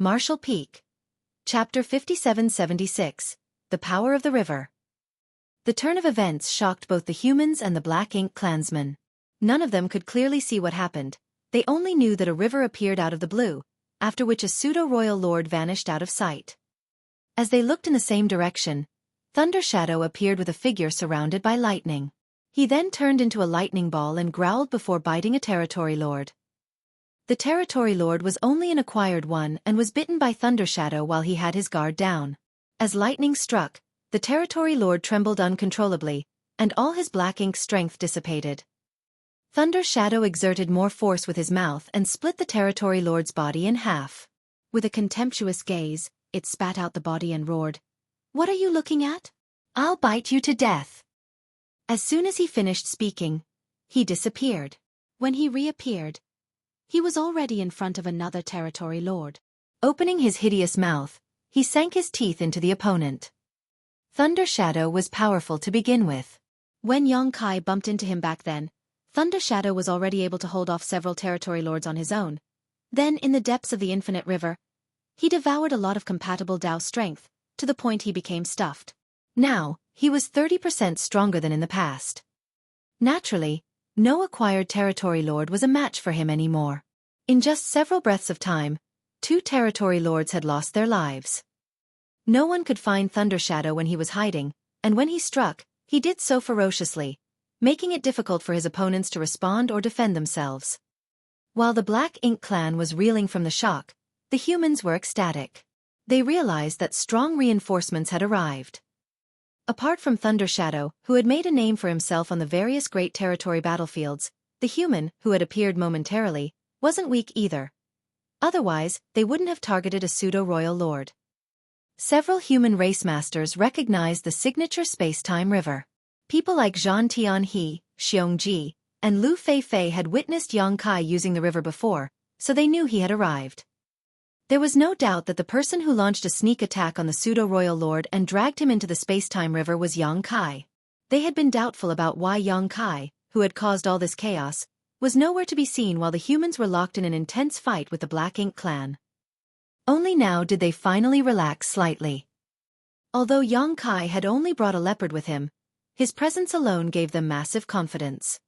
Marshall Peak. Chapter 5776. The Power of the River. The turn of events shocked both the humans and the Black Ink clansmen. None of them could clearly see what happened. They only knew that a river appeared out of the blue, after which a pseudo-royal lord vanished out of sight. As they looked in the same direction, Thunder Shadow appeared with a figure surrounded by lightning. He then turned into a lightning ball and growled before biting a territory lord. The territory lord was only an acquired one and was bitten by Thunder Shadow while he had his guard down. As lightning struck, the territory lord trembled uncontrollably, and all his black ink strength dissipated. Thunder Shadow exerted more force with his mouth and split the territory lord's body in half. With a contemptuous gaze, it spat out the body and roared, "What are you looking at? I'll bite you to death." As soon as he finished speaking, he disappeared. When he reappeared, he was already in front of another territory lord. Opening his hideous mouth, he sank his teeth into the opponent. Thunder Shadow was powerful to begin with. When Xueqi bumped into him back then, Thunder Shadow was already able to hold off several territory lords on his own. Then, in the depths of the infinite river, he devoured a lot of compatible Dao strength, to the point he became stuffed. Now, he was 30% stronger than in the past. Naturally, no acquired territory lord was a match for him anymore. In just several breaths of time, 2 territory lords had lost their lives. No one could find Thunder Shadow when he was hiding, and when he struck, he did so ferociously, making it difficult for his opponents to respond or defend themselves. While the Black Ink clan was reeling from the shock, the humans were ecstatic. They realized that strong reinforcements had arrived. Apart from Thunder Shadow, who had made a name for himself on the various great territory battlefields, the human, who had appeared momentarily, wasn't weak either. Otherwise, they wouldn't have targeted a pseudo-royal lord. Several human race masters recognized the signature space-time river. People like Zhan Tianhe, Xueqi, and Lu Feifei had witnessed Xueqi using the river before, so they knew he had arrived. There was no doubt that the person who launched a sneak attack on the pseudo-royal lord and dragged him into the space-time river was Xueqi. They had been doubtful about why Xueqi, who had caused all this chaos, was nowhere to be seen while the humans were locked in an intense fight with the Black Ink clan. Only now did they finally relax slightly. Although Xueqi had only brought a leopard with him, his presence alone gave them massive confidence.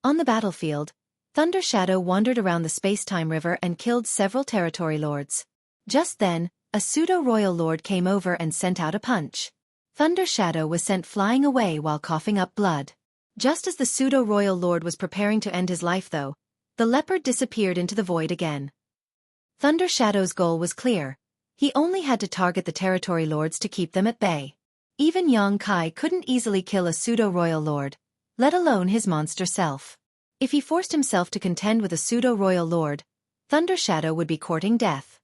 On the battlefield, Thunder Shadow wandered around the space-time river and killed several territory lords. Just then, a pseudo-royal lord came over and sent out a punch. Thunder Shadow was sent flying away while coughing up blood. Just as the pseudo-royal lord was preparing to end his life though, the leopard disappeared into the void again. Thunder Shadow's goal was clear. He only had to target the territory lords to keep them at bay. Even Xueqi couldn't easily kill a pseudo-royal lord, let alone his monster self. If he forced himself to contend with a pseudo-royal lord, Thunder Shadow would be courting death.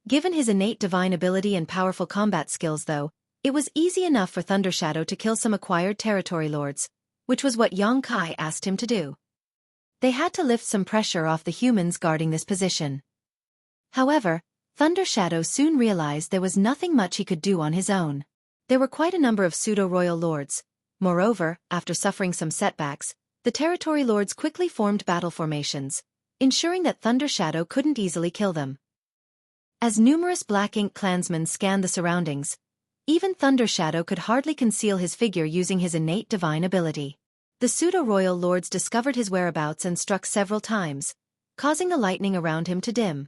Given his innate divine ability and powerful combat skills though, it was easy enough for Thunder Shadow to kill some acquired territory lords, which was what Xueqi asked him to do. They had to lift some pressure off the humans guarding this position. However, Thunder Shadow soon realized there was nothing much he could do on his own. There were quite a number of pseudo-royal lords. Moreover, after suffering some setbacks, the territory lords quickly formed battle formations, ensuring that Thunder Shadow couldn't easily kill them. As numerous Black Ink clansmen scanned the surroundings, even Thunder Shadow could hardly conceal his figure using his innate divine ability. The pseudo-royal lords discovered his whereabouts and struck several times, causing the lightning around him to dim.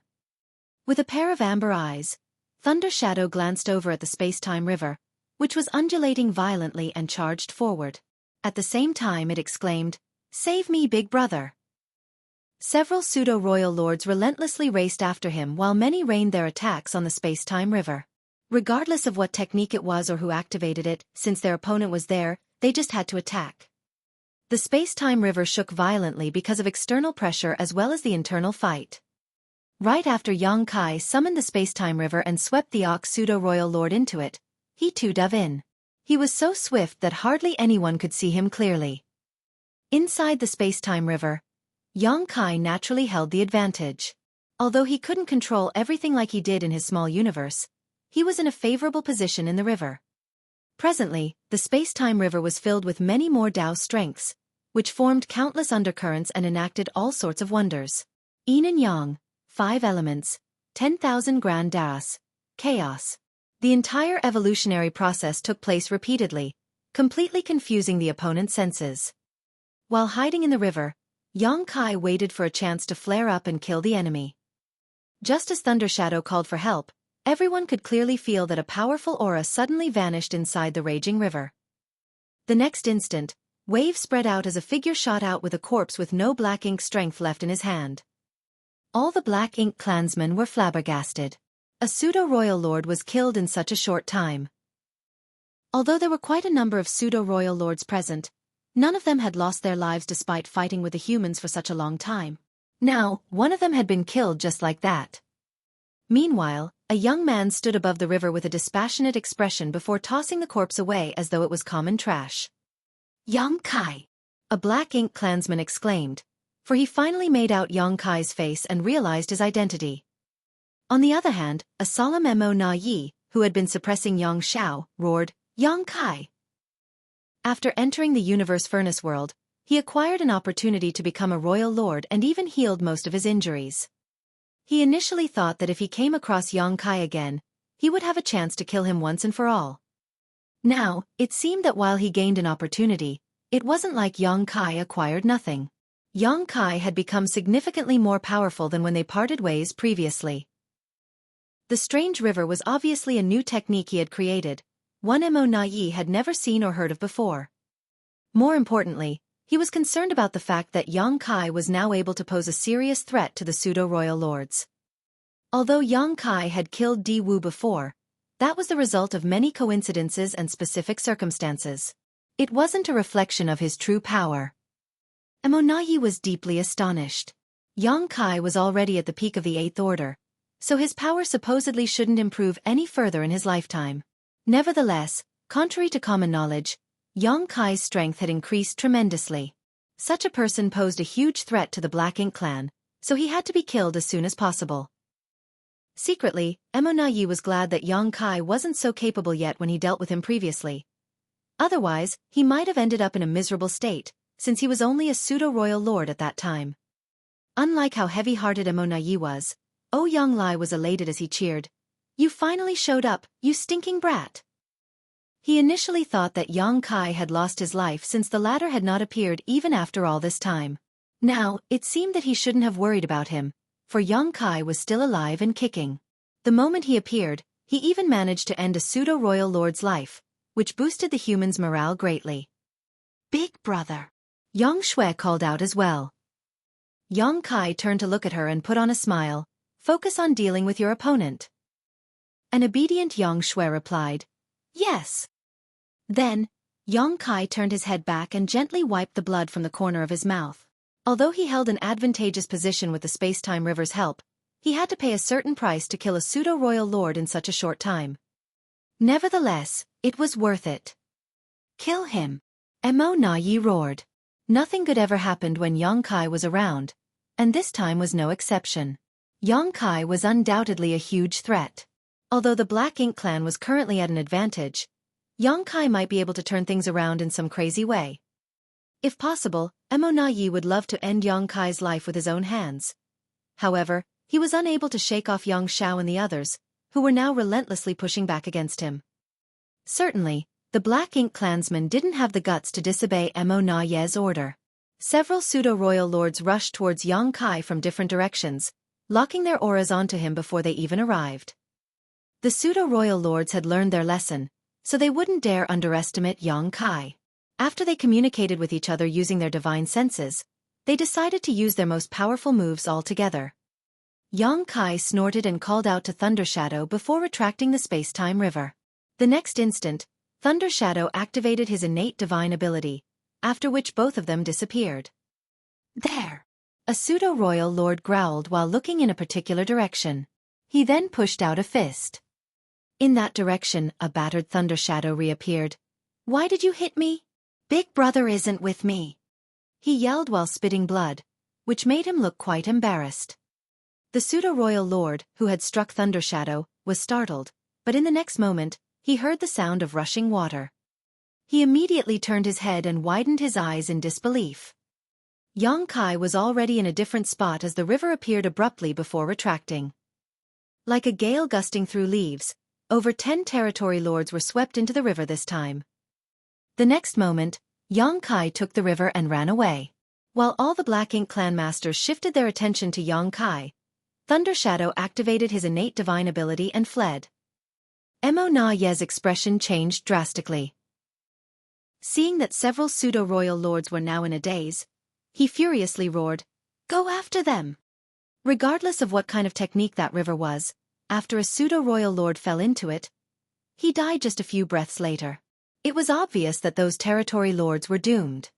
With a pair of amber eyes, Thunder Shadow glanced over at the space-time river, which was undulating violently and charged forward. At the same time it exclaimed, "Save me, big brother!" Several pseudo-royal lords relentlessly raced after him while many rained their attacks on the space-time river. Regardless of what technique it was or who activated it, since their opponent was there, they just had to attack. The space-time river shook violently because of external pressure as well as the internal fight. Right after Xueqi summoned the space-time river and swept the pseudo-royal lord into it, he too dove in. He was so swift that hardly anyone could see him clearly. Inside the space-time river, Xueqi naturally held the advantage. Although he couldn't control everything like he did in his small universe, he was in a favorable position in the river. Presently, the space-time river was filled with many more Dao strengths, which formed countless undercurrents and enacted all sorts of wonders. Yin and Yang, 5 elements, 10,000 grand das. Chaos. The entire evolutionary process took place repeatedly, completely confusing the opponent's senses. While hiding in the river, Yang Kai waited for a chance to flare up and kill the enemy. Just as Thunder Shadow called for help, everyone could clearly feel that a powerful aura suddenly vanished inside the raging river. The next instant, Wave spread out as a figure shot out with a corpse with no black ink strength left in his hand. All the black ink clansmen were flabbergasted. A pseudo-royal lord was killed in such a short time. Although there were quite a number of pseudo-royal lords present, none of them had lost their lives despite fighting with the humans for such a long time. Now, one of them had been killed just like that. Meanwhile, a young man stood above the river with a dispassionate expression before tossing the corpse away as though it was common trash. Yang Kai! A black ink clansman exclaimed, for he finally made out Yang Kai's face and realized his identity. On the other hand, a solemn Mo Na Yi, who had been suppressing Yang Xiao, roared, Yang Kai! After entering the universe furnace world, he acquired an opportunity to become a royal lord and even healed most of his injuries. He initially thought that if he came across Yang Kai again, he would have a chance to kill him once and for all. Now, it seemed that while he gained an opportunity, it wasn't like Yang Kai acquired nothing. Yang Kai had become significantly more powerful than when they parted ways previously. The strange river was obviously a new technique he had created, one Mo Na Yi had never seen or heard of before. More importantly, he was concerned about the fact that Yang Kai was now able to pose a serious threat to the pseudo-royal lords. Although Yang Kai had killed Di Wu before, that was the result of many coincidences and specific circumstances. It wasn't a reflection of his true power. Mo Na Yi was deeply astonished. Yang Kai was already at the peak of the Eighth Order, so his power supposedly shouldn't improve any further in his lifetime. Nevertheless, contrary to common knowledge, Yang Kai's strength had increased tremendously. Such a person posed a huge threat to the Black Ink clan, so he had to be killed as soon as possible. Secretly, Mo Na Yi was glad that Yang Kai wasn't so capable yet when he dealt with him previously. Otherwise, he might have ended up in a miserable state, since he was only a pseudo-royal lord at that time. Unlike how heavy-hearted Mo Na Yi was, Yang Lai was elated as he cheered, "You finally showed up, you stinking brat!" He initially thought that Yang Kai had lost his life since the latter had not appeared even after all this time. Now, it seemed that he shouldn't have worried about him, for Yang Kai was still alive and kicking. The moment he appeared, he even managed to end a pseudo-royal lord's life, which boosted the humans' morale greatly. "Big brother!" Yang Xueqi called out as well. Yang Kai turned to look at her and put on a smile, "Focus on dealing with your opponent." An obedient Yang Xueqi replied, "Yes." Then, Yang Kai turned his head back and gently wiped the blood from the corner of his mouth. Although he held an advantageous position with the space-time river's help, he had to pay a certain price to kill a pseudo-royal lord in such a short time. Nevertheless, it was worth it. "Kill him!" Mo Na Yi roared. Nothing good ever happened when Yang Kai was around, and this time was no exception. Yang Kai was undoubtedly a huge threat. Although the Black Ink clan was currently at an advantage, Yang Kai might be able to turn things around in some crazy way. If possible, Mo Na Yi would love to end Yang Kai's life with his own hands. However, he was unable to shake off Yang Xiao and the others, who were now relentlessly pushing back against him. Certainly, the Black Ink clansmen didn't have the guts to disobey Mo Na Yi's order. Several pseudo-royal lords rushed towards Yang Kai from different directions, locking their auras onto him before they even arrived. The pseudo-royal lords had learned their lesson, so they wouldn't dare underestimate Yang Kai. After they communicated with each other using their divine senses, they decided to use their most powerful moves all together. Yang Kai snorted and called out to Thunder Shadow before retracting the space-time river. The next instant, Thunder Shadow activated his innate divine ability, after which both of them disappeared. "There!" A pseudo-royal lord growled while looking in a particular direction. He then pushed out a fist. In that direction, a battered Thunder Shadow reappeared. "Why did you hit me? Big brother isn't with me!" He yelled while spitting blood, which made him look quite embarrassed. The pseudo-royal lord, who had struck Thunder Shadow, was startled, but in the next moment, he heard the sound of rushing water. He immediately turned his head and widened his eyes in disbelief. Yang Kai was already in a different spot as the river appeared abruptly before retracting. Like a gale gusting through leaves, over 10 territory lords were swept into the river this time. The next moment, Xueqi took the river and ran away. While all the Black Ink clan masters shifted their attention to Xueqi, Thundershadow activated his innate divine ability and fled. Mo Na Ye's expression changed drastically. Seeing that several pseudo-royal lords were now in a daze, he furiously roared, "Go after them!" Regardless of what kind of technique that river was, after a pseudo-royal lord fell into it, he died just a few breaths later. It was obvious that those territory lords were doomed.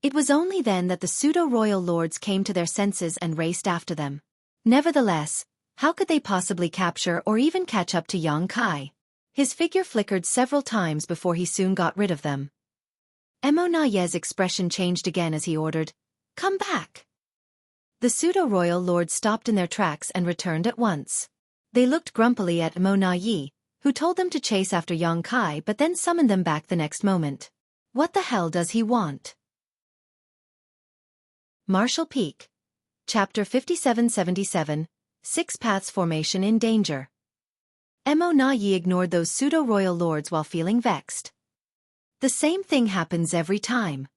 It was only then that the pseudo-royal lords came to their senses and raced after them. Nevertheless, how could they possibly capture or even catch up to Xueqi? His figure flickered several times before he soon got rid of them. Mo Na Ye's expression changed again as he ordered, "Come back!" The pseudo-royal lords stopped in their tracks and returned at once. They looked grumpily at Mo Na Ye, who told them to chase after Xueqi but then summoned them back the next moment. What the hell does he want? Marshall Peak. Chapter 5777, Six Paths Formation in Danger. Mo Na Ye ignored those pseudo-royal lords while feeling vexed. The same thing happens every time.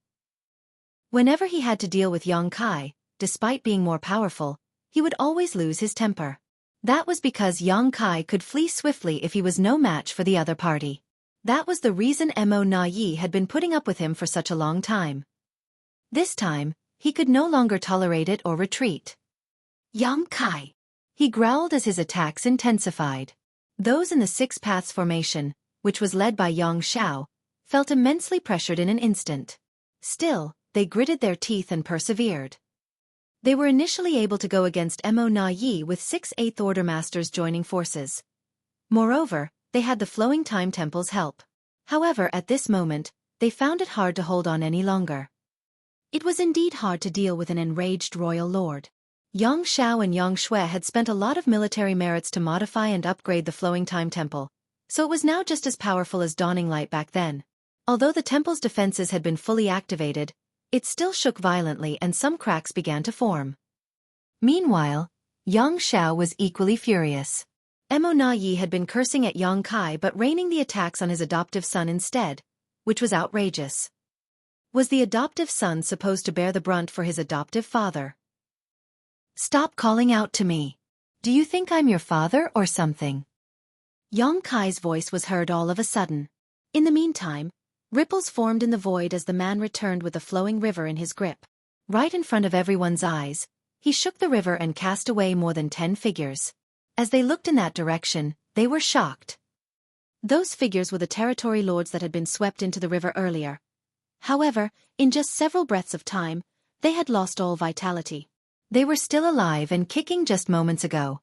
Whenever he had to deal with Xueqi, despite being more powerful, he would always lose his temper. That was because Xueqi could flee swiftly if he was no match for the other party. That was the reason Mo Na Ye had been putting up with him for such a long time. This time, he could no longer tolerate it or retreat. "Xueqi!" he growled as his attacks intensified. Those in the Six Paths Formation, which was led by Yang Xiao, felt immensely pressured in an instant. Still, they gritted their teeth and persevered. They were initially able to go against Mo Na Ye with 6 Eighth Order Masters joining forces. Moreover, they had the Flowing Time Temple's help. However, at this moment, they found it hard to hold on any longer. It was indeed hard to deal with an enraged royal lord. Yang Xiao and Yang Xue had spent a lot of military merits to modify and upgrade the Flowing Time Temple, so it was now just as powerful as Dawning Light back then. Although the temple's defenses had been fully activated, it still shook violently and some cracks began to form. Meanwhile, Yang Xiao was equally furious. Mo Na Ye had been cursing at Xueqi but raining the attacks on his adoptive son instead, which was outrageous. Was the adoptive son supposed to bear the brunt for his adoptive father? "Stop calling out to me. Do you think I'm your father or something?" Xueqi's voice was heard all of a sudden. In the meantime, ripples formed in the void as the man returned with the flowing river in his grip. Right in front of everyone's eyes, he shook the river and cast away more than 10 figures. As they looked in that direction, they were shocked. Those figures were the territory lords that had been swept into the river earlier. However, in just several breaths of time, they had lost all vitality. They were still alive and kicking just moments ago.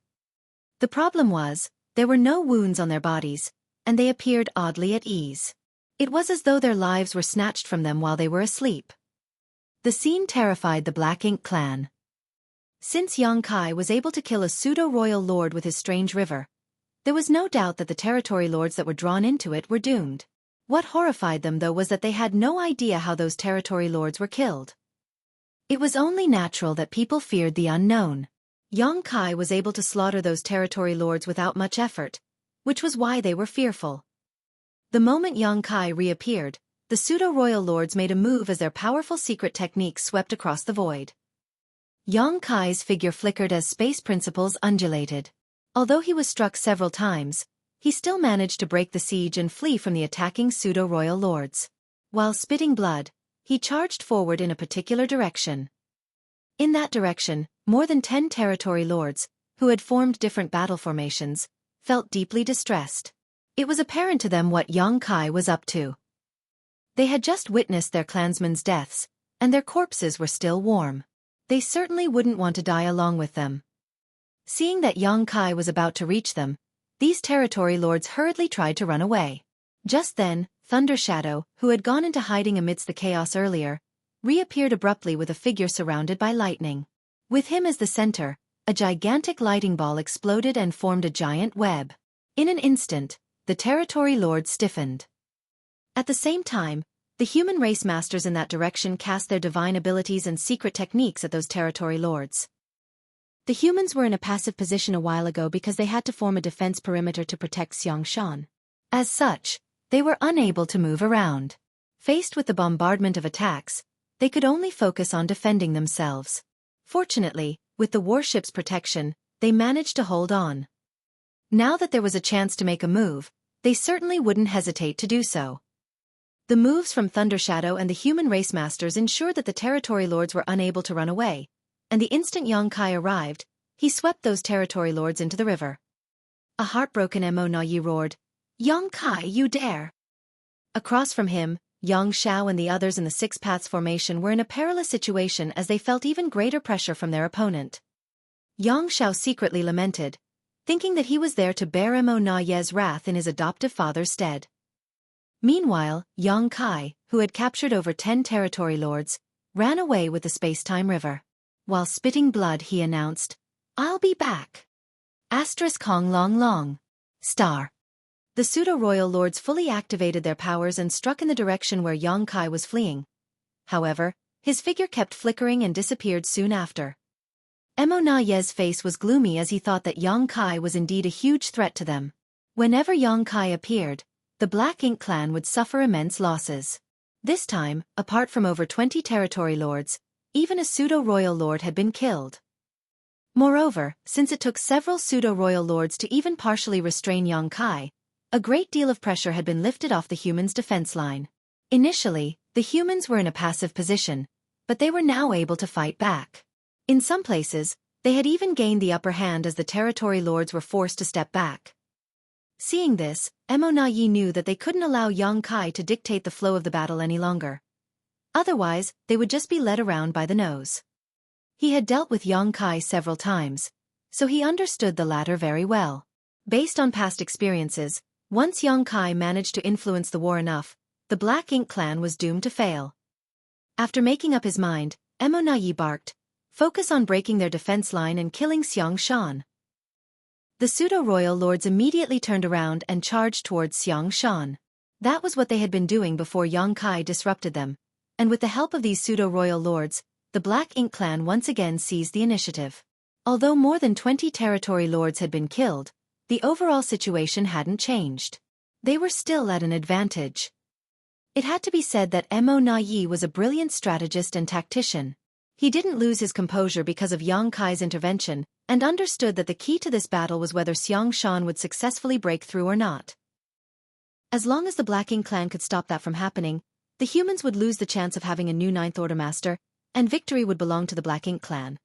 The problem was, there were no wounds on their bodies, and they appeared oddly at ease. It was as though their lives were snatched from them while they were asleep. The scene terrified the Black Ink clan. Since Xueqi was able to kill a pseudo-royal lord with his strange river, there was no doubt that the territory lords that were drawn into it were doomed. What horrified them though was that they had no idea how those territory lords were killed. It was only natural that people feared the unknown. Xueqi was able to slaughter those territory lords without much effort, which was why they were fearful. The moment Xueqi reappeared, the pseudo-royal lords made a move as their powerful secret techniques swept across the void. Xueqi's figure flickered as space principles undulated. Although he was struck several times, he still managed to break the siege and flee from the attacking pseudo-royal lords. While spitting blood, he charged forward in a particular direction. In that direction, more than 10 territory lords, who had formed different battle formations, felt deeply distressed. It was apparent to them what Xueqi was up to. They had just witnessed their clansmen's deaths, and their corpses were still warm. They certainly wouldn't want to die along with them. Seeing that Xueqi was about to reach them, these territory lords hurriedly tried to run away. Just then, Thundershadow, who had gone into hiding amidst the chaos earlier, reappeared abruptly with a figure surrounded by lightning. With him as the center, a gigantic lighting ball exploded and formed a giant web. In an instant, the territory lords stiffened. At the same time, the human race masters in that direction cast their divine abilities and secret techniques at those territory lords. The humans were in a passive position a while ago because they had to form a defense perimeter to protect Xiangshan. As such, they were unable to move around. Faced with the bombardment of attacks, they could only focus on defending themselves. Fortunately, with the warship's protection, they managed to hold on. Now that there was a chance to make a move, they certainly wouldn't hesitate to do so. The moves from Thundershadow and the human race masters ensured that the territory lords were unable to run away, and the instant Yang Kai arrived, he swept those territory lords into the river. A heartbroken Mo Na Yi roared, "Yang Kai, you dare!" Across from him, Yang Xiao and the others in the Six Paths formation were in a perilous situation as they felt even greater pressure from their opponent. Yang Xiao secretly lamented, thinking that he was there to bear Mo Na Ye's wrath in his adoptive father's stead. Meanwhile, Yang Kai, who had captured over 10 territory lords, ran away with the space-time river. While spitting blood he announced, "I'll be back." Kong long long. Star. The pseudo-royal lords fully activated their powers and struck in the direction where Yang Kai was fleeing. However, his figure kept flickering and disappeared soon after. Mo Na Ye's face was gloomy as he thought that Yang Kai was indeed a huge threat to them. Whenever Yang Kai appeared, the Black Ink clan would suffer immense losses. This time, apart from over 20 territory lords, even a pseudo-royal lord had been killed. Moreover, since it took several pseudo-royal lords to even partially restrain Yang Kai, a great deal of pressure had been lifted off the humans' defense line. Initially, the humans were in a passive position, but they were now able to fight back. In some places, they had even gained the upper hand as the territory lords were forced to step back. Seeing this, Mo Na Yi knew that they couldn't allow Yang Kai to dictate the flow of the battle any longer. Otherwise, they would just be led around by the nose. He had dealt with Yang Kai several times, so he understood the latter very well. Based on past experiences, once Yang Kai managed to influence the war enough, the Black Ink clan was doomed to fail. After making up his mind, Mo Na Yi barked, "Focus on breaking their defense line and killing Xiangshan." The pseudo-royal lords immediately turned around and charged towards Xiangshan. That was what they had been doing before Yang Kai disrupted them, and with the help of these pseudo-royal lords, the Black Ink clan once again seized the initiative. Although more than 20 territory lords had been killed, the overall situation hadn't changed. They were still at an advantage. It had to be said that Mo Na Yi was a brilliant strategist and tactician. He didn't lose his composure because of Yang Kai's intervention, and understood that the key to this battle was whether Xiangshan would successfully break through or not. As long as the Black Ink clan could stop that from happening, the humans would lose the chance of having a new Ninth Order Master, and victory would belong to the Black Ink clan.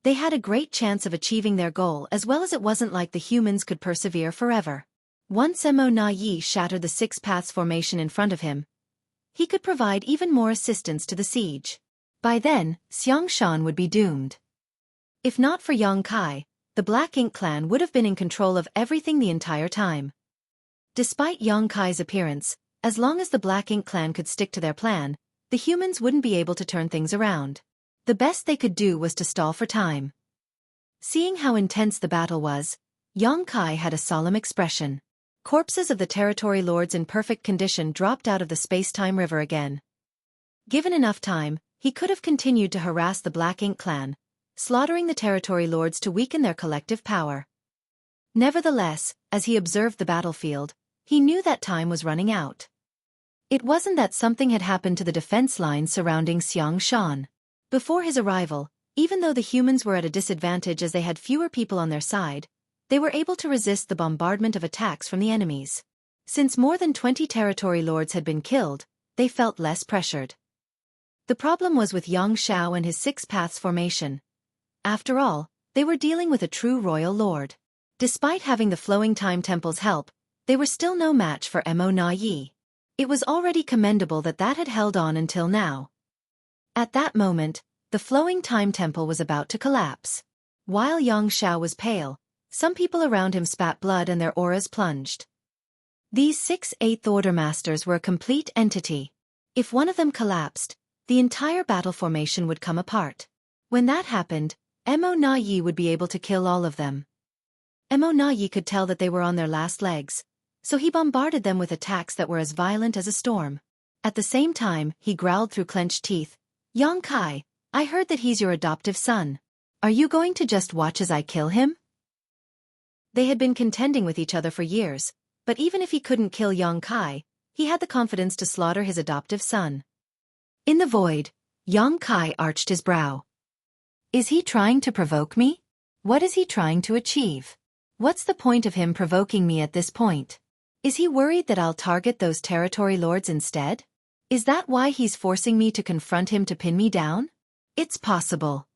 They had a great chance of achieving their goal, as well as it wasn't like the humans could persevere forever. Once Mo Na Yi shattered the Six Paths formation in front of him, he could provide even more assistance to the siege. By then, Xiangshan would be doomed. If not for Yang Kai, the Black Ink clan would have been in control of everything the entire time. Despite Yang Kai's appearance, as long as the Black Ink clan could stick to their plan, the humans wouldn't be able to turn things around. The best they could do was to stall for time. Seeing how intense the battle was, Yang Kai had a solemn expression. Corpses of the territory lords in perfect condition dropped out of the space-time river again. Given enough time, he could have continued to harass the Black Ink clan, slaughtering the territory lords to weaken their collective power. Nevertheless, as he observed the battlefield, he knew that time was running out. It wasn't that something had happened to the defense lines surrounding Xiangshan. Before his arrival, even though the humans were at a disadvantage as they had fewer people on their side, they were able to resist the bombardment of attacks from the enemies. Since more than 20 territory lords had been killed, they felt less pressured. The problem was with Yang Xiao and his Six Paths formation. After all, they were dealing with a true royal lord. Despite having the Flowing Time Temple's help, they were still no match for Mo Na Yi. It was already commendable that had held on until now. At that moment, the Flowing Time Temple was about to collapse. While Yang Xiao was pale, some people around him spat blood and their auras plunged. These 6 Eighth Order Masters were a complete entity. If one of them collapsed, the entire battle formation would come apart. When that happened, Mo Na Yi would be able to kill all of them. Mo Na Yi could tell that they were on their last legs, so he bombarded them with attacks that were as violent as a storm. At the same time, he growled through clenched teeth, "Yang Kai, I heard that he's your adoptive son. Are you going to just watch as I kill him? They had been contending with each other for years, but even if he couldn't kill Xueqi, he had the confidence to slaughter his adoptive son. In the void, Xueqi arched his brow. Is he trying to provoke me? What is he trying to achieve? What's the point of him provoking me at this point? Is he worried that I'll target those territory lords instead? Is that why he's forcing me to confront him to pin me down? It's possible.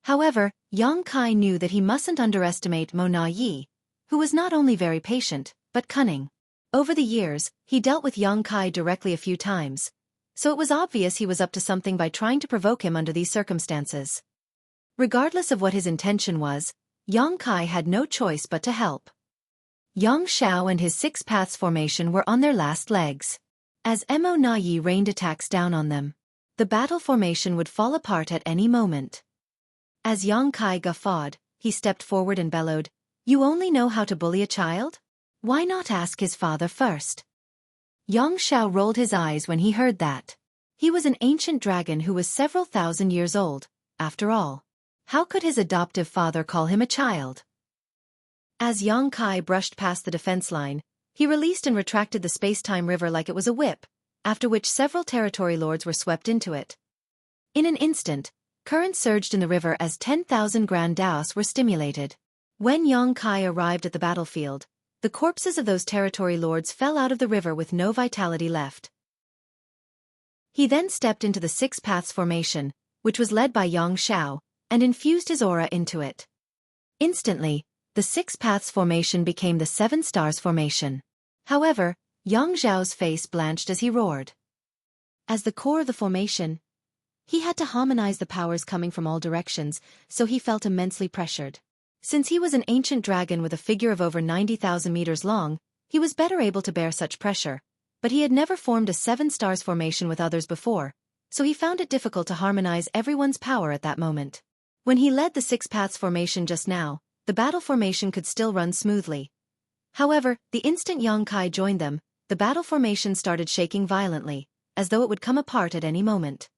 However, Xueqi knew that he mustn't underestimate Mo Na Yi, who was not only very patient, but cunning. Over the years, he dealt with Xueqi directly a few times, so it was obvious he was up to something by trying to provoke him under these circumstances. Regardless of what his intention was, Xueqi had no choice but to help. Yang Xiao and his Six Paths formation were on their last legs. As Mo Na Yi rained attacks down on them, the battle formation would fall apart at any moment. As Xueqi guffawed, he stepped forward and bellowed, "You only know how to bully a child? Why not ask his father first?" Yang Xiao rolled his eyes when he heard that. He was an ancient dragon who was several thousand years old, after all. How could his adoptive father call him a child? As Xueqi brushed past the defense line, he released and retracted the space-time river like it was a whip, after which several territory lords were swept into it. In an instant, currents surged in the river as 10,000 grand daos were stimulated. When Xueqi arrived at the battlefield, the corpses of those territory lords fell out of the river with no vitality left. He then stepped into the Six Paths formation, which was led by Yang Xiao, and infused his aura into it. Instantly, the Six Paths formation became the Seven Stars formation. However, Yang Xiao's face blanched as he roared. As the core of the formation, he had to harmonize the powers coming from all directions, so he felt immensely pressured. Since he was an ancient dragon with a figure of over 90,000 meters long, he was better able to bear such pressure, but he had never formed a Seven Stars formation with others before, so he found it difficult to harmonize everyone's power at that moment. When he led the Six Paths formation just now, the battle formation could still run smoothly. However, the instant Xueqi joined them, the battle formation started shaking violently, as though it would come apart at any moment.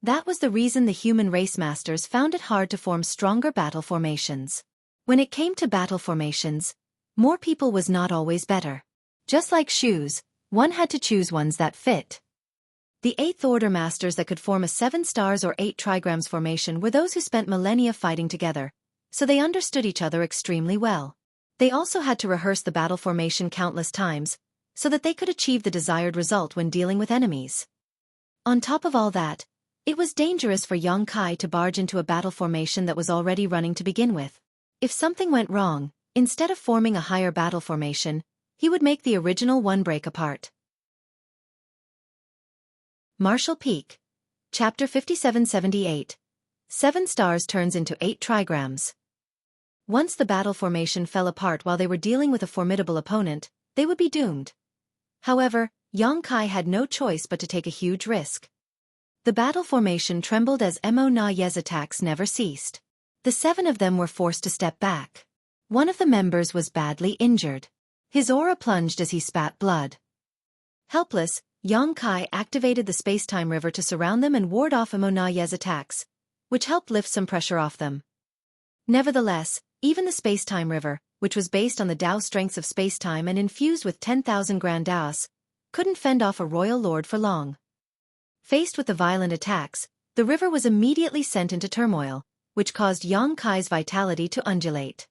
That was the reason the human race masters found it hard to form stronger battle formations. When it came to battle formations, more people was not always better. Just like shoes, one had to choose ones that fit. The Eighth Order masters that could form a 7 stars or 8 trigrams formation were those who spent millennia fighting together, so they understood each other extremely well. They also had to rehearse the battle formation countless times, so that they could achieve the desired result when dealing with enemies. On top of all that, it was dangerous for Xueqi to barge into a battle formation that was already running to begin with. If something went wrong, instead of forming a higher battle formation, he would make the original one break apart. Martial Peak. Chapter 5778. 7 stars turns into 8 trigrams. Once the battle formation fell apart while they were dealing with a formidable opponent, they would be doomed. However, Xueqi had no choice but to take a huge risk. The battle formation trembled as Mo Na Yi's attacks never ceased. The 7 of them were forced to step back. One of the members was badly injured. His aura plunged as he spat blood. Helpless, Xueqi activated the space-time river to surround them and ward off Mo Na Yi's attacks, which helped lift some pressure off them. Nevertheless, even the space-time river, which was based on the Dao strengths of space-time and infused with 10,000 grand Daos, couldn't fend off a royal lord for long. Faced with the violent attacks, the river was immediately sent into turmoil, which caused Xueqi's vitality to undulate.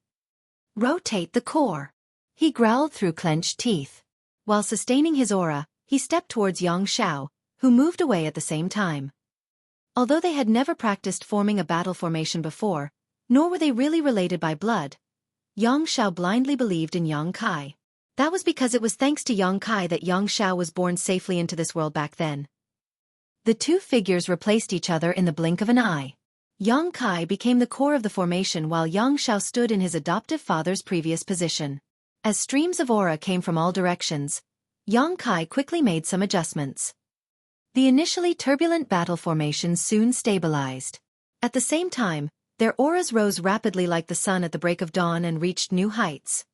Rotate the core. He growled through clenched teeth. While sustaining his aura, he stepped towards Yang Xiao, who moved away at the same time. Although they had never practiced forming a battle formation before, nor were they really related by blood, Yang Xiao blindly believed in Xueqi. That was because it was thanks to Xueqi that Yang Xiao was born safely into this world back then. The two figures replaced each other in the blink of an eye. Xueqi became the core of the formation while Yang Xiao stood in his adoptive father's previous position. As streams of aura came from all directions, Xueqi quickly made some adjustments. The initially turbulent battle formation soon stabilized. At the same time, their auras rose rapidly like the sun at the break of dawn and reached new heights.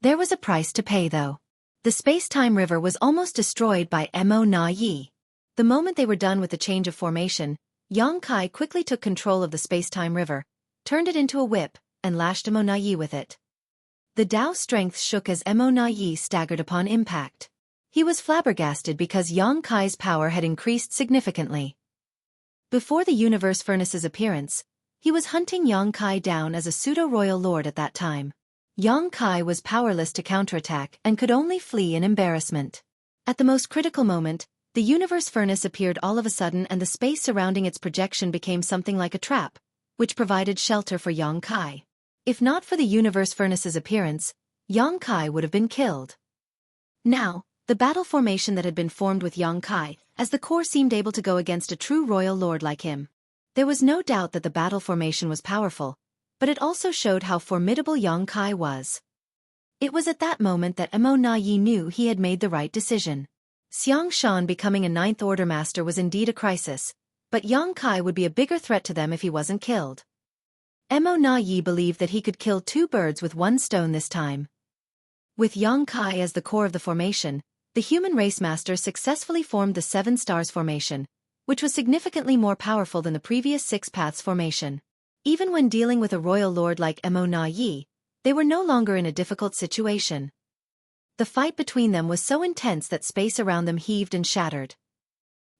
There was a price to pay though. The space-time river was almost destroyed by Mo Na Yi. The moment they were done with the change of formation, Yang Kai quickly took control of the space-time river, turned it into a whip, and lashed Emo Na Yi with it. The Tao strength shook as Emo Na Yi staggered upon impact. He was flabbergasted because Yang Kai's power had increased significantly. Before the universe furnace's appearance, he was hunting Yang Kai down as a pseudo-royal lord at that time. Yang Kai was powerless to counterattack and could only flee in embarrassment. At the most critical moment, the universe furnace appeared all of a sudden and the space surrounding its projection became something like a trap, which provided shelter for Yang Kai. If not for the universe furnace's appearance, Yang Kai would have been killed. Now, the battle formation that had been formed with Yang Kai, as the core seemed able to go against a true royal lord like him. There was no doubt that the battle formation was powerful, but it also showed how formidable Yang Kai was. It was at that moment that Emo Na Yi knew he had made the right decision. Xiang Shan becoming a Ninth Order Master was indeed a crisis, but Yang Kai would be a bigger threat to them if he wasn't killed. Emo Na Yi believed that he could kill two birds with one stone this time. With Yang Kai as the core of the formation, the human race master successfully formed the Seven Stars formation, which was significantly more powerful than the previous Six Paths formation. Even when dealing with a royal lord like Emo Na Yi, they were no longer in a difficult situation. The fight between them was so intense that space around them heaved and shattered.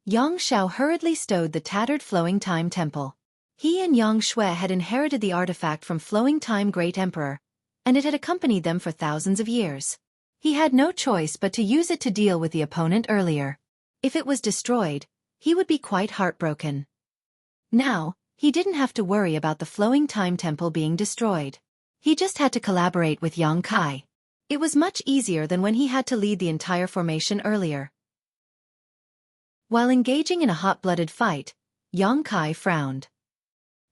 Yang Xiao hurriedly stowed the tattered Flowing Time Temple. He and Yang Shui had inherited the artifact from Flowing Time Great Emperor, and it had accompanied them for thousands of years. He had no choice but to use it to deal with the opponent earlier. If it was destroyed, he would be quite heartbroken. Now, he didn't have to worry about the Flowing Time Temple being destroyed. He just had to collaborate with Yang Kai. It was much easier than when he had to lead the entire formation earlier. While engaging in a hot-blooded fight, Yang Kai frowned.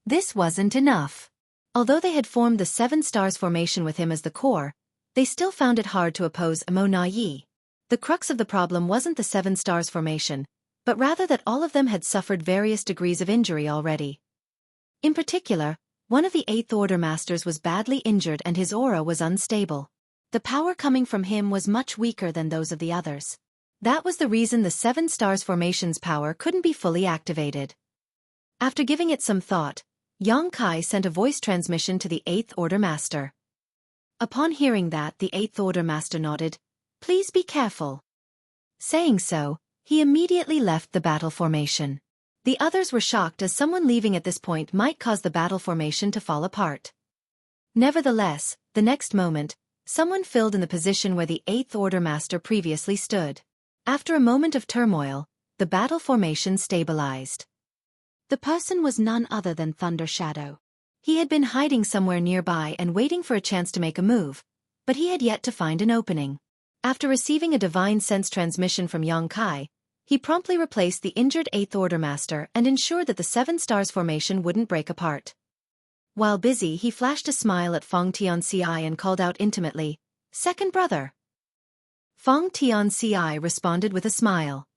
This wasn't enough. Although they had formed the Seven Stars formation with him as the core, they still found it hard to oppose Emo Na Yi. The crux of the problem wasn't the Seven Stars formation, but rather that all of them had suffered various degrees of injury already. In particular, one of the Eighth Order Masters was badly injured and his aura was unstable. The power coming from him was much weaker than those of the others. That was the reason the Seven Stars formation's power couldn't be fully activated. After giving it some thought, Yang Kai sent a voice transmission to the Eighth Order Master. Upon hearing that, the Eighth Order Master nodded, "Please be careful." Saying so, he immediately left the battle formation. The others were shocked as someone leaving at this point might cause the battle formation to fall apart. Nevertheless, the next moment, someone filled in the position where the Eighth Order Master previously stood. After a moment of turmoil, the battle formation stabilized. The person was none other than Thunder Shadow. He had been hiding somewhere nearby and waiting for a chance to make a move, but he had yet to find an opening. After receiving a divine sense transmission from Yang Kai, he promptly replaced the injured Eighth Order Master and ensured that the Seven Stars formation wouldn't break apart. While busy, he flashed a smile at Fong Tianci and called out intimately, "Second brother." Fong Tianci responded with a smile.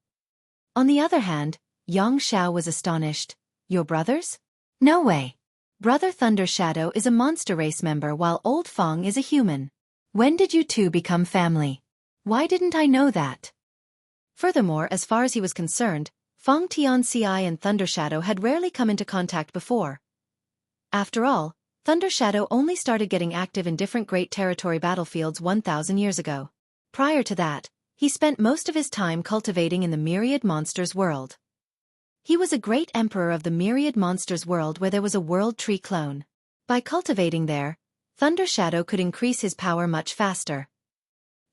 On the other hand, Yang Xiao was astonished. "Your brothers? No way. Brother Thunder Shadow is a monster race member while old Fong is a human. When did you two become family? Why didn't I know that?" Furthermore, as far as he was concerned, Fong Tianci and Thunder Shadow had rarely come into contact before. After all, Thunder Shadow only started getting active in different Great Territory battlefields 1,000 years ago. Prior to that, he spent most of his time cultivating in the Myriad Monsters world. He was a great emperor of the Myriad Monsters world where there was a World Tree clone. By cultivating there, Thunder Shadow could increase his power much faster.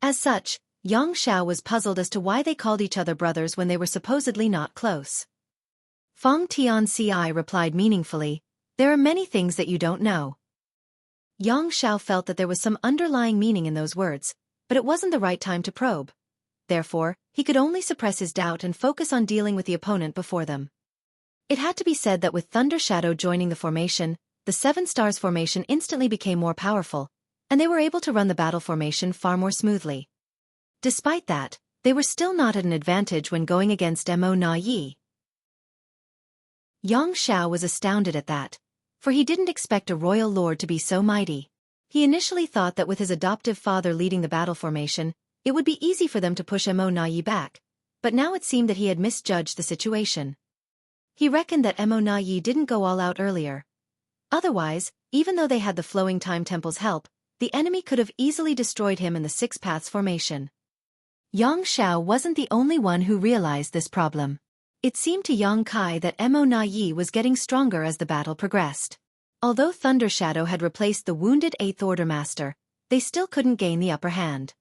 As such, Yang Xiao was puzzled as to why they called each other brothers when they were supposedly not close. Fong Tianci replied meaningfully, "There are many things that you don't know." Yang Xiao felt that there was some underlying meaning in those words, but it wasn't the right time to probe. Therefore, he could only suppress his doubt and focus on dealing with the opponent before them. It had to be said that with Thunder Shadow joining the formation, the Seven Stars formation instantly became more powerful, and they were able to run the battle formation far more smoothly. Despite that, they were still not at an advantage when going against Emo Na Yi. Yang Xiao was astounded at that, for he didn't expect a royal lord to be so mighty. He initially thought that with his adoptive father leading the battle formation, it would be easy for them to push Emo Na Yi back, but now it seemed that he had misjudged the situation. He reckoned that Mo Na Yi didn't go all out earlier. Otherwise, even though they had the flowing time temple's help, the enemy could have easily destroyed him in the Six Paths formation. Yang Xiao wasn't the only one who realized this problem. It seemed to Yang Kai that Mo Na Yi was getting stronger as the battle progressed. Although Thunder Shadow had replaced the wounded 8th Order Master, they still couldn't gain the upper hand.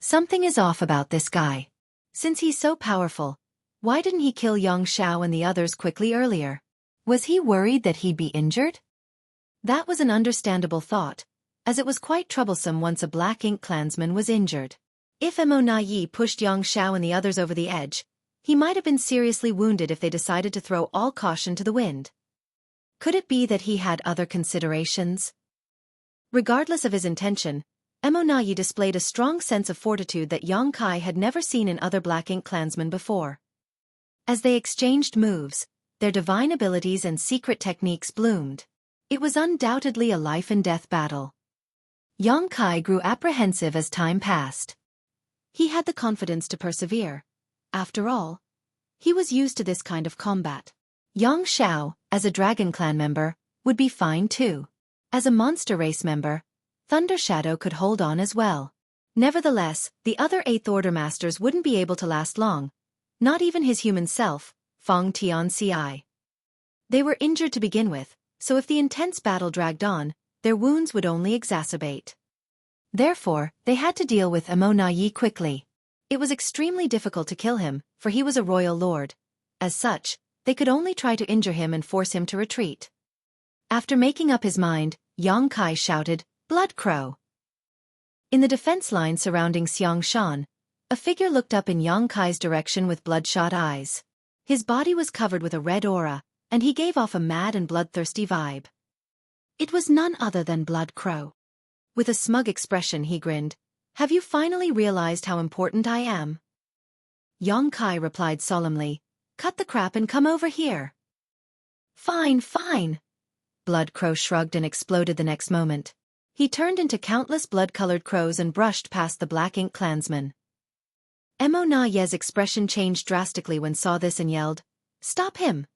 Something is off about this guy. Since he's so powerful, why didn't he kill Yang Xiao and the others quickly earlier? Was he worried that he'd be injured? That was an understandable thought, as it was quite troublesome once a Black Ink clansman was injured. If Mo Na Yi pushed Yang Xiao and the others over the edge, he might have been seriously wounded if they decided to throw all caution to the wind. Could it be that he had other considerations? Regardless of his intention, Mo Na Yi displayed a strong sense of fortitude that Yang Kai had never seen in other Black Ink clansmen before. As they exchanged moves, their divine abilities and secret techniques bloomed. It was undoubtedly a life-and-death battle. Yang Kai grew apprehensive as time passed. He had the confidence to persevere. After all, he was used to this kind of combat. Yang Xiao, as a Dragon Clan member, would be fine too. As a Monster Race member, Thunder Shadow could hold on as well. Nevertheless, the other 8th Order Masters wouldn't be able to last long, not even his human self, Feng Tianci. They were injured to begin with, so if the intense battle dragged on, their wounds would only exacerbate. Therefore, they had to deal with Mo Na Yi quickly. It was extremely difficult to kill him, for he was a royal lord. As such, they could only try to injure him and force him to retreat. After making up his mind, Yang Kai shouted, "Blood Crow!" In the defense line surrounding Xiangshan, a figure looked up in Yang Kai's direction with bloodshot eyes. His body was covered with a red aura, and he gave off a mad and bloodthirsty vibe. It was none other than Blood Crow. With a smug expression he grinned, "Have you finally realized how important I am?" Yang Kai replied solemnly, "Cut the crap and come over here." "Fine, fine." Blood Crow shrugged and exploded the next moment. He turned into countless blood-colored crows and brushed past the Black Ink clansmen. Mo Na Yi's expression changed drastically when saw this and yelled, "Stop him!"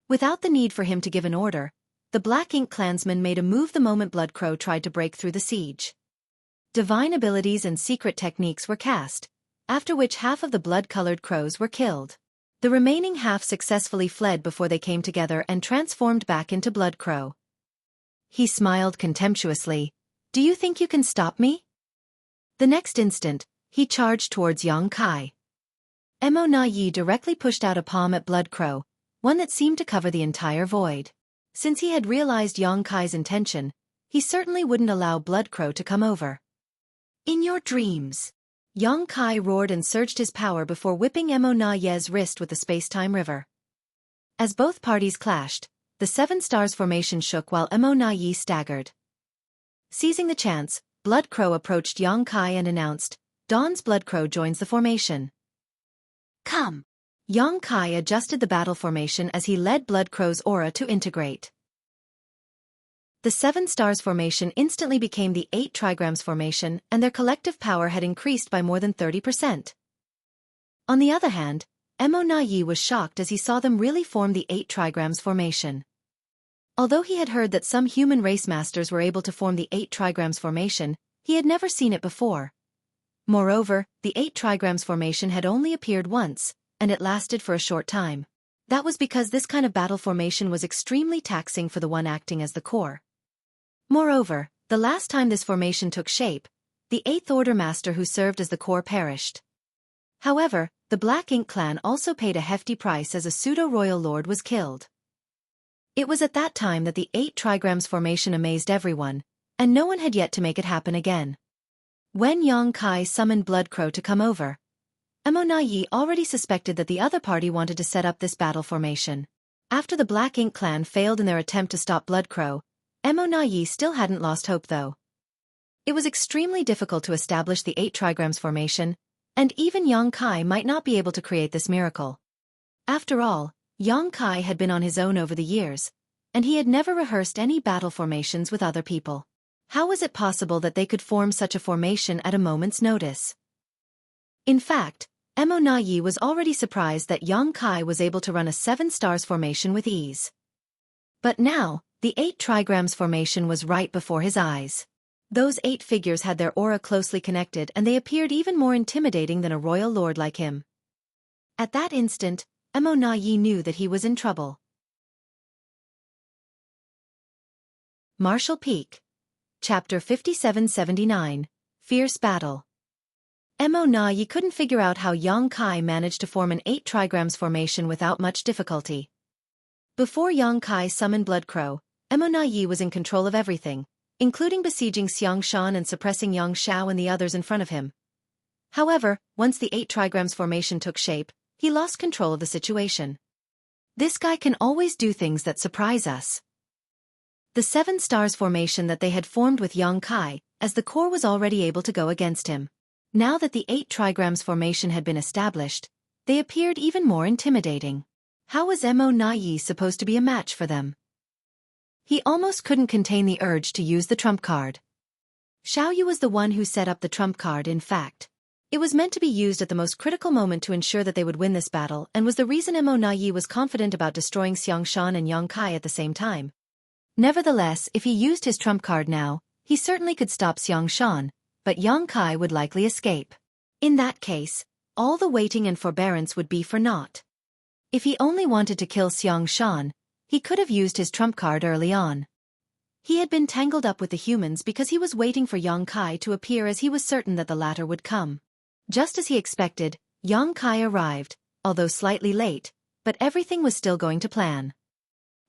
Without the need for him to give an order, the Black Ink clansman made a move the moment Blood Crow tried to break through the siege. Divine abilities and secret techniques were cast, after which half of the blood-colored crows were killed. The remaining half successfully fled before they came together and transformed back into Blood Crow. He smiled contemptuously, "Do you think you can stop me?" The next instant, he charged towards Yang Kai. Mo Na Yi directly pushed out a palm at Blood Crow, one that seemed to cover the entire void. Since he had realized Yang Kai's intention, he certainly wouldn't allow Blood Crow to come over. "In your dreams!" Yang Kai roared and surged his power before whipping Mo Na Yi's wrist with the space-time river. As both parties clashed, the Seven Stars formation shook while Mo Na Yi staggered. Seizing the chance, Blood Crow approached Yang Kai and announced, "Dawn's Blood Crow joins the formation." "Come!" Yang Kai adjusted the battle formation as he led Blood Crow's aura to integrate. The Seven Stars formation instantly became the 8 Trigrams formation, and their collective power had increased by more than 30%. On the other hand, Mo Na Yi was shocked as he saw them really form the 8 Trigrams formation. Although he had heard that some human race masters were able to form the 8 Trigrams formation, he had never seen it before. Moreover, the 8 Trigrams formation had only appeared once, and it lasted for a short time. That was because this kind of battle formation was extremely taxing for the one acting as the core. Moreover, the last time this formation took shape, the 8th Order Master who served as the core perished. However, the Black Ink clan also paid a hefty price as a pseudo-royal lord was killed. It was at that time that the 8 Trigrams formation amazed everyone, and no one had yet to make it happen again. When Yang Kai summoned Blood Crow to come over, Mo Na Yi already suspected that the other party wanted to set up this battle formation. After the Black Ink clan failed in their attempt to stop Blood Crow, Mo Na Yi still hadn't lost hope though. It was extremely difficult to establish the 8 Trigrams formation, and even Yang Kai might not be able to create this miracle. After all, Yang Kai had been on his own over the years, and he had never rehearsed any battle formations with other people. How was it possible that they could form such a formation at a moment's notice? In fact, Emo Na Yi was already surprised that Yang Kai was able to run a 7 stars formation with ease. But now, the 8 trigrams formation was right before his eyes. Those 8 figures had their aura closely connected and they appeared even more intimidating than a royal lord like him. At that instant, Emo Na Yi knew that he was in trouble. Martial Peak. Chapter 5779, Fierce Battle. Emo Na Yi couldn't figure out how Yang Kai managed to form an 8 trigrams formation without much difficulty. Before Yang Kai summoned Blood Crow, Emo Na Yi was in control of everything, including besieging Xiang Shan and suppressing Yang Xiao and the others in front of him. However, once the 8 trigrams formation took shape, he lost control of the situation. This guy can always do things that surprise us. The 7 stars formation that they had formed with Yang Kai, as the core was already able to go against him. Now that the 8 trigrams formation had been established, they appeared even more intimidating. How was Emo Na Yi supposed to be a match for them? He almost couldn't contain the urge to use the trump card. Xiaoyu was the one who set up the trump card. In fact, it was meant to be used at the most critical moment to ensure that they would win this battle and was the reason Emo Na Yi was confident about destroying Xiang Shan and Yang Kai at the same time. Nevertheless, if he used his trump card now, he certainly could stop Xiang Shan, but Yang Kai would likely escape. In that case, all the waiting and forbearance would be for naught. If he only wanted to kill Xiang Shan, he could have used his trump card early on. He had been tangled up with the humans because he was waiting for Yang Kai to appear as he was certain that the latter would come. Just as he expected, Yang Kai arrived, although slightly late, but everything was still going to plan.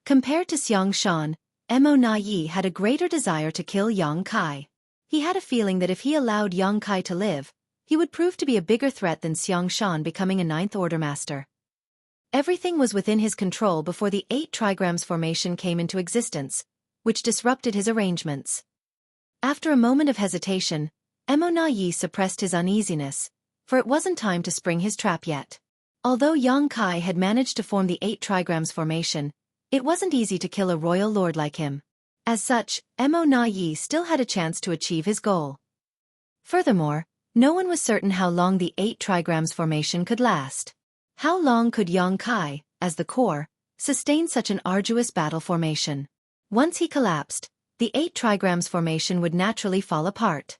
Compared to Xiang Shan, Emo Na Yi had a greater desire to kill Yang Kai. He had a feeling that if he allowed Yang Kai to live, he would prove to be a bigger threat than Xiang Shan becoming a 9th Order Master. Everything was within his control before the 8 trigrams formation came into existence, which disrupted his arrangements. After a moment of hesitation, Emo Na Yi suppressed his uneasiness, for it wasn't time to spring his trap yet. Although Yang Kai had managed to form the 8 trigrams formation, it wasn't easy to kill a royal lord like him. As such, Emo Na Yi still had a chance to achieve his goal. Furthermore, no one was certain how long the 8 trigrams formation could last. How long could Yang Kai, as the core, sustain such an arduous battle formation? Once he collapsed, the 8 trigrams formation would naturally fall apart.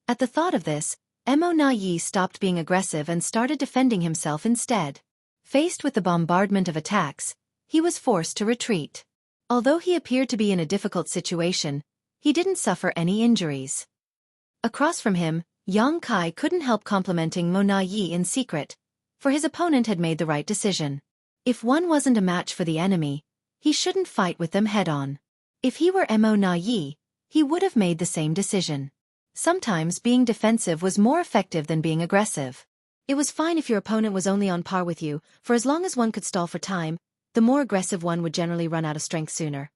At the thought of this, Emo Na Yi stopped being aggressive and started defending himself instead. Faced with the bombardment of attacks, he was forced to retreat. Although he appeared to be in a difficult situation, he didn't suffer any injuries. Across from him, Yang Kai couldn't help complimenting Mo Na Yi in secret, for his opponent had made the right decision. If one wasn't a match for the enemy, he shouldn't fight with them head-on. If he were Mo Na Yi, he would have made the same decision. Sometimes being defensive was more effective than being aggressive. It was fine if your opponent was only on par with you, for as long as one could stall for time, the more aggressive one would generally run out of strength sooner.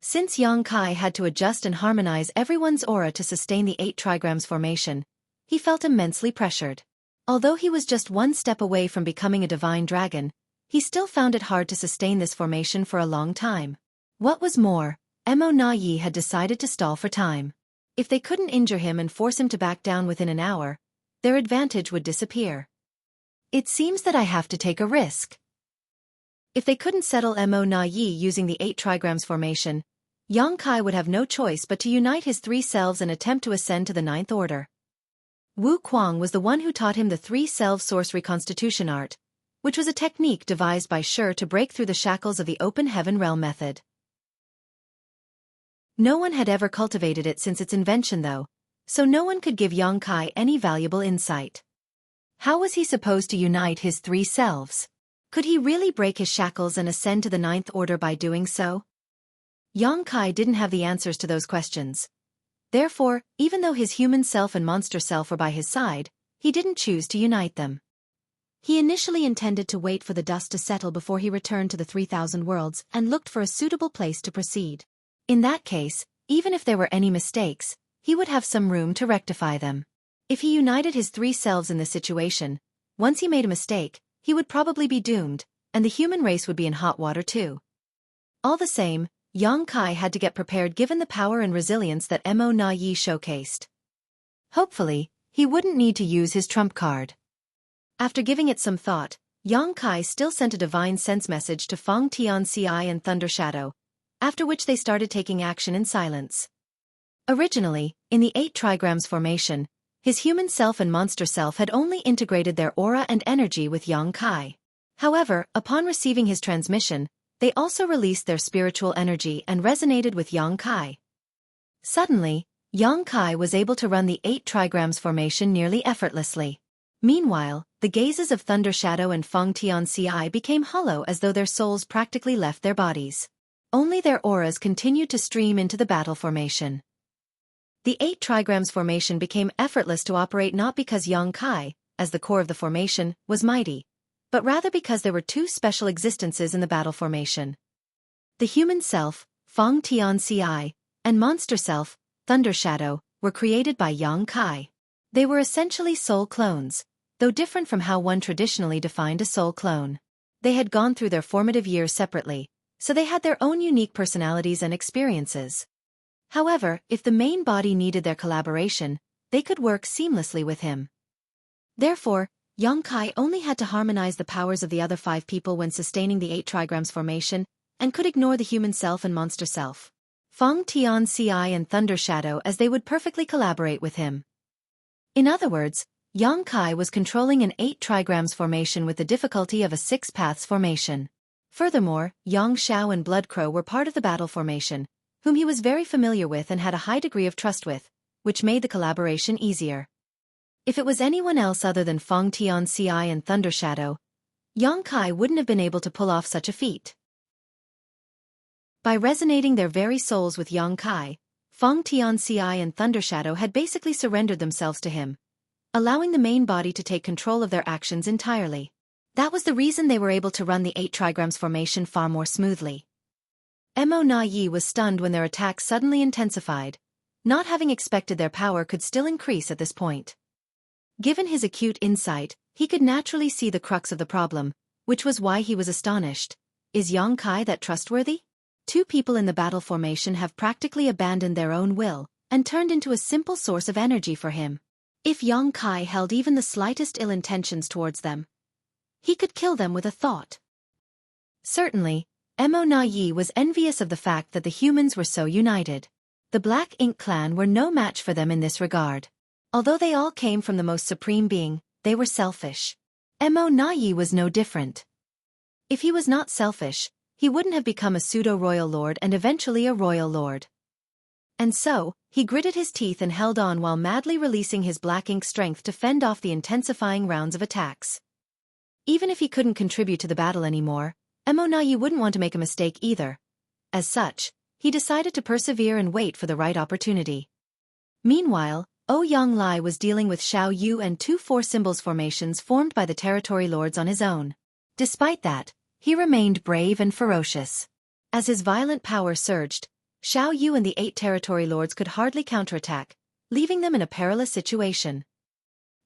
Since Yang Kai had to adjust and harmonize everyone's aura to sustain the 8 trigrams formation, he felt immensely pressured. Although he was just one step away from becoming a divine dragon, he still found it hard to sustain this formation for a long time. What was more, Emo Na Yi had decided to stall for time. If they couldn't injure him and force him to back down within an hour, their advantage would disappear. It seems that I have to take a risk. If they couldn't settle Emo Na Yi using the 8 trigrams formation, Yang Kai would have no choice but to unite his 3 selves and attempt to ascend to the 9th Order. Wu Kuang was the one who taught him the 3-self source reconstitution art, which was a technique devised by Shi to break through the shackles of the open heaven realm method. No one had ever cultivated it since its invention though, so no one could give Yang Kai any valuable insight. How was he supposed to unite his 3 selves? Could he really break his shackles and ascend to the 9th Order by doing so? Yang Kai didn't have the answers to those questions. Therefore, even though his human self and monster self were by his side, he didn't choose to unite them. He initially intended to wait for the dust to settle before he returned to the 3,000 worlds and looked for a suitable place to proceed. In that case, even if there were any mistakes, he would have some room to rectify them. If he united his 3 selves in this situation, once he made a mistake, he would probably be doomed, and the human race would be in hot water too. All the same, Yang Kai had to get prepared given the power and resilience that Mo Na Yi showcased. Hopefully, he wouldn't need to use his trump card. After giving it some thought, Yang Kai still sent a divine sense message to Feng Tianci and Thunder Shadow, after which they started taking action in silence. Originally, in the 8 trigrams formation, his human self and monster self had only integrated their aura and energy with Yang Kai. However, upon receiving his transmission, they also released their spiritual energy and resonated with Yang Kai. Suddenly, Yang Kai was able to run the 8 trigrams formation nearly effortlessly. Meanwhile, the gazes of Thunder Shadow and Feng Tianci became hollow as though their souls practically left their bodies. Only their auras continued to stream into the battle formation. The 8 trigrams formation became effortless to operate not because Yang Kai, as the core of the formation, was mighty, but rather because there were 2 special existences in the battle formation. The human self, Feng Tianci, and monster self, Thunder Shadow, were created by Yang Kai. They were essentially soul clones, though different from how one traditionally defined a soul clone. They had gone through their formative years separately, so they had their own unique personalities and experiences. However, if the main body needed their collaboration, they could work seamlessly with him. Therefore, Yang Kai only had to harmonize the powers of the other 5 people when sustaining the 8 trigrams formation, and could ignore the human self and monster self, Feng Tianci and Thunder Shadow, as they would perfectly collaborate with him. In other words, Yang Kai was controlling an 8 trigrams formation with the difficulty of a 6 paths formation. Furthermore, Yang Shao and Blood Crow were part of the battle formation, whom he was very familiar with and had a high degree of trust with, which made the collaboration easier. If it was anyone else other than Feng Tianci and Thunder Shadow, Yang Kai wouldn't have been able to pull off such a feat. By resonating their very souls with Yang Kai, Feng Tianci and Thunder Shadow had basically surrendered themselves to him, allowing the main body to take control of their actions entirely. That was the reason they were able to run the 8 trigrams formation far more smoothly. Mo Na Yi was stunned when their attack suddenly intensified. Not having expected their power could still increase at this point. Given his acute insight, he could naturally see the crux of the problem, which was why he was astonished. Is Yang Kai that trustworthy? 2 people in the battle formation have practically abandoned their own will, and turned into a simple source of energy for him. If Yang Kai held even the slightest ill intentions towards them, he could kill them with a thought. Certainly, Mo Na Yi was envious of the fact that the humans were so united. The Black Ink clan were no match for them in this regard. Although they all came from the most supreme being, they were selfish. Mo Na Yi was no different. If he was not selfish, he wouldn't have become a pseudo-royal lord and eventually a royal lord. And so, he gritted his teeth and held on while madly releasing his Black Ink strength to fend off the intensifying rounds of attacks. Even if he couldn't contribute to the battle anymore, Mo Na Yi wouldn't want to make a mistake either. As such, he decided to persevere and wait for the right opportunity. Meanwhile, Ouyang Lai was dealing with Xiao Yu and 2 4-symbols formations formed by the territory lords on his own. Despite that, he remained brave and ferocious. As his violent power surged, Xiao Yu and the 8 territory lords could hardly counterattack, leaving them in a perilous situation.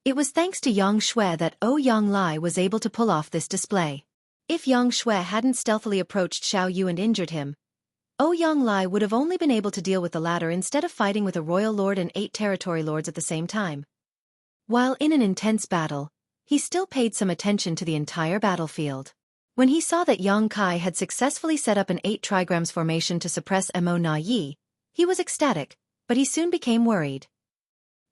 It was thanks to Yang Xue that Ouyang Lai was able to pull off this display. If Yang Xue hadn't stealthily approached Xiao Yu and injured him, Ouyang Lai would have only been able to deal with the latter instead of fighting with a royal lord and 8 territory lords at the same time. While in an intense battle, he still paid some attention to the entire battlefield. When he saw that Yang Kai had successfully set up an 8 trigrams formation to suppress Mo Na Yi, he was ecstatic, but he soon became worried.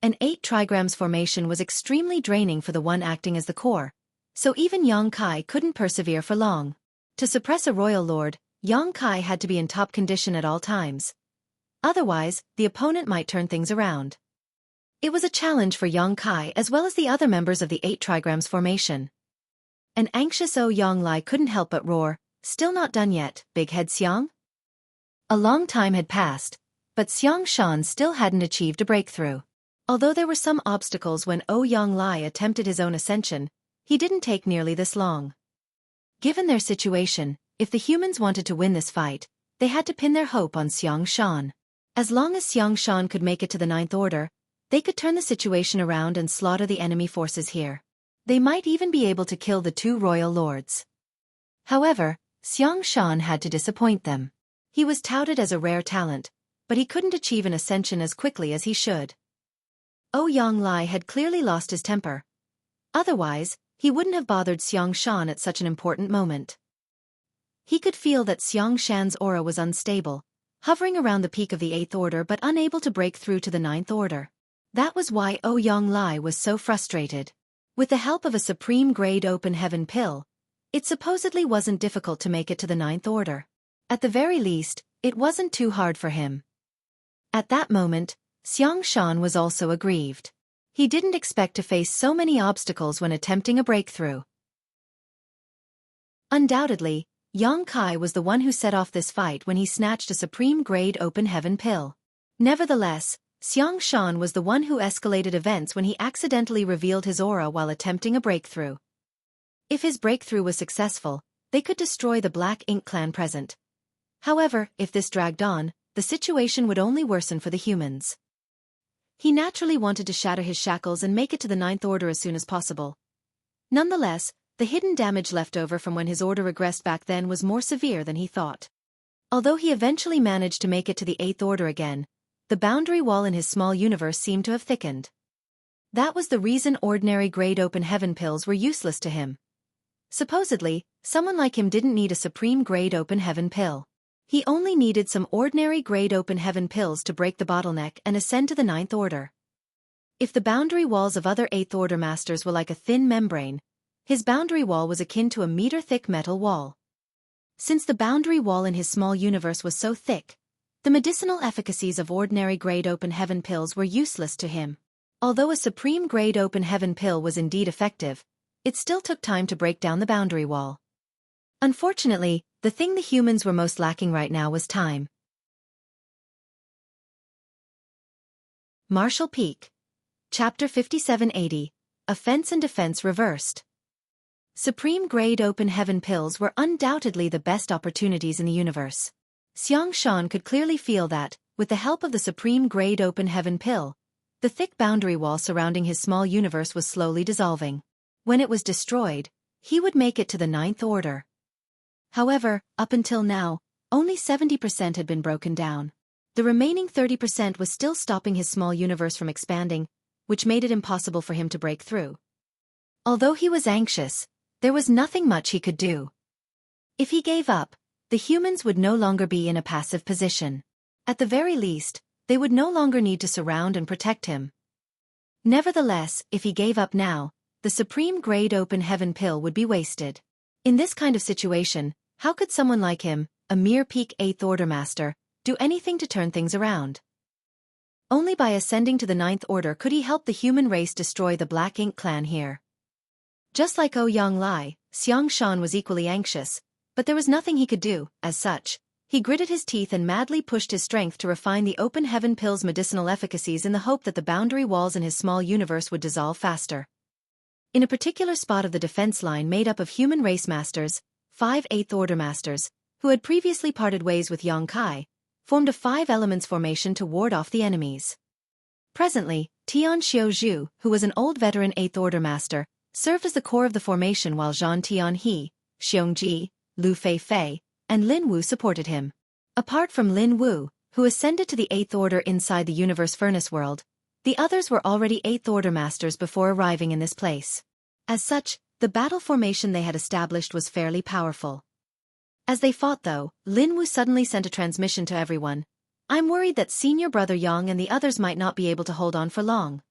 An 8 trigrams formation was extremely draining for the one acting as the core, so even Yang Kai couldn't persevere for long. To suppress a royal lord, Yang Kai had to be in top condition at all times. Otherwise, the opponent might turn things around. It was a challenge for Yang Kai as well as the other members of the 8 trigrams formation. An anxious Ouyang Lai couldn't help but roar, "Still not done yet, Big Head Xiang?" A long time had passed, but Xiang Shan still hadn't achieved a breakthrough. Although there were some obstacles when Ouyang Lai attempted his own ascension, he didn't take nearly this long. Given their situation, if the humans wanted to win this fight, they had to pin their hope on Xiang Shan. As long as Xiang Shan could make it to the 9th order, they could turn the situation around and slaughter the enemy forces here. They might even be able to kill the 2 royal lords. However, Xiang Shan had to disappoint them. He was touted as a rare talent, but he couldn't achieve an ascension as quickly as he should. Ouyang Lai had clearly lost his temper. Otherwise, he wouldn't have bothered Xiang Shan at such an important moment. He could feel that Xiang Shan's aura was unstable, hovering around the peak of the 8th order but unable to break through to the 9th order. That was why Ouyang Lai was so frustrated. With the help of a supreme-grade open heaven pill, it supposedly wasn't difficult to make it to the 9th order. At the very least, it wasn't too hard for him. At that moment, Xiang Shan was also aggrieved. He didn't expect to face so many obstacles when attempting a breakthrough. Undoubtedly, Yang Kai was the one who set off this fight when he snatched a supreme-grade open heaven pill. Nevertheless, Xiang Shan was the one who escalated events when he accidentally revealed his aura while attempting a breakthrough. If his breakthrough was successful, they could destroy the Black Ink clan present. However, if this dragged on, the situation would only worsen for the humans. He naturally wanted to shatter his shackles and make it to the 9th order as soon as possible. Nonetheless, the hidden damage left over from when his order regressed back then was more severe than he thought. Although he eventually managed to make it to the 8th order again, the boundary wall in his small universe seemed to have thickened. That was the reason ordinary grade open heaven pills were useless to him. Supposedly, someone like him didn't need a supreme grade open heaven pill. He only needed some ordinary grade open heaven pills to break the bottleneck and ascend to the 9th order. If the boundary walls of other 8th order masters were like a thin membrane, his boundary wall was akin to a meter-thick metal wall. Since the boundary wall in his small universe was so thick, the medicinal efficacies of ordinary grade open heaven pills were useless to him. Although a supreme grade open heaven pill was indeed effective, it still took time to break down the boundary wall. Unfortunately, the thing the humans were most lacking right now was time. Marshall Peak. Chapter 5780. Offense and Defense Reversed. Supreme-grade open heaven pills were undoubtedly the best opportunities in the universe. Xiang Shan could clearly feel that, with the help of the supreme-grade open heaven pill, the thick boundary wall surrounding his small universe was slowly dissolving. When it was destroyed, he would make it to the 9th order. However, up until now, only 70% had been broken down. The remaining 30% was still stopping his small universe from expanding, which made it impossible for him to break through. Although he was anxious, there was nothing much he could do. If he gave up, the humans would no longer be in a passive position. At the very least, they would no longer need to surround and protect him. Nevertheless, if he gave up now, the supreme-grade open heaven pill would be wasted. In this kind of situation, how could someone like him, a mere peak 8th order master, do anything to turn things around? Only by ascending to the 9th order could he help the human race destroy the Black Ink clan here. Just like Ouyang Lai, Xiang Shan was equally anxious, but there was nothing he could do. As such, he gritted his teeth and madly pushed his strength to refine the open heaven pill's medicinal efficacies in the hope that the boundary walls in his small universe would dissolve faster. In a particular spot of the defense line made up of human race masters, 5 8th order masters, who had previously parted ways with Yang Kai, formed a 5 elements formation to ward off the enemies. Presently, Tian Xiaozhu, who was an old veteran 8th order master, served as the core of the formation while Zhan Tianhe, Xiongji, Lu Feifei, and Lin Wu supported him. Apart from Lin Wu, who ascended to the 8th order inside the universe furnace world, the others were already 8th order masters before arriving in this place. As such, the battle formation they had established was fairly powerful. As they fought though, Lin Wu suddenly sent a transmission to everyone. "I'm worried that senior brother Yang and the others might not be able to hold on for long."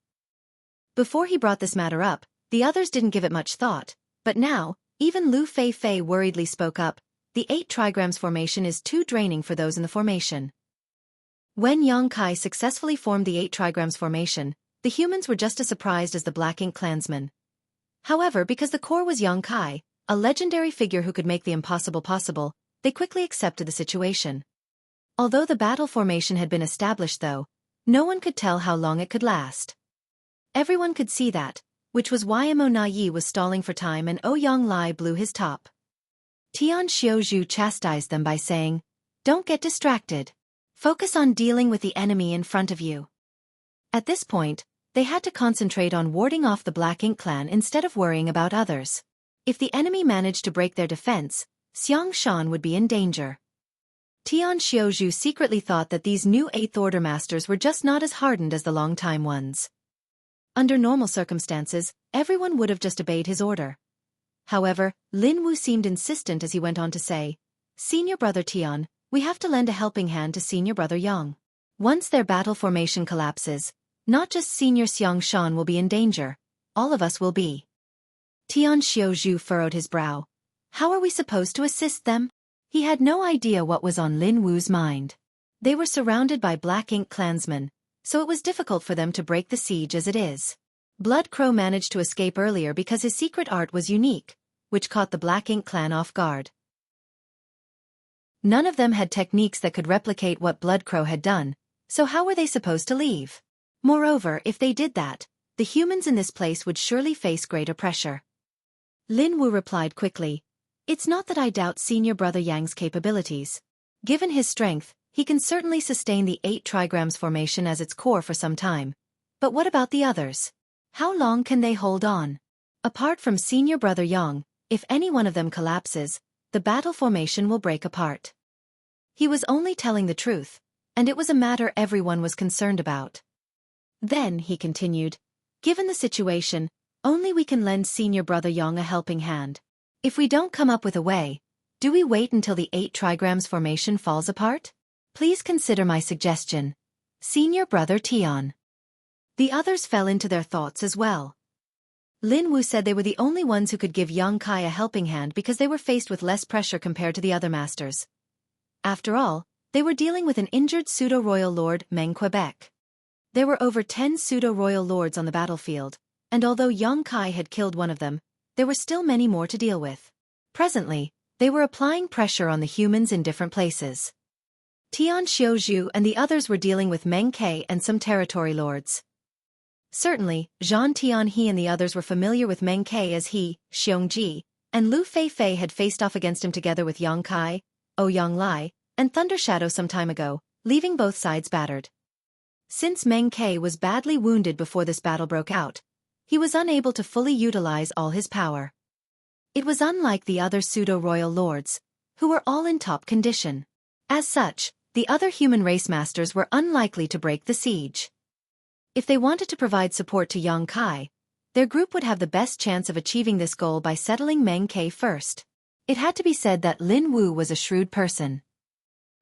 Before he brought this matter up, the others didn't give it much thought, but now, even Lu Feifei worriedly spoke up, "The 8 trigrams formation is too draining for those in the formation." When Yang Kai successfully formed the 8 trigrams formation, the humans were just as surprised as the Black Ink clansmen. However, because the core was Yang Kai, a legendary figure who could make the impossible possible, they quickly accepted the situation. Although the battle formation had been established though, no one could tell how long it could last. Everyone could see that, which was why Mo Na Yi was stalling for time and Ouyang Lai blew his top. Tian Xiaozhu chastised them by saying, "Don't get distracted. Focus on dealing with the enemy in front of you." At this point, they had to concentrate on warding off the Black Ink clan instead of worrying about others. If the enemy managed to break their defense, Xiang Shan would be in danger. Tian Xiaozhu secretly thought that these new 8th order masters were just not as hardened as the long-time ones. Under normal circumstances, everyone would have just obeyed his order. However, Lin Wu seemed insistent as he went on to say, Senior Brother Tian, we have to lend a helping hand to Senior Brother Yang. Once their battle formation collapses, not just Senior Xiang Shan will be in danger, all of us will be. Tian Xiaozhu furrowed his brow. How are we supposed to assist them? He had no idea what was on Lin Wu's mind. They were surrounded by Black Ink clansmen, so it was difficult for them to break the siege as it is. Blood Crow managed to escape earlier because his secret art was unique, which caught the Black Ink clan off guard. None of them had techniques that could replicate what Blood Crow had done, so how were they supposed to leave? Moreover, if they did that, the humans in this place would surely face greater pressure. Lin Wu replied quickly, It's not that I doubt Senior Brother Yang's capabilities. Given his strength, he can certainly sustain the 8 trigrams formation as its core for some time. But what about the others? How long can they hold on? Apart from Senior Brother Yang, if any one of them collapses, the battle formation will break apart. He was only telling the truth, and it was a matter everyone was concerned about. Then, he continued, given the situation, only we can lend Senior Brother Yang a helping hand. If we don't come up with a way, do we wait until the 8 trigrams formation falls apart? Please consider my suggestion. Senior Brother Tian. The others fell into their thoughts as well. Lin Wu said they were the only ones who could give Yang Kai a helping hand because they were faced with less pressure compared to the other masters. After all, they were dealing with an injured pseudo-royal lord, Meng Quebec. There were over 10 pseudo-royal lords on the battlefield, and although Yang Kai had killed one of them, there were still many more to deal with. Presently, they were applying pressure on the humans in different places. Tian Xiaozhu and the others were dealing with Meng Ke and some territory lords. Certainly, Zhan Tianhe and the others were familiar with Meng Ke as he, Xiongji, and Lu Feifei had faced off against him together with Yang Kai, Ouyang Lai, and Thunder Shadow some time ago, leaving both sides battered. Since Meng Ke was badly wounded before this battle broke out, he was unable to fully utilize all his power. It was unlike the other pseudo-royal lords, who were all in top condition. As such, the other human race masters were unlikely to break the siege. If they wanted to provide support to Yang Kai, their group would have the best chance of achieving this goal by settling Meng Ke first. It had to be said that Lin Wu was a shrewd person.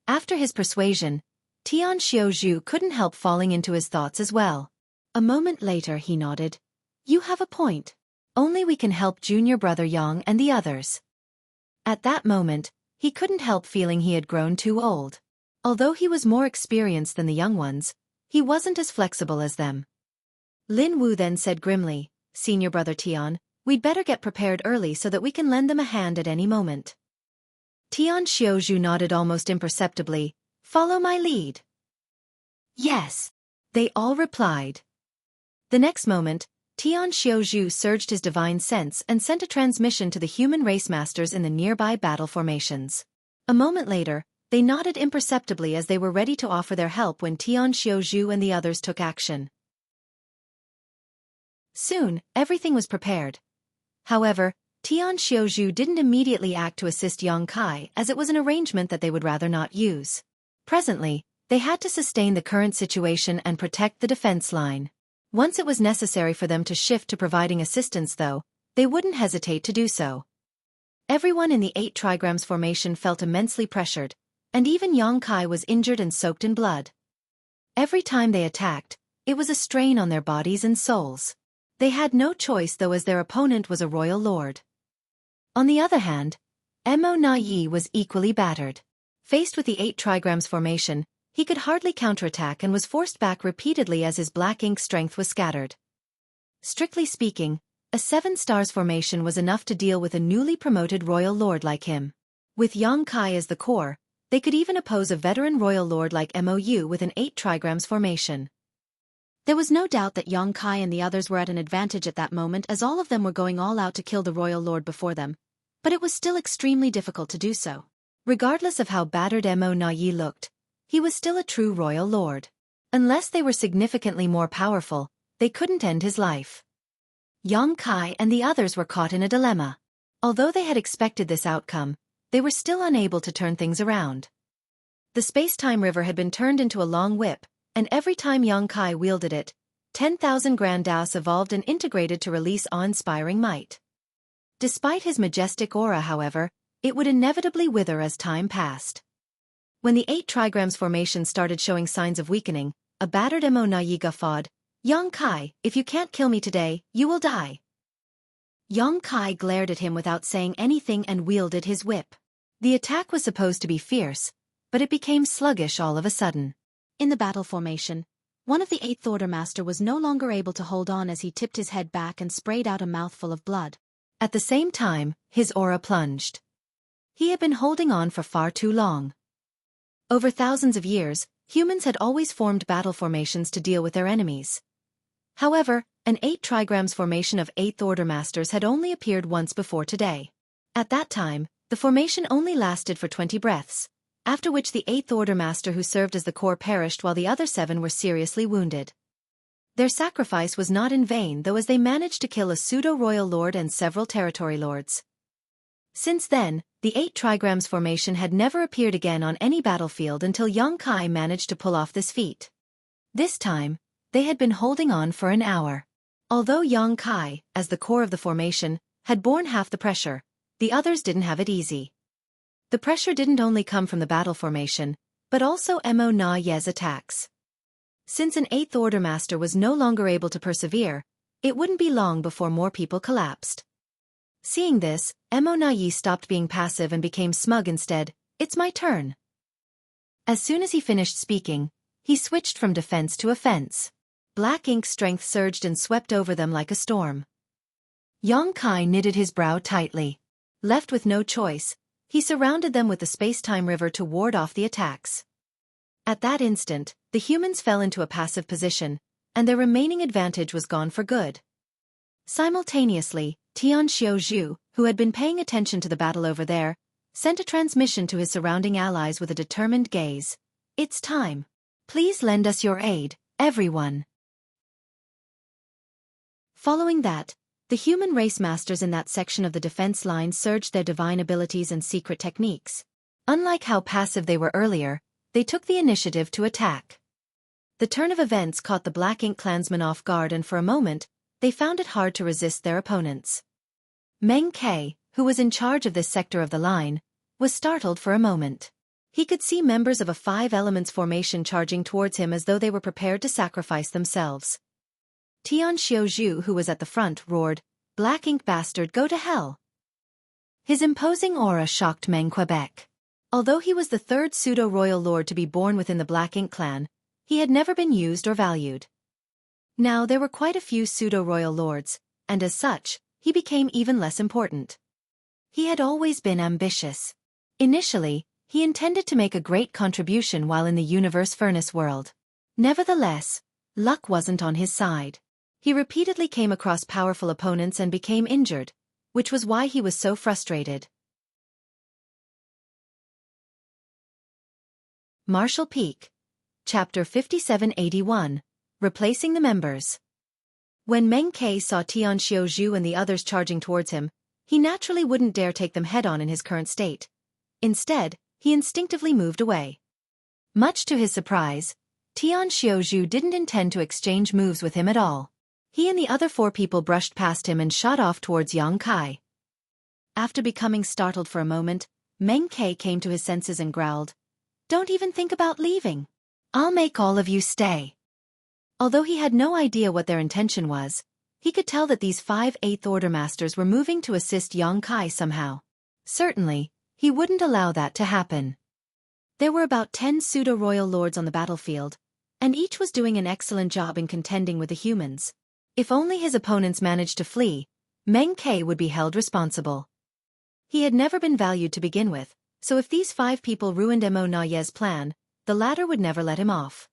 After his persuasion, Tian Xiaozhu couldn't help falling into his thoughts as well. A moment later he nodded. You have a point. Only we can help Junior Brother Yang and the others. At that moment, he couldn't help feeling he had grown too old. Although he was more experienced than the young ones, he wasn't as flexible as them. Lin Wu then said grimly, Senior Brother Tian, we'd better get prepared early so that we can lend them a hand at any moment. Tian Xiaozhu nodded almost imperceptibly, follow my lead. Yes, they all replied. The next moment, Tian Xiaozhu surged his divine sense and sent a transmission to the human race masters in the nearby battle formations. A moment later, they nodded imperceptibly as they were ready to offer their help when Tian Xiaozhu and the others took action. Soon, everything was prepared. However, Tian Xiaozhu didn't immediately act to assist Yang Kai as it was an arrangement that they would rather not use. Presently, they had to sustain the current situation and protect the defense line. Once it was necessary for them to shift to providing assistance though, they wouldn't hesitate to do so. Everyone in the 8 trigrams formation felt immensely pressured, and even Yang Kai was injured and soaked in blood. Every time they attacked, it was a strain on their bodies and souls. They had no choice though as their opponent was a royal lord. On the other hand, Mo Na Yi was equally battered. Faced with the 8 trigrams formation, he could hardly counterattack and was forced back repeatedly as his black ink strength was scattered. Strictly speaking, a 7 stars formation was enough to deal with a newly promoted royal lord like him. With Yang Kai as the core, they could even oppose a veteran royal lord like Mou with an 8 trigrams formation. There was no doubt that Yang Kai and the others were at an advantage at that moment as all of them were going all out to kill the royal lord before them, but it was still extremely difficult to do so. Regardless of how battered Mo Na Yi looked, he was still a true royal lord. Unless they were significantly more powerful, they couldn't end his life. Yang Kai and the others were caught in a dilemma. Although they had expected this outcome, they were still unable to turn things around. The space-time river had been turned into a long whip, and every time Yang Kai wielded it, 10,000 Grandas evolved and integrated to release awe-inspiring might. Despite his majestic aura, however, it would inevitably wither as time passed. When the 8 trigrams formation started showing signs of weakening, a battered Mo Nayi guffawed, "Yang Kai, if you can't kill me today, you will die." Yang Kai glared at him without saying anything and wielded his whip. The attack was supposed to be fierce, but it became sluggish all of a sudden. In the battle formation, one of the 8th Order Master was no longer able to hold on as he tipped his head back and sprayed out a mouthful of blood. At the same time, his aura plunged. He had been holding on for far too long. Over thousands of years, humans had always formed battle formations to deal with their enemies. However, an 8 trigrams formation of 8th Order Masters had only appeared once before today. At that time, the formation only lasted for 20 breaths, after which the 8th Order Master who served as the core perished while the other 7 were seriously wounded. Their sacrifice was not in vain, though, as they managed to kill a pseudo-royal lord and several territory lords. Since then, the 8 trigrams formation had never appeared again on any battlefield until Yang Kai managed to pull off this feat. This time, they had been holding on for an hour. Although Yang Kai, as the core of the formation, had borne half the pressure, the others didn't have it easy. The pressure didn't only come from the battle formation, but also Mo Na Ye's attacks. Since an 8th Order Master was no longer able to persevere, it wouldn't be long before more people collapsed. Seeing this, Mo Na Ye stopped being passive and became smug instead. "It's my turn." As soon as he finished speaking, he switched from defense to offense. Black ink strength surged and swept over them like a storm. Yang Kai knitted his brow tightly. Left with no choice, he surrounded them with the space-time river to ward off the attacks. At that instant, the humans fell into a passive position, and their remaining advantage was gone for good. Simultaneously, Tian Xiaozhu, who had been paying attention to the battle over there, sent a transmission to his surrounding allies with a determined gaze. "It's time. Please lend us your aid, everyone." Following that, the human race masters in that section of the defense line surged their divine abilities and secret techniques. Unlike how passive they were earlier, they took the initiative to attack. The turn of events caught the Black Ink clansmen off guard, and for a moment, they found it hard to resist their opponents. Meng Ke, who was in charge of this sector of the line, was startled for a moment. He could see members of a 5 elements formation charging towards him as though they were prepared to sacrifice themselves. Tian Xiaozhu, who was at the front, roared, "Black Ink bastard, go to hell!" His imposing aura shocked Meng Quebec. Although he was the 3rd pseudo-royal lord to be born within the Black Ink clan, he had never been used or valued. Now there were quite a few pseudo-royal lords, and as such, he became even less important. He had always been ambitious. Initially, he intended to make a great contribution while in the universe furnace world. Nevertheless, luck wasn't on his side. He repeatedly came across powerful opponents and became injured, which was why he was so frustrated. Martial Peak. Chapter 5781. Replacing the members. When Meng Ke saw Tian Xiaozhu and the others charging towards him, he naturally wouldn't dare take them head-on in his current state. Instead, he instinctively moved away. Much to his surprise, Tian Xiaozhu didn't intend to exchange moves with him at all. He and the other 4 people brushed past him and shot off towards Yang Kai. After becoming startled for a moment, Meng Ke came to his senses and growled, "Don't even think about leaving. I'll make all of you stay." Although he had no idea what their intention was, he could tell that these 5 8th Order Masters were moving to assist Yang Kai somehow. Certainly, he wouldn't allow that to happen. There were about 10 pseudo-royal lords on the battlefield, and each was doing an excellent job in contending with the humans. If only his opponents managed to flee, Meng Ke would be held responsible. He had never been valued to begin with, so if these 5 people ruined Mo Na Ye's plan, the latter would never let him off.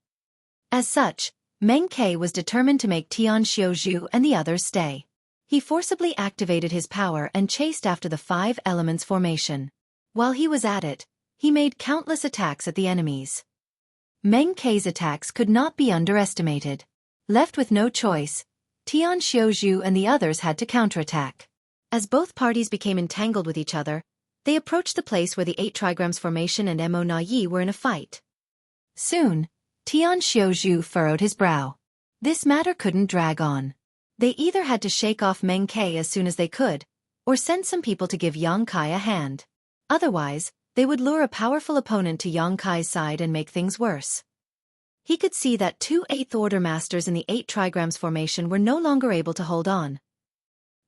As such, Meng Ke was determined to make Tian Xiaozhu and the others stay. He forcibly activated his power and chased after the 5 elements formation. While he was at it, he made countless attacks at the enemies. Meng Ke's attacks could not be underestimated. Left with no choice, Tian Xiaozhu and the others had to counterattack. As both parties became entangled with each other, they approached the place where the 8 trigrams formation and Mo Na Ye were in a fight. Soon, Tian Xiaozhu furrowed his brow. This matter couldn't drag on. They either had to shake off Meng Ke as soon as they could, or send some people to give Yang Kai a hand. Otherwise, they would lure a powerful opponent to Yang Kai's side and make things worse. He could see that 2 Eighth Order Masters in the 8 trigrams formation were no longer able to hold on.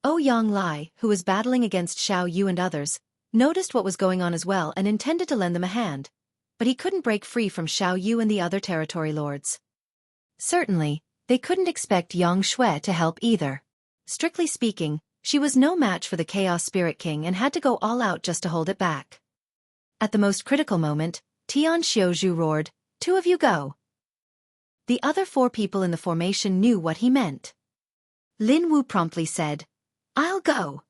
Yang Lai, who was battling against Xiao Yu and others, noticed what was going on as well and intended to lend them a hand, but he couldn't break free from Xiao Yu and the other territory lords. Certainly, they couldn't expect Yang Xue to help either. Strictly speaking, she was no match for the Chaos Spirit King and had to go all out just to hold it back. At the most critical moment, Tian Xiuzhu roared, "Two of you go." The other 4 people in the formation knew what he meant. Lin Wu promptly said, "I'll go."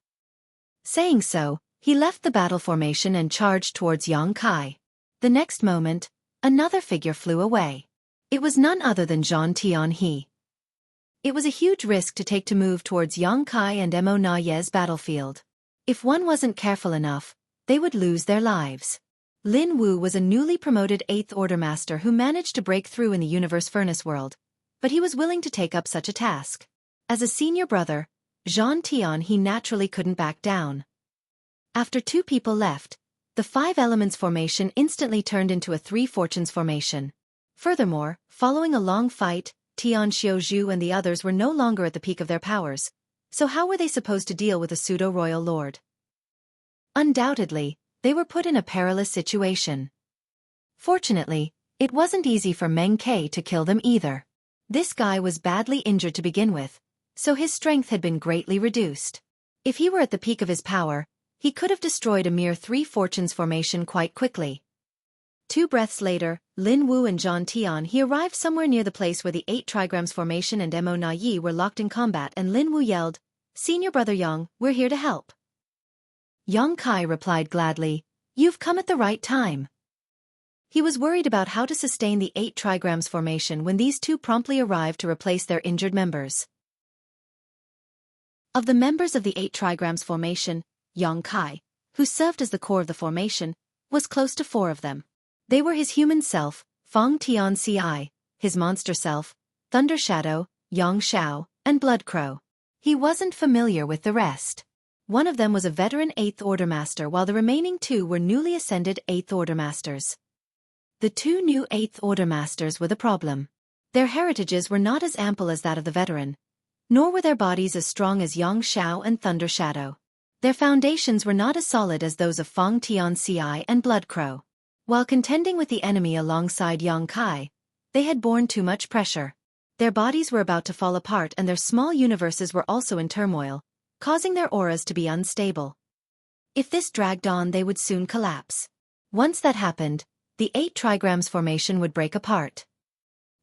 Saying so, he left the battle formation and charged towards Yang Kai. The next moment, another figure flew away. It was none other than Zhang Tianhe. It was a huge risk to take to move towards Yang Kai and Mo Na Ye's battlefield. If one wasn't careful enough, they would lose their lives. Lin Wu was a newly promoted 8th Order Master who managed to break through in the Universe Furnace world, but he was willing to take up such a task. As a senior brother, Zhang Tianhe naturally couldn't back down. After 2 people left, the 5 Elements formation instantly turned into a 3 Fortunes formation. Furthermore, following a long fight, Tian Xiuzhu and the others were no longer at the peak of their powers, so how were they supposed to deal with a pseudo-royal lord? Undoubtedly, they were put in a perilous situation. Fortunately, it wasn't easy for Meng Ke to kill them either. This guy was badly injured to begin with, so his strength had been greatly reduced. If he were at the peak of his power, he could have destroyed a mere 3 Fortunes formation quite quickly. 2 breaths later, Lin Wu and Zhang Tianhe arrived somewhere near the place where the 8 trigrams formation and Mo Na Yi were locked in combat, and Lin Wu yelled, "Senior brother Yang, we're here to help." Yang Kai replied gladly, "You've come at the right time." He was worried about how to sustain the 8 trigrams formation when these 2 promptly arrived to replace their injured members. Of the members of the 8 trigrams formation, Yang Kai, who served as the core of the formation, was close to 4 of them. They were his human self, Fang Tianci, his monster self, Thunder Shadow, Yang Xiao, and Blood Crow. He wasn't familiar with the rest. One of them was a veteran 8th Order Master while the remaining 2 were newly ascended 8th Order Masters. The 2 new 8th Order Masters were the problem. Their heritages were not as ample as that of the veteran, nor were their bodies as strong as Yang Xiao and Thunder Shadow. Their foundations were not as solid as those of Fang Tianci and Blood Crow. While contending with the enemy alongside Yang Kai, they had borne too much pressure. Their bodies were about to fall apart and their small universes were also in turmoil, causing their auras to be unstable. If this dragged on, they would soon collapse. Once that happened, the 8 trigrams formation would break apart.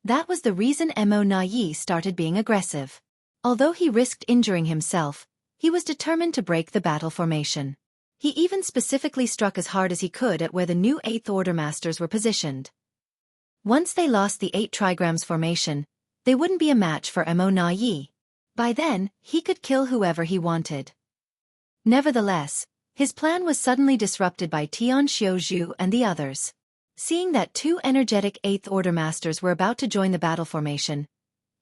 That was the reason Mo Na Yi started being aggressive. Although he risked injuring himself, he was determined to break the battle formation. He even specifically struck as hard as he could at where the new 8th Order Masters were positioned. Once they lost the 8 trigrams formation, they wouldn't be a match for Mo Na Yi. By then, he could kill whoever he wanted. Nevertheless, his plan was suddenly disrupted by Tian Xiuzhu and the others. Seeing that 2 energetic 8th Order Masters were about to join the battle formation,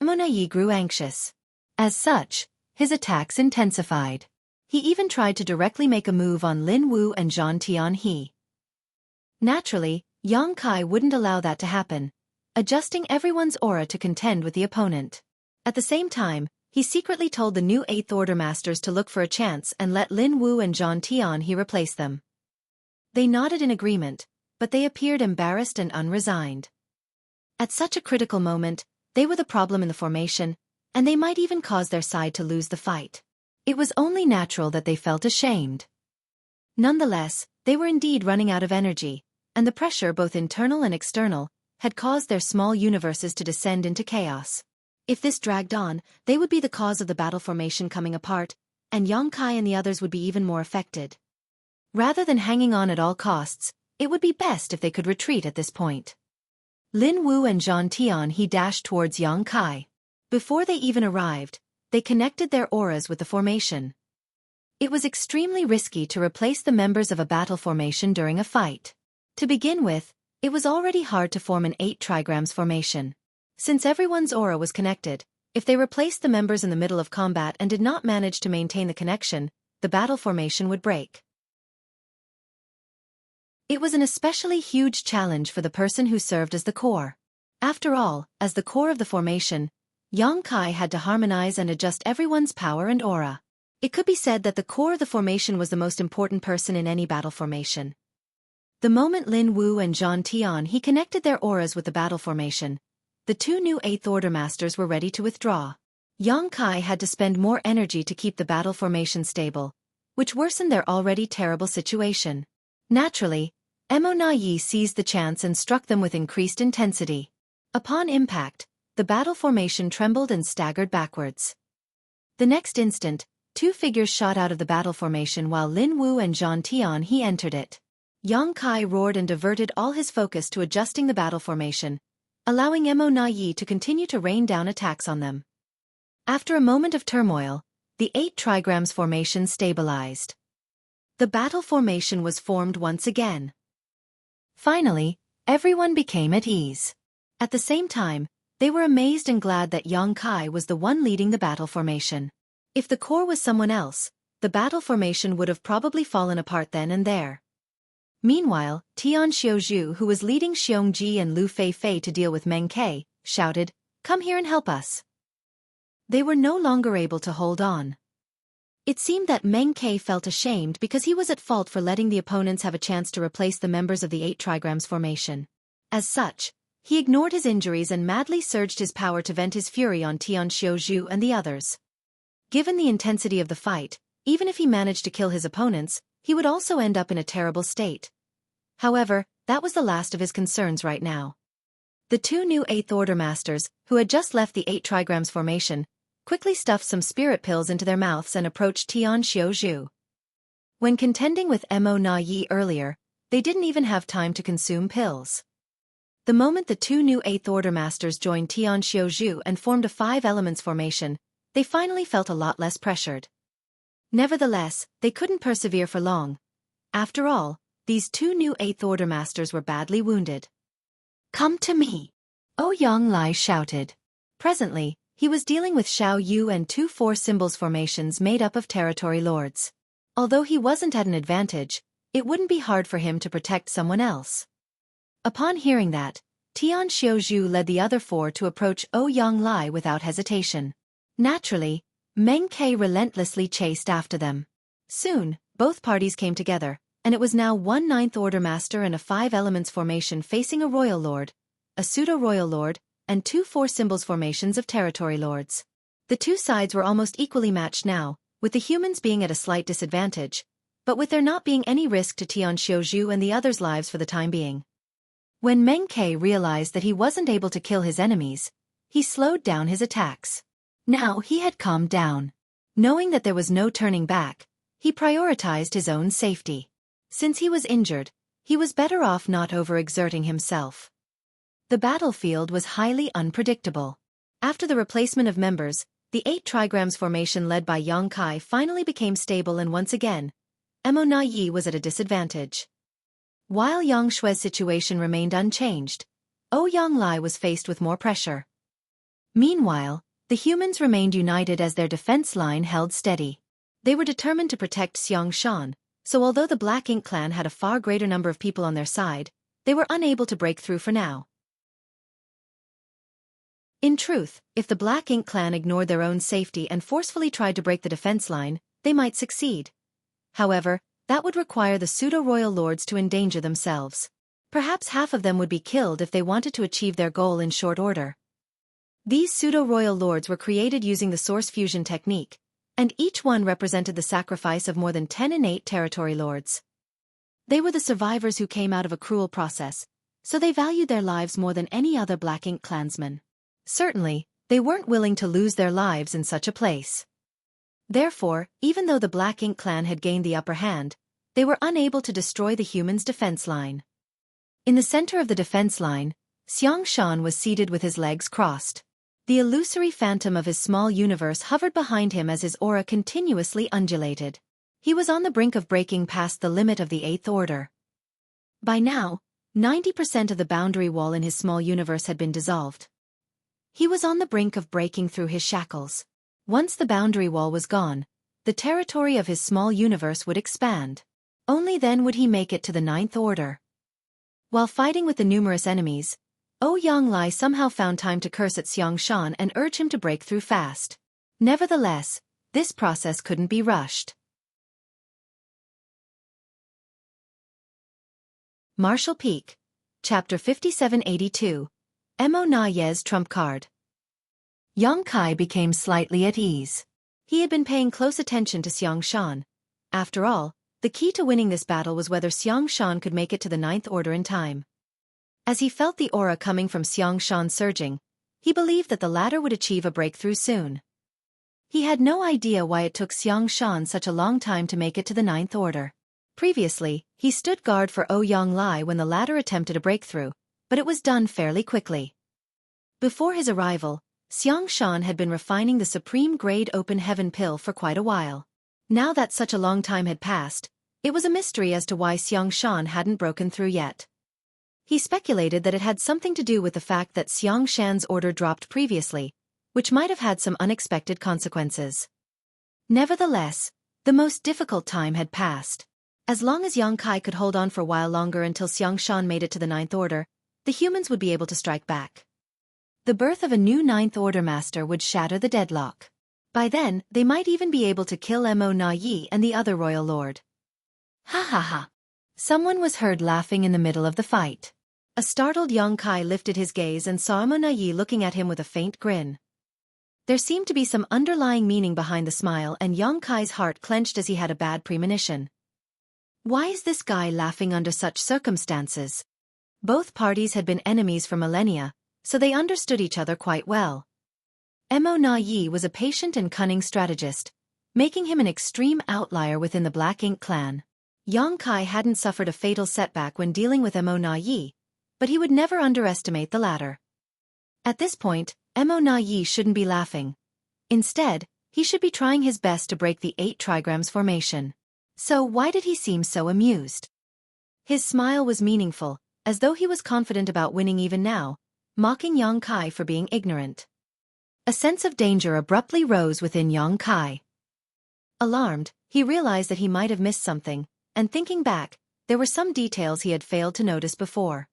Mo Na Yi grew anxious. As such, his attacks intensified. He even tried to directly make a move on Lin Wu and Zhang Tianhe. Naturally, Yang Kai wouldn't allow that to happen, adjusting everyone's aura to contend with the opponent. At the same time, he secretly told the new 8th Order Masters to look for a chance and let Lin Wu and Zhang Tianhe replace them. They nodded in agreement, but they appeared embarrassed and unresigned. At such a critical moment, they were the problem in the formation, and they might even cause their side to lose the fight. It was only natural that they felt ashamed. Nonetheless, they were indeed running out of energy, and the pressure, both internal and external, had caused their small universes to descend into chaos. If this dragged on, they would be the cause of the battle formation coming apart, and Yang Kai and the others would be even more affected. Rather than hanging on at all costs, it would be best if they could retreat at this point. Lin Wu and Zhang Tianhe dashed towards Yang Kai. Before they even arrived, they connected their auras with the formation. It was extremely risky to replace the members of a battle formation during a fight. To begin with, it was already hard to form an 8 trigrams formation. Since everyone's aura was connected, if they replaced the members in the middle of combat and did not manage to maintain the connection, the battle formation would break. It was an especially huge challenge for the person who served as the core. After all, as the core of the formation, Xueqi had to harmonize and adjust everyone's power and aura. It could be said that the core of the formation was the most important person in any battle formation. The moment Lin Wu and Zhang Tian connected their auras with the battle formation, the two new 8th Order Masters were ready to withdraw. Xueqi had to spend more energy to keep the battle formation stable, which worsened their already terrible situation. Naturally, Yi seized the chance and struck them with increased intensity. Upon impact, the battle formation trembled and staggered backwards. The next instant, two figures shot out of the battle formation while Lin Wu and Zhang Tian entered it. Xueqi roared and diverted all his focus to adjusting the battle formation, allowing Yi to continue to rain down attacks on them. After a moment of turmoil, the 8 trigrams formation stabilized. The battle formation was formed once again. Finally, everyone became at ease. At the same time, they were amazed and glad that Xueqi was the one leading the battle formation. If the core was someone else, the battle formation would have probably fallen apart then and there. Meanwhile, Tian Xiaozhu, who was leading Xiongji and Lu Feifei to deal with Meng Ke, shouted, "Come here and help us." They were no longer able to hold on. It seemed that Meng Ke felt ashamed because he was at fault for letting the opponents have a chance to replace the members of the 8 trigrams formation. As such, he ignored his injuries and madly surged his power to vent his fury on Tian Xiaozhu and the others. Given the intensity of the fight, even if he managed to kill his opponents, he would also end up in a terrible state. However, that was the last of his concerns right now. The two new 8th Order Masters, who had just left the 8 trigrams formation, quickly stuffed some spirit pills into their mouths and approached Tian Xiaozhu. When contending with Yi earlier, they didn't even have time to consume pills. The moment the two new 8th Order Masters joined Tian Xiaozhu and formed a 5 elements formation, they finally felt a lot less pressured. Nevertheless, they couldn't persevere for long. After all, these two new 8th Order Masters were badly wounded. "Come to me!" Xueqi shouted. Presently, he was dealing with Xiao Yu and 2 4 symbols formations made up of territory lords. Although he wasn't at an advantage, it wouldn't be hard for him to protect someone else. Upon hearing that, Tian Xiaozhu led the other 4 to approach Xueqi without hesitation. Naturally, Meng Ke relentlessly chased after them. Soon, both parties came together, and it was now one 9th Order Master and a 5 elements formation facing a Royal Lord, a Pseudo-Royal Lord, and 2 4 symbols formations of territory lords. The two sides were almost equally matched now, with the humans being at a slight disadvantage, but with there not being any risk to Tian Xiaozhu and the others' lives for the time being. When Meng Ke realized that he wasn't able to kill his enemies, he slowed down his attacks. Now he had calmed down. Knowing that there was no turning back, he prioritized his own safety. Since he was injured, he was better off not overexerting himself. The battlefield was highly unpredictable. After the replacement of members, the 8 trigrams formation led by Xueqi finally became stable, and once again, Yi was at a disadvantage. While Yang Shui's situation remained unchanged, Xueqi was faced with more pressure. Meanwhile, the humans remained united as their defense line held steady. They were determined to protect Xiangshan, so although the Black Ink clan had a far greater number of people on their side, they were unable to break through for now. In truth, if the Black Ink clan ignored their own safety and forcefully tried to break the defense line, they might succeed. However, that would require the pseudo-royal lords to endanger themselves. Perhaps half of them would be killed if they wanted to achieve their goal in short order. These pseudo-royal lords were created using the source fusion technique, and each one represented the sacrifice of more than 10 innate territory lords. They were the survivors who came out of a cruel process, so they valued their lives more than any other Black Ink clansmen. Certainly, they weren't willing to lose their lives in such a place. Therefore, even though the Black Ink clan had gained the upper hand, they were unable to destroy the humans' defense line. In the center of the defense line, Xiangshan was seated with his legs crossed. The illusory phantom of his small universe hovered behind him as his aura continuously undulated. He was on the brink of breaking past the limit of the 8th Order. By now, 90% of the boundary wall in his small universe had been dissolved. He was on the brink of breaking through his shackles. Once the boundary wall was gone, the territory of his small universe would expand. Only then would he make it to the Ninth Order. While fighting with the numerous enemies, Yonglai somehow found time to curse at Xiangshan and urge him to break through fast. Nevertheless, this process couldn't be rushed. Martial Peak, Chapter 5782, Mo Na Ye's Trump Card. Yang Kai became slightly at ease. He had been paying close attention to Xiangshan. After all, the key to winning this battle was whether Xiangshan could make it to the Ninth Order in time. As he felt the aura coming from Xiangshan surging, he believed that the latter would achieve a breakthrough soon. He had no idea why it took Xiangshan such a long time to make it to the Ninth Order. Previously, he stood guard for Yonglai when the latter attempted a breakthrough, but it was done fairly quickly. Before his arrival, Xiangshan had been refining the supreme-grade open heaven pill for quite a while. Now that such a long time had passed, it was a mystery as to why Xiangshan hadn't broken through yet. He speculated that it had something to do with the fact that Xiangshan's order dropped previously, which might have had some unexpected consequences. Nevertheless, the most difficult time had passed. As long as Yang Kai could hold on for a while longer until Xiangshan made it to the Ninth Order, the humans would be able to strike back. The birth of a new Ninth Order master would shatter the deadlock. By then, they might even be able to kill Mo Na Yi and the other royal lord. Ha ha ha. Someone was heard laughing in the middle of the fight. A startled Yang Kai lifted his gaze and saw Mo Na Yi looking at him with a faint grin. There seemed to be some underlying meaning behind the smile, and Yang Kai's heart clenched as he had a bad premonition. Why is this guy laughing under such circumstances? Both parties had been enemies for millennia, so they understood each other quite well. Mo Na Yi was a patient and cunning strategist, making him an extreme outlier within the Black Ink clan. Yang Kai hadn't suffered a fatal setback when dealing with Mo Na Yi, but he would never underestimate the latter. At this point, Mo Na Yi shouldn't be laughing. Instead, he should be trying his best to break the 8 trigrams formation. So why did he seem so amused? His smile was meaningful, as though he was confident about winning even now, mocking Yang Kai for being ignorant. A sense of danger abruptly rose within Yang Kai. Alarmed, he realized that he might have missed something, and thinking back, there were some details he had failed to notice before.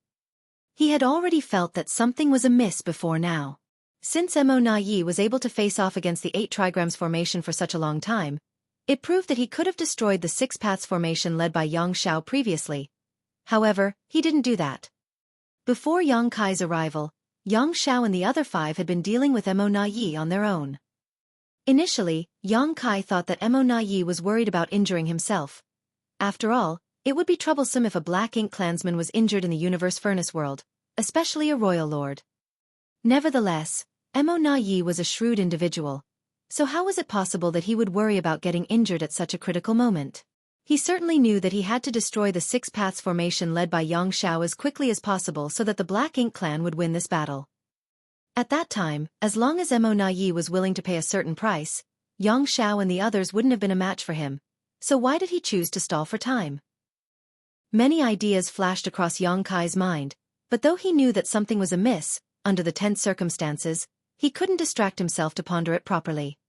He had already felt that something was amiss before now. Since Mo Na Yi was able to face off against the 8 trigrams formation for such a long time, it proved that he could have destroyed the 6 paths formation led by Yang Xiao previously. However, he didn't do that. Before Yang Kai's arrival, Yang Xiao and the other 5 had been dealing with Mo Na Yi on their own. Initially, Yang Kai thought that Mo Na Yi was worried about injuring himself. After all, it would be troublesome if a Black Ink clansman was injured in the Universe Furnace world, especially a royal lord. Nevertheless, Mo Na Yi was a shrewd individual. So how was it possible that he would worry about getting injured at such a critical moment? He certainly knew that he had to destroy the 6 paths formation led by Yang Xiao as quickly as possible so that the Black Ink clan would win this battle. At that time, as long as Mo Na Yi was willing to pay a certain price, Yang Xiao and the others wouldn't have been a match for him. So why did he choose to stall for time? Many ideas flashed across Yang Kai's mind, but though he knew that something was amiss, under the tense circumstances, he couldn't distract himself to ponder it properly.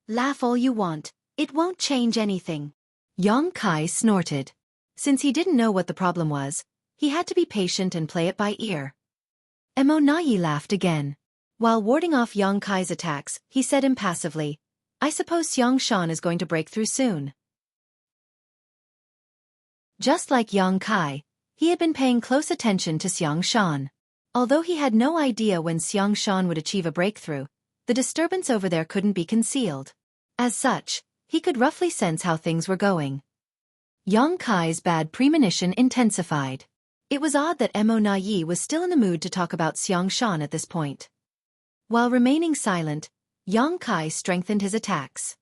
Laugh all you want, it won't change anything. Yang Kai snorted. Since he didn't know what the problem was, he had to be patient and play it by ear. Mo Na Yi laughed again. While warding off Yang Kai's attacks, he said impassively, I suppose Xiangshan is going to break through soon. Just like Yang Kai, he had been paying close attention to Xiangshan. Although he had no idea when Xiangshan would achieve a breakthrough, the disturbance over there couldn't be concealed. As such, he could roughly sense how things were going. Yang Kai's bad premonition intensified. It was odd that Mo Na Yi was still in the mood to talk about Xiangshan at this point. While remaining silent, Yang Kai strengthened his attacks.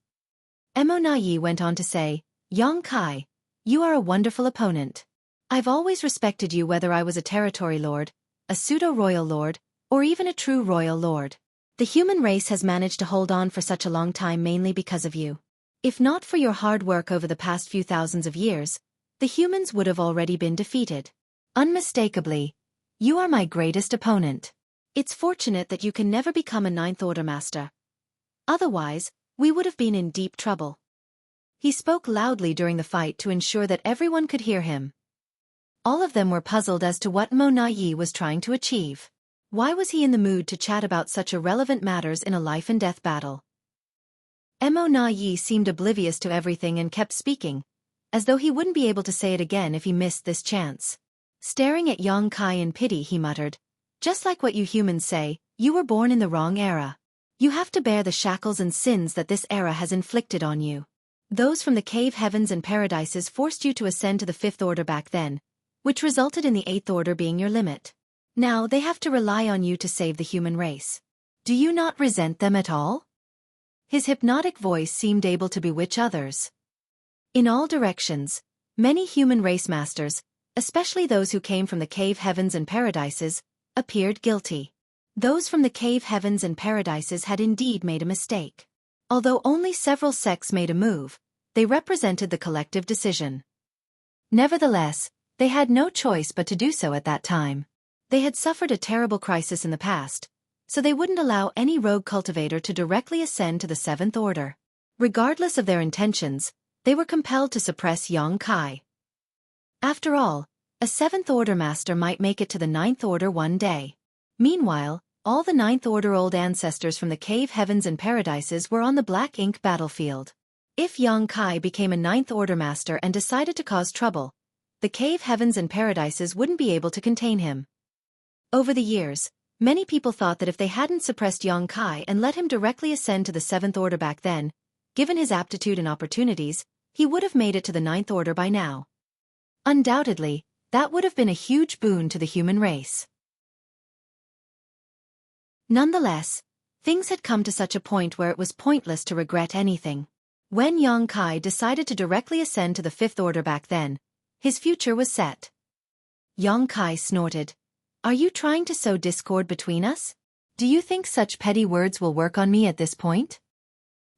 Mo Na Yi went on to say, Yang Kai, you are a wonderful opponent. I've always respected you whether I was a territory lord, a pseudo-royal lord, or even a true royal lord. The human race has managed to hold on for such a long time mainly because of you. If not for your hard work over the past few thousands of years, the humans would have already been defeated. Unmistakably, you are my greatest opponent. It's fortunate that you can never become a Ninth Order Master. Otherwise, we would have been in deep trouble. He spoke loudly during the fight to ensure that everyone could hear him. All of them were puzzled as to what Mo Na Yi was trying to achieve. Why was he in the mood to chat about such irrelevant matters in a life-and-death battle? Mo Na Yi seemed oblivious to everything and kept speaking, as though he wouldn't be able to say it again if he missed this chance. Staring at Yang Kai in pity, he muttered, "Just like what you humans say, you were born in the wrong era. You have to bear the shackles and sins that this era has inflicted on you. Those from the cave heavens and paradises forced you to ascend to the Fifth Order back then, which resulted in the Eighth Order being your limit. Now they have to rely on you to save the human race. Do you not resent them at all?" His hypnotic voice seemed able to bewitch others. In all directions, many human race masters, especially those who came from the cave heavens and paradises, appeared guilty. Those from the cave heavens and paradises had indeed made a mistake. Although only several sects made a move, they represented the collective decision. Nevertheless, they had no choice but to do so at that time. They had suffered a terrible crisis in the past, so they wouldn't allow any rogue cultivator to directly ascend to the Seventh Order. Regardless of their intentions, they were compelled to suppress Yang Kai. After all, a Seventh Order Master might make it to the Ninth Order one day. Meanwhile, all the Ninth Order old ancestors from the cave heavens and paradises were on the Black Ink battlefield. If Yang Kai became a Ninth Order Master and decided to cause trouble, the cave heavens and paradises wouldn't be able to contain him. Over the years, many people thought that if they hadn't suppressed Yang Kai and let him directly ascend to the Seventh Order back then, given his aptitude and opportunities, he would have made it to the Ninth Order by now. Undoubtedly, that would have been a huge boon to the human race. Nonetheless, things had come to such a point where it was pointless to regret anything. When Yang Kai decided to directly ascend to the Fifth Order back then, his future was set. Yang Kai snorted. "Are you trying to sow discord between us? Do you think such petty words will work on me at this point?"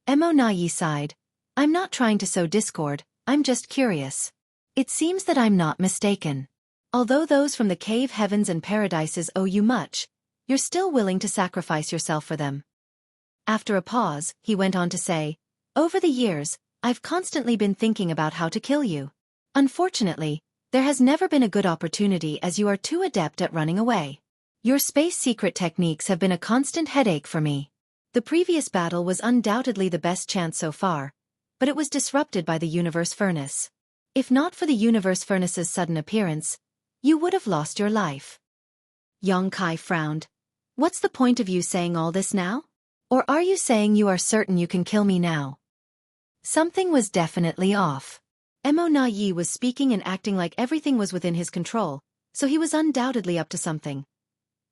Mo Na Yi sighed. "I'm not trying to sow discord, I'm just curious. It seems that I'm not mistaken. Although those from the cave heavens and paradises owe you much, you're still willing to sacrifice yourself for them." After a pause, he went on to say, "Over the years, I've constantly been thinking about how to kill you. Unfortunately, there has never been a good opportunity as you are too adept at running away. Your space secret techniques have been a constant headache for me. The previous battle was undoubtedly the best chance so far, but it was disrupted by the universe furnace. If not for the universe furnace's sudden appearance, you would have lost your life." Yang Kai frowned. "What's the point of you saying all this now? Or are you saying you are certain you can kill me now?" Something was definitely off. Mo Na Yi was speaking and acting like everything was within his control, so he was undoubtedly up to something.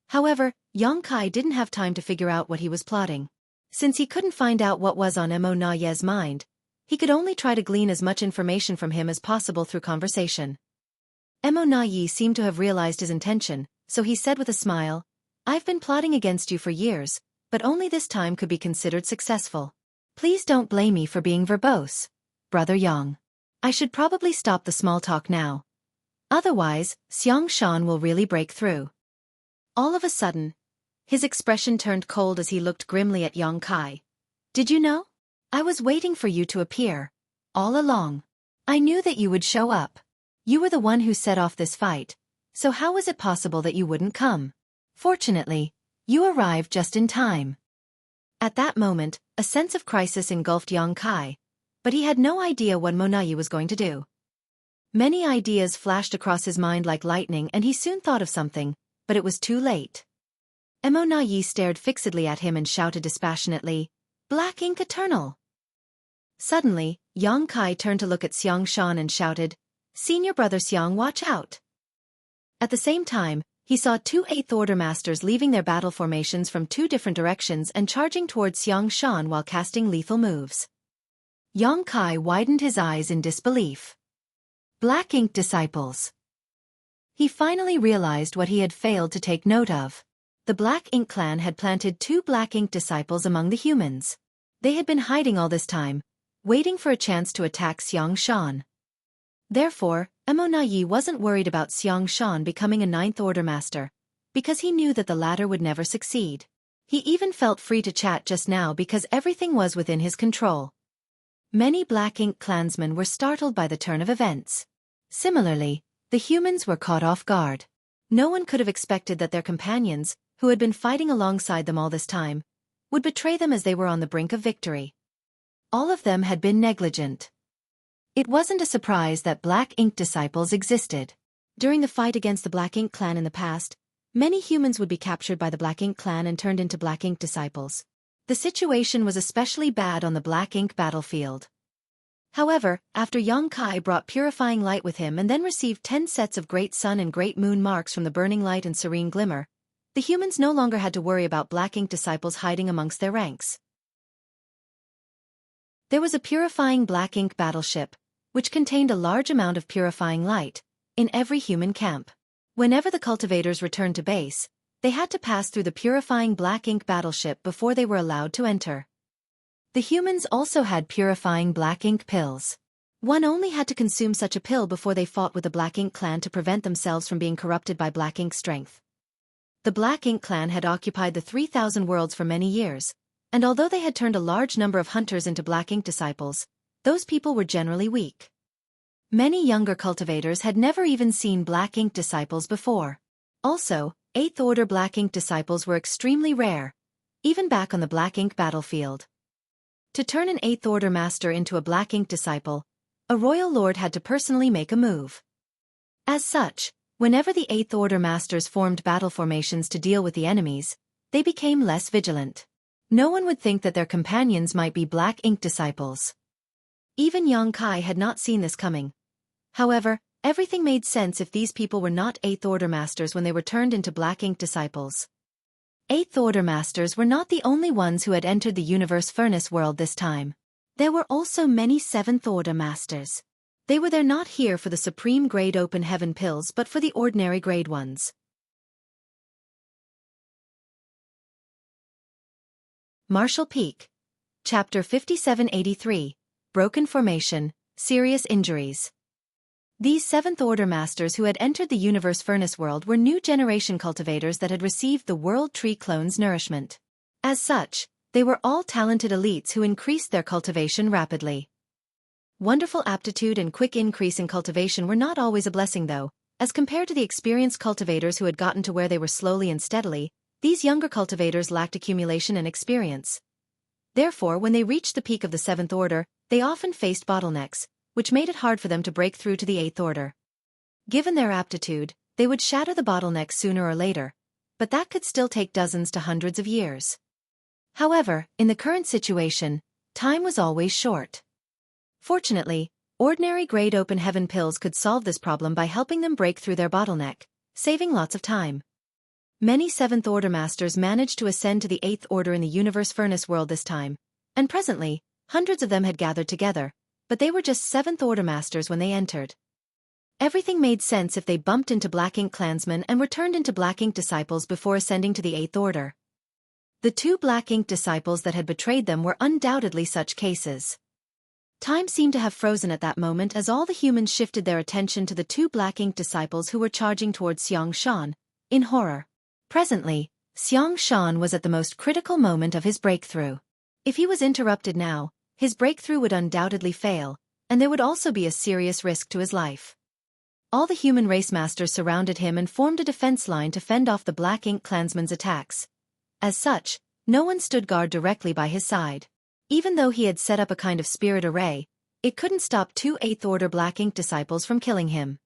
However, Yang Kai didn't have time to figure out what he was plotting. Since he couldn't find out what was on Mo Na Yi's mind, he could only try to glean as much information from him as possible through conversation. Mo Na Yi seemed to have realized his intention, so he said with a smile, "I've been plotting against you for years, but only this time could be considered successful. Please don't blame me for being verbose, Brother Yang. I should probably stop the small talk now. Otherwise, Xiang Shan will really break through." All of a sudden, his expression turned cold as he looked grimly at Yang Kai. "Did you know? I was waiting for you to appear. All along. I knew that you would show up. You were the one who set off this fight, so how was it possible that you wouldn't come? Fortunately, you arrived just in time." At that moment, a sense of crisis engulfed Yang Kai, but he had no idea what Mo Na Yi was going to do. Many ideas flashed across his mind like lightning and he soon thought of something, but it was too late. Mo Na Yi stared fixedly at him and shouted dispassionately, "Black Ink Eternal!" Suddenly, Yang Kai turned to look at Xiang Shan and shouted, "Senior Brother Xiang, watch out!" At the same time, he saw two Eighth Order Masters leaving their battle formations from two different directions and charging towards Xiang Shan while casting lethal moves. Yang Kai widened his eyes in disbelief. Black Ink Disciples. He finally realized what he had failed to take note of. The Black Ink clan had planted two Black Ink disciples among the humans. They had been hiding all this time, waiting for a chance to attack Xiang Shan. Therefore, Mo Na Yi wasn't worried about Xiang Shan becoming a Ninth Order Master, because he knew that the latter would never succeed. He even felt free to chat just now because everything was within his control. Many Black Ink clansmen were startled by the turn of events. Similarly, the humans were caught off guard. No one could have expected that their companions, who had been fighting alongside them all this time, would betray them as they were on the brink of victory. All of them had been negligent. It wasn't a surprise that Black Ink disciples existed. During the fight against the Black Ink clan in the past, many humans would be captured by the Black Ink clan and turned into Black Ink disciples. The situation was especially bad on the Black Ink battlefield. However, after Xueqi brought purifying light with him and then received 10 sets of great sun and great moon marks from the burning light and serene glimmer, the humans no longer had to worry about Black Ink disciples hiding amongst their ranks. There was a purifying Black Ink battleship, which contained a large amount of purifying light, in every human camp. Whenever the cultivators returned to base, they had to pass through the purifying Black Ink battleship before they were allowed to enter. The humans also had purifying Black Ink pills. One only had to consume such a pill before they fought with the Black Ink clan to prevent themselves from being corrupted by Black Ink strength. The Black Ink clan had occupied the 3,000 worlds for many years, and although they had turned a large number of hunters into Black Ink disciples, those people were generally weak. Many younger cultivators had never even seen Black Ink disciples before. Also, 8th Order Black Ink disciples were extremely rare, even back on the Black Ink battlefield. To turn an 8th Order master into a Black Ink disciple, a royal lord had to personally make a move. As such, whenever the 8th Order masters formed battle formations to deal with the enemies, they became less vigilant. No one would think that their companions might be Black Ink disciples. Even Xueqi had not seen this coming. However, everything made sense if these people were not 8th Order masters when they were turned into Black Ink disciples. 8th Order masters were not the only ones who had entered the universe furnace world this time. There were also many 7th Order masters. They were there not here for the supreme grade open heaven pills but for the ordinary grade ones. Marshall Peak. Chapter 5783. Broken Formation, Serious Injuries. These 7th Order masters who had entered the universe furnace world were new generation cultivators that had received the World Tree Clone's nourishment. As such, they were all talented elites who increased their cultivation rapidly. Wonderful aptitude and quick increase in cultivation were not always a blessing though, as compared to the experienced cultivators who had gotten to where they were slowly and steadily, these younger cultivators lacked accumulation and experience. Therefore, when they reached the peak of the 7th Order, they often faced bottlenecks, which made it hard for them to break through to the 8th Order. Given their aptitude, they would shatter the bottlenecks sooner or later, but that could still take dozens to hundreds of years. However, in the current situation, time was always short. Fortunately, ordinary grade open heaven pills could solve this problem by helping them break through their bottleneck, saving lots of time. Many 7th Order masters managed to ascend to the 8th Order in the universe furnace world this time, and presently, hundreds of them had gathered together, but they were just 7th Order masters when they entered. Everything made sense if they bumped into Black Ink clansmen and were turned into Black Ink disciples before ascending to the 8th Order. The 2 Black Ink disciples that had betrayed them were undoubtedly such cases. Time seemed to have frozen at that moment as all the humans shifted their attention to the 2 Black Ink disciples who were charging towards Xueqi, in horror. Presently, Xueqi was at the most critical moment of his breakthrough. If he was interrupted now, his breakthrough would undoubtedly fail, and there would also be a serious risk to his life. All the human race masters surrounded him and formed a defense line to fend off the Black Ink clansmen's attacks. As such, no one stood guard directly by his side. Even though he had set up a kind of spirit array, it couldn't stop 2 8th Order Black Ink disciples from killing him.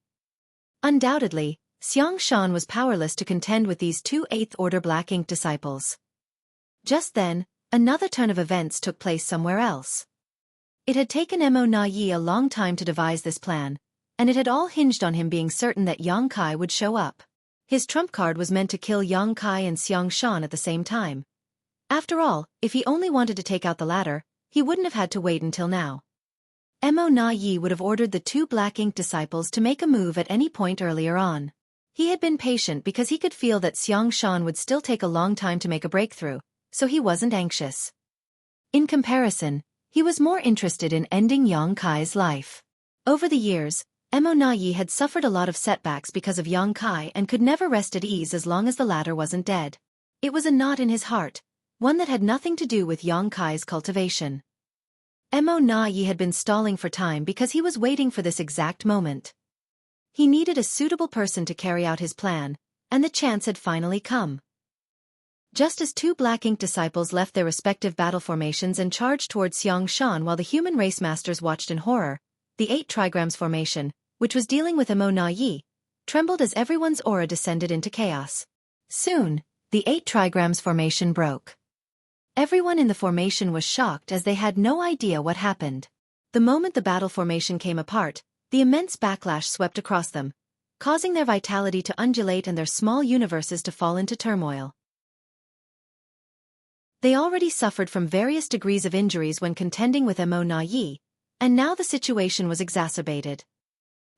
Undoubtedly, Xueqi was powerless to contend with these 2 8th Order Black Ink disciples. Just then, another turn of events took place somewhere else. It had taken Mo Na Yi a long time to devise this plan, and it had all hinged on him being certain that Xueqi would show up. His trump card was meant to kill Xueqi and Xueqi at the same time. After all, if he only wanted to take out the latter, he wouldn't have had to wait until now. Mo Na Yi would have ordered the 2 Black Ink disciples to make a move at any point earlier on. He had been patient because he could feel that Xueqi would still take a long time to make a breakthrough, so he wasn't anxious. In comparison, he was more interested in ending Xueqi's life. Over the years, Mo Na Yi had suffered a lot of setbacks because of Yang Kai and could never rest at ease as long as the latter wasn't dead. It was a knot in his heart, one that had nothing to do with Yang Kai's cultivation. Mo Na Yi had been stalling for time because he was waiting for this exact moment. He needed a suitable person to carry out his plan, and the chance had finally come. Just as two Black Ink disciples left their respective battle formations and charged towards Xiang Shan while the human race masters watched in horror, the 8 trigrams formation, which was dealing with Mo Na Yi, trembled as everyone's aura descended into chaos. Soon, the 8 trigrams formation broke. Everyone in the formation was shocked as they had no idea what happened. The moment the battle formation came apart, the immense backlash swept across them, causing their vitality to undulate and their small universes to fall into turmoil. They already suffered from various degrees of injuries when contending with Mo Na Yi, and now the situation was exacerbated.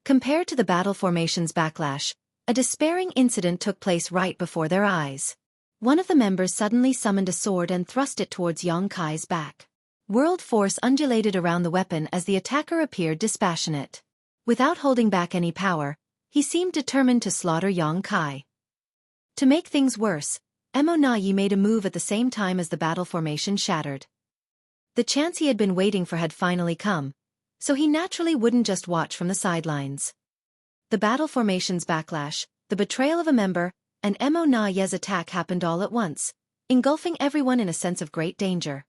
Compared to the battle formation's backlash, a despairing incident took place right before their eyes. One of the members suddenly summoned a sword and thrust it towards Yang Kai's back. World force undulated around the weapon as the attacker appeared dispassionate. Without holding back any power, he seemed determined to slaughter Yang Kai. To make things worse, Mo Na Yi made a move at the same time as the battle formation shattered. The chance he had been waiting for had finally come, so he naturally wouldn't just watch from the sidelines. The battle formation's backlash, the betrayal of a member, and Mo Na Yi's attack happened all at once, engulfing everyone in a sense of great danger.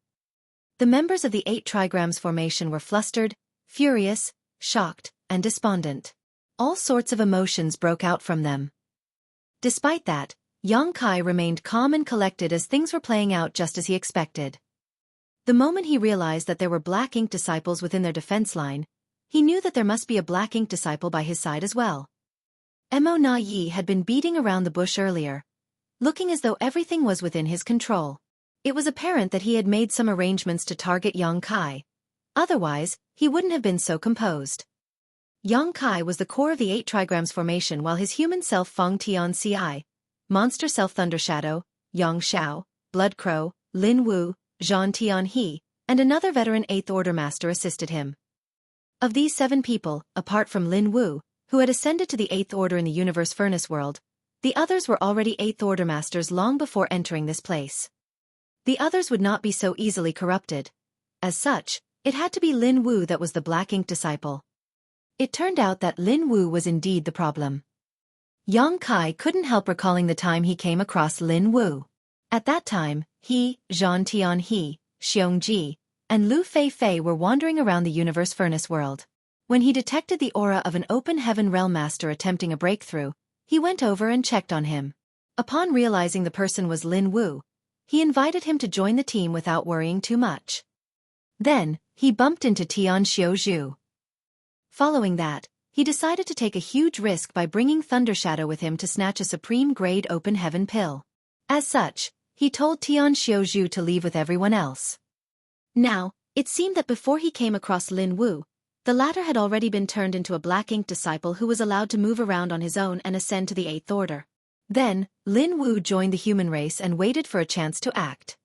The members of the 8 trigrams formation were flustered, furious, shocked, and despondent. All sorts of emotions broke out from them. Despite that, Yang Kai remained calm and collected as things were playing out just as he expected. The moment he realized that there were Black Ink disciples within their defense line, he knew that there must be a Black Ink disciple by his side as well. Mo Na Yi had been beating around the bush earlier, looking as though everything was within his control. It was apparent that he had made some arrangements to target Yang Kai. Otherwise, he wouldn't have been so composed. Yang Kai was the core of the 8 trigrams formation while his human self Feng Tian Ci, monster self Thunder Shadow, Yang Xiao, Blood Crow, Lin Wu, Zhan Tian He, and another veteran 8th Order Master assisted him. Of these 7 people, apart from Lin Wu, who had ascended to the 8th Order in the Universe Furnace World, the others were already 8th Order Masters long before entering this place. The others would not be so easily corrupted. As such, it had to be Lin Wu that was the Black Ink disciple. It turned out that Lin Wu was indeed the problem. Yang Kai couldn't help recalling the time he came across Lin Wu. At that time, he, Zhan Tian He, Xueqi, and Lu Fei were wandering around the Universe Furnace World. When he detected the aura of an open heaven realm master attempting a breakthrough, he went over and checked on him. Upon realizing the person was Lin Wu, he invited him to join the team without worrying too much. Then, he bumped into Tian Xiaozhu. Following that, he decided to take a huge risk by bringing Thunder Shadow with him to snatch a supreme-grade open heaven pill. As such, he told Tian Xiaozhu to leave with everyone else. Now, it seemed that before he came across Lin Wu, the latter had already been turned into a Black Ink disciple who was allowed to move around on his own and ascend to the 8th Order. Then, Lin Wu joined the human race and waited for a chance to act.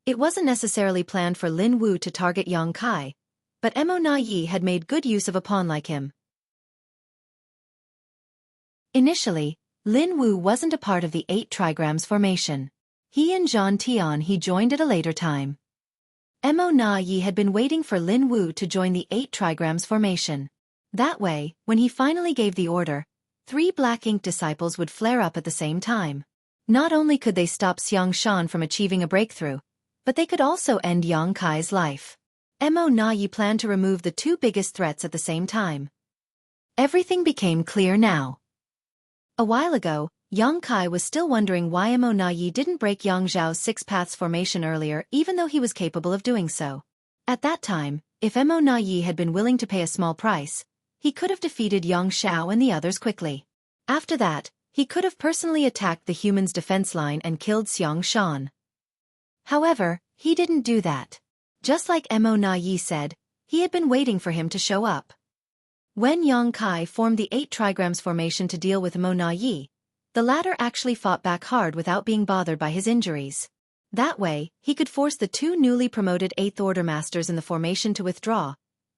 It wasn't necessarily planned for Lin Wu to target Yang Kai, but Mo Na Yi had made good use of a pawn like him. Initially, Lin Wu wasn't a part of the 8 trigrams formation. He and Zhan Tian He joined at a later time. Mo Na Yi had been waiting for Lin Wu to join the 8 trigrams formation. That way, when he finally gave the order, 3 Black Ink disciples would flare up at the same time. Not only could they stop Xiang Shan from achieving a breakthrough, but they could also end Yang Kai's life. Mo Na Yi planned to remove the 2 biggest threats at the same time. Everything became clear now. A while ago, Yang Kai was still wondering why Mo Na Yi didn't break Yang Zhao's 6 paths formation earlier even though he was capable of doing so. At that time, if Mo Na Yi had been willing to pay a small price, he could have defeated Yang Xiao and the others quickly. After that, he could have personally attacked the human's defense line and killed Xiang Shan. However, he didn't do that. Just like Mo Na Yi said, he had been waiting for him to show up. When Yang Kai formed the 8 trigrams formation to deal with Mo Na Yi, the latter actually fought back hard without being bothered by his injuries. That way, he could force the 2 newly promoted 8th Order Masters in the formation to withdraw,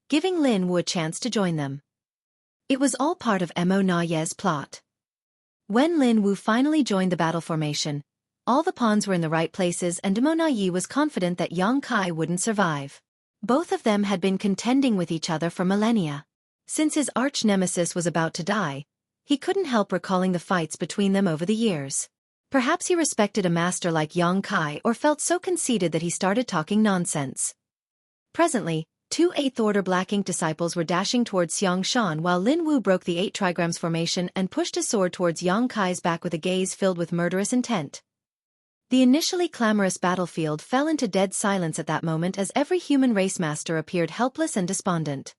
giving Lin Wu a chance to join them. It was all part of Mo Na Ye's plot. When Lin Wu finally joined the battle formation, all the pawns were in the right places and Mo Na Ye was confident that Yang Kai wouldn't survive. Both of them had been contending with each other for millennia. Since his arch-nemesis was about to die, he couldn't help recalling the fights between them over the years. Perhaps he respected a master like Yang Kai or felt so conceited that he started talking nonsense. Presently, 2 8th-order Black Ink disciples were dashing towards Xiang Shan while Lin Wu broke the 8 trigrams formation and pushed his sword towards Yang Kai's back with a gaze filled with murderous intent. The initially clamorous battlefield fell into dead silence at that moment as every human race master appeared helpless and despondent.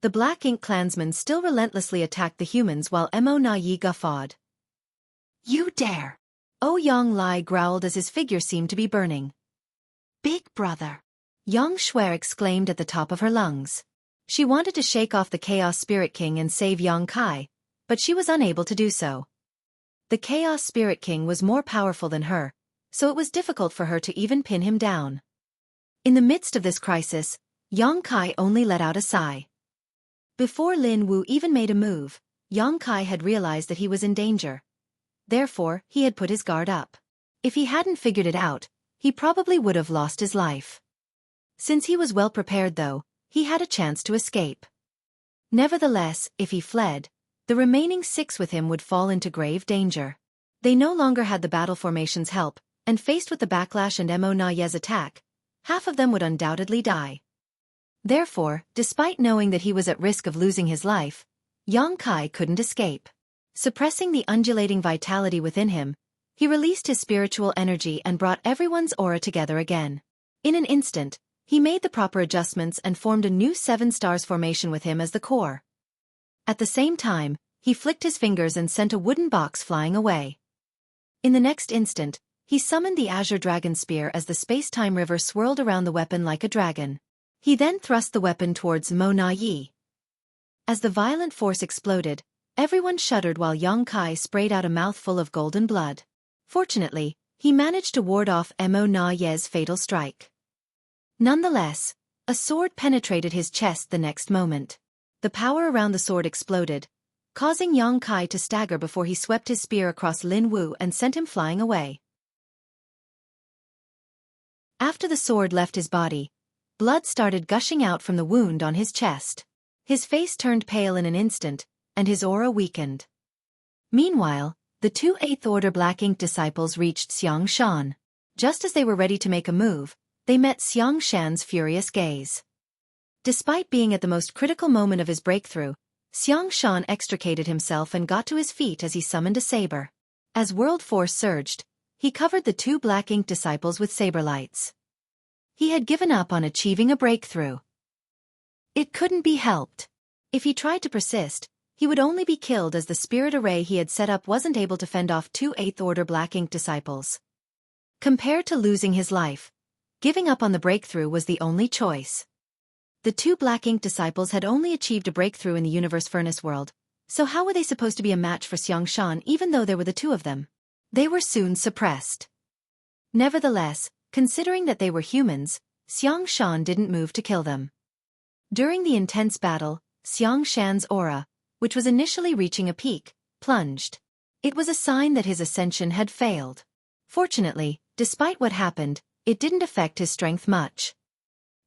The Black Ink clansmen still relentlessly attacked the humans while Mo Na Ye guffawed. "You dare!" Yang Lai growled as his figure seemed to be burning. "Big brother!" Yang Shuer exclaimed at the top of her lungs. She wanted to shake off the Chaos Spirit King and save Yang Kai, but she was unable to do so. The Chaos Spirit King was more powerful than her, so it was difficult for her to even pin him down. In the midst of this crisis, Yang Kai only let out a sigh. Before Lin Wu even made a move, Yang Kai had realized that he was in danger. Therefore, he had put his guard up. If he hadn't figured it out, he probably would have lost his life. Since he was well prepared though, he had a chance to escape. Nevertheless, if he fled, the remaining 6 with him would fall into grave danger. They no longer had the battle formation's help, and faced with the backlash and Mo Na Ye's attack, half of them would undoubtedly die. Therefore, despite knowing that he was at risk of losing his life, Yang Kai couldn't escape. Suppressing the undulating vitality within him, he released his spiritual energy and brought everyone's aura together again. In an instant, he made the proper adjustments and formed a new 7 stars formation with him as the core. At the same time, he flicked his fingers and sent a wooden box flying away. In the next instant, he summoned the Azure Dragon Spear as the space-time river swirled around the weapon like a dragon. He then thrust the weapon towards Mo Na Ye. As the violent force exploded, everyone shuddered while Yang Kai sprayed out a mouthful of golden blood. Fortunately, he managed to ward off Mo Na Ye's fatal strike. Nonetheless, a sword penetrated his chest the next moment. The power around the sword exploded, causing Yang Kai to stagger before he swept his spear across Lin Wu and sent him flying away. After the sword left his body, blood started gushing out from the wound on his chest. His face turned pale in an instant, and his aura weakened. Meanwhile, the 2 8th-order Black Ink disciples reached Xiang Shan. Just as they were ready to make a move, they met Xiang Shan's furious gaze. Despite being at the most critical moment of his breakthrough, Xiang Shan extricated himself and got to his feet as he summoned a saber. As world force surged, he covered the 2 Black Ink disciples with saber lights. He had given up on achieving a breakthrough. It couldn't be helped. If he tried to persist, he would only be killed as the spirit array he had set up wasn't able to fend off 2 8th-order Black Ink disciples. Compared to losing his life, giving up on the breakthrough was the only choice. The 2 Black Ink disciples had only achieved a breakthrough in the Universe Furnace world, so how were they supposed to be a match for Xiang Shan even though there were the 2 of them? They were soon suppressed. Nevertheless, considering that they were humans, Xiang Shan didn't move to kill them. During the intense battle, Xiang Shan's aura, which was initially reaching a peak, plunged. It was a sign that his ascension had failed. Fortunately, despite what happened, it didn't affect his strength much.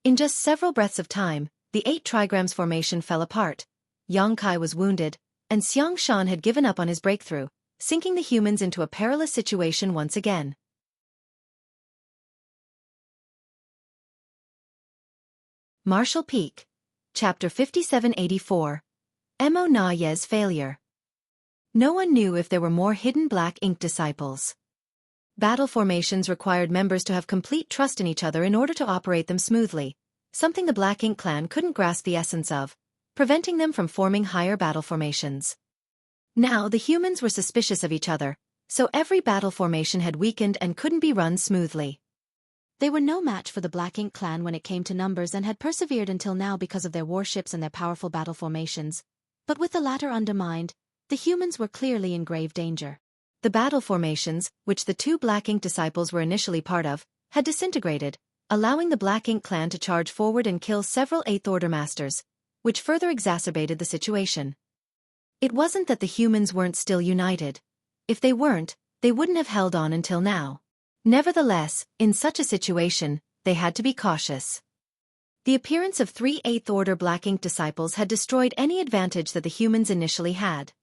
In just several breaths of time, the 8 trigrams formation fell apart, Yang Kai was wounded, and Xiang Shan had given up on his breakthrough, sinking the humans into a perilous situation once again. Martial Peak. Chapter 5784. Mo Na Ye's Failure. No one knew if there were more hidden Black Ink disciples. Battle formations required members to have complete trust in each other in order to operate them smoothly, something the Black Ink clan couldn't grasp the essence of, preventing them from forming higher battle formations. Now the humans were suspicious of each other, so every battle formation had weakened and couldn't be run smoothly. They were no match for the Black Ink clan when it came to numbers and had persevered until now because of their warships and their powerful battle formations, but with the latter undermined, the humans were clearly in grave danger. The battle formations, which the 2 Black Ink disciples were initially part of, had disintegrated, allowing the Black Ink clan to charge forward and kill several 8th Order masters, which further exacerbated the situation. It wasn't that the humans weren't still united. If they weren't, they wouldn't have held on until now. Nevertheless, in such a situation, they had to be cautious. The appearance of 3 8th Order Black Ink disciples had destroyed any advantage that the humans initially had.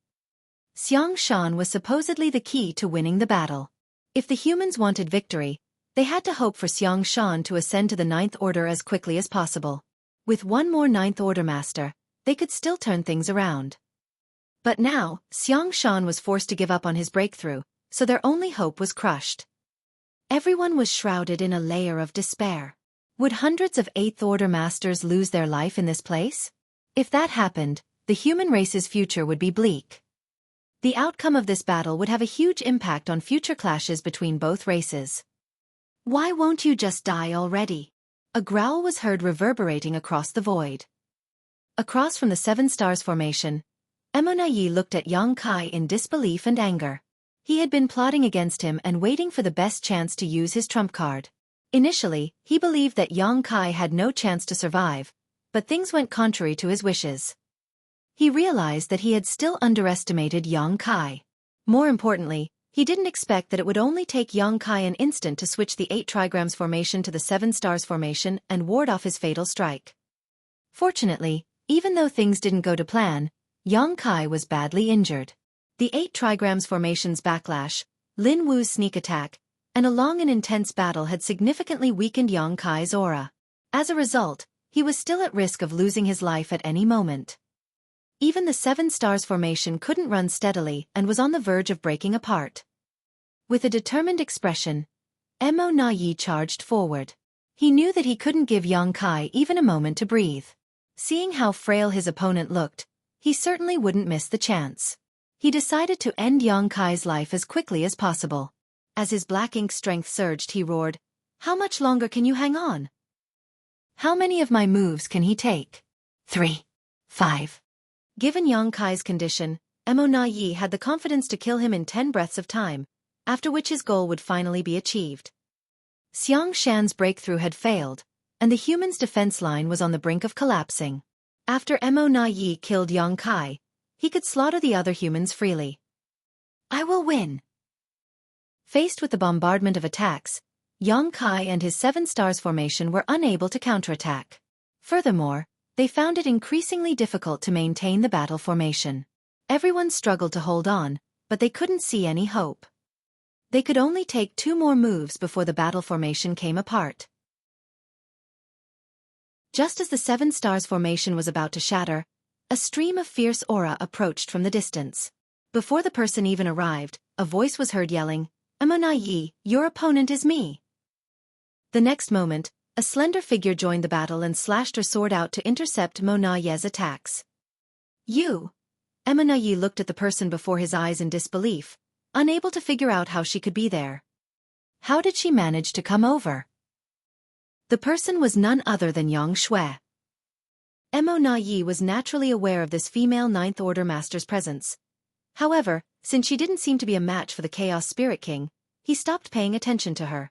Xiang Shan was supposedly the key to winning the battle. If the humans wanted victory, they had to hope for Xiang Shan to ascend to the 9th Order as quickly as possible. With one more 9th Order master, they could still turn things around. But now, Xiang Shan was forced to give up on his breakthrough, so their only hope was crushed. Everyone was shrouded in a layer of despair. Would hundreds of 8th Order masters lose their life in this place? If that happened, the human race's future would be bleak. The outcome of this battle would have a huge impact on future clashes between both races. Why won't you just die already? A growl was heard reverberating across the void. Across from the 7 Stars formation, Emonayi looked at Yang Kai in disbelief and anger. He had been plotting against him and waiting for the best chance to use his trump card. Initially, he believed that Yang Kai had no chance to survive, but things went contrary to his wishes. He realized that he had still underestimated Yang Kai. More importantly, he didn't expect that it would only take Yang Kai an instant to switch the 8 trigrams formation to the 7 stars formation and ward off his fatal strike. Fortunately, even though things didn't go to plan, Yang Kai was badly injured. The 8 trigrams formation's backlash, Lin Wu's sneak attack, and a long and intense battle had significantly weakened Yang Kai's aura. As a result, he was still at risk of losing his life at any moment. Even the 7 stars formation couldn't run steadily and was on the verge of breaking apart. With a determined expression, Emo Na Yi charged forward. He knew that he couldn't give Yang Kai even a moment to breathe. Seeing how frail his opponent looked, he certainly wouldn't miss the chance. He decided to end Yang Kai's life as quickly as possible. As his black ink strength surged, he roared, "How much longer can you hang on? How many of my moves can he take? 3, 5. Given Yang Kai's condition, Emo Na Yi had the confidence to kill him in 10 breaths of time, after which his goal would finally be achieved. Xiang Shan's breakthrough had failed, and the human's defense line was on the brink of collapsing. After Emo Na Yi killed Yang Kai, he could slaughter the other humans freely. I will win. Faced with the bombardment of attacks, Yang Kai and his 7 stars formation were unable to counterattack. Furthermore, they found it increasingly difficult to maintain the battle formation. Everyone struggled to hold on, but they couldn't see any hope. They could only take 2 more moves before the battle formation came apart. Just as the 7 stars formation was about to shatter, a stream of fierce aura approached from the distance. Before the person even arrived, a voice was heard yelling, "Emo Na Yi, your opponent is me." The next moment, a slender figure joined the battle and slashed her sword out to intercept Emo Na Yi's attacks. You! Emo Na Yi looked at the person before his eyes in disbelief, unable to figure out how she could be there. How did she manage to come over? The person was none other than Yang Shui. Emo Na Yi was naturally aware of this female 9th Order master's presence. However, since she didn't seem to be a match for the Chaos Spirit King, he stopped paying attention to her.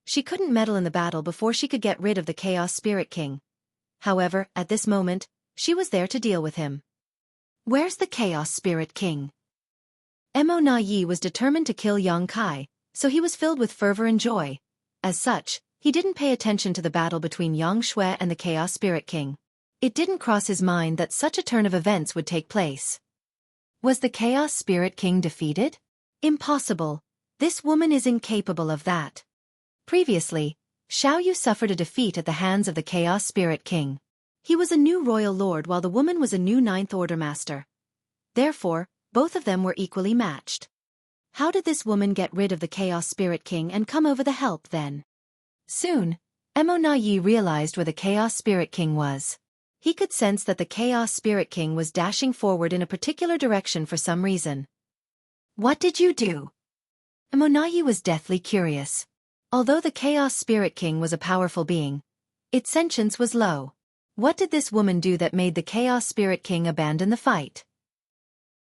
She couldn't meddle in the battle before she could get rid of the Chaos Spirit King. However, at this moment, she was there to deal with him. Where's the Chaos Spirit King? Emo Na Yi was determined to kill Yang Kai, so he was filled with fervor and joy. As such, he didn't pay attention to the battle between Yang Shui and the Chaos Spirit King. It didn't cross his mind that such a turn of events would take place. Was the Chaos Spirit King defeated? Impossible. This woman is incapable of that. Previously, Xiaoyu suffered a defeat at the hands of the Chaos Spirit King. He was a new royal lord while the woman was a new 9th Order master. Therefore, both of them were equally matched. How did this woman get rid of the Chaos Spirit King and come over the help then? Soon, Emo Na Yi realized where the Chaos Spirit King was. He could sense that the Chaos Spirit King was dashing forward in a particular direction for some reason. What did you do? Emo Na Yi was deathly curious. Although the Chaos Spirit King was a powerful being, its sentience was low. What did this woman do that made the Chaos Spirit King abandon the fight?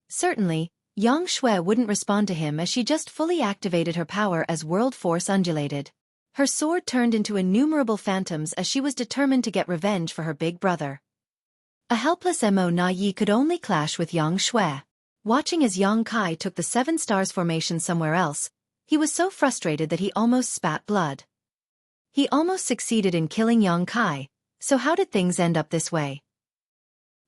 Certainly, Yang Shui wouldn't respond to him as she just fully activated her power as world force undulated. Her sword turned into innumerable phantoms as she was determined to get revenge for her big brother. A helpless Mo Na Yi could only clash with Yang Shui. Watching as Yang Kai took the 7 stars formation somewhere else, he was so frustrated that he almost spat blood. He almost succeeded in killing Yang Kai, so how did things end up this way?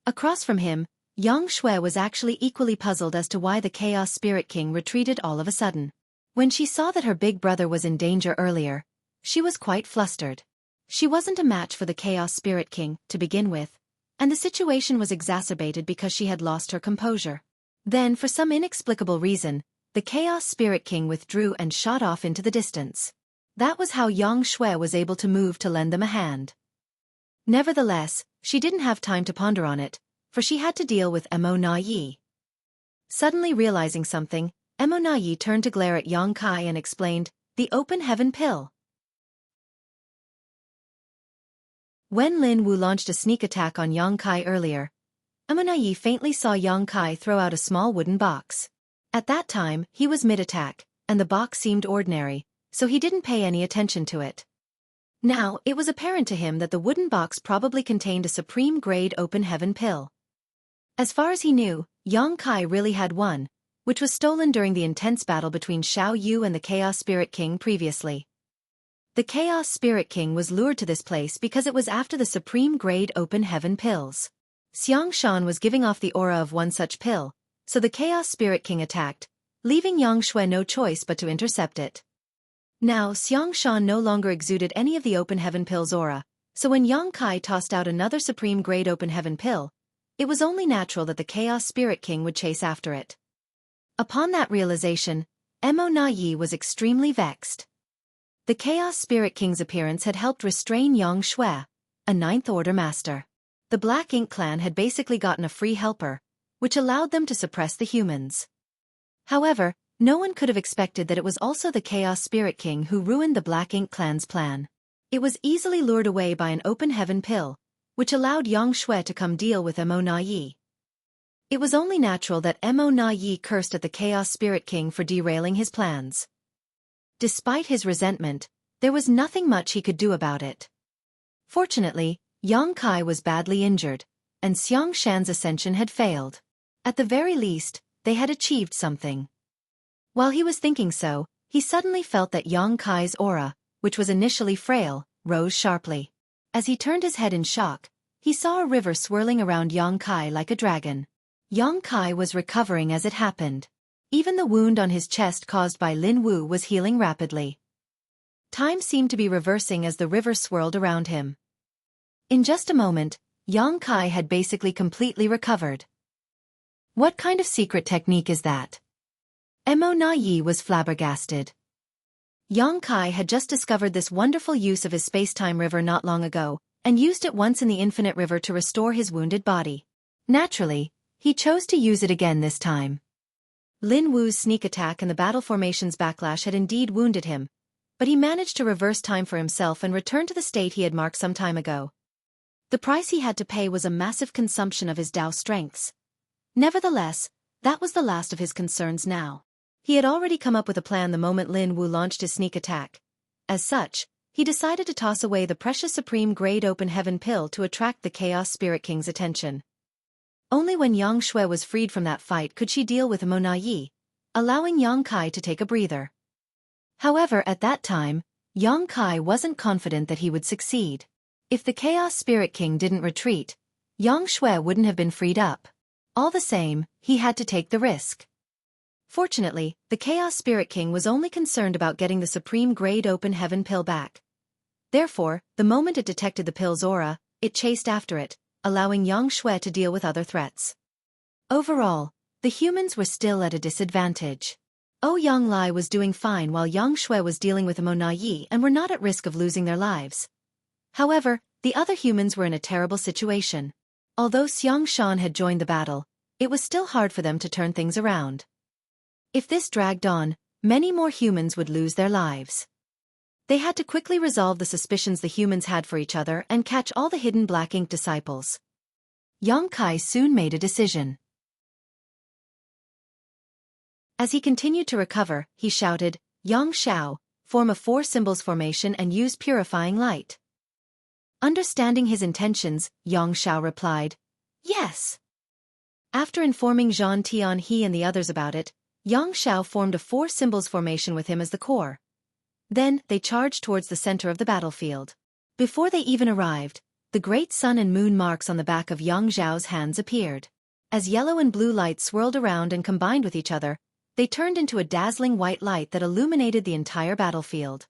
Across from him, Yang Shui was actually equally puzzled as to why the Chaos Spirit King retreated all of a sudden. When she saw that her big brother was in danger earlier, she was quite flustered. She wasn't a match for the Chaos Spirit King, to begin with, and the situation was exacerbated because she had lost her composure. Then, for some inexplicable reason, the Chaos Spirit King withdrew and shot off into the distance. That was how Yang Shui was able to move to lend them a hand. Nevertheless, she didn't have time to ponder on it, for she had to deal with Mo Na Yi. Suddenly realizing something, Mo Na Yi turned to glare at Yang Kai and explained, "The open heaven pill." When Lin Wu launched a sneak attack on Yang Kai earlier, Mo Na Yi faintly saw Yang Kai throw out a small wooden box. At that time, he was mid-attack, and the box seemed ordinary, so he didn't pay any attention to it. Now, it was apparent to him that the wooden box probably contained a supreme-grade open heaven pill. As far as he knew, Yang Kai really had one, which was stolen during the intense battle between Xiao Yu and the Chaos Spirit King previously. The Chaos Spirit King was lured to this place because it was after the supreme-grade open heaven pills. Xiang Shan was giving off the aura of one such pill, so the Chaos Spirit King attacked, leaving Yang Shui no choice but to intercept it. Now Xiang Shan no longer exuded any of the open heaven pill's aura, so when Yang Kai tossed out another supreme-grade open heaven pill, it was only natural that the Chaos Spirit King would chase after it. Upon that realization, Mo Na Yi was extremely vexed. The Chaos Spirit King's appearance had helped restrain Yang Shui, a ninth-order master. The Black Ink clan had basically gotten a free helper, which allowed them to suppress the humans. However, no one could have expected that it was also the Chaos Spirit King who ruined the Black Ink clan's plan. It was easily lured away by an open heaven pill, which allowed Yang Shui to come deal with Mo Na Yi. It was only natural that Mo Na Yi cursed at the Chaos Spirit King for derailing his plans. Despite his resentment, there was nothing much he could do about it. Fortunately, Yang Kai was badly injured, and Xiang Shan's ascension had failed. At the very least, they had achieved something. While he was thinking so, he suddenly felt that Yang Kai's aura, which was initially frail, rose sharply. As he turned his head in shock, he saw a river swirling around Yang Kai like a dragon. Yang Kai was recovering as it happened. Even the wound on his chest caused by Lin Wu was healing rapidly. Time seemed to be reversing as the river swirled around him. In just a moment, Yang Kai had basically completely recovered. What kind of secret technique is that? Mo Na Yi was flabbergasted. Yang Kai had just discovered this wonderful use of his space-time river not long ago, and used it once in the infinite river to restore his wounded body. Naturally, he chose to use it again this time. Lin Wu's sneak attack and the battle formation's backlash had indeed wounded him, but he managed to reverse time for himself and return to the state he had marked some time ago. The price he had to pay was a massive consumption of his Dao strengths. Nevertheless, that was the last of his concerns now. He had already come up with a plan the moment Lin Wu launched his sneak attack. As such, he decided to toss away the precious supreme-grade open heaven pill to attract the Chaos Spirit King's attention. Only when Yang Shui was freed from that fight could she deal with Mo Na Yi, allowing Yang Kai to take a breather. However, at that time, Yang Kai wasn't confident that he would succeed. If the Chaos Spirit King didn't retreat, Yang Shui wouldn't have been freed up. All the same, he had to take the risk. Fortunately, the Chaos Spirit King was only concerned about getting the supreme-grade open heaven pill back. Therefore, the moment it detected the pill's aura, it chased after it, allowing Yang Shui to deal with other threats. Overall, the humans were still at a disadvantage. Yang Lai was doing fine while Yang Shui was dealing with Mo Na Yi and were not at risk of losing their lives. However, the other humans were in a terrible situation. Although Xiang Shan had joined the battle, it was still hard for them to turn things around. If this dragged on, many more humans would lose their lives. They had to quickly resolve the suspicions the humans had for each other and catch all the hidden Black Ink disciples. Yang Kai soon made a decision. As he continued to recover, he shouted, "Yang Shao, form a 4 symbols formation and use purifying light." Understanding his intentions, Yang Shao replied, Yes. After informing Zhang Tianhe and the others about it, Yang Xiao formed a four symbols formation with him as the core. Then, they charged towards the center of the battlefield. Before they even arrived, the great sun and moon marks on the back of Yang Xiao's hands appeared. As yellow and blue light swirled around and combined with each other, they turned into a dazzling white light that illuminated the entire battlefield.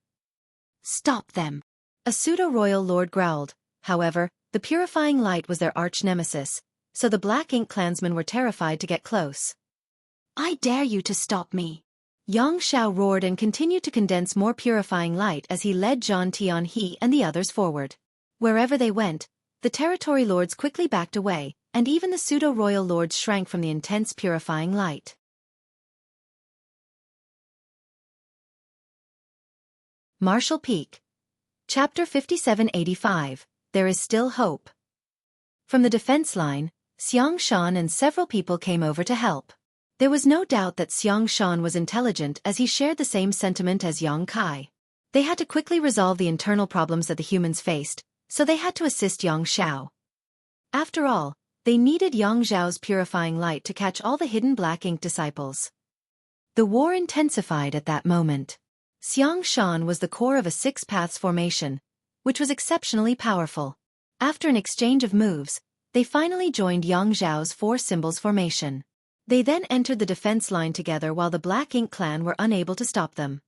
Stop them! A pseudo-royal lord growled. However, the purifying light was their arch-nemesis, so the Black Ink clansmen were terrified to get close. I dare you to stop me! Yang Xiao roared and continued to condense more purifying light as he led Zhang Tianhe and the others forward. Wherever they went, the territory lords quickly backed away, and even the pseudo-royal lords shrank from the intense purifying light. Martial Peak. Chapter 5785, There is Still Hope. From the defense line, Xiang Shan and several people came over to help. There was no doubt that Xiang Shan was intelligent as he shared the same sentiment as Yang Kai. They had to quickly resolve the internal problems that the humans faced, so they had to assist Yang Xiao. After all, they needed Yang Xiao's purifying light to catch all the hidden Black Ink disciples. The war intensified at that moment. Xiang Shan was the core of a six paths formation, which was exceptionally powerful. After an exchange of moves, they finally joined Yang Xiao's four symbols formation. They then entered the defense line together while the Black Ink clan were unable to stop them.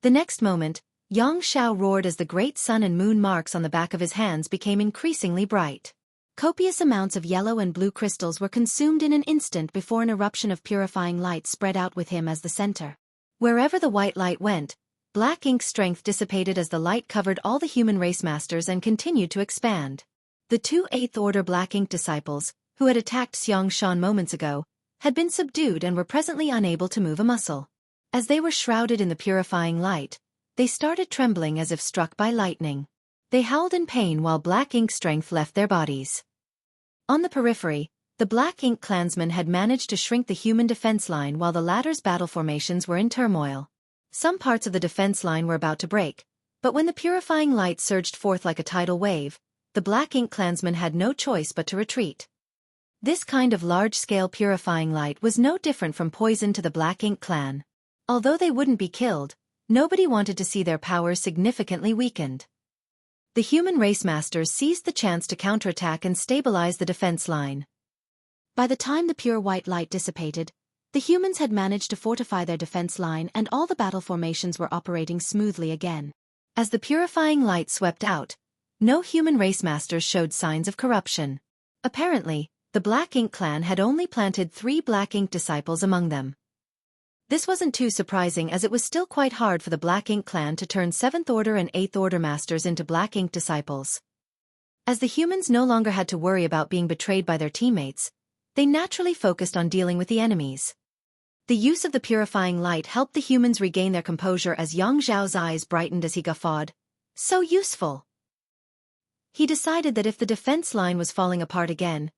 The next moment, Yang Xiao roared as the great sun and moon marks on the back of his hands became increasingly bright. Copious amounts of yellow and blue crystals were consumed in an instant before an eruption of purifying light spread out with him as the center. Wherever the white light went, Black Ink's strength dissipated as the light covered all the human race masters and continued to expand. The two 8th Order Black Ink disciples, who had attacked Xiang Shan moments ago, had been subdued and were presently unable to move a muscle. As they were shrouded in the purifying light, they started trembling as if struck by lightning. They howled in pain while Black Ink strength left their bodies. On the periphery, the Black Ink clansmen had managed to shrink the human defense line while the latter's battle formations were in turmoil. Some parts of the defense line were about to break, but when the purifying light surged forth like a tidal wave, the Black Ink clansmen had no choice but to retreat. This kind of large-scale purifying light was no different from poison to the Black Ink clan. Although they wouldn't be killed, nobody wanted to see their powers significantly weakened. The human race masters seized the chance to counterattack and stabilize the defense line. By the time the pure white light dissipated, the humans had managed to fortify their defense line and all the battle formations were operating smoothly again. As the purifying light swept out, no human race masters showed signs of corruption. Apparently, the Black Ink clan had only planted 3 Black Ink disciples among them. This wasn't too surprising as it was still quite hard for the Black Ink clan to turn 7th Order and 8th Order masters into Black Ink disciples. As the humans no longer had to worry about being betrayed by their teammates, they naturally focused on dealing with the enemies. The use of the purifying light helped the humans regain their composure as Yang Xiao's eyes brightened as he guffawed. So useful! He decided that if the defense line was falling apart again,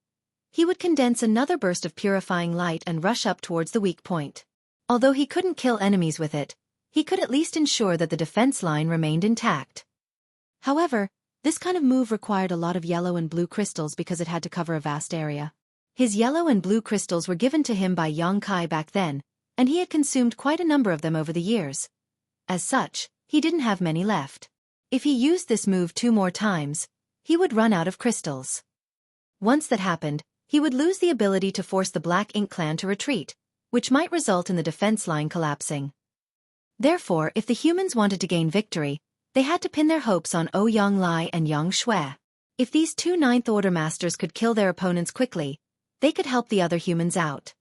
he would condense another burst of purifying light and rush up towards the weak point. Although he couldn't kill enemies with it, he could at least ensure that the defense line remained intact. However, this kind of move required a lot of yellow and blue crystals because it had to cover a vast area. His yellow and blue crystals were given to him by Yang Kai back then, and he had consumed quite a number of them over the years. As such, he didn't have many left. If he used this move 2 more times, he would run out of crystals. Once that happened, he would lose the ability to force the Black Ink clan to retreat, which might result in the defense line collapsing. Therefore, if the humans wanted to gain victory, they had to pin their hopes on Ouyang Lai and Yang Shui. If these 2 9th Order masters could kill their opponents quickly, they could help the other humans out.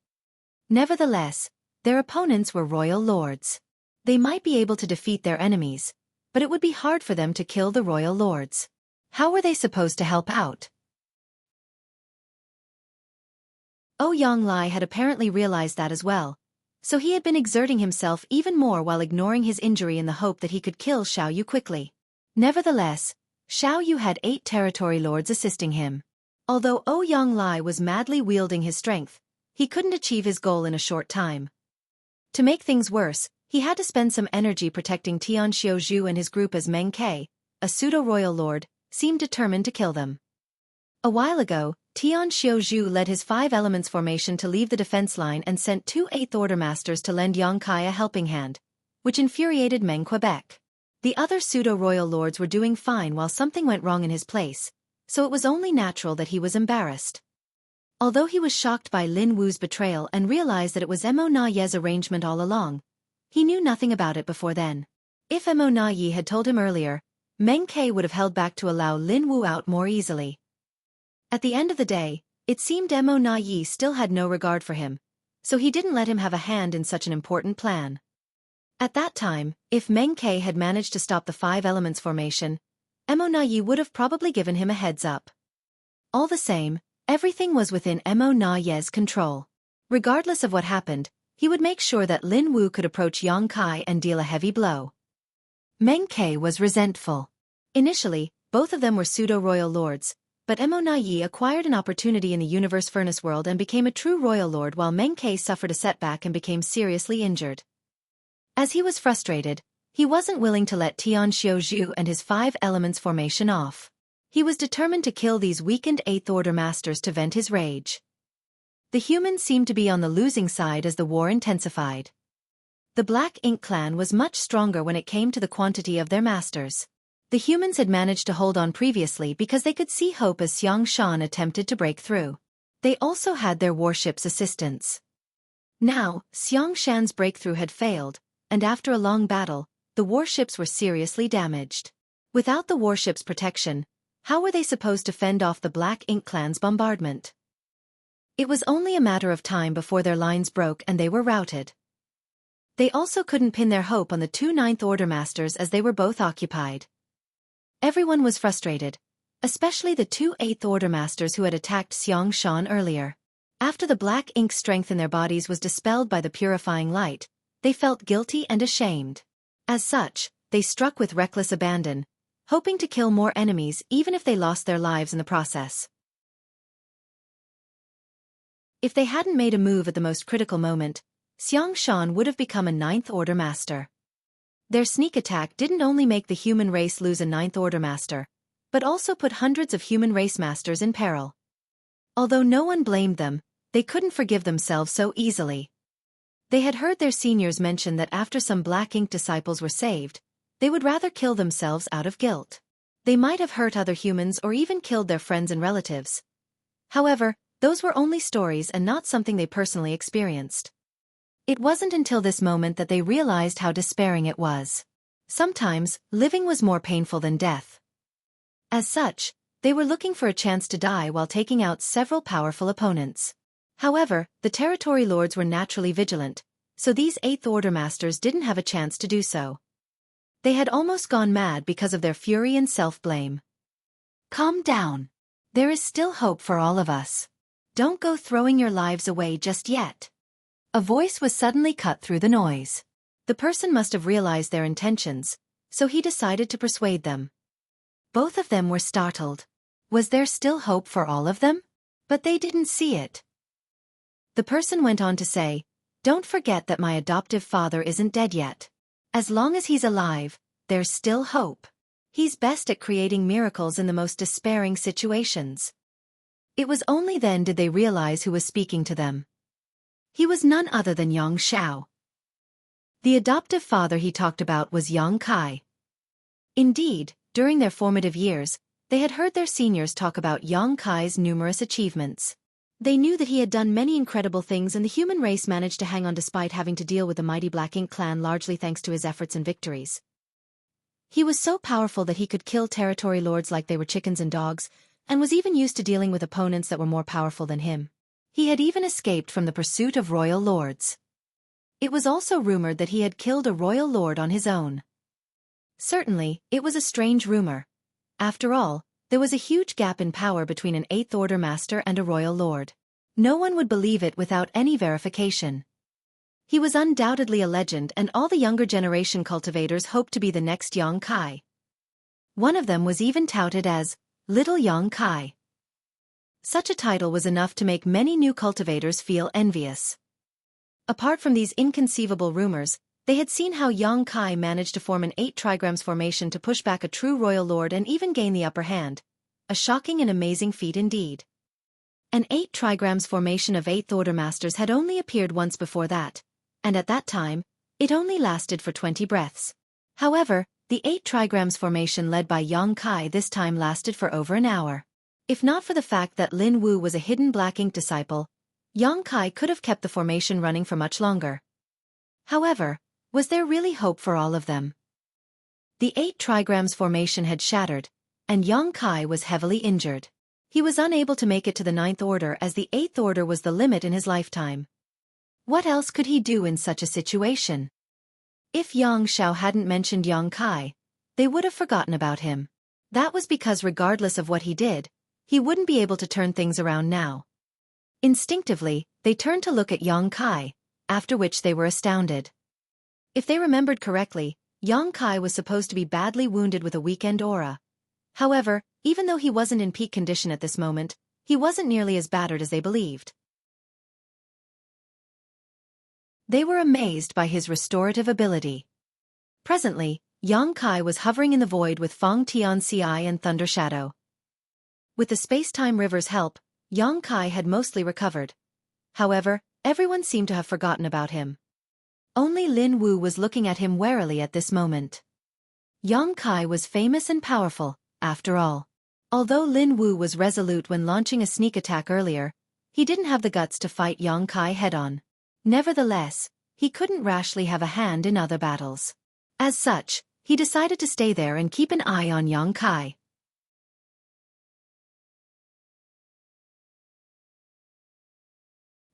Nevertheless, their opponents were royal lords. They might be able to defeat their enemies, but it would be hard for them to kill the royal lords. How were they supposed to help out? Ouyang Lai had apparently realized that as well, so he had been exerting himself even more while ignoring his injury in the hope that he could kill Xiaoyu quickly. Nevertheless, Xiaoyu had 8 territory lords assisting him. Although Ouyang Lai was madly wielding his strength, he couldn't achieve his goal in a short time. To make things worse, he had to spend some energy protecting Tian Xiaozhu and his group as Meng Ke, a pseudo-royal lord, seemed determined to kill them. A while ago, Tian Xiaozhu led his 5 elements formation to leave the defense line and sent 2 8th Order Masters to lend Yang Kai a helping hand, which infuriated Meng Quebec. The other pseudo-royal lords were doing fine while something went wrong in his place, so it was only natural that he was embarrassed. Although he was shocked by Lin Wu's betrayal and realized that it was Mo Na Ye's arrangement all along, he knew nothing about it before then. If Mo Na Ye had told him earlier, Meng Ke would have held back to allow Lin Wu out more easily. At the end of the day, it seemed Mo Na Ye still had no regard for him, so he didn't let him have a hand in such an important plan. At that time, if Meng Ke had managed to stop the 5 elements formation, Mo Na Ye would have probably given him a heads up. All the same, everything was within Mo Na Ye's control. Regardless of what happened, he would make sure that Lin Wu could approach Yang Kai and deal a heavy blow. Meng Ke was resentful. Initially, both of them were pseudo-royal lords, but Mo Na Ye acquired an opportunity in the universe furnace world and became a true royal lord while Meng Ke suffered a setback and became seriously injured. As he was frustrated, he wasn't willing to let Tian Xiaozhu and his 5 elements formation off. He was determined to kill these weakened 8th Order Masters to vent his rage. The humans seemed to be on the losing side as the war intensified. The Black Ink clan was much stronger when it came to the quantity of their masters. The humans had managed to hold on previously because they could see hope as Xiang Shan attempted to break through. They also had their warship's assistance. Now, Xiang Shan's breakthrough had failed, and after a long battle, the warships were seriously damaged. Without the warship's protection, how were they supposed to fend off the Black Ink clan's bombardment? It was only a matter of time before their lines broke and they were routed. They also couldn't pin their hope on the 2 9th Order Masters as they were both occupied. Everyone was frustrated, especially the 2 8th Order Masters who had attacked Xiang Shan earlier. After the Black Ink strength in their bodies was dispelled by the purifying light, they felt guilty and ashamed. As such, they struck with reckless abandon, hoping to kill more enemies even if they lost their lives in the process. If they hadn't made a move at the most critical moment, Xiang Shan would have become a 9th Order Master. Their sneak attack didn't only make the human race lose a 9th Order Master, but also put hundreds of human race masters in peril. Although no one blamed them, they couldn't forgive themselves so easily. They had heard their seniors mention that after some Black Ink disciples were saved, they would rather kill themselves out of guilt. They might have hurt other humans or even killed their friends and relatives. However, those were only stories and not something they personally experienced. It wasn't until this moment that they realized how despairing it was. Sometimes, living was more painful than death. As such, they were looking for a chance to die while taking out several powerful opponents. However, the territory lords were naturally vigilant, so these 8th Order Masters didn't have a chance to do so. They had almost gone mad because of their fury and self-blame. Calm down. There is still hope for all of us. Don't go throwing your lives away just yet. A voice was suddenly cut through the noise. The person must have realized their intentions, so he decided to persuade them. Both of them were startled. Was there still hope for all of them? But they didn't see it. The person went on to say, "Don't forget that my adoptive father isn't dead yet. As long as he's alive, there's still hope. He's best at creating miracles in the most despairing situations." It was only then did they realize who was speaking to them. He was none other than Yang Xiao. The adoptive father he talked about was Yang Kai. Indeed, during their formative years, they had heard their seniors talk about Yang Kai's numerous achievements. They knew that he had done many incredible things and the human race managed to hang on despite having to deal with the mighty Black Ink clan largely thanks to his efforts and victories. He was so powerful that he could kill territory lords like they were chickens and dogs, and was even used to dealing with opponents that were more powerful than him. He had even escaped from the pursuit of royal lords. It was also rumored that he had killed a royal lord on his own. Certainly, it was a strange rumor. After all, there was a huge gap in power between an 8th Order Master and a royal lord. No one would believe it without any verification. He was undoubtedly a legend and all the younger generation cultivators hoped to be the next Yang Kai. One of them was even touted as Little Yang Kai. Such a title was enough to make many new cultivators feel envious. Apart from these inconceivable rumors, they had seen how Yang Kai managed to form an 8 trigrams formation to push back a true royal lord and even gain the upper hand. A shocking and amazing feat indeed. An 8 trigrams formation of 8th Order Masters had only appeared once before that, and at that time, it only lasted for 20 breaths. However, the 8 trigrams formation led by Yang Kai this time lasted for over an hour. If not for the fact that Lin Wu was a hidden black ink disciple, Yang Kai could have kept the formation running for much longer. However, was there really hope for all of them? The 8 trigrams formation had shattered, and Yang Kai was heavily injured. He was unable to make it to the 9th Order as the 8th Order was the limit in his lifetime. What else could he do in such a situation? If Yang Xiao hadn't mentioned Yang Kai, they would have forgotten about him. That was because regardless of what he did, he wouldn't be able to turn things around now. Instinctively, they turned to look at Yang Kai, after which they were astounded. If they remembered correctly, Yang Kai was supposed to be badly wounded with a weakened aura. However, even though he wasn't in peak condition at this moment, he wasn't nearly as battered as they believed. They were amazed by his restorative ability. Presently, Yang Kai was hovering in the void with Feng Tianci and Thunder Shadow. With the space-time river's help, Yang Kai had mostly recovered. However, everyone seemed to have forgotten about him. Only Lin Wu was looking at him warily at this moment. Yang Kai was famous and powerful, after all. Although Lin Wu was resolute when launching a sneak attack earlier, he didn't have the guts to fight Yang Kai head-on. Nevertheless, he couldn't rashly have a hand in other battles. As such, he decided to stay there and keep an eye on Yang Kai.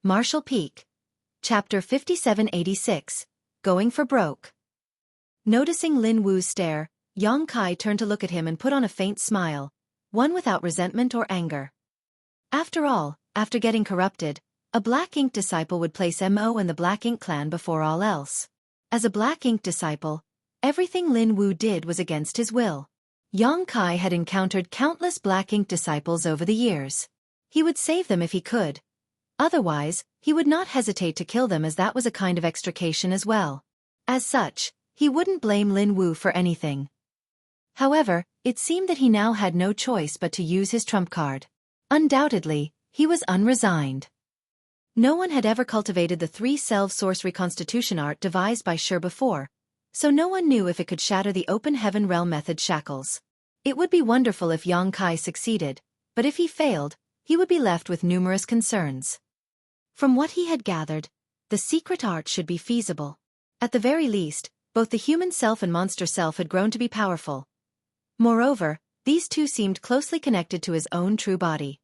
Martial Peak. Chapter 5786. Going for Broke. Noticing Lin Wu's stare, Yang Kai turned to look at him and put on a faint smile, one without resentment or anger. After all, after getting corrupted, a Black Ink disciple would place Mo and the Black Ink clan before all else. As a Black Ink disciple, everything Lin Wu did was against his will. Yang Kai had encountered countless Black Ink disciples over the years. He would save them if he could. Otherwise, he would not hesitate to kill them as that was a kind of extrication as well. As such, he wouldn't blame Lin Wu for anything. However, it seemed that he now had no choice but to use his trump card. Undoubtedly, he was unresigned. No one had ever cultivated the 3-self source reconstitution art devised by Shi before, so no one knew if it could shatter the open heaven realm method shackles. It would be wonderful if Yang Kai succeeded, but if he failed, he would be left with numerous concerns. From what he had gathered, the secret art should be feasible. At the very least, both the human self and monster self had grown to be powerful. Moreover, these two seemed closely connected to his own true body.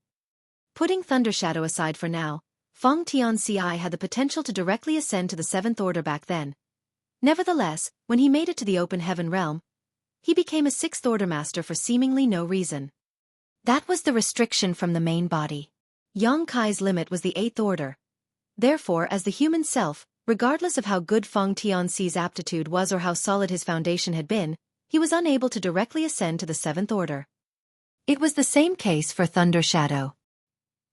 Putting Thunder Shadow aside for now, Feng Tianci had the potential to directly ascend to the 7th Order back then. Nevertheless, when he made it to the open heaven realm, he became a 6th Order master for seemingly no reason. That was the restriction from the main body. Yang Kai's limit was the 8th Order. Therefore, as the human self, regardless of how good Feng Tianci's aptitude was or how solid his foundation had been, he was unable to directly ascend to the 7th Order. It was the same case for Thunder Shadow.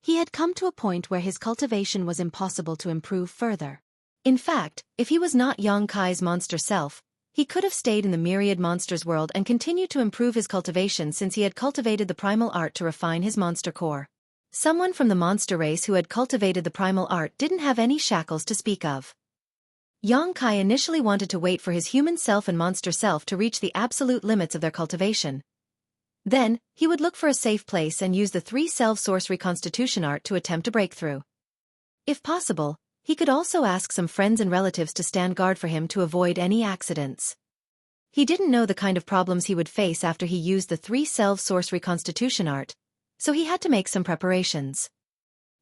He had come to a point where his cultivation was impossible to improve further. In fact, if he was not Yang Kai's monster self, he could have stayed in the myriad monsters world and continued to improve his cultivation since he had cultivated the primal art to refine his monster core. Someone from the monster race who had cultivated the primal art didn't have any shackles to speak of. Yang Kai initially wanted to wait for his human self and monster self to reach the absolute limits of their cultivation. Then, he would look for a safe place and use the 3-self source reconstitution art to attempt a breakthrough. If possible, he could also ask some friends and relatives to stand guard for him to avoid any accidents. He didn't know the kind of problems he would face after he used the 3-self source reconstitution art, so he had to make some preparations.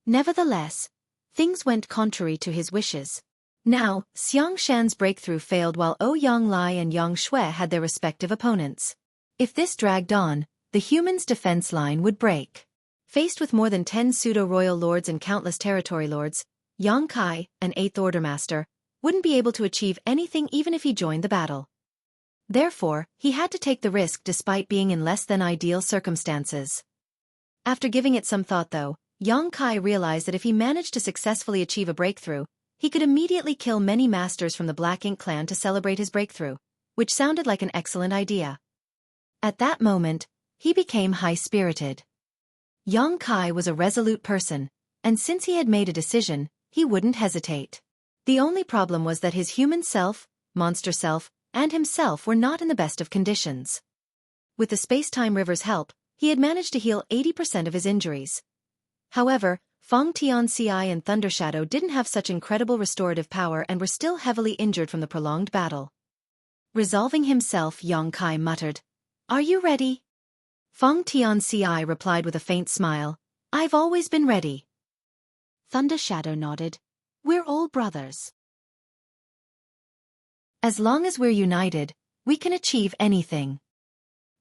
Nevertheless, things went contrary to his wishes. Now, Xiang Shan's breakthrough failed while Ouyang Lai and Yang Xue had their respective opponents. If this dragged on, the humans' defense line would break. Faced with more than 10 pseudo-royal lords and countless territory lords, Yang Kai, an 8th Order master, wouldn't be able to achieve anything even if he joined the battle. Therefore, he had to take the risk despite being in less than ideal circumstances. After giving it some thought though, Yang Kai realized that if he managed to successfully achieve a breakthrough, he could immediately kill many masters from the Black Ink clan to celebrate his breakthrough, which sounded like an excellent idea. At that moment, he became high-spirited. Yang Kai was a resolute person, and since he had made a decision, he wouldn't hesitate. The only problem was that his human self, monster self, and himself were not in the best of conditions. With the space-time river's help, he had managed to heal 80% of his injuries. However, Feng Tianxi and Thunder Shadow didn't have such incredible restorative power and were still heavily injured from the prolonged battle. Resolving himself, Yang Kai muttered, "Are you ready?" Feng Tianxi replied with a faint smile, "I've always been ready." Thunder Shadow nodded, "We're all brothers. As long as we're united, we can achieve anything."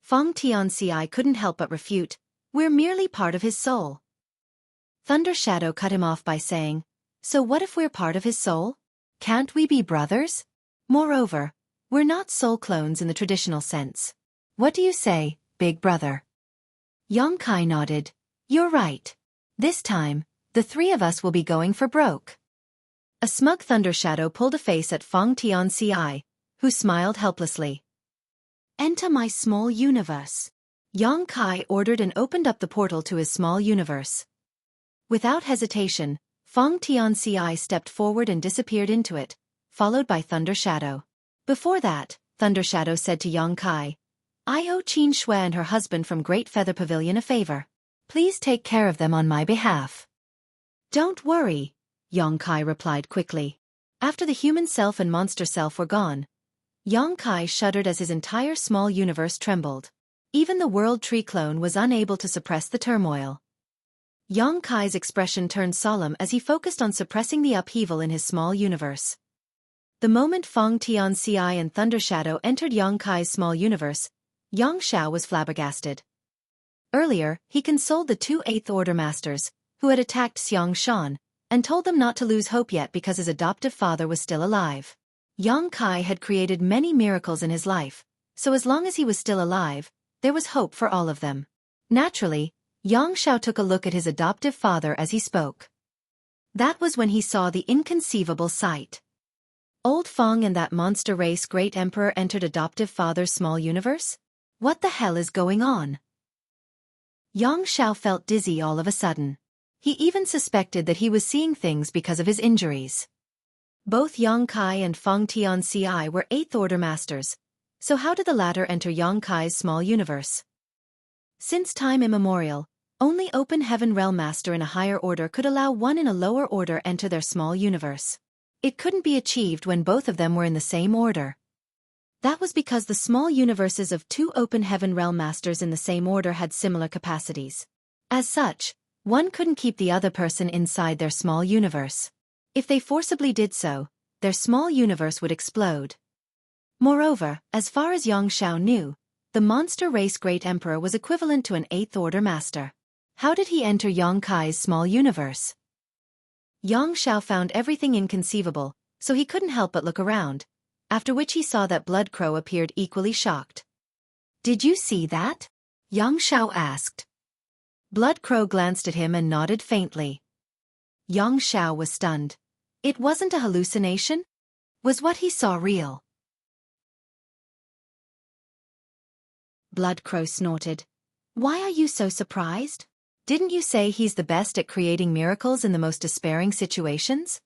Feng Tianxi couldn't help but refute, "We're merely part of his soul." Thunder Shadow cut him off by saying, "So what if we're part of his soul? Can't we be brothers? Moreover, we're not soul clones in the traditional sense. What do you say, big brother?" Yang Kai nodded, "You're right. This time, the three of us will be going for broke." A smug Thunder Shadow pulled a face at Feng Tianxi, who smiled helplessly. "Enter my small universe." Yang Kai ordered and opened up the portal to his small universe. Without hesitation, Feng Tianxi stepped forward and disappeared into it, followed by Thunder Shadow. Before that, Thunder Shadow said to Yang Kai, "I owe Qin Shui and her husband from Great Feather Pavilion a favor. Please take care of them on my behalf." "Don't worry," Yang Kai replied quickly. After the human self and monster self were gone, Yang Kai shuddered as his entire small universe trembled. Even the World Tree clone was unable to suppress the turmoil. Yang Kai's expression turned solemn as he focused on suppressing the upheaval in his small universe. The moment Feng Tianxi and Thunder Shadow entered Yang Kai's small universe, Yang Xiao was flabbergasted. Earlier, he consoled the two Eighth Order Masters, who had attacked Xiang Shan, and told them not to lose hope yet because his adoptive father was still alive. Yang Kai had created many miracles in his life, so as long as he was still alive, there was hope for all of them. Naturally, Yang Xiao took a look at his adoptive father as he spoke. That was when he saw the inconceivable sight. Old Feng and that monster race great emperor entered adoptive father's small universe? What the hell is going on? Yang Xiao felt dizzy all of a sudden. He even suspected that he was seeing things because of his injuries. Both Yang Kai and Feng Tianxi were Eighth Order Masters, so how did the latter enter Yang Kai's small universe? Since time immemorial, only Open Heaven Realm Master in a higher order could allow one in a lower order enter their small universe. It couldn't be achieved when both of them were in the same order. That was because the small universes of two Open Heaven Realm Masters in the same order had similar capacities. As such, one couldn't keep the other person inside their small universe. If they forcibly did so, their small universe would explode. Moreover, as far as Yang Xiao knew, the monster race Great Emperor was equivalent to an Eighth Order Master. How did he enter Yang Kai's small universe? Yang Xiao found everything inconceivable, so he couldn't help but look around, after which he saw that Blood Crow appeared equally shocked. "Did you see that?" Yang Xiao asked. Blood Crow glanced at him and nodded faintly. Yang Xiao was stunned. It wasn't a hallucination? Was what he saw real? Blood Crow snorted. "Why are you so surprised? Didn't you say he's the best at creating miracles in the most despairing situations?"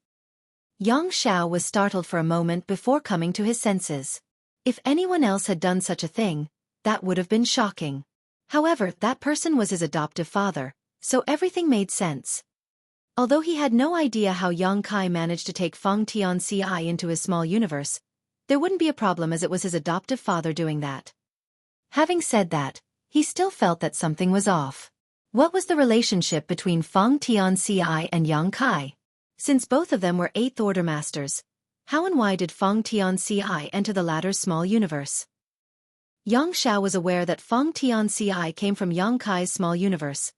Yang Xiao was startled for a moment before coming to his senses. If anyone else had done such a thing, that would have been shocking. However, that person was his adoptive father, so everything made sense. Although he had no idea how Yang Kai managed to take Feng Tianxi into his small universe, there wouldn't be a problem as it was his adoptive father doing that. Having said that, he still felt that something was off. What was the relationship between Feng Tianxi and Yang Kai? Since both of them were Eighth Order Masters, how and why did Feng Tianxi enter the latter's small universe? Yang Xiao was aware that Feng Tianxi came from Yang Kai's small universe.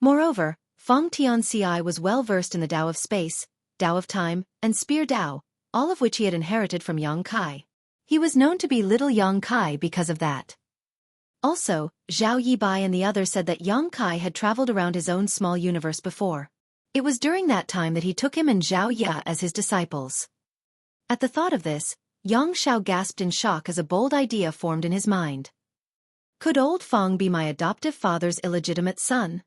Moreover, Feng Tianxi was well versed in the Tao of Space, Tao of Time, and Spear Tao, all of which he had inherited from Yang Kai. He was known to be Little Yang Kai because of that. Also, Zhao Yibai and the others said that Yang Kai had traveled around his own small universe before. It was during that time that he took him and Zhao Ya as his disciples. At the thought of this, Yang Xiao gasped in shock as a bold idea formed in his mind. Could old Feng be my adoptive father's illegitimate son?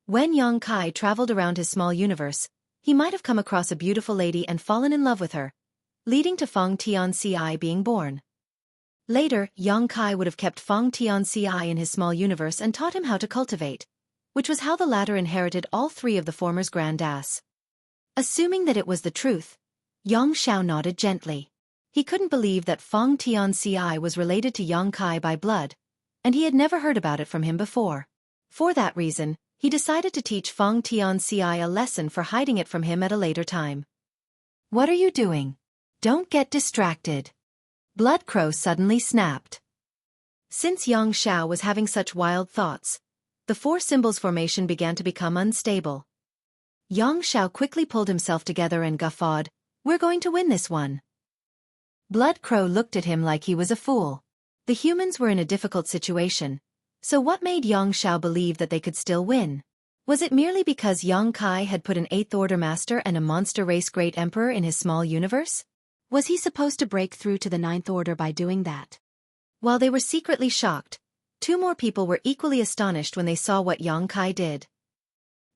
When Yang Kai traveled around his small universe, he might have come across a beautiful lady and fallen in love with her, leading to Feng Tianci being born. Later, Yang Kai would have kept Feng Tianci in his small universe and taught him how to cultivate, which was how the latter inherited all three of the former's grand ass. Assuming that it was the truth, Yang Xiao nodded gently. He couldn't believe that Feng Tianci was related to Yang Kai by blood, and he had never heard about it from him before. For that reason, he decided to teach Feng Tianci a lesson for hiding it from him at a later time. "What are you doing? Don't get distracted." Blood Crow suddenly snapped. Since Yang Xiao was having such wild thoughts, the four symbols formation began to become unstable. Yang Xiao quickly pulled himself together and guffawed, "We're going to win this one." Blood Crow looked at him like he was a fool. The humans were in a difficult situation, so what made Yang Xiao believe that they could still win? Was it merely because Yang Kai had put an 8th Order Master and a monster race Great Emperor in his small universe? Was he supposed to break through to the 9th Order by doing that? While they were secretly shocked, two more people were equally astonished when they saw what Yang Kai did.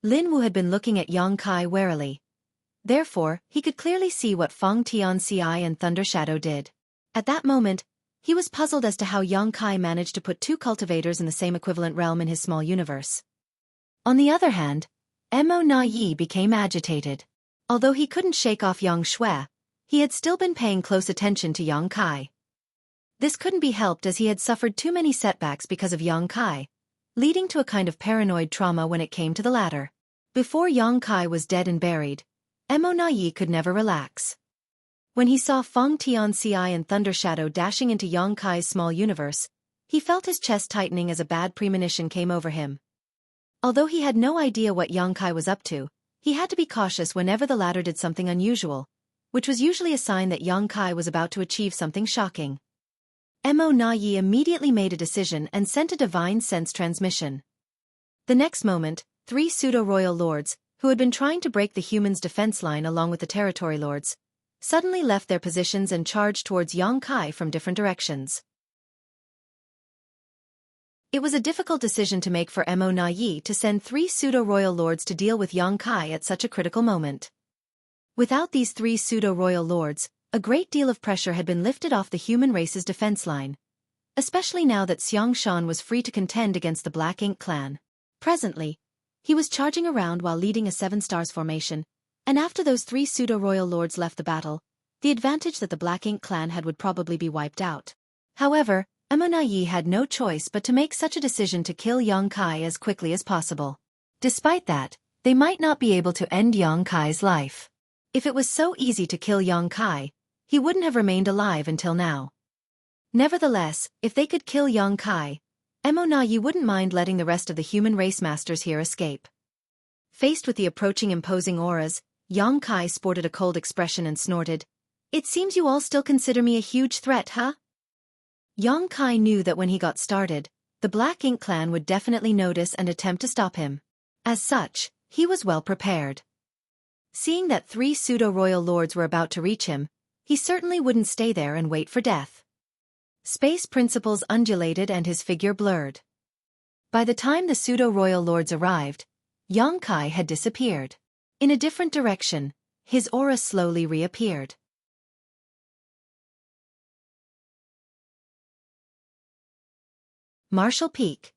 Lin Wu had been looking at Yang Kai warily. Therefore, he could clearly see what Feng Tianci and Thunder Shadow did. At that moment, he was puzzled as to how Yang Kai managed to put two cultivators in the same equivalent realm in his small universe. On the other hand, Mo Na Yi became agitated. Although he couldn't shake off Yang Shui, he had still been paying close attention to Yang Kai. This couldn't be helped as he had suffered too many setbacks because of Yang Kai, leading to a kind of paranoid trauma when it came to the latter. Before Yang Kai was dead and buried, Mo Na Yi could never relax. When he saw Feng Tianci and Thunder Shadow dashing into Yang Kai's small universe, he felt his chest tightening as a bad premonition came over him. Although he had no idea what Yang Kai was up to, he had to be cautious whenever the latter did something unusual, which was usually a sign that Yang Kai was about to achieve something shocking. Mo Na Yi immediately made a decision and sent a divine sense transmission. The next moment, three pseudo-royal lords, who had been trying to break the humans' defense line along with the territory lords, suddenly left their positions and charged towards Yang Kai from different directions. It was a difficult decision to make for Mo Na Yi to send three pseudo-royal lords to deal with Yang Kai at such a critical moment. Without these three pseudo-royal lords, a great deal of pressure had been lifted off the human race's defense line, especially now that Xiang Shan was free to contend against the Black Ink clan. Presently, he was charging around while leading a 7 stars formation, and after those three pseudo-royal lords left the battle, the advantage that the Black Ink clan had would probably be wiped out. However, Mo Na Yi had no choice but to make such a decision to kill Yang Kai as quickly as possible. Despite that, they might not be able to end Yang Kai's life. If it was so easy to kill Yang Kai, he wouldn't have remained alive until now. Nevertheless, if they could kill Yang Kai, Mo Na Yi wouldn't mind letting the rest of the human race masters here escape. Faced with the approaching imposing auras, Yang Kai sported a cold expression and snorted, "It seems you all still consider me a huge threat, huh?" Yang Kai knew that when he got started, the Black Ink clan would definitely notice and attempt to stop him. As such, he was well prepared. Seeing that three pseudo-royal lords were about to reach him, he certainly wouldn't stay there and wait for death. Space principles undulated and his figure blurred. By the time the pseudo-royal lords arrived, Yang Kai had disappeared. In a different direction, his aura slowly reappeared. Martial Peak.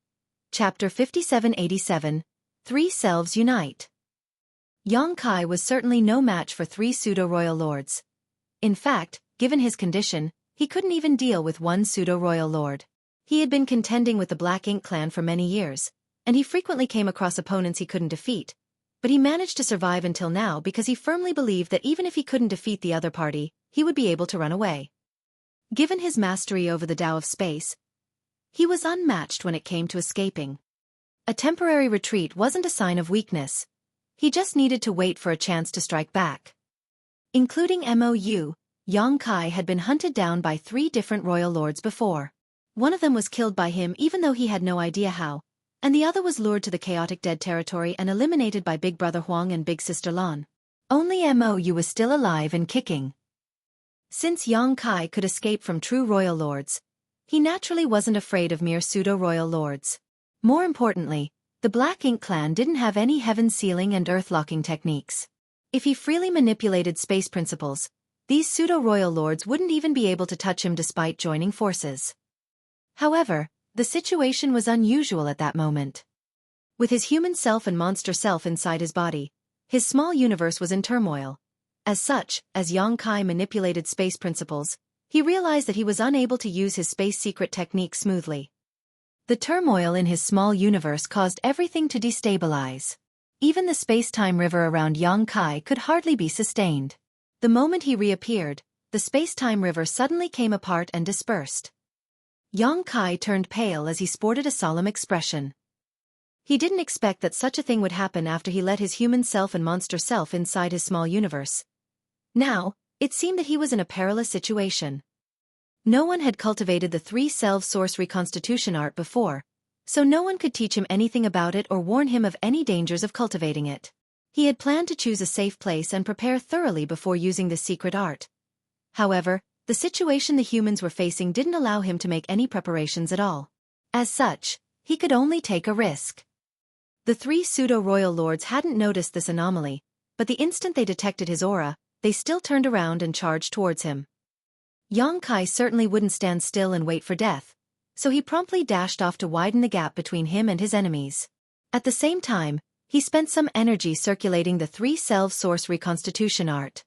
Chapter 5787, Three Selves Unite. Yang Kai was certainly no match for three pseudo-royal lords. In fact, given his condition, he couldn't even deal with one pseudo-royal lord. He had been contending with the Black Ink clan for many years, and he frequently came across opponents he couldn't defeat, but he managed to survive until now because he firmly believed that even if he couldn't defeat the other party, he would be able to run away. Given his mastery over the Tao of Space, he was unmatched when it came to escaping. A temporary retreat wasn't a sign of weakness. He just needed to wait for a chance to strike back. Including Mou, Yang Kai had been hunted down by three different royal lords before. One of them was killed by him even though he had no idea how, and the other was lured to the chaotic dead territory and eliminated by Big Brother Huang and Big Sister Lan. Only Mou was still alive and kicking. Since Yang Kai could escape from true royal lords, he naturally wasn't afraid of mere pseudo-royal lords. More importantly, The Black Ink clan didn't have any heaven sealing and earth-locking techniques. If he freely manipulated space principles, these pseudo-royal lords wouldn't even be able to touch him despite joining forces. However, the situation was unusual at that moment. With his human self and monster self inside his body, his small universe was in turmoil. As such, as Xueqi manipulated space principles, he realized that he was unable to use his space secret technique smoothly. The turmoil in his small universe caused everything to destabilize. Even the space-time river around Xueqi could hardly be sustained. The moment he reappeared, the space-time river suddenly came apart and dispersed. Xueqi turned pale as he sported a solemn expression. He didn't expect that such a thing would happen after he let his human self and monster self inside his small universe. Now, it seemed that he was in a perilous situation. No one had cultivated the three-self source reconstitution art before, so no one could teach him anything about it or warn him of any dangers of cultivating it. He had planned to choose a safe place and prepare thoroughly before using this secret art. However, the situation the humans were facing didn't allow him to make any preparations at all. As such, he could only take a risk. The three pseudo-royal lords hadn't noticed this anomaly, but the instant they detected his aura, they still turned around and charged towards him. Xueqi certainly wouldn't stand still and wait for death, so he promptly dashed off to widen the gap between him and his enemies. At the same time, he spent some energy circulating the three-self source reconstitution art.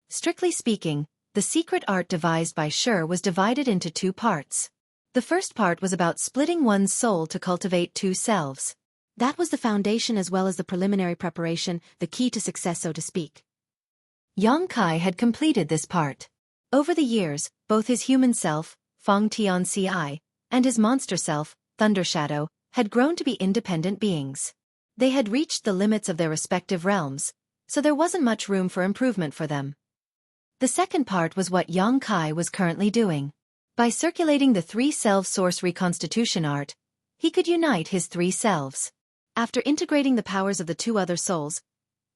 Strictly speaking, the secret art devised by Xueqi was divided into two parts. The first part was about splitting one's soul to cultivate two selves. That was the foundation as well as the preliminary preparation, the key to success so to speak. Xueqi had completed this part. Over the years, both his human self, Feng Tianci, and his monster self, Thunder Shadow, had grown to be independent beings. They had reached the limits of their respective realms, so there wasn't much room for improvement for them. The second part was what Xueqi was currently doing. By circulating the three-self source reconstitution art, he could unite his three selves. After integrating the powers of the two other souls,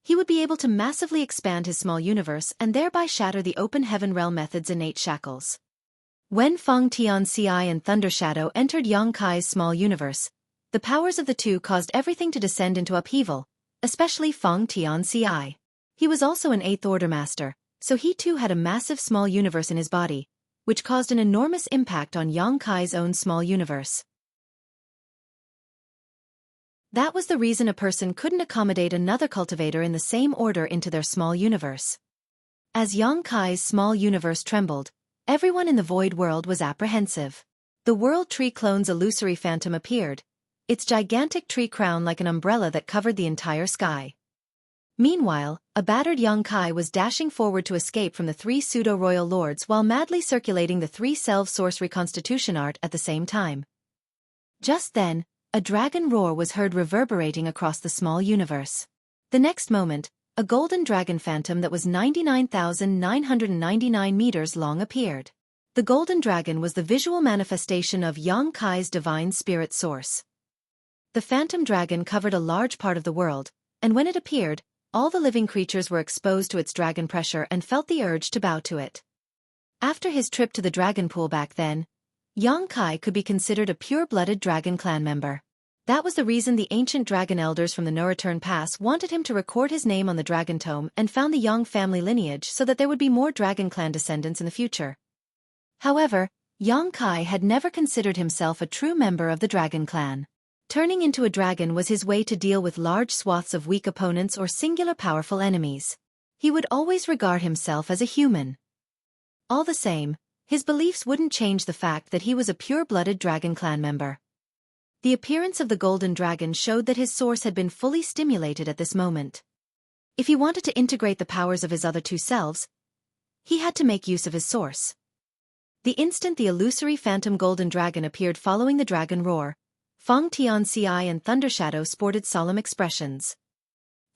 he would be able to massively expand his small universe and thereby shatter the open heaven realm method's innate shackles. When Feng Tianci and Thunder Shadow entered Xueqi's small universe, the powers of the two caused everything to descend into upheaval, especially Feng Tianci. He was also an Eighth Order master, so he too had a massive small universe in his body, which caused an enormous impact on Xueqi's own small universe. That was the reason a person couldn't accommodate another cultivator in the same order into their small universe. As Xueqi's small universe trembled, everyone in the void world was apprehensive. The World Tree Clone's illusory phantom appeared, its gigantic tree crown like an umbrella that covered the entire sky. Meanwhile, a battered Xueqi was dashing forward to escape from the three pseudo-royal lords while madly circulating the three-self source reconstitution art at the same time. Just then, a dragon roar was heard reverberating across the small universe. The next moment, a golden dragon phantom that was 99,999 meters long appeared. The golden dragon was the visual manifestation of Xueqi's divine spirit source. The phantom dragon covered a large part of the world, and when it appeared, all the living creatures were exposed to its dragon pressure and felt the urge to bow to it. After his trip to the dragon pool back then, Xueqi could be considered a pure-blooded dragon clan member. That was the reason the ancient dragon elders from the No Return Pass wanted him to record his name on the dragon tome and found the Yang family lineage so that there would be more dragon clan descendants in the future. However, Xueqi had never considered himself a true member of the dragon clan. Turning into a dragon was his way to deal with large swaths of weak opponents or singular powerful enemies. He would always regard himself as a human. All the same, his beliefs wouldn't change the fact that he was a pure-blooded dragon clan member. The appearance of the golden dragon showed that his source had been fully stimulated at this moment. If he wanted to integrate the powers of his other two selves, he had to make use of his source. The instant the illusory phantom golden dragon appeared following the dragon roar, Feng Tianci and Thunder Shadow sported solemn expressions.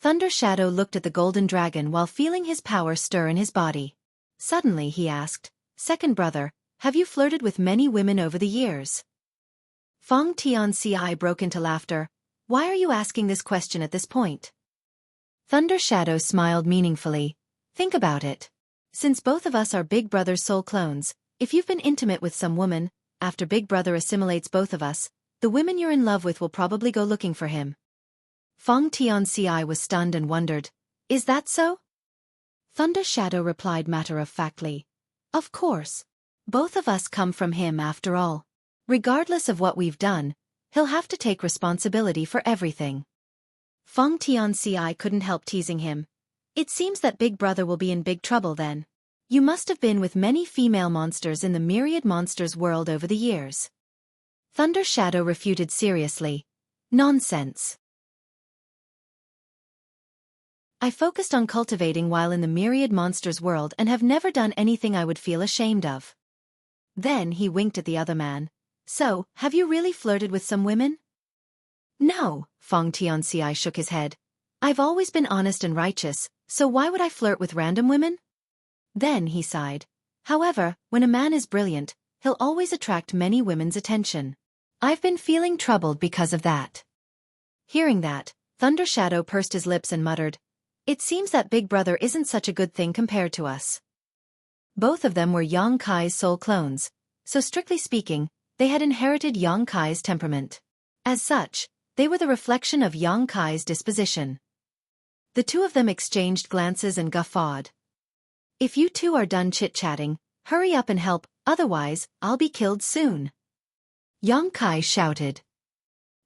Thunder Shadow looked at the golden dragon while feeling his power stir in his body. Suddenly he asked, "Second brother, have you flirted with many women over the years?" Feng Tianci broke into laughter. "Why are you asking this question at this point?" Thunder Shadow smiled meaningfully. "Think about it. Since both of us are Big Brother's soul clones, if you've been intimate with some woman, after Big Brother assimilates both of us, The women you're in love with will probably go looking for him. Feng Tianci was stunned and wondered, "Is that so?" Thunder Shadow replied matter-of-factly, "Of course. Both of us come from him after all. Regardless of what we've done, he'll have to take responsibility for everything." Feng Tianci couldn't help teasing him. "It seems that Big Brother will be in big trouble then. You must have been with many female monsters in the myriad monsters world over the years." Thunder Shadow refuted seriously, "Nonsense. I focused on cultivating while in the myriad monsters world and have never done anything I would feel ashamed of." Then he winked at the other man. "So, have you really flirted with some women?" "No," Feng Tianci shook his head. "I've always been honest and righteous, so why would I flirt with random women?" Then he sighed. "However, when a man is brilliant, he'll always attract many women's attention. I've been feeling troubled because of that." Hearing that, Thunder Shadow pursed his lips and muttered, "It seems that Big Brother isn't such a good thing compared to us." Both of them were Yang Kai's soul clones, so strictly speaking, they had inherited Yang Kai's temperament. As such, they were the reflection of Yang Kai's disposition. The two of them exchanged glances and guffawed. "If you two are done chit-chatting, hurry up and help, otherwise, I'll be killed soon," Yang Kai shouted.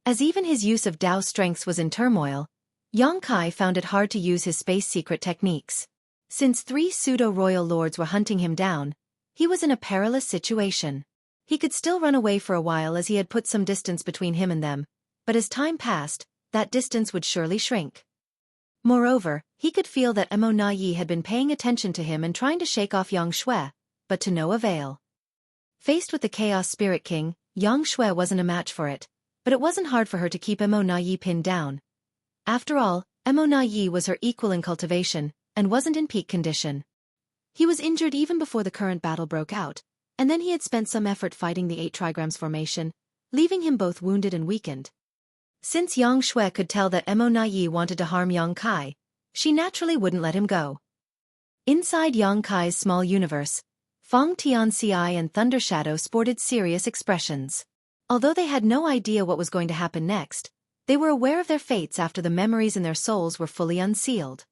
As even his use of Dao strengths was in turmoil, Yang Kai found it hard to use his space secret techniques. Since 3 pseudo-royal lords were hunting him down, he was in a perilous situation. He could still run away for a while as he had put some distance between him and them, but as time passed, that distance would surely shrink. Moreover, he could feel that Mo Na Yi had been paying attention to him and trying to shake off Yang Shui, but to no avail. Faced with the Chaos Spirit King, Yang Shui wasn't a match for it, but it wasn't hard for her to keep Mo Na Yi pinned down. After all, Mo Na Yi was her equal in cultivation, and wasn't in peak condition. He was injured even before the current battle broke out, and then he had spent some effort fighting the 8 trigrams formation, leaving him both wounded and weakened. Since Yang Shui could tell that Mo Na Yi wanted to harm Yang Kai, she naturally wouldn't let him go. Inside Yang Kai's small universe, Feng Tianci and Thunder Shadow sported serious expressions. Although they had no idea what was going to happen next, they were aware of their fates after the memories in their souls were fully unsealed.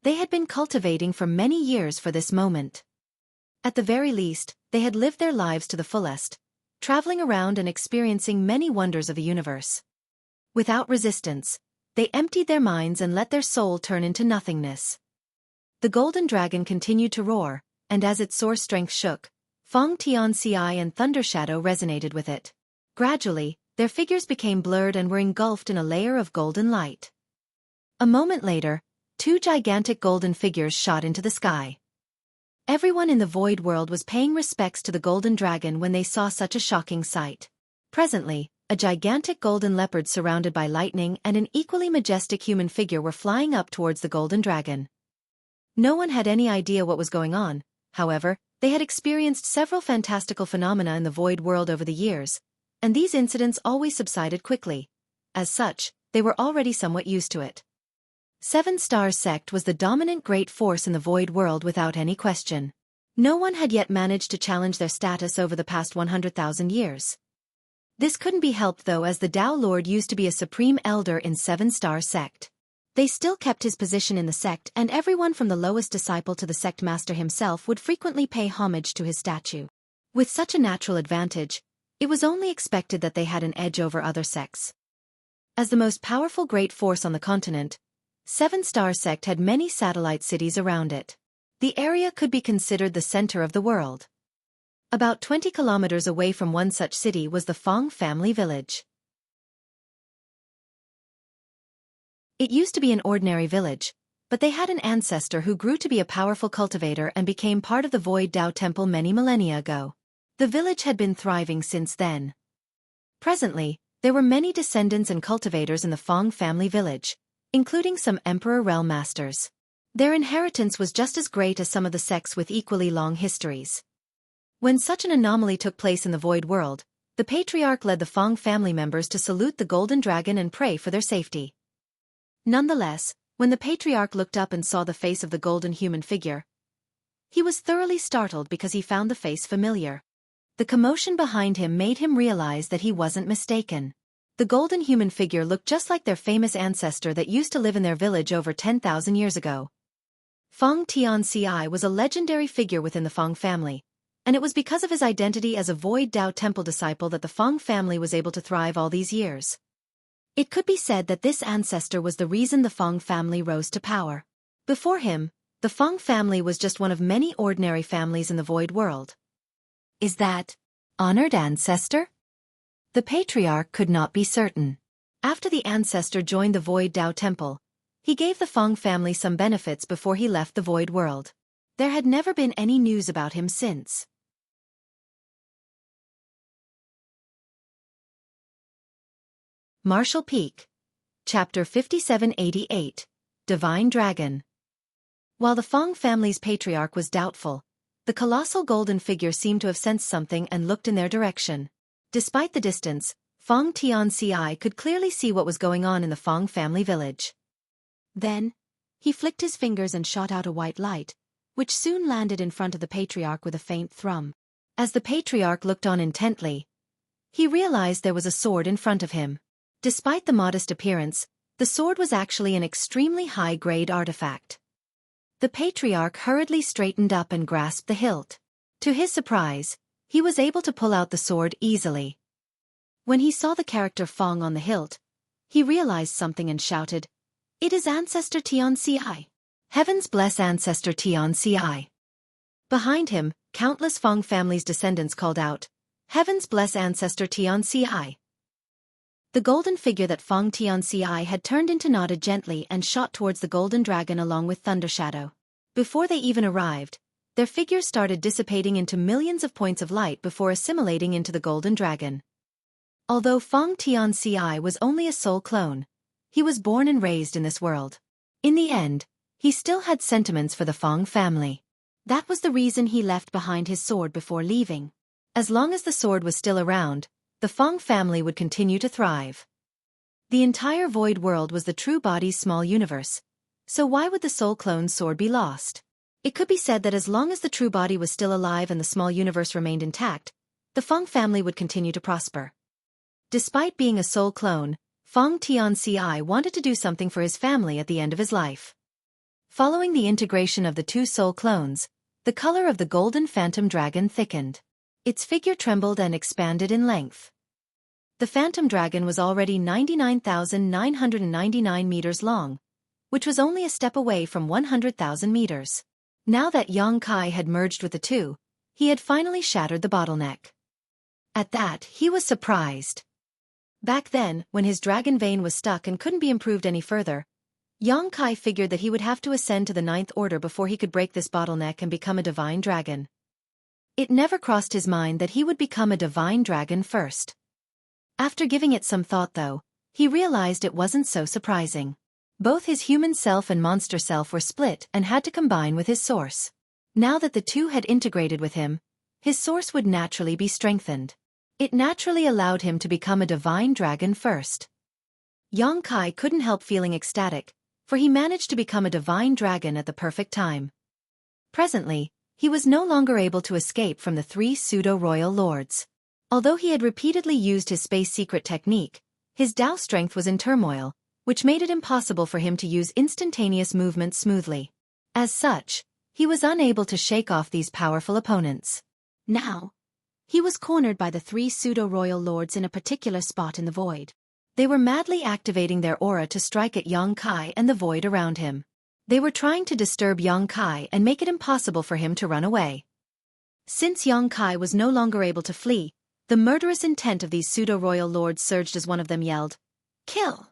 They had been cultivating for many years for this moment. At the very least, they had lived their lives to the fullest, traveling around and experiencing many wonders of the universe. Without resistance, they emptied their minds and let their soul turn into nothingness. The golden dragon continued to roar, and as its source strength shook, Feng Tianci and Thunder Shadow resonated with it. Gradually, their figures became blurred and were engulfed in a layer of golden light. A moment later, 2 gigantic golden figures shot into the sky. Everyone in the void world was paying respects to the golden dragon when they saw such a shocking sight. Presently, a gigantic golden leopard surrounded by lightning and an equally majestic human figure were flying up towards the golden dragon. No one had any idea what was going on, however, they had experienced several fantastical phenomena in the void world over the years, and these incidents always subsided quickly. As such, they were already somewhat used to it. 7 Stars sect was the dominant great force in the void world without any question. No one had yet managed to challenge their status over the past 100,000 years. This couldn't be helped though, as the Tao Lord used to be a supreme elder in 7 Stars sect. They still kept his position in the sect, and everyone from the lowest disciple to the sect master himself would frequently pay homage to his statue. With such a natural advantage, it was only expected that they had an edge over other sects. As the most powerful great force on the continent, 7 Stars sect had many satellite cities around it. The area could be considered the center of the world. About 20 kilometers away from one such city was the Feng family village. It used to be an ordinary village, but they had an ancestor who grew to be a powerful cultivator and became part of the Void Dao Temple many millennia ago. The village had been thriving since then. Presently, there were many descendants and cultivators in the Feng family village, including some Emperor Realm Masters. Their inheritance was just as great as some of the sects with equally long histories. When such an anomaly took place in the Void World, the Patriarch led the Feng family members to salute the Golden Dragon and pray for their safety. Nonetheless, when the Patriarch looked up and saw the face of the golden human figure, he was thoroughly startled because he found the face familiar. The commotion behind him made him realize that he wasn't mistaken. The golden human figure looked just like their famous ancestor that used to live in their village over 10,000 years ago. Feng Tianci was a legendary figure within the Feng family, and it was because of his identity as a Void Dao Temple disciple that the Feng family was able to thrive all these years. It could be said that this ancestor was the reason the Feng family rose to power. Before him, the Feng family was just one of many ordinary families in the Void world. Is that honored ancestor? The patriarch could not be certain. After the ancestor joined the Void Dao Temple, he gave the Feng family some benefits before he left the Void world. There had never been any news about him since. Martial Peak. Chapter 5788. Divine Dragon. While the Feng family's patriarch was doubtful, the colossal golden figure seemed to have sensed something and looked in their direction. Despite the distance, Feng Tianci could clearly see what was going on in the Feng family village. Then, he flicked his fingers and shot out a white light, which soon landed in front of the patriarch with a faint thrum. As the patriarch looked on intently, he realized there was a sword in front of him. Despite the modest appearance, the sword was actually an extremely high-grade artifact. The patriarch hurriedly straightened up and grasped the hilt. To his surprise, he was able to pull out the sword easily. When he saw the character Feng on the hilt, he realized something and shouted, "It is Ancestor Tianci. Heavens bless Ancestor Tianci." Behind him, countless Feng family's descendants called out, "Heavens bless Ancestor Tianci." The golden figure that Feng Tianci had turned into nodded gently and shot towards the golden dragon along with Thunder Shadow. Before they even arrived, their figures started dissipating into millions of points of light before assimilating into the golden dragon. Although Feng Tianci was only a soul clone, he was born and raised in this world. In the end, he still had sentiments for the Feng family. That was the reason he left behind his sword before leaving. As long as the sword was still around, the Feng family would continue to thrive. The entire Void world was the true body's small universe, so why would the soul clone's sword be lost? It could be said that as long as the true body was still alive and the small universe remained intact, the Feng family would continue to prosper. Despite being a soul clone, Feng Tianci wanted to do something for his family at the end of his life. Following the integration of the two soul clones, the color of the golden phantom dragon thickened. Its figure trembled and expanded in length. The phantom dragon was already 99,999 meters long, which was only a step away from 100,000 meters. Now that Yang Kai had merged with the two, he had finally shattered the bottleneck. At that, he was surprised. Back then, when his dragon vein was stuck and couldn't be improved any further, Yang Kai figured that he would have to ascend to the 9th order before he could break this bottleneck and become a divine dragon. It never crossed his mind that he would become a divine dragon first. After giving it some thought though, he realized it wasn't so surprising. Both his human self and monster self were split and had to combine with his source. Now that the two had integrated with him, his source would naturally be strengthened. It naturally allowed him to become a divine dragon first. Yang Kai couldn't help feeling ecstatic, for he managed to become a divine dragon at the perfect time. Presently, he was no longer able to escape from the three pseudo-royal lords. Although he had repeatedly used his space secret technique, his Dao strength was in turmoil, which made it impossible for him to use instantaneous movement smoothly. As such, he was unable to shake off these powerful opponents. Now, he was cornered by the three pseudo-royal lords in a particular spot in the void. They were madly activating their aura to strike at Yang Kai and the void around him. They were trying to disturb Yang Kai and make it impossible for him to run away. Since Yang Kai was no longer able to flee, the murderous intent of these pseudo-royal lords surged as one of them yelled, "Kill!"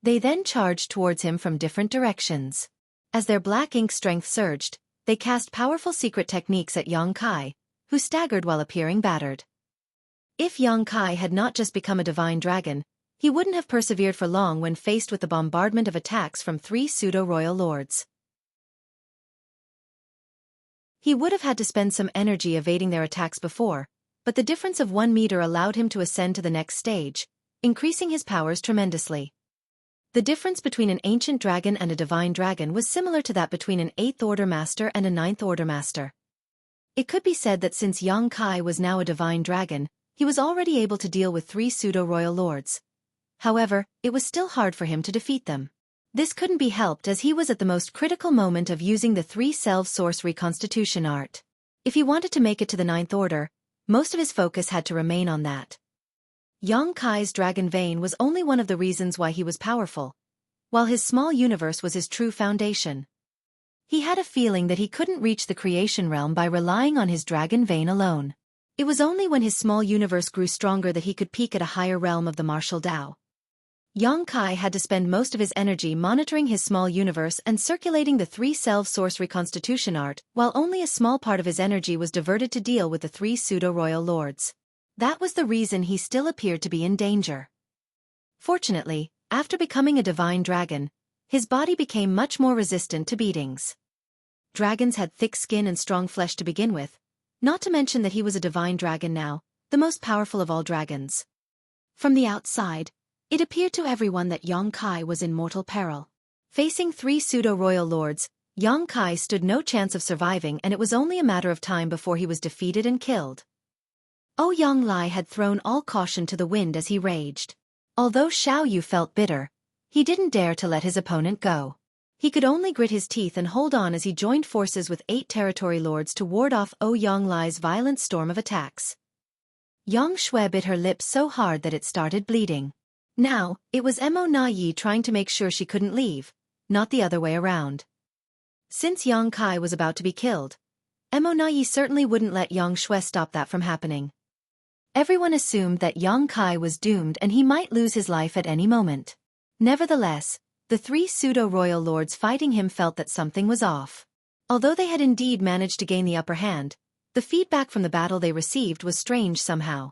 They then charged towards him from different directions. As their black ink strength surged, they cast powerful secret techniques at Yang Kai, who staggered while appearing battered. If Yang Kai had not just become a divine dragon, he wouldn't have persevered for long when faced with the bombardment of attacks from three pseudo-royal lords. He would have had to spend some energy evading their attacks before, but the difference of 1 meter allowed him to ascend to the next stage, increasing his powers tremendously. The difference between an ancient dragon and a divine dragon was similar to that between an 8th order master and a 9th order master. It could be said that since Yang Kai was now a divine dragon, he was already able to deal with 3 pseudo-royal lords. However, it was still hard for him to defeat them. This couldn't be helped as he was at the most critical moment of using the 3 source reconstitution art. If he wanted to make it to the 9th order, most of his focus had to remain on that. Yang Kai's dragon vein was only one of the reasons why he was powerful, while his small universe was his true foundation. He had a feeling that he couldn't reach the creation realm by relying on his dragon vein alone. It was only when his small universe grew stronger that he could peak at a higher realm of the martial Tao. Yang Kai had to spend most of his energy monitoring his small universe and circulating the 3 source reconstitution art, while only a small part of his energy was diverted to deal with the 3 pseudo-royal lords. That was the reason he still appeared to be in danger. Fortunately, after becoming a divine dragon, his body became much more resistant to beatings. Dragons had thick skin and strong flesh to begin with, not to mention that he was a divine dragon now, the most powerful of all dragons. From the outside, it appeared to everyone that Yang Kai was in mortal peril. Facing 3 pseudo-royal lords, Yang Kai stood no chance of surviving, and it was only a matter of time before he was defeated and killed. Yang Lai had thrown all caution to the wind as he raged. Although Xiao Yu felt bitter, he didn't dare to let his opponent go. He could only grit his teeth and hold on as he joined forces with 8 territory lords to ward off Yang Lai's violent storm of attacks. Yang Shui bit her lip so hard that it started bleeding. Now, it was Mo Na Yi trying to make sure she couldn't leave, not the other way around. Since Yang Kai was about to be killed, Mo Na Yi certainly wouldn't let Yang Shui stop that from happening. Everyone assumed that Yang Kai was doomed and he might lose his life at any moment. Nevertheless, the 3 pseudo-royal lords fighting him felt that something was off. Although they had indeed managed to gain the upper hand, the feedback from the battle they received was strange somehow.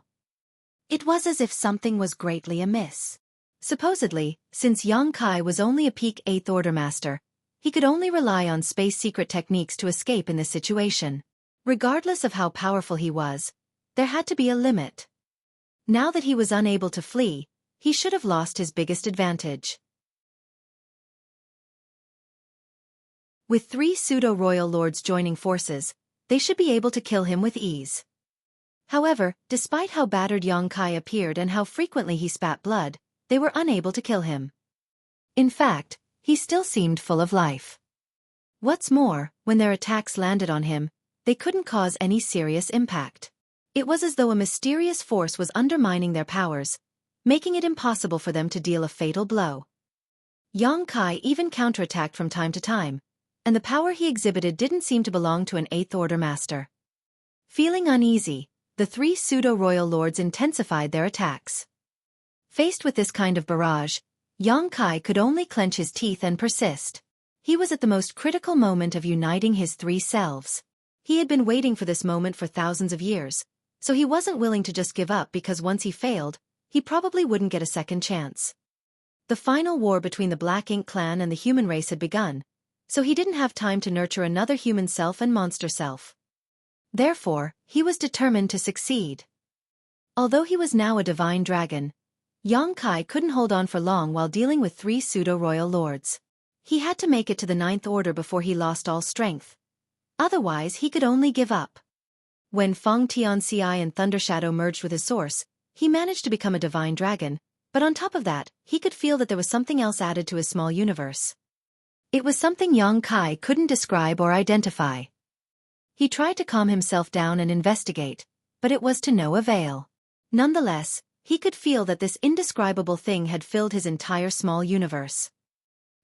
It was as if something was greatly amiss. Supposedly, since Yang Kai was only a peak 8th order master, he could only rely on space secret techniques to escape in this situation. Regardless of how powerful he was, there had to be a limit. Now that he was unable to flee, he should have lost his biggest advantage. With 3 pseudo-royal lords joining forces, they should be able to kill him with ease. However, despite how battered Yang Kai appeared and how frequently he spat blood, they were unable to kill him. In fact, he still seemed full of life. What's more, when their attacks landed on him, they couldn't cause any serious impact. It was as though a mysterious force was undermining their powers, making it impossible for them to deal a fatal blow. Yang Kai even counterattacked from time to time, and the power he exhibited didn't seem to belong to an 8th order master. Feeling uneasy, the 3 pseudo-royal lords intensified their attacks. Faced with this kind of barrage, Yang Kai could only clench his teeth and persist. He was at the most critical moment of uniting his 3 selves. He had been waiting for this moment for thousands of years, so he wasn't willing to just give up because once he failed, he probably wouldn't get a second chance. The final war between the Black Ink clan and the human race had begun, so he didn't have time to nurture another human self and monster self. Therefore, he was determined to succeed. Although he was now a divine dragon, Yang Kai couldn't hold on for long while dealing with 3 pseudo-royal lords. He had to make it to the 9th order before he lost all strength. Otherwise he could only give up. When Feng Tianci and Thundershadow merged with his source, he managed to become a divine dragon, but on top of that, he could feel that there was something else added to his small universe. It was something Yang Kai couldn't describe or identify. He tried to calm himself down and investigate, but it was to no avail. Nonetheless, he could feel that this indescribable thing had filled his entire small universe.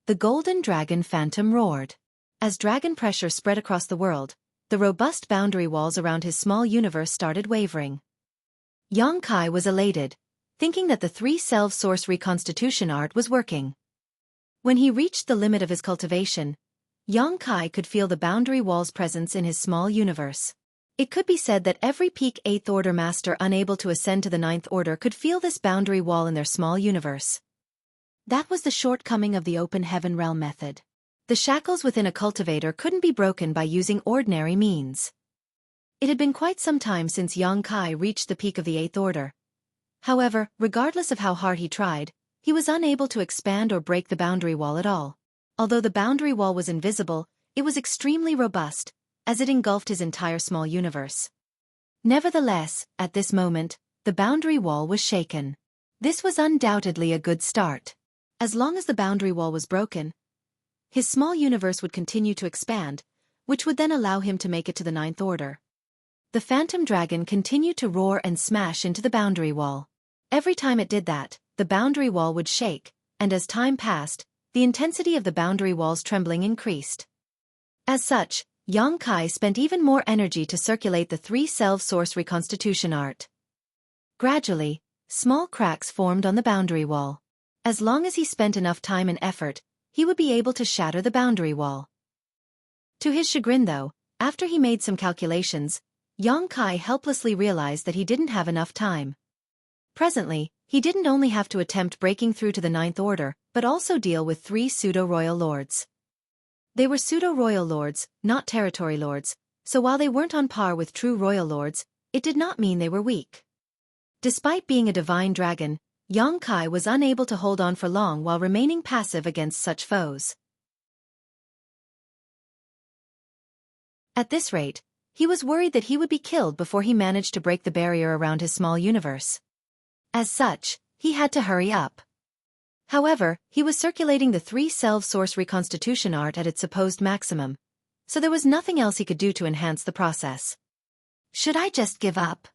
The golden dragon phantom roared. As dragon pressure spread across the world, the robust boundary walls around his small universe started wavering. Yang Kai was elated, thinking that the 3 source reconstitution art was working. When he reached the limit of his cultivation, Yang Kai could feel the boundary wall's presence in his small universe. It could be said that every peak 8th order master unable to ascend to the 9th order could feel this boundary wall in their small universe. That was the shortcoming of the open heaven realm method. The shackles within a cultivator couldn't be broken by using ordinary means. It had been quite some time since Yang Kai reached the peak of the 8th order. However, regardless of how hard he tried, he was unable to expand or break the boundary wall at all. Although the boundary wall was invisible, it was extremely robust, as it engulfed his entire small universe. Nevertheless, at this moment, the boundary wall was shaken. This was undoubtedly a good start. As long as the boundary wall was broken, his small universe would continue to expand, which would then allow him to make it to the ninth order. The phantom dragon continued to roar and smash into the boundary wall. Every time it did that, the boundary wall would shake, and as time passed, the intensity of the boundary wall's trembling increased. As such, Yang Kai spent even more energy to circulate the three-self source reconstitution art. Gradually, small cracks formed on the boundary wall. As long as he spent enough time and effort, he would be able to shatter the boundary wall. To his chagrin though, after he made some calculations, Yang Kai helplessly realized that he didn't have enough time. Presently, he didn't only have to attempt breaking through to the ninth order, but also deal with 3 pseudo-royal lords. They were pseudo-royal lords, not territory lords, so while they weren't on par with true royal lords, it did not mean they were weak. Despite being a divine dragon, Yang Kai was unable to hold on for long while remaining passive against such foes. At this rate, he was worried that he would be killed before he managed to break the barrier around his small universe. As such, he had to hurry up. However, he was circulating the 3-self source reconstitution art at its supposed maximum, so there was nothing else he could do to enhance the process. Should I just give up?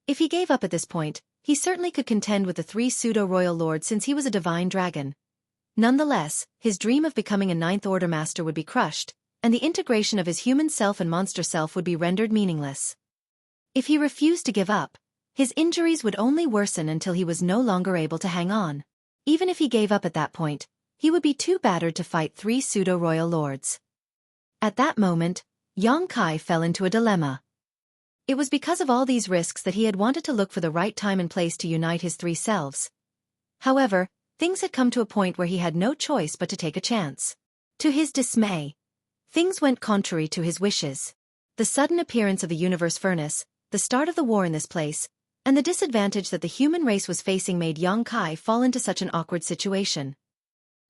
If he gave up at this point, he certainly could contend with the 3 pseudo-royal lords since he was a divine dragon. Nonetheless, his dream of becoming a ninth order master would be crushed, and the integration of his human self and monster self would be rendered meaningless. If he refused to give up, his injuries would only worsen until he was no longer able to hang on. Even if he gave up at that point, he would be too battered to fight 3 pseudo-royal lords. At that moment, Yang Kai fell into a dilemma. It was because of all these risks that he had wanted to look for the right time and place to unite his 3 selves. However, things had come to a point where he had no choice but to take a chance. To his dismay, things went contrary to his wishes. The sudden appearance of the universe furnace, the start of the war in this place, and the disadvantage that the human race was facing made Yang Kai fall into such an awkward situation.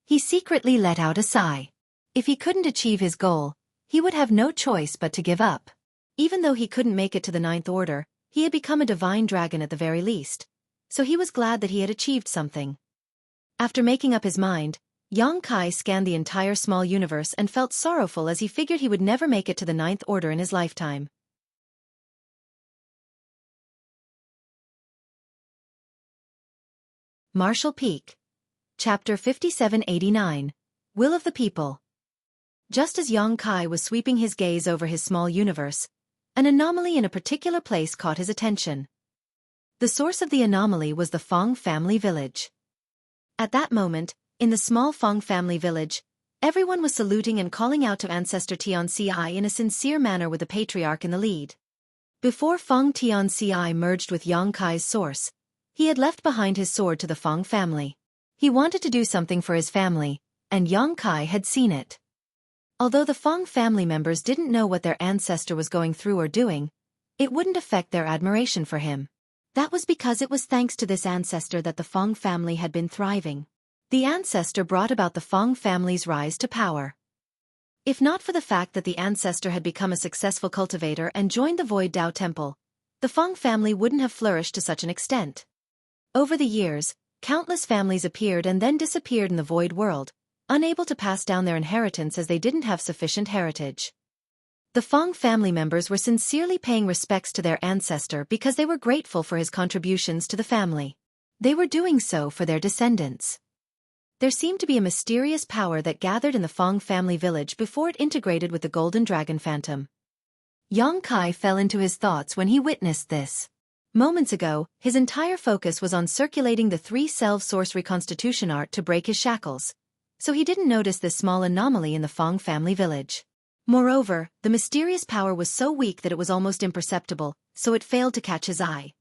He secretly let out a sigh. If he couldn't achieve his goal, he would have no choice but to give up. Even though he couldn't make it to the ninth order, he had become a divine dragon at the very least, so he was glad that he had achieved something. After making up his mind, Yang Kai scanned the entire small universe and felt sorrowful as he figured he would never make it to the ninth order in his lifetime. Martial Peak. Chapter 5789. Will of the People. Just as Yang Kai was sweeping his gaze over his small universe, an anomaly in a particular place caught his attention. The source of the anomaly was the Fong family village. At that moment, in the small Fong family village, everyone was saluting and calling out to Ancestor Tianci in a sincere manner with the patriarch in the lead. Before Fong Tianci merged with Yang Kai's source, he had left behind his sword to the Fong family. He wanted to do something for his family, and Yang Kai had seen it. Although the Fong family members didn't know what their ancestor was going through or doing, it wouldn't affect their admiration for him. That was because it was thanks to this ancestor that the Fong family had been thriving. The ancestor brought about the Fong family's rise to power. If not for the fact that the ancestor had become a successful cultivator and joined the Void Dao Temple, the Fong family wouldn't have flourished to such an extent. Over the years, countless families appeared and then disappeared in the Void world, unable to pass down their inheritance as they didn't have sufficient heritage. The Fong family members were sincerely paying respects to their ancestor because they were grateful for his contributions to the family. They were doing so for their descendants. There seemed to be a mysterious power that gathered in the Fong family village before it integrated with the Golden Dragon Phantom. Yang Kai fell into his thoughts when he witnessed this. Moments ago, his entire focus was on circulating the 3-self source reconstitution art to break his shackles, so he didn't notice this small anomaly in the Fong family village. Moreover, the mysterious power was so weak that it was almost imperceptible, so it failed to catch his eye.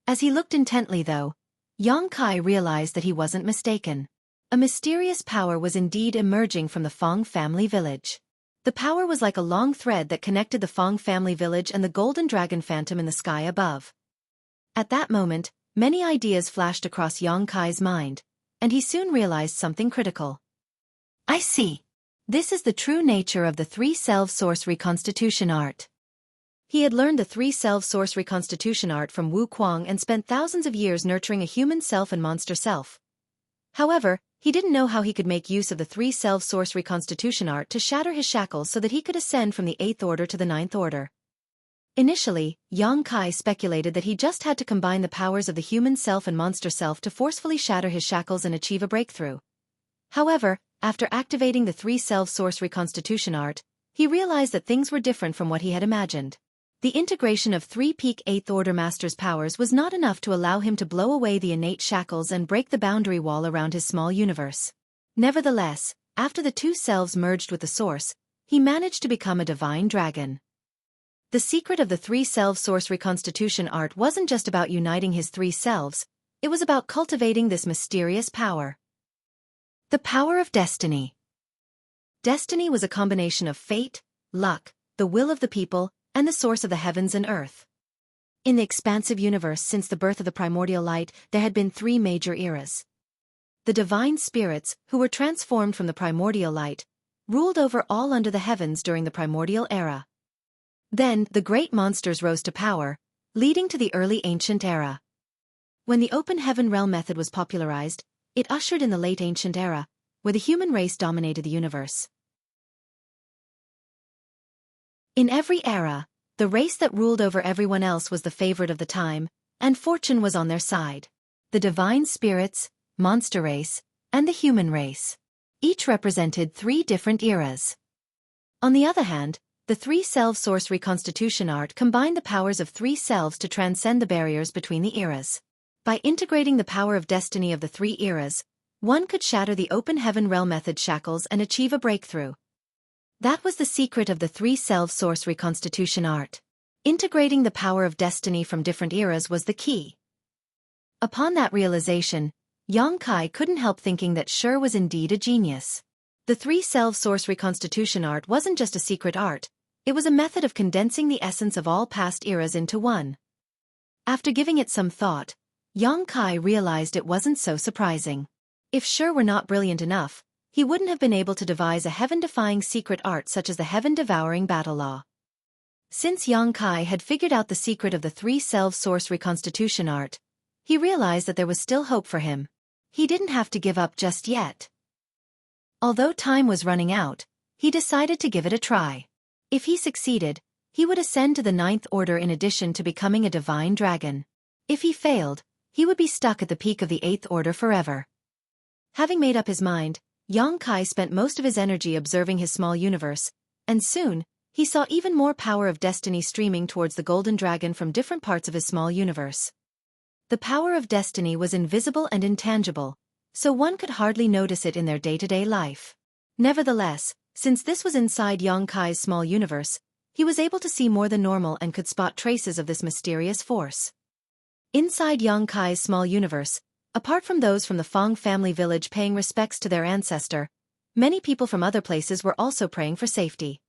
As he looked intently though, Yang Kai realized that he wasn't mistaken. A mysterious power was indeed emerging from the Fong family village. The power was like a long thread that connected the Fong family village and the Golden Dragon Phantom in the sky above. At that moment, many ideas flashed across Yang Kai's mind, and he soon realized something critical. I see. This is the true nature of the three-self source reconstitution art. He had learned the three-self source reconstitution art from Wu Kuang and spent thousands of years nurturing a human self and monster self. However, he didn't know how he could make use of the three-self source reconstitution art to shatter his shackles so that he could ascend from the 8th order to the 9th order. Initially, Yang Kai speculated that he just had to combine the powers of the human self and monster self to forcefully shatter his shackles and achieve a breakthrough. However, after activating the three-self source reconstitution art, he realized that things were different from what he had imagined. The integration of three peak 8th order master's powers was not enough to allow him to blow away the innate shackles and break the boundary wall around his small universe. Nevertheless, after the two selves merged with the source, he managed to become a divine dragon. The secret of the three-self source reconstitution art wasn't just about uniting his three selves, it was about cultivating this mysterious power. The power of destiny. Destiny was a combination of fate, luck, the will of the people, and the source of the heavens and earth. In the expansive universe since the birth of the primordial light, there had been three major eras. The divine spirits, who were transformed from the primordial light, ruled over all under the heavens during the primordial era. Then, the great monsters rose to power, leading to the early ancient era. When the open heaven realm method was popularized, it ushered in the late ancient era, where the human race dominated the universe. In every era, the race that ruled over everyone else was the favorite of the time, and fortune was on their side. The divine spirits, monster race, and the human race. Each represented three different eras. On the other hand, the three-self source reconstitution art combined the powers of three selves to transcend the barriers between the eras. By integrating the power of destiny of the three eras, one could shatter the open heaven realm method shackles and achieve a breakthrough. That was the secret of the three-self source reconstitution art. Integrating the power of destiny from different eras was the key. Upon that realization, Yang Kai couldn't help thinking that Shi was indeed a genius. The three-self source reconstitution art wasn't just a secret art, it was a method of condensing the essence of all past eras into one. After giving it some thought, Yang Kai realized it wasn't so surprising. If Shi were not brilliant enough, he wouldn't have been able to devise a heaven-defying secret art such as the heaven-devouring battle law. Since Yang Kai had figured out the secret of the three-self source reconstitution art, he realized that there was still hope for him. He didn't have to give up just yet. Although time was running out, he decided to give it a try. If he succeeded, he would ascend to the 9th order in addition to becoming a divine dragon. If he failed, he would be stuck at the peak of the 8th order forever. Having made up his mind, Yang Kai spent most of his energy observing his small universe, and soon, he saw even more power of destiny streaming towards the golden dragon from different parts of his small universe. The power of destiny was invisible and intangible, so one could hardly notice it in their day-to-day life. Nevertheless, since this was inside Yang Kai's small universe, he was able to see more than normal and could spot traces of this mysterious force. Inside Yang Kai's small universe, apart from those from the Fong family village paying respects to their ancestor, many people from other places were also praying for safety.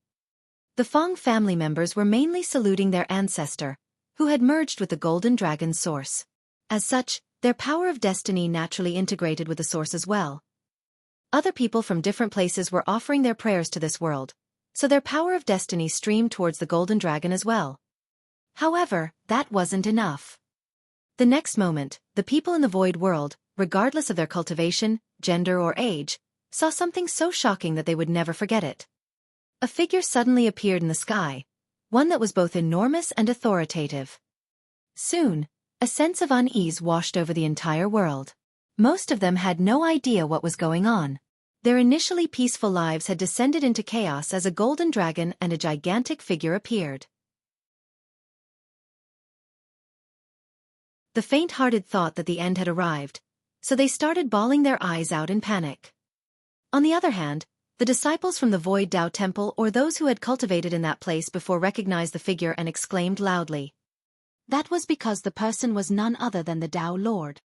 The Fong family members were mainly saluting their ancestor, who had merged with the golden dragon's source. As such, their power of destiny naturally integrated with the source as well. Other people from different places were offering their prayers to this world, so their power of destiny streamed towards the golden dragon as well. However, that wasn't enough. The next moment, the people in the void world, regardless of their cultivation, gender or age, saw something so shocking that they would never forget it. A figure suddenly appeared in the sky, one that was both enormous and authoritative. Soon, a sense of unease washed over the entire world. Most of them had no idea what was going on. Their initially peaceful lives had descended into chaos as a golden dragon and a gigantic figure appeared. The faint-hearted thought that the end had arrived, so they started bawling their eyes out in panic. On the other hand, the disciples from the Void Tao Temple or those who had cultivated in that place before recognized the figure and exclaimed loudly. That was because the person was none other than the Tao Lord.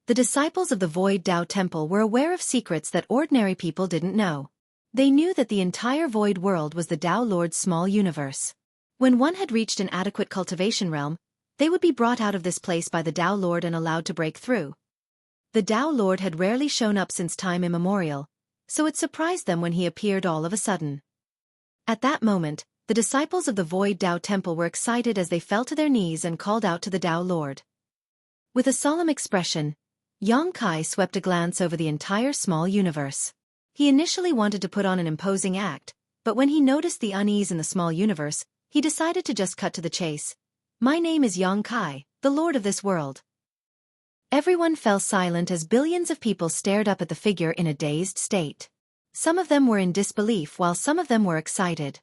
The disciples of the Void Tao Temple were aware of secrets that ordinary people didn't know. They knew that the entire void world was the Tao Lord's small universe. When one had reached an adequate cultivation realm, they would be brought out of this place by the Tao Lord and allowed to break through. The Tao Lord had rarely shown up since time immemorial, so it surprised them when he appeared all of a sudden. At that moment, the disciples of the Void Tao Temple were excited as they fell to their knees and called out to the Tao Lord. With a solemn expression, Yang Kai swept a glance over the entire small universe. He initially wanted to put on an imposing act, but when he noticed the unease in the small universe, he decided to just cut to the chase. My name is Yang Kai, the Lord of this world. Everyone fell silent as billions of people stared up at the figure in a dazed state. Some of them were in disbelief while some of them were excited.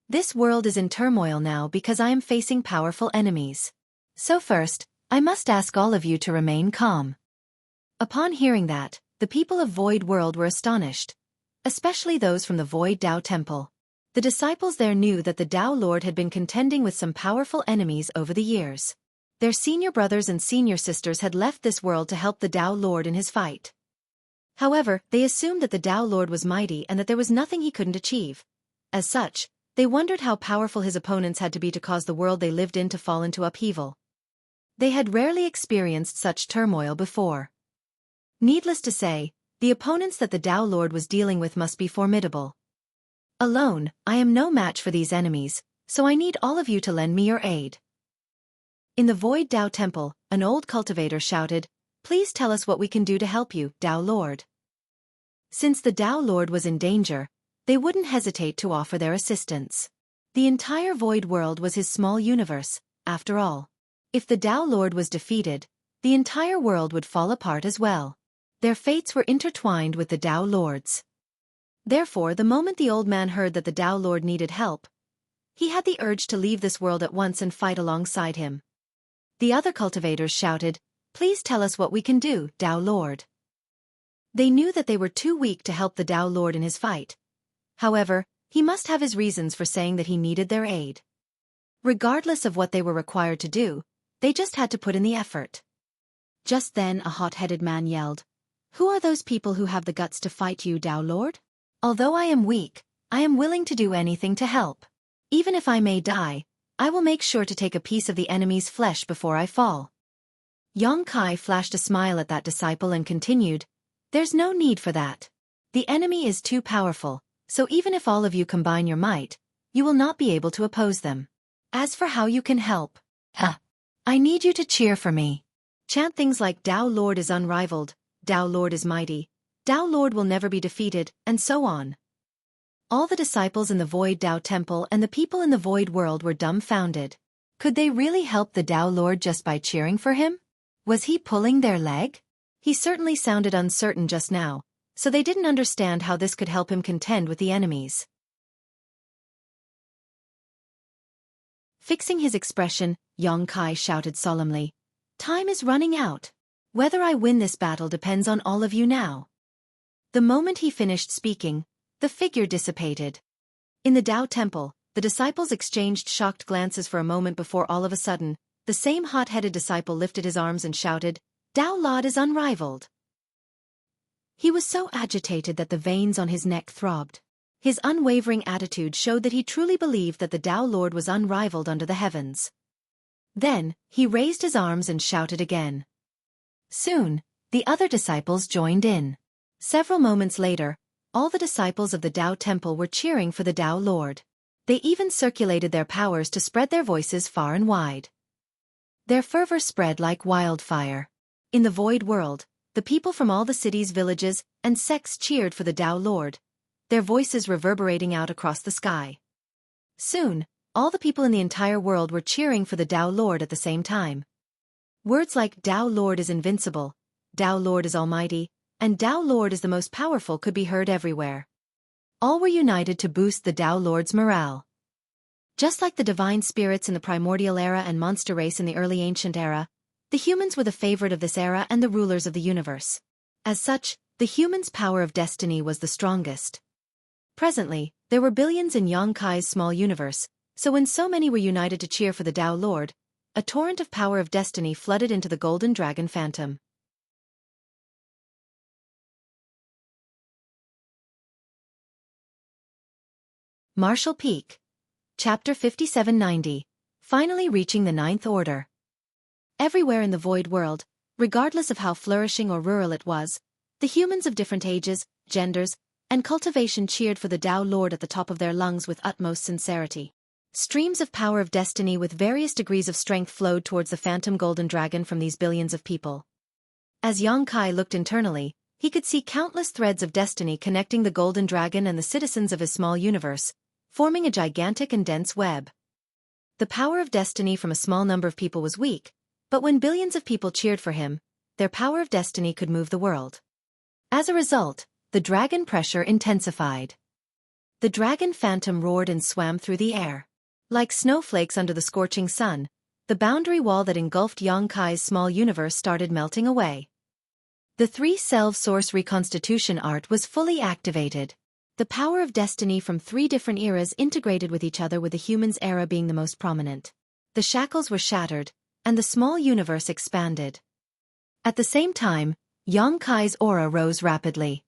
This world is in turmoil now because I am facing powerful enemies. So first, I must ask all of you to remain calm. Upon hearing that, the people of Void World were astonished, especially those from the Void Tao Temple. The disciples there knew that the Tao Lord had been contending with some powerful enemies over the years. Their senior brothers and senior sisters had left this world to help the Tao Lord in his fight. However, they assumed that the Tao Lord was mighty and that there was nothing he couldn't achieve. As such, they wondered how powerful his opponents had to be to cause the world they lived in to fall into upheaval. They had rarely experienced such turmoil before. Needless to say, the opponents that the Tao Lord was dealing with must be formidable. Alone, I am no match for these enemies, so I need all of you to lend me your aid. In the Void Tao Temple, an old cultivator shouted, "Please tell us what we can do to help you, Tao Lord." Since the Tao Lord was in danger, they wouldn't hesitate to offer their assistance. The entire Void World was his small universe, after all. If the Tao Lord was defeated, the entire world would fall apart as well. Their fates were intertwined with the Tao Lord's. Therefore, the moment the old man heard that the Tao Lord needed help, he had the urge to leave this world at once and fight alongside him. The other cultivators shouted, "Please tell us what we can do, Tao Lord." They knew that they were too weak to help the Tao Lord in his fight. However, he must have his reasons for saying that he needed their aid. Regardless of what they were required to do, they just had to put in the effort. Just then a hot-headed man yelled, "Who are those people who have the guts to fight you, Tao Lord? Although I am weak, I am willing to do anything to help. Even if I may die, I will make sure to take a piece of the enemy's flesh before I fall." Yang Kai flashed a smile at that disciple and continued, "There's no need for that. The enemy is too powerful, so even if all of you combine your might, you will not be able to oppose them. As for how you can help, I need you to cheer for me. Chant things like Tao Lord is unrivaled, Tao Lord is mighty, Tao Lord will never be defeated, and so on." All the disciples in the Void Tao Temple and the people in the Void World were dumbfounded. Could they really help the Tao Lord just by cheering for him? Was he pulling their leg? He certainly sounded uncertain just now, so they didn't understand how this could help him contend with the enemies. Fixing his expression, Yang Kai shouted solemnly, "Time is running out. Whether I win this battle depends on all of you now." The moment he finished speaking, the figure dissipated. In the Tao Temple, the disciples exchanged shocked glances for a moment before all of a sudden, the same hot-headed disciple lifted his arms and shouted, "Tao Lord is unrivaled." He was so agitated that the veins on his neck throbbed. His unwavering attitude showed that he truly believed that the Tao Lord was unrivaled under the heavens. Then, he raised his arms and shouted again. Soon, the other disciples joined in. Several moments later, all the disciples of the Tao Temple were cheering for the Tao Lord. They even circulated their powers to spread their voices far and wide. Their fervor spread like wildfire. In the Void World, the people from all the cities, villages, and sects cheered for the Tao Lord, their voices reverberating out across the sky. Soon, all the people in the entire world were cheering for the Tao Lord at the same time. Words like Tao Lord is invincible, Tao Lord is almighty, and Tao Lord is the most powerful could be heard everywhere. All were united to boost the Tao Lord's morale. Just like the divine spirits in the primordial era and monster race in the early ancient era, the humans were the favorite of this era and the rulers of the universe. As such, the humans' power of destiny was the strongest. Presently, there were billions in Yang Kai's small universe, so when so many were united to cheer for the Tao Lord, a torrent of power of destiny flooded into the Golden Dragon Phantom. Martial Peak. Chapter 5790. Finally reaching the Ninth Order. Everywhere in the Void World, regardless of how flourishing or rural it was, the humans of different ages, genders, and cultivation cheered for the Tao Lord at the top of their lungs with utmost sincerity. Streams of power of destiny with various degrees of strength flowed towards the phantom golden dragon from these billions of people. As Yang Kai looked internally, he could see countless threads of destiny connecting the golden dragon and the citizens of his small universe, forming a gigantic and dense web. The power of destiny from a small number of people was weak, but when billions of people cheered for him, their power of destiny could move the world. As a result, the dragon pressure intensified. The dragon phantom roared and swam through the air. Like snowflakes under the scorching sun, the boundary wall that engulfed Yang Kai's small universe started melting away. The three-self source reconstitution art was fully activated. The power of destiny from three different eras integrated with each other, with the human's era being the most prominent. The shackles were shattered, and the small universe expanded. At the same time, Yang Kai's aura rose rapidly.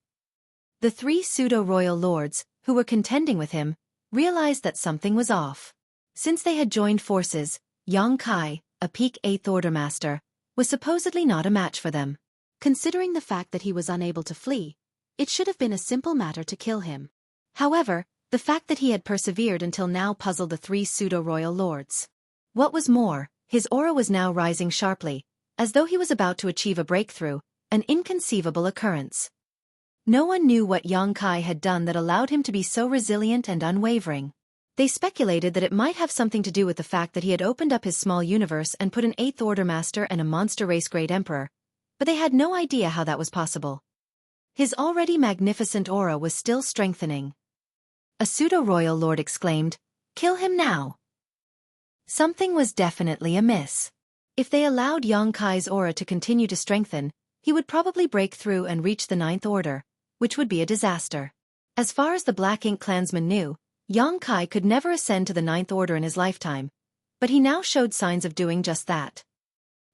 The three pseudo-royal lords, who were contending with him, realized that something was off. Since they had joined forces, Yang Kai, a peak 8th Order master, was supposedly not a match for them. Considering the fact that he was unable to flee, it should have been a simple matter to kill him. However, the fact that he had persevered until now puzzled the three pseudo-royal lords. What was more, his aura was now rising sharply, as though he was about to achieve a breakthrough, an inconceivable occurrence. No one knew what Yang Kai had done that allowed him to be so resilient and unwavering. They speculated that it might have something to do with the fact that he had opened up his small universe and put an 8th Order master and a monster race great emperor, but they had no idea how that was possible. His already magnificent aura was still strengthening. A pseudo-royal lord exclaimed, "Kill him now!" Something was definitely amiss. If they allowed Yang Kai's aura to continue to strengthen, he would probably break through and reach the 9th Order, which would be a disaster. As far as the Black Ink clansmen knew, Yang Kai could never ascend to the 9th Order in his lifetime, but he now showed signs of doing just that.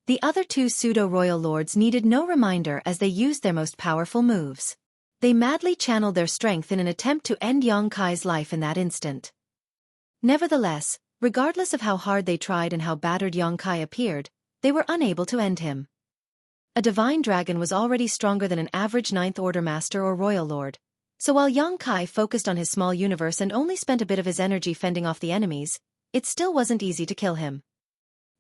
The other two pseudo-royal lords needed no reminder as they used their most powerful moves. They madly channeled their strength in an attempt to end Yang Kai's life in that instant. Nevertheless, regardless of how hard they tried and how battered Yang Kai appeared, they were unable to end him. A divine dragon was already stronger than an average 9th Order master or royal lord, so while Yang Kai focused on his small universe and only spent a bit of his energy fending off the enemies, it still wasn't easy to kill him.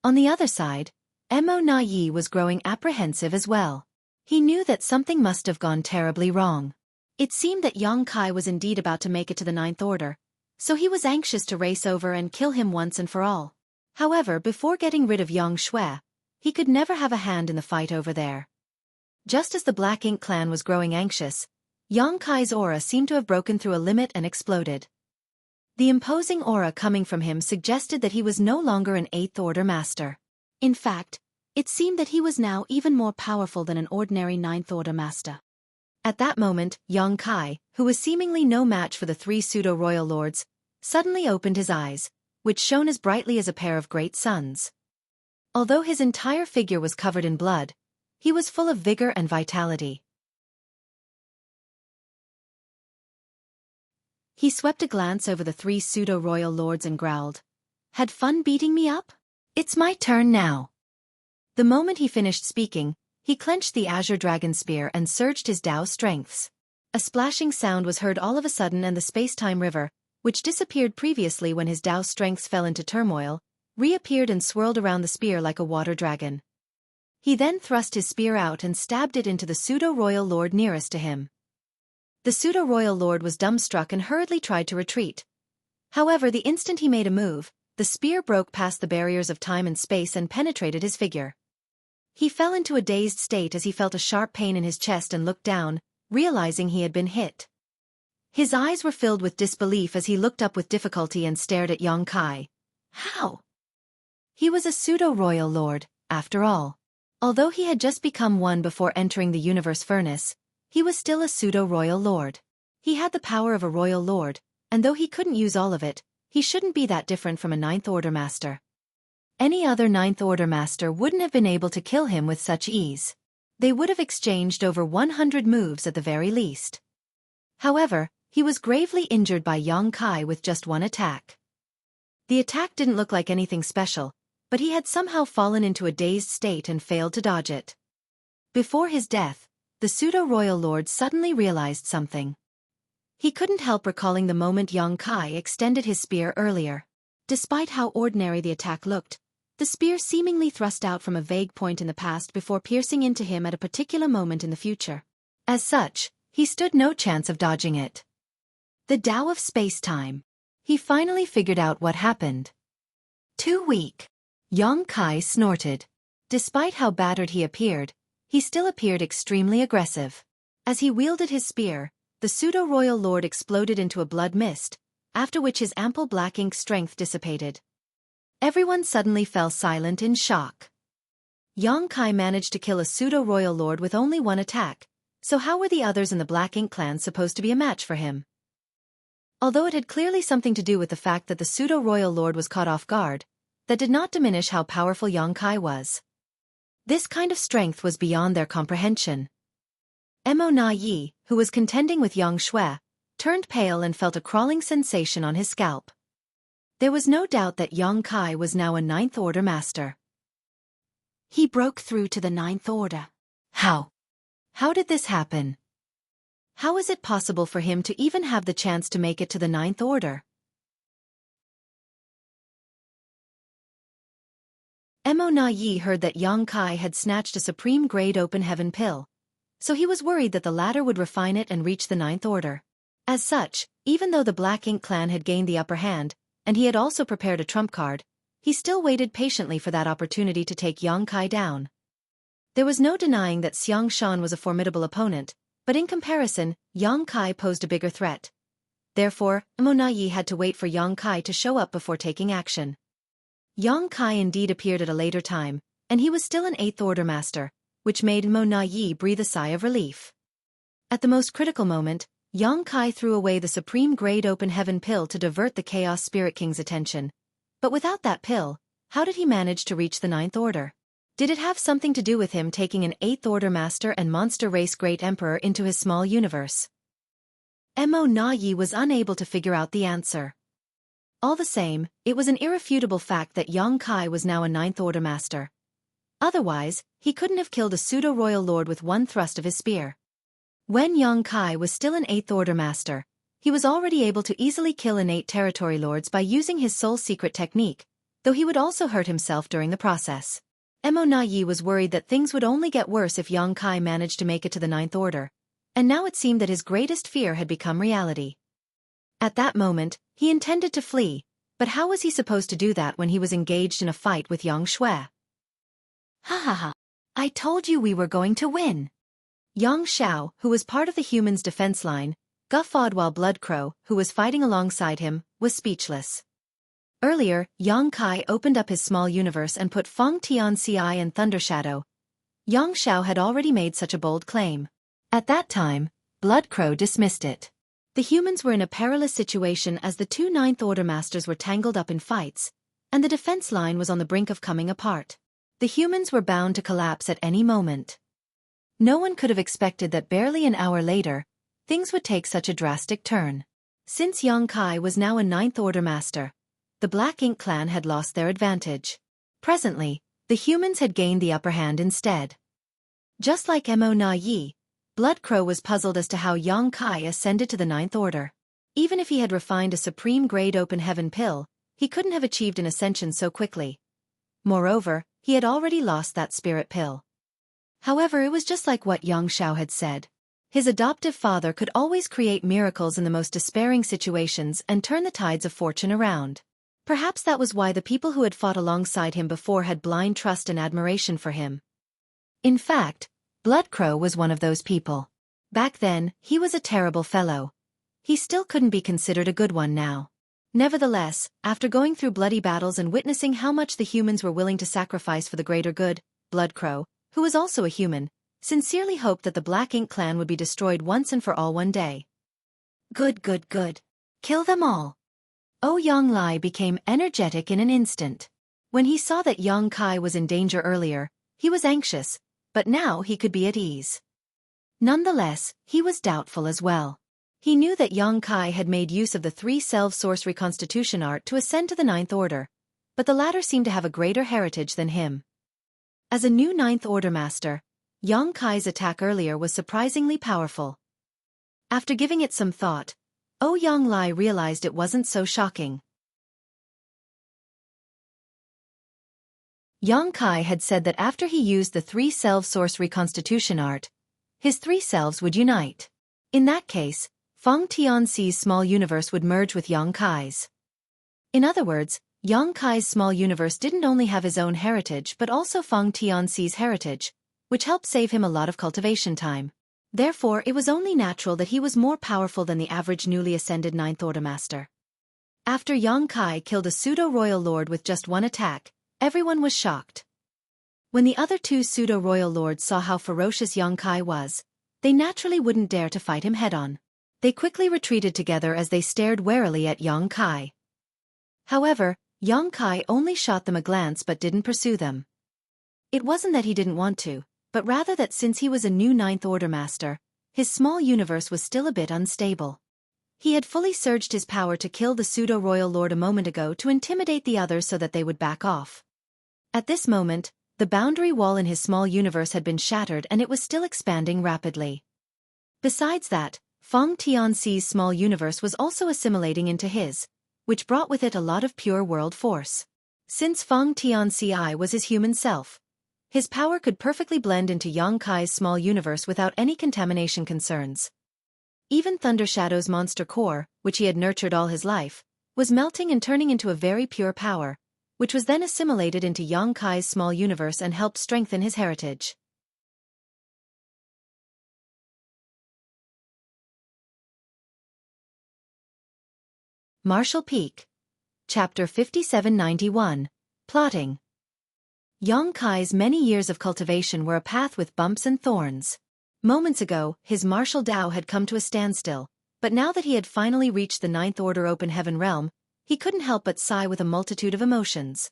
On the other side, Mo Na Yi was growing apprehensive as well. He knew that something must have gone terribly wrong. It seemed that Yang Kai was indeed about to make it to the 9th Order, so he was anxious to race over and kill him once and for all. However, before getting rid of Yang Shui, he could never have a hand in the fight over there. Just as the Black Ink clan was growing anxious, Yang Kai's aura seemed to have broken through a limit and exploded. The imposing aura coming from him suggested that he was no longer an 8th Order master. In fact, it seemed that he was now even more powerful than an ordinary 9th Order master. At that moment, Yang Kai, who was seemingly no match for the three pseudo-royal lords, suddenly opened his eyes, which shone as brightly as a pair of great suns. Although his entire figure was covered in blood, he was full of vigor and vitality. He swept a glance over the three pseudo-royal lords and growled, "Had fun beating me up? It's my turn now." The moment he finished speaking, he clenched the azure dragon spear and surged his Tao strengths. A splashing sound was heard all of a sudden, and the space-time river, which disappeared previously when his Tao strengths fell into turmoil, reappeared and swirled around the spear like a water dragon. He then thrust his spear out and stabbed it into the pseudo-royal lord nearest to him. The pseudo-royal lord was dumbstruck and hurriedly tried to retreat. However, the instant he made a move, the spear broke past the barriers of time and space and penetrated his figure. He fell into a dazed state as he felt a sharp pain in his chest and looked down, realizing he had been hit. His eyes were filled with disbelief as he looked up with difficulty and stared at Yang Kai. How? He was a pseudo-royal lord, after all. Although he had just become one before entering the universe furnace, he was still a pseudo-royal lord. He had the power of a royal lord, and though he couldn't use all of it, he shouldn't be that different from a 9th Order master. Any other 9th Order master wouldn't have been able to kill him with such ease. They would have exchanged over 100 moves at the very least. However, he was gravely injured by Yang Kai with just one attack. The attack didn't look like anything special, but he had somehow fallen into a dazed state and failed to dodge it. Before his death, the pseudo-royal lord suddenly realized something. He couldn't help recalling the moment Xueqi extended his spear earlier. Despite how ordinary the attack looked, the spear seemingly thrust out from a vague point in the past before piercing into him at a particular moment in the future. As such, he stood no chance of dodging it. The Tao of space-time. He finally figured out what happened. Too weak. Xueqi snorted. Despite how battered he appeared, he still appeared extremely aggressive. As he wielded his spear, the pseudo-royal lord exploded into a blood mist, after which his ample black ink strength dissipated. Everyone suddenly fell silent in shock. Xueqi managed to kill a pseudo-royal lord with only one attack, so how were the others in the Black Ink clan supposed to be a match for him? Although it had clearly something to do with the fact that the pseudo-royal lord was caught off guard, that did not diminish how powerful Xueqi was. This kind of strength was beyond their comprehension. Mo Na Yi, who was contending with Xueqi, turned pale and felt a crawling sensation on his scalp. There was no doubt that Xueqi was now a Ninth Order master. He broke through to the Ninth Order. How? How did this happen? How is it possible for him to even have the chance to make it to the Ninth Order? Mo Na Yi heard that Xueqi had snatched a supreme-grade open heaven pill, so he was worried that the latter would refine it and reach the Ninth Order. As such, even though the Black Ink clan had gained the upper hand, and he had also prepared a trump card, he still waited patiently for that opportunity to take Xueqi down. There was no denying that Xiang Shan was a formidable opponent, but in comparison, Xueqi posed a bigger threat. Therefore, Mo Na Yi had to wait for Xueqi to show up before taking action. Xueqi indeed appeared at a later time, and he was still an Eighth Order master, which made Mo Na Yi breathe a sigh of relief. At the most critical moment, Xueqi threw away the supreme-grade open heaven pill to divert the Chaos Spirit King's attention. But without that pill, how did he manage to reach the Ninth Order? Did it have something to do with him taking an Eighth Order master and monster race Great Emperor into his small universe? Mo Na Yi was unable to figure out the answer. All the same, it was an irrefutable fact that Xueqi was now a Ninth Order master. Otherwise, he couldn't have killed a pseudo-royal lord with one thrust of his spear. When Xueqi was still an Eighth Order master, he was already able to easily kill innate territory lords by using his soul secret technique, though he would also hurt himself during the process. Mo Na Yi was worried that things would only get worse if Xueqi managed to make it to the Ninth Order, and now it seemed that his greatest fear had become reality. At that moment, he intended to flee, but how was he supposed to do that when he was engaged in a fight with Xueqi? Ha ha ha! I told you we were going to win! Yang Xiao, who was part of the humans' defense line, guffawed while Bloodcrow, who was fighting alongside him, was speechless. Earlier, Xueqi opened up his small universe and put Feng Tian Ci and Thundershadow. Yang Xiao had already made such a bold claim. At that time, Bloodcrow dismissed it. The humans were in a perilous situation as the two Ninth Order masters were tangled up in fights, and the defense line was on the brink of coming apart. The humans were bound to collapse at any moment. No one could have expected that barely an hour later, things would take such a drastic turn. Since Xueqi was now a Ninth Order master, the Black Ink clan had lost their advantage. Presently, the humans had gained the upper hand instead. Just like Mo Na Yi, Bloodcrow was puzzled as to how Xueqi ascended to the Ninth Order. Even if he had refined a supreme-grade open heaven pill, he couldn't have achieved an ascension so quickly. Moreover, he had already lost that spirit pill. However, it was just like what Yang Xiao had said. His adoptive father could always create miracles in the most despairing situations and turn the tides of fortune around. Perhaps that was why the people who had fought alongside him before had blind trust and admiration for him. In fact, Bloodcrow was one of those people. Back then, he was a terrible fellow. He still couldn't be considered a good one now. Nevertheless, after going through bloody battles and witnessing how much the humans were willing to sacrifice for the greater good, Bloodcrow, who was also a human, sincerely hoped that the Black Ink clan would be destroyed once and for all one day. Good. Kill them all. Ouyang Lai became energetic in an instant. When he saw that Xueqi was in danger earlier, he was anxious, but now he could be at ease. Nonetheless, he was doubtful as well. He knew that Xueqi had made use of the three-self source reconstitution art to ascend to the Ninth Order, but the latter seemed to have a greater heritage than him. As a new Ninth Order master, Yang Kai's attack earlier was surprisingly powerful. After giving it some thought, Yang Lai realized it wasn't so shocking. Yang Kai had said that after he used the three-self source reconstitution art, his three selves would unite. In that case, Feng Tianxi's small universe would merge with Yang Kai's. In other words, Yang Kai's small universe didn't only have his own heritage but also Feng Tianxi's heritage, which helped save him a lot of cultivation time. Therefore, it was only natural that he was more powerful than the average newly ascended Ninth Order Master. After Yang Kai killed a pseudo-royal lord with just one attack, everyone was shocked. When the other two pseudo-royal lords saw how ferocious Yang Kai was, they naturally wouldn't dare to fight him head-on. They quickly retreated together as they stared warily at Yang Kai. However, Yang Kai only shot them a glance but didn't pursue them. It wasn't that he didn't want to, but rather that since he was a new Ninth Order Master, his small universe was still a bit unstable. He had fully surged his power to kill the pseudo-royal lord a moment ago to intimidate the others so that they would back off. At this moment, the boundary wall in his small universe had been shattered and it was still expanding rapidly. Besides that, Feng Tianxi's small universe was also assimilating into his, which brought with it a lot of pure world force. Since Feng Tianxi was his human self, his power could perfectly blend into Yang Kai's small universe without any contamination concerns. Even Thunder Shadow's monster core, which he had nurtured all his life, was melting and turning into a very pure power, which was then assimilated into Yang Kai's small universe and helped strengthen his heritage. Martial Peak. Chapter 5791. Plotting. Yang Kai's many years of cultivation were a path with bumps and thorns. Moments ago, his martial Tao had come to a standstill, but now that he had finally reached the Ninth Order Open Heaven realm, he couldn't help but sigh with a multitude of emotions.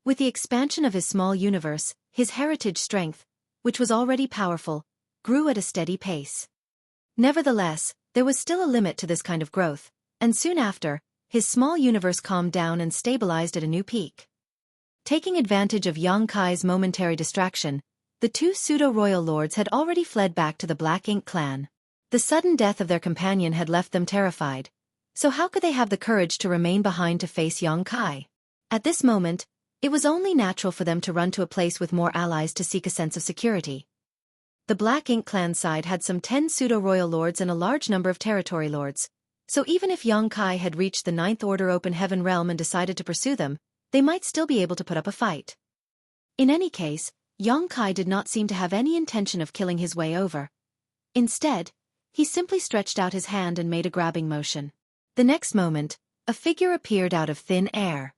With the expansion of his small universe, his heritage strength, which was already powerful, grew at a steady pace. Nevertheless, there was still a limit to this kind of growth, and soon after, his small universe calmed down and stabilized at a new peak. Taking advantage of Yang Kai's momentary distraction, the two pseudo-royal lords had already fled back to the Black Ink clan. The sudden death of their companion had left them terrified, so how could they have the courage to remain behind to face Yang Kai? At this moment, it was only natural for them to run to a place with more allies to seek a sense of security. The Black Ink clan side had some 10 pseudo-royal lords and a large number of territory lords, so even if Yang Kai had reached the Ninth Order Open Heaven realm and decided to pursue them, they might still be able to put up a fight. In any case, Yang Kai did not seem to have any intention of killing his way over. Instead, he simply stretched out his hand and made a grabbing motion. The next moment, a figure appeared out of thin air.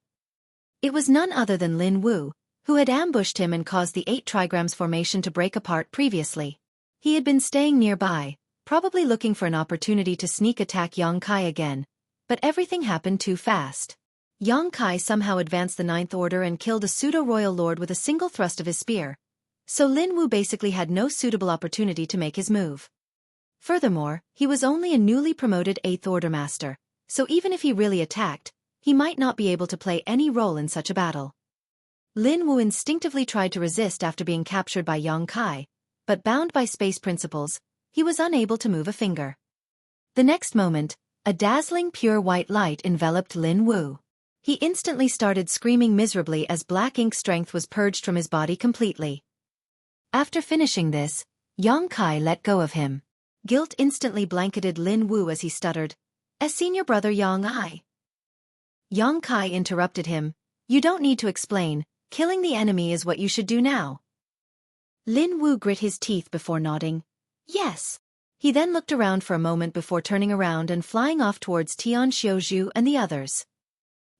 It was none other than Lin Wu, who had ambushed him and caused the 8 trigrams formation to break apart previously. He had been staying nearby, probably looking for an opportunity to sneak attack Yang Kai again, but everything happened too fast. Yang Kai somehow advanced the Ninth Order and killed a pseudo-royal lord with a single thrust of his spear, so Lin Wu basically had no suitable opportunity to make his move. Furthermore, he was only a newly promoted 8th Order Master, so even if he really attacked, he might not be able to play any role in such a battle. Lin Wu instinctively tried to resist after being captured by Yang Kai, but bound by space principles, he was unable to move a finger. The next moment, a dazzling pure white light enveloped Lin Wu. He instantly started screaming miserably as black ink strength was purged from his body completely. After finishing this, Yang Kai let go of him. Guilt instantly blanketed Lin Wu as he stuttered, "As senior brother Yang Yang Kai interrupted him, "You don't need to explain, killing the enemy is what you should do now." Lin Wu grit his teeth before nodding, "Yes." He then looked around for a moment before turning around and flying off towards Tian Xiuzhu and the others.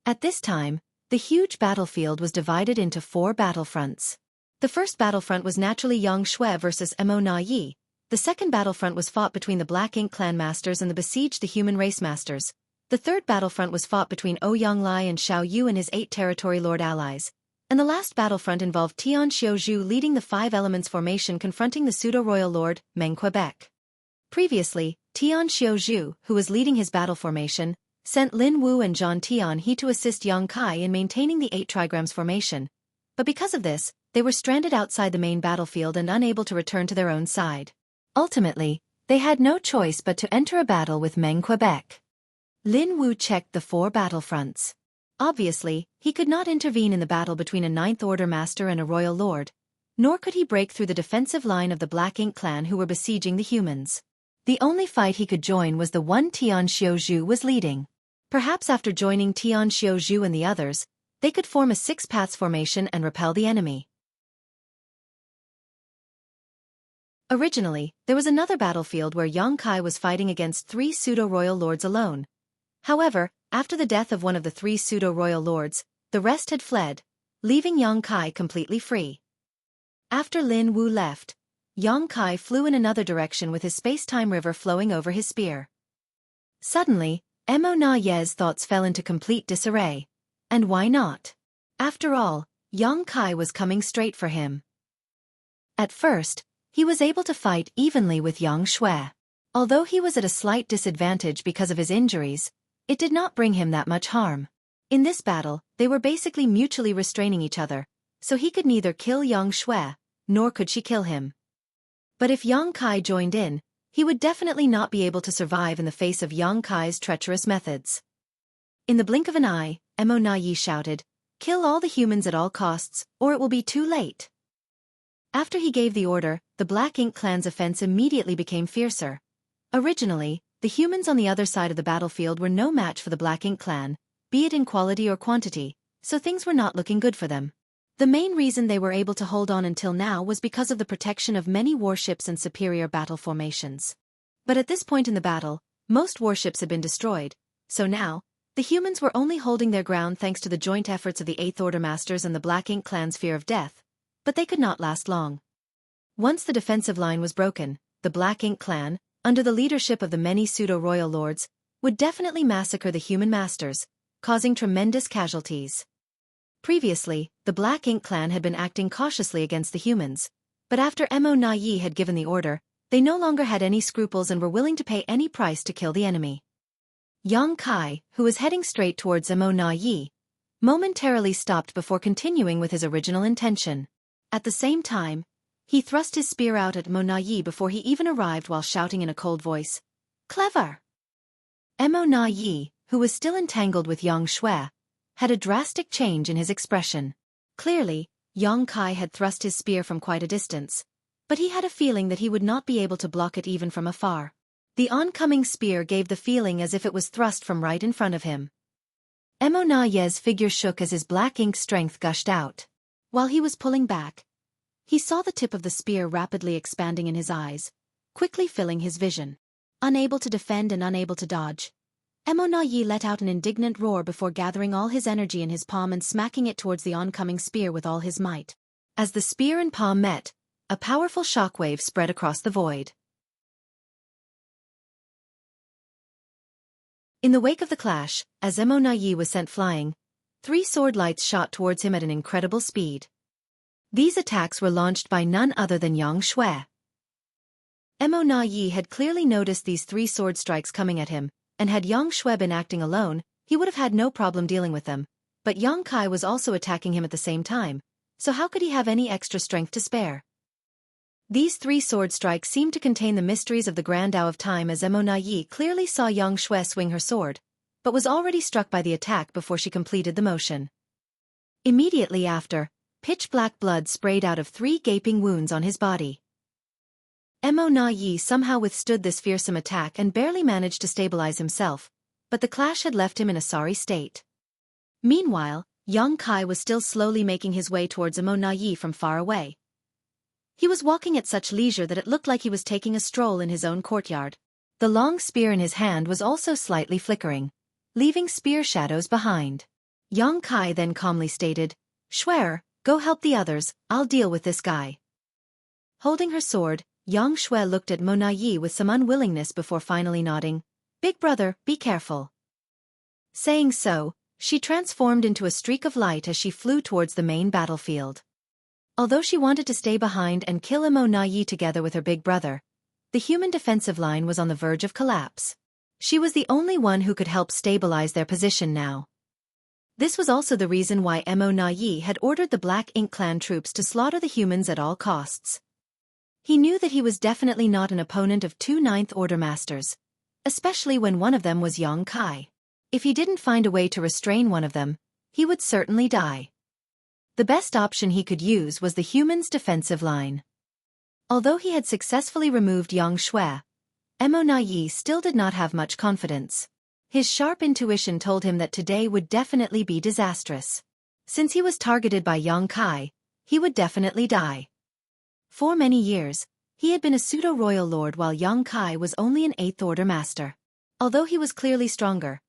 At this time, the huge battlefield was divided into 4 battlefronts. The first battlefront was naturally Yang Shui versus Mo Na Yi. The second battlefront was fought between the Black Ink clan masters and the besieged the human race masters. The third battlefront was fought between Yang Lai and Xiao Yu and his 8 territory lord allies. And the last battlefront involved Tian Xiuzhu leading the 5 elements formation confronting the pseudo-royal lord, Meng Quebec. Previously, Tian Xiuzhu, who was leading his battle formation, sent Lin Wu and Zhang Tianhe to assist Yang Kai in maintaining the 8 trigrams formation. But because of this, they were stranded outside the main battlefield and unable to return to their own side. Ultimately, they had no choice but to enter a battle with Meng Quebec. Lin Wu checked the 4 battlefronts. Obviously, he could not intervene in the battle between a Ninth Order Master and a Royal Lord, nor could he break through the defensive line of the Black Ink clan who were besieging the humans. The only fight he could join was the one Tian Xiaozhu was leading. Perhaps after joining Tian Xiaozhu and the others, they could form a 6-paths formation and repel the enemy. Originally, there was another battlefield where Yang Kai was fighting against 3 pseudo-royal lords alone. However, after the death of one of the 3 pseudo-royal lords, the rest had fled, leaving Yang Kai completely free. After Lin Wu left, Yang Kai flew in another direction with his space-time river flowing over his spear. Suddenly, Mo Na Ye's thoughts fell into complete disarray. And why not? After all, Yang Kai was coming straight for him. At first, he was able to fight evenly with Yang Shui. Although he was at a slight disadvantage because of his injuries, it did not bring him that much harm. In this battle, they were basically mutually restraining each other, so he could neither kill Yang Shui, nor could she kill him. But if Yang Kai joined in, he would definitely not be able to survive in the face of Yang Kai's treacherous methods. In the blink of an eye, Mo Na Yi shouted, "Kill all the humans at all costs, or it will be too late." After he gave the order, the Black Ink clan's offense immediately became fiercer. Originally, the humans on the other side of the battlefield were no match for the Black Ink clan, be it in quality or quantity, so things were not looking good for them. The main reason they were able to hold on until now was because of the protection of many warships and superior battle formations. But at this point in the battle, most warships had been destroyed, so now, the humans were only holding their ground thanks to the joint efforts of the Eighth Order Masters and the Black Ink clan's fear of death, but they could not last long. Once the defensive line was broken, the Black Ink clan, under the leadership of the many pseudo-royal lords, would definitely massacre the human masters, causing tremendous casualties. Previously, the Black Ink clan had been acting cautiously against the humans, but after Mo Na Yi had given the order, they no longer had any scruples and were willing to pay any price to kill the enemy. Yang Kai, who was heading straight towards Mo Na Yi, momentarily stopped before continuing with his original intention. At the same time, he thrust his spear out at Mo Na Yi before he even arrived while shouting in a cold voice, "Clever!" Mo Na Yi, who was still entangled with Yang Shui, had a drastic change in his expression. Clearly, Yang Kai had thrust his spear from quite a distance, but he had a feeling that he would not be able to block it even from afar. The oncoming spear gave the feeling as if it was thrust from right in front of him. Mo Na Ye's figure shook as his black ink strength gushed out. While he was pulling back, he saw the tip of the spear rapidly expanding in his eyes, quickly filling his vision. Unable to defend and unable to dodge, Mo Na Yi let out an indignant roar before gathering all his energy in his palm and smacking it towards the oncoming spear with all his might. As the spear and palm met, a powerful shockwave spread across the void. In the wake of the clash, as Mo Na Yi was sent flying, 3 sword lights shot towards him at an incredible speed. These attacks were launched by none other than Yang Shui. Mo Na Yi had clearly noticed these 3 sword strikes coming at him, and had Yang Shui been acting alone, he would have had no problem dealing with them, but Yang Kai was also attacking him at the same time, so how could he have any extra strength to spare? These 3 sword strikes seemed to contain the mysteries of the Grand Tao of Time, as Mo Na Yi clearly saw Yang Shui swing her sword, but was already struck by the attack before she completed the motion. Immediately after, pitch-black blood sprayed out of 3 gaping wounds on his body. Mo Na Yi somehow withstood this fearsome attack and barely managed to stabilize himself, but the clash had left him in a sorry state. Meanwhile, Yang Kai was still slowly making his way towards Mo Na Yi from far away. He was walking at such leisure that it looked like he was taking a stroll in his own courtyard. The long spear in his hand was also slightly flickering, leaving spear shadows behind. Yang Kai then calmly stated, "Shui, go help the others, I'll deal with this guy." Holding her sword, Yang Shui looked at Mo Na Yi with some unwillingness before finally nodding, "Big brother, be careful." Saying so, she transformed into a streak of light as she flew towards the main battlefield. Although she wanted to stay behind and kill Mo Na Yi together with her big brother, the human defensive line was on the verge of collapse. She was the only one who could help stabilize their position now. This was also the reason why Mo Na Yi had ordered the Black Ink Clan troops to slaughter the humans at all costs. He knew that he was definitely not an opponent of two Ninth Order masters, especially when one of them was Yang Kai. If he didn't find a way to restrain one of them, he would certainly die. The best option he could use was the humans' defensive line. Although he had successfully removed Yang Shui, Mo Na Yi still did not have much confidence. His sharp intuition told him that today would definitely be disastrous. Since he was targeted by Yang Kai, he would definitely die. For many years, he had been a pseudo-royal lord while Yang Kai was only an Eighth Order master. Although he was clearly stronger,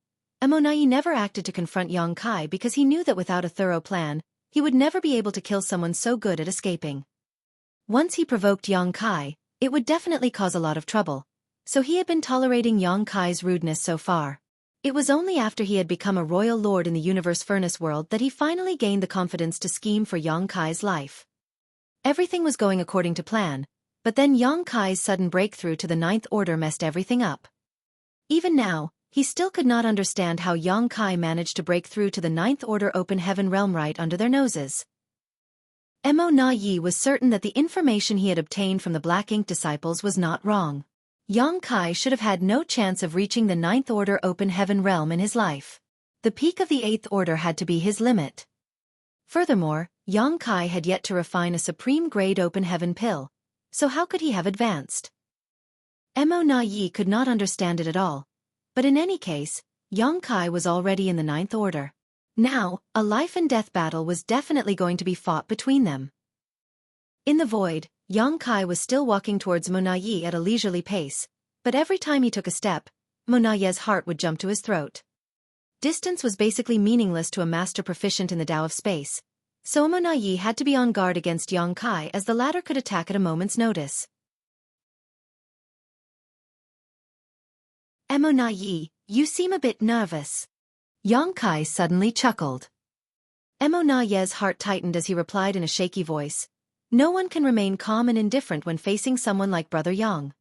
Mo Na Yi never acted to confront Yang Kai because he knew that without a thorough plan, he would never be able to kill someone so good at escaping. Once he provoked Yang Kai, it would definitely cause a lot of trouble, so he had been tolerating Yang Kai's rudeness so far. It was only after he had become a royal lord in the Universe Furnace world that he finally gained the confidence to scheme for Yang Kai's life. Everything was going according to plan, but then Yang Kai's sudden breakthrough to the Ninth Order messed everything up. Even now, he still could not understand how Yang Kai managed to break through to the Ninth Order Open Heaven realm right under their noses. Mo Na Yi was certain that the information he had obtained from the Black Ink disciples was not wrong. Yang Kai should have had no chance of reaching the Ninth Order Open Heaven realm in his life. The peak of the Eighth Order had to be his limit. Furthermore, Yang Kai had yet to refine a supreme-grade Open Heaven pill, so how could he have advanced? Mo Na Yi could not understand it at all, but in any case, Yang Kai was already in the Ninth Order. Now, a life-and-death battle was definitely going to be fought between them. In the void, Yang Kai was still walking towards Mo Na Yi at a leisurely pace, but every time he took a step, Mo Na Yi's heart would jump to his throat. Distance was basically meaningless to a master proficient in the Tao of space, so Mo Na Yi had to be on guard against Yang Kai as the latter could attack at a moment's notice. Mo Na Yi, you seem a bit nervous. Yang Kai suddenly chuckled. Mo Na Yi's heart tightened as he replied in a shaky voice, "No one can remain calm and indifferent when facing someone like Brother Yang."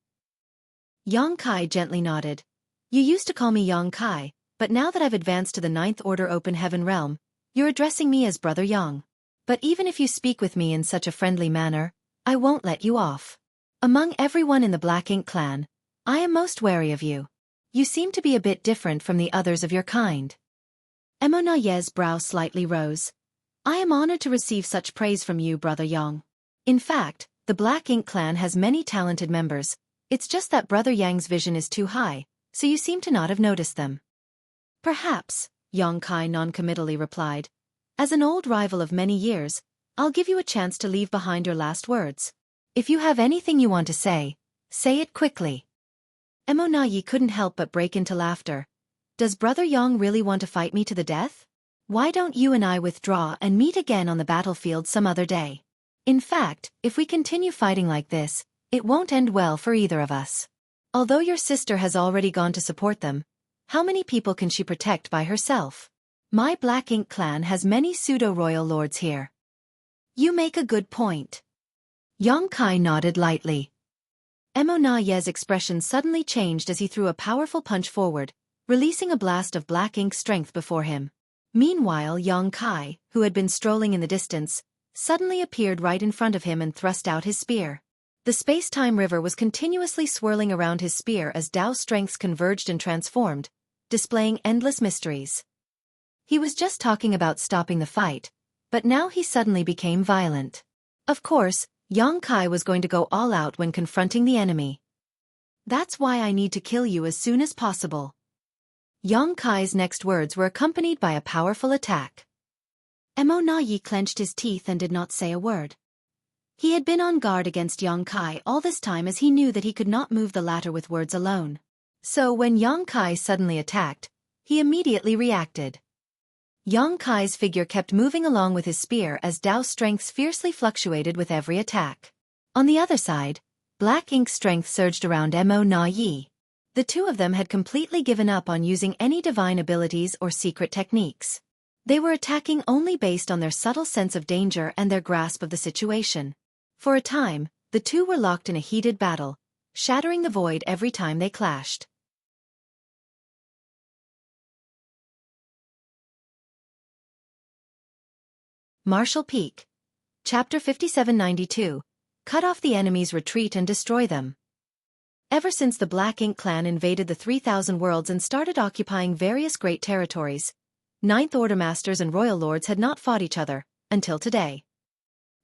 Yang Kai gently nodded. "You used to call me Yang Kai, but now that I've advanced to the Ninth Order Open Heaven realm, you're addressing me as Brother Yang. But even if you speak with me in such a friendly manner, I won't let you off. Among everyone in the Black Ink Clan, I am most wary of you. You seem to be a bit different from the others of your kind." Mo Na Yi's brow slightly rose. "I am honored to receive such praise from you, Brother Yang. In fact, the Black Ink Clan has many talented members. It's just that Brother Yang's vision is too high, so you seem to not have noticed them." "Perhaps," Yang Kai non-committally replied. "As an old rival of many years, I'll give you a chance to leave behind your last words. If you have anything you want to say it quickly." Mo Na Yi couldn't help but break into laughter. "Does Brother Yang really want to fight me to the death? Why don't you and I withdraw and meet again on the battlefield some other day? In fact, if we continue fighting like this, it won't end well for either of us. Although your sister has already gone to support them, how many people can she protect by herself? My Black Ink Clan has many pseudo-royal lords here." "You make a good point." Yang Kai nodded lightly. Mo Na Yi's expression suddenly changed as he threw a powerful punch forward, releasing a blast of black ink strength before him. Meanwhile, Yang Kai, who had been strolling in the distance, suddenly appeared right in front of him and thrust out his spear. The space-time river was continuously swirling around his spear as Tao strengths converged and transformed, displaying endless mysteries. He was just talking about stopping the fight, but now he suddenly became violent. Of course, Yang Kai was going to go all out when confronting the enemy. "That's why I need to kill you as soon as possible." Yang Kai's next words were accompanied by a powerful attack. Mo Na Yi clenched his teeth and did not say a word. He had been on guard against Yang Kai all this time as he knew that he could not move the latter with words alone. So when Yang Kai suddenly attacked, he immediately reacted. Yang Kai's figure kept moving along with his spear as Dao's strengths fiercely fluctuated with every attack. On the other side, black ink strength surged around Mo Na Yi. The two of them had completely given up on using any divine abilities or secret techniques. They were attacking only based on their subtle sense of danger and their grasp of the situation. For a time, the two were locked in a heated battle, shattering the void every time they clashed. Marshall Peak. Chapter 5792. Cut off the enemy's retreat and destroy them. Ever since the Black Ink clan invaded the 3,000 worlds and started occupying various great territories, Ninth Order Masters and Royal Lords had not fought each other, until today.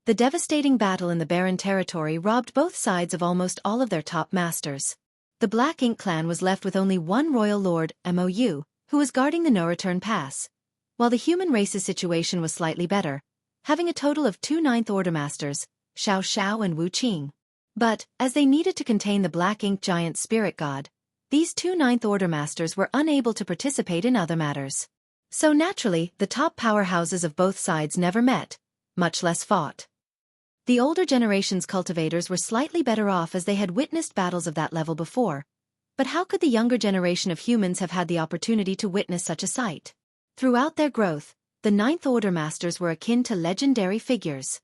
The devastating battle in the Barren Territory robbed both sides of almost all of their top masters. The Black Ink clan was left with only one Royal Lord, Mou, who was guarding the no-return pass, while the human race's situation was slightly better, having a total of 2 Ninth Order Masters, Xiao Xiao and Wu Qing. But, as they needed to contain the Black Ink giant spirit god, these 2 Ninth Order Masters were unable to participate in other matters. So naturally, the top powerhouses of both sides never met, much less fought. The older generation's cultivators were slightly better off as they had witnessed battles of that level before, but how could the younger generation of humans have had the opportunity to witness such a sight? Throughout their growth, the Ninth Order Masters were akin to legendary figures.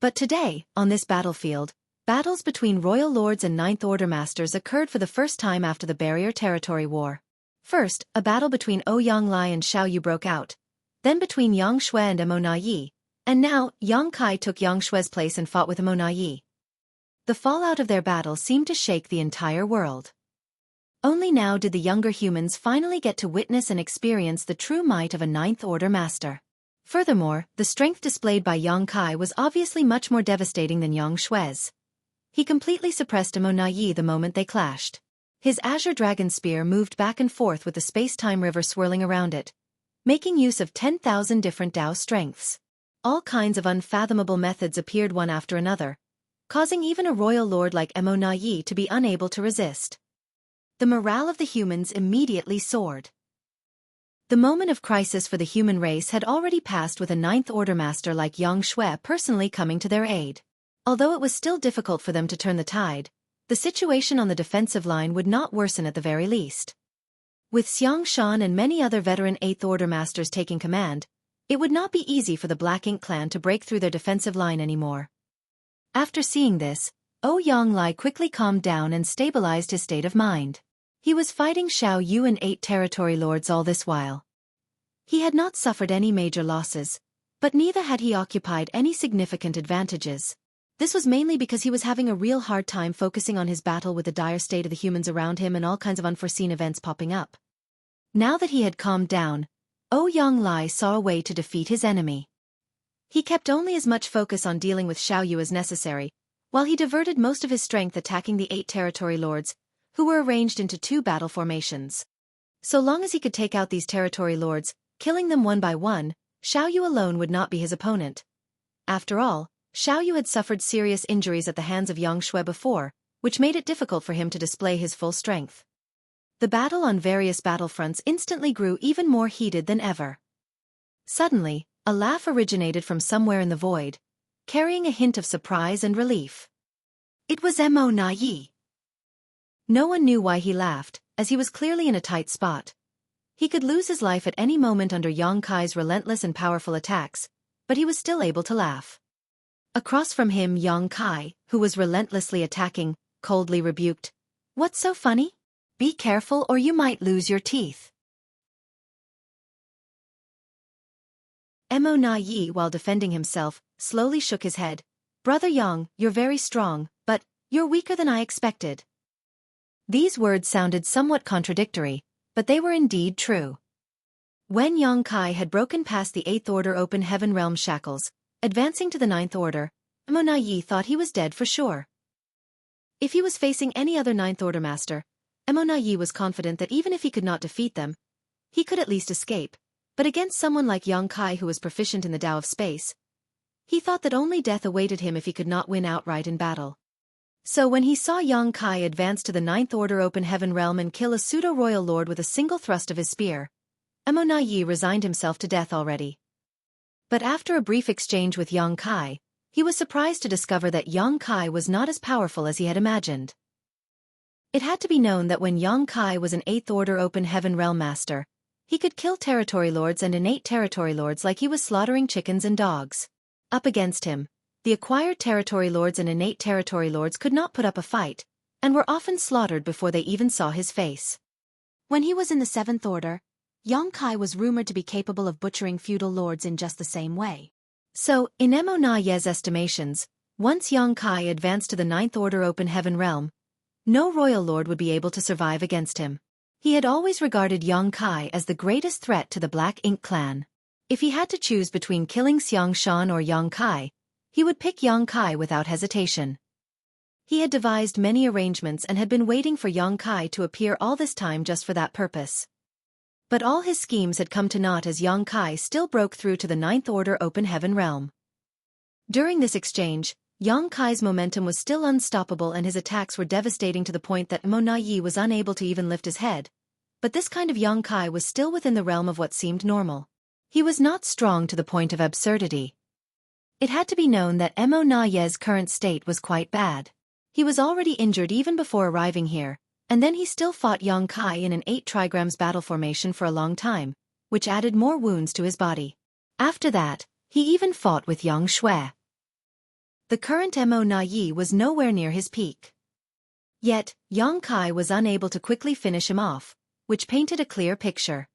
But today, on this battlefield, battles between Royal Lords and Ninth Order Masters occurred for the first time after the Barrier Territory War. First, a battle between Ouyang Lai and Xiaoyu broke out, then between Yang Shui and Mo Yi, and now Yang Kai took Yang Shui's place and fought with Mo Yi. The fallout of their battle seemed to shake the entire world. Only now did the younger humans finally get to witness and experience the true might of a Ninth Order Master. Furthermore, the strength displayed by Yang Kai was obviously much more devastating than Yang Shui's. He completely suppressed Mo Yi the moment they clashed. His Azure Dragon Spear moved back and forth with the space-time river swirling around it, making use of 10,000 different Dao strengths. All kinds of unfathomable methods appeared one after another, causing even a Royal Lord like Mo Yi to be unable to resist. The morale of the humans immediately soared. The moment of crisis for the human race had already passed with a Ninth Order Master like Yang Shui personally coming to their aid. Although it was still difficult for them to turn the tide, the situation on the defensive line would not worsen at the very least. With Xiang Shan and many other veteran 8th Order Masters taking command, it would not be easy for the Black Ink clan to break through their defensive line anymore. After seeing this, Ouyang Lai quickly calmed down and stabilized his state of mind. He was fighting Xiao Yu and 8 territory lords all this while. He had not suffered any major losses, but neither had he occupied any significant advantages. This was mainly because he was having a real hard time focusing on his battle with the dire state of the humans around him and all kinds of unforeseen events popping up. Now that he had calmed down, Ouyang Lai saw a way to defeat his enemy. He kept only as much focus on dealing with Xiaoyu as necessary, while he diverted most of his strength attacking the 8 territory lords, who were arranged into 2 battle formations. So long as he could take out these territory lords, killing them one by one, Xiaoyu alone would not be his opponent. After all, Xiaoyu had suffered serious injuries at the hands of Yang Shui before, which made it difficult for him to display his full strength. The battle on various battlefronts instantly grew even more heated than ever. Suddenly, a laugh originated from somewhere in the void, carrying a hint of surprise and relief. It was Mo Yi. No one knew why he laughed, as he was clearly in a tight spot. He could lose his life at any moment under Yang Kai's relentless and powerful attacks, but he was still able to laugh. Across from him, Yang Kai, who was relentlessly attacking, coldly rebuked, "What's so funny? Be careful or you might lose your teeth." Mo Yi, while defending himself, slowly shook his head. "Brother Yang, you're very strong, but you're weaker than I expected." These words sounded somewhat contradictory, but they were indeed true. When Yang Kai had broken past the 8th Order Open Heaven Realm shackles, advancing to the 9th Order, Mo Yi thought he was dead for sure. If he was facing any other 9th Order Master, Mo Yi was confident that even if he could not defeat them, he could at least escape, but against someone like Yang Kai who was proficient in the Tao of Space, he thought that only death awaited him if he could not win outright in battle. So when he saw Yang Kai advance to the 9th Order Open Heaven Realm and kill a pseudo-royal lord with a single thrust of his spear, Mo Yi resigned himself to death already. But after a brief exchange with Yang Kai, he was surprised to discover that Yang Kai was not as powerful as he had imagined. It had to be known that when Yang Kai was an 8th Order Open Heaven Realm Master, he could kill territory lords and innate territory lords like he was slaughtering chickens and dogs. Up against him, the acquired territory lords and innate territory lords could not put up a fight, and were often slaughtered before they even saw his face. When he was in the 7th Order, Yang Kai was rumored to be capable of butchering feudal lords in just the same way. So, in Mo Na Ye's estimations, once Yang Kai advanced to the Ninth Order Open Heaven realm, no royal lord would be able to survive against him. He had always regarded Yang Kai as the greatest threat to the Black Ink clan. If he had to choose between killing Xiang Shan or Yang Kai, he would pick Yang Kai without hesitation. He had devised many arrangements and had been waiting for Yang Kai to appear all this time just for that purpose. But all his schemes had come to naught as Yang Kai still broke through to the Ninth Order Open Heaven realm. During this exchange, Yang Kai's momentum was still unstoppable and his attacks were devastating to the point that Mo Na Yi was unable to even lift his head. But this kind of Yang Kai was still within the realm of what seemed normal. He was not strong to the point of absurdity. It had to be known that Mo Na Ye's current state was quite bad. He was already injured even before arriving here, and then he still fought Yang Kai in an 8 trigrams battle formation for a long time, which added more wounds to his body. After that, he even fought with Yang Shui. The current Mo Na Yi was nowhere near his peak. Yet, Yang Kai was unable to quickly finish him off, which painted a clear picture.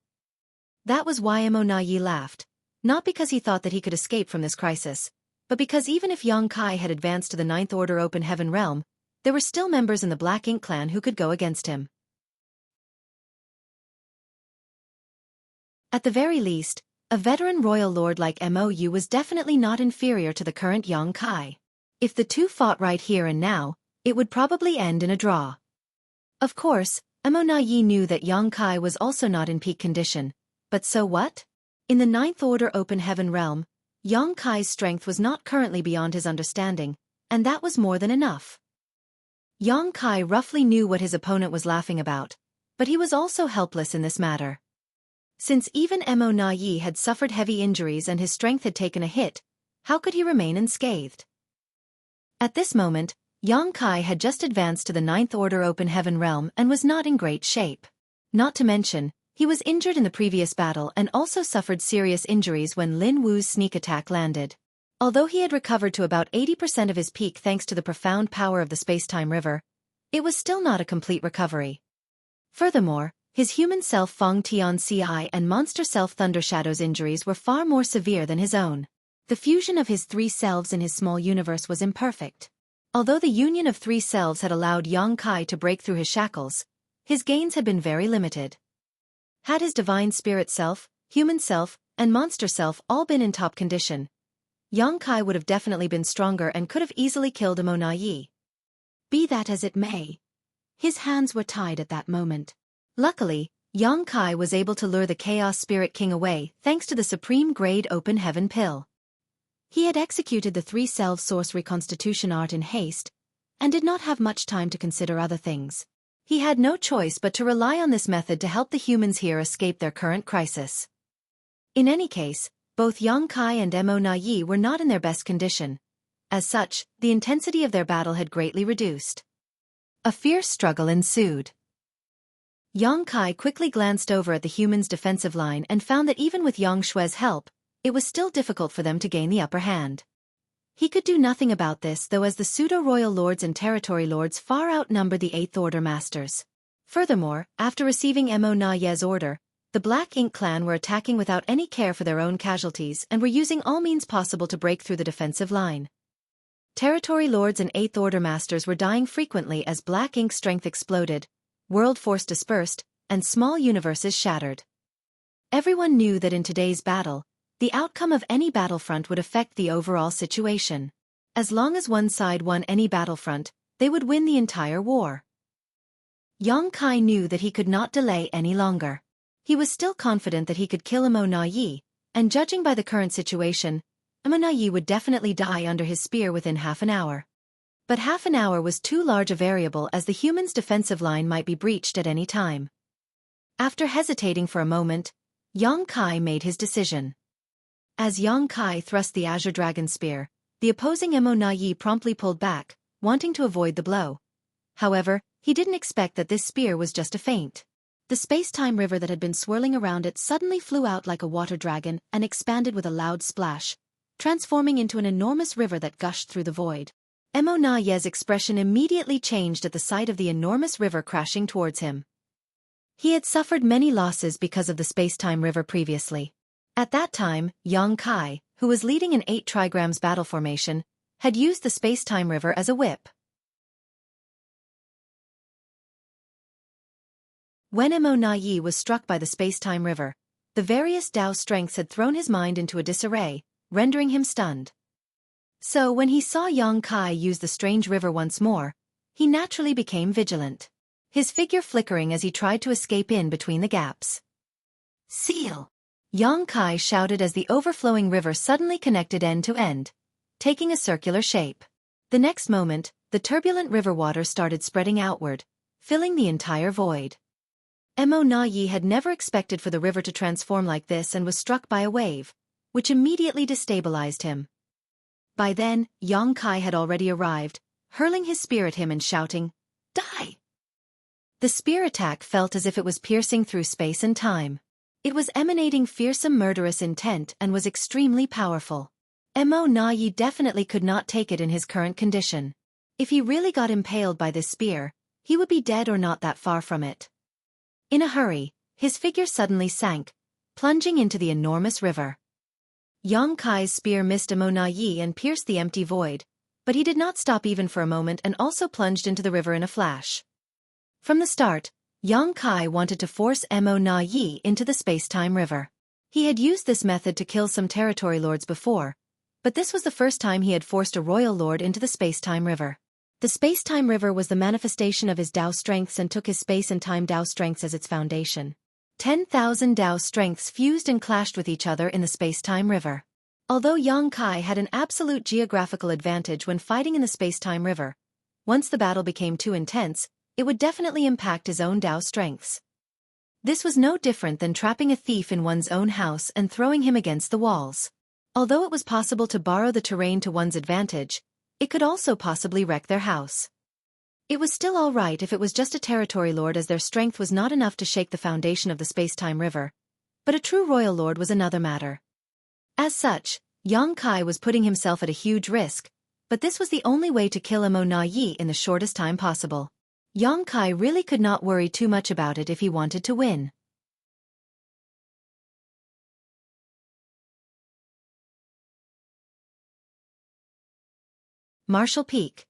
That was why Mo Na Yi laughed, not because he thought that he could escape from this crisis, but because even if Yang Kai had advanced to the Ninth Order Open Heaven realm, there were still members in the Black Ink clan who could go against him. At the very least, a veteran royal lord like Mou was definitely not inferior to the current Yang Kai. If the two fought right here and now, it would probably end in a draw. Of course, Mo Na Yi knew that Yang Kai was also not in peak condition, but so what? In the Ninth Order Open Heaven realm, Yang Kai's strength was not currently beyond his understanding, and that was more than enough. Yang Kai roughly knew what his opponent was laughing about, but he was also helpless in this matter. Since even Mo Na Yi had suffered heavy injuries and his strength had taken a hit, how could he remain unscathed? At this moment, Yang Kai had just advanced to the Ninth Order Open Heaven realm and was not in great shape. Not to mention, he was injured in the previous battle and also suffered serious injuries when Lin Wu's sneak attack landed. Although he had recovered to about 80% of his peak thanks to the profound power of the space-time river, it was still not a complete recovery. Furthermore, his human self Feng Tian Ci and monster self Thunder Shadow's injuries were far more severe than his own. The fusion of his 3 selves in his small universe was imperfect. Although the union of 3 selves had allowed Yang Kai to break through his shackles, his gains had been very limited. Had his divine spirit self, human self, and monster self all been in top condition, Yang Kai would have definitely been stronger and could have easily killed Mo Na Yi. Be that as it may, his hands were tied at that moment. Luckily, Yang Kai was able to lure the Chaos Spirit King away thanks to the Supreme Grade Open Heaven Pill. He had executed the 3 selves source reconstitution art in haste, and did not have much time to consider other things. He had no choice but to rely on this method to help the humans here escape their current crisis. In any case, both Yang Kai and Mo Na Yi were not in their best condition. As such, the intensity of their battle had greatly reduced. A fierce struggle ensued. Yang Kai quickly glanced over at the humans' defensive line and found that even with Yang Shui's help, it was still difficult for them to gain the upper hand. He could do nothing about this though, as the pseudo-royal lords and territory lords far outnumbered the 8th Order masters. Furthermore, after receiving Mo Na Ye's order, the Black Ink clan were attacking without any care for their own casualties and were using all means possible to break through the defensive line. Territory lords and 8th Order masters were dying frequently as Black Ink's strength exploded, world force dispersed, and small universes shattered. Everyone knew that in today's battle, the outcome of any battlefront would affect the overall situation. As long as one side won any battlefront, they would win the entire war. Yang Kai knew that he could not delay any longer. He was still confident that he could kill Mo Na Yi, and judging by the current situation, Mo Na Yi would definitely die under his spear within half an hour. But half an hour was too large a variable as the humans' defensive line might be breached at any time. After hesitating for a moment, Yang Kai made his decision. As Yang Kai thrust the Azure Dragon Spear, the opposing Mo Na Yi promptly pulled back, wanting to avoid the blow. However, he didn't expect that this spear was just a feint. The space-time river that had been swirling around it suddenly flew out like a water dragon and expanded with a loud splash, transforming into an enormous river that gushed through the void. Mo Na Ye's expression immediately changed at the sight of the enormous river crashing towards him. He had suffered many losses because of the space-time river previously. At that time, Yang Kai, who was leading an 8 trigrams battle formation, had used the space-time river as a whip. When Mo Na Yi was struck by the space-time river, the various Tao strengths had thrown his mind into a disarray, rendering him stunned. So when he saw Yang Kai use the strange river once more, he naturally became vigilant, his figure flickering as he tried to escape in between the gaps. "Seal!" Yang Kai shouted as the overflowing river suddenly connected end to end, taking a circular shape. The next moment, the turbulent river water started spreading outward, filling the entire void. Mo Na Yi had never expected for the river to transform like this and was struck by a wave, which immediately destabilized him. By then, Yang Kai had already arrived, hurling his spear at him and shouting, "Die!" The spear attack felt as if it was piercing through space and time. It was emanating fearsome murderous intent and was extremely powerful. Mo Na Yi definitely could not take it in his current condition. If he really got impaled by this spear, he would be dead or not that far from it. In a hurry, his figure suddenly sank, plunging into the enormous river. Yang Kai's spear missed Mo Na Yi and pierced the empty void, but he did not stop even for a moment and also plunged into the river in a flash. From the start, Yang Kai wanted to force Mo Na Yi into the space-time river. He had used this method to kill some territory lords before, but this was the first time he had forced a royal lord into the space-time river. The space-time river was the manifestation of his Tao strengths and took his space and time Tao strengths as its foundation. 10,000 Tao strengths fused and clashed with each other in the space-time river. Although Yang Kai had an absolute geographical advantage when fighting in the space-time river, once the battle became too intense, it would definitely impact his own Tao strengths. This was no different than trapping a thief in one's own house and throwing him against the walls. Although it was possible to borrow the terrain to one's advantage, it could also possibly wreck their house. It was still all right if it was just a territory lord, as their strength was not enough to shake the foundation of the space-time river, but a true royal lord was another matter. As such, Yang Kai was putting himself at a huge risk, but this was the only way to kill Mo Na Yi in the shortest time possible. Yang Kai really could not worry too much about it if he wanted to win. Martial Peak.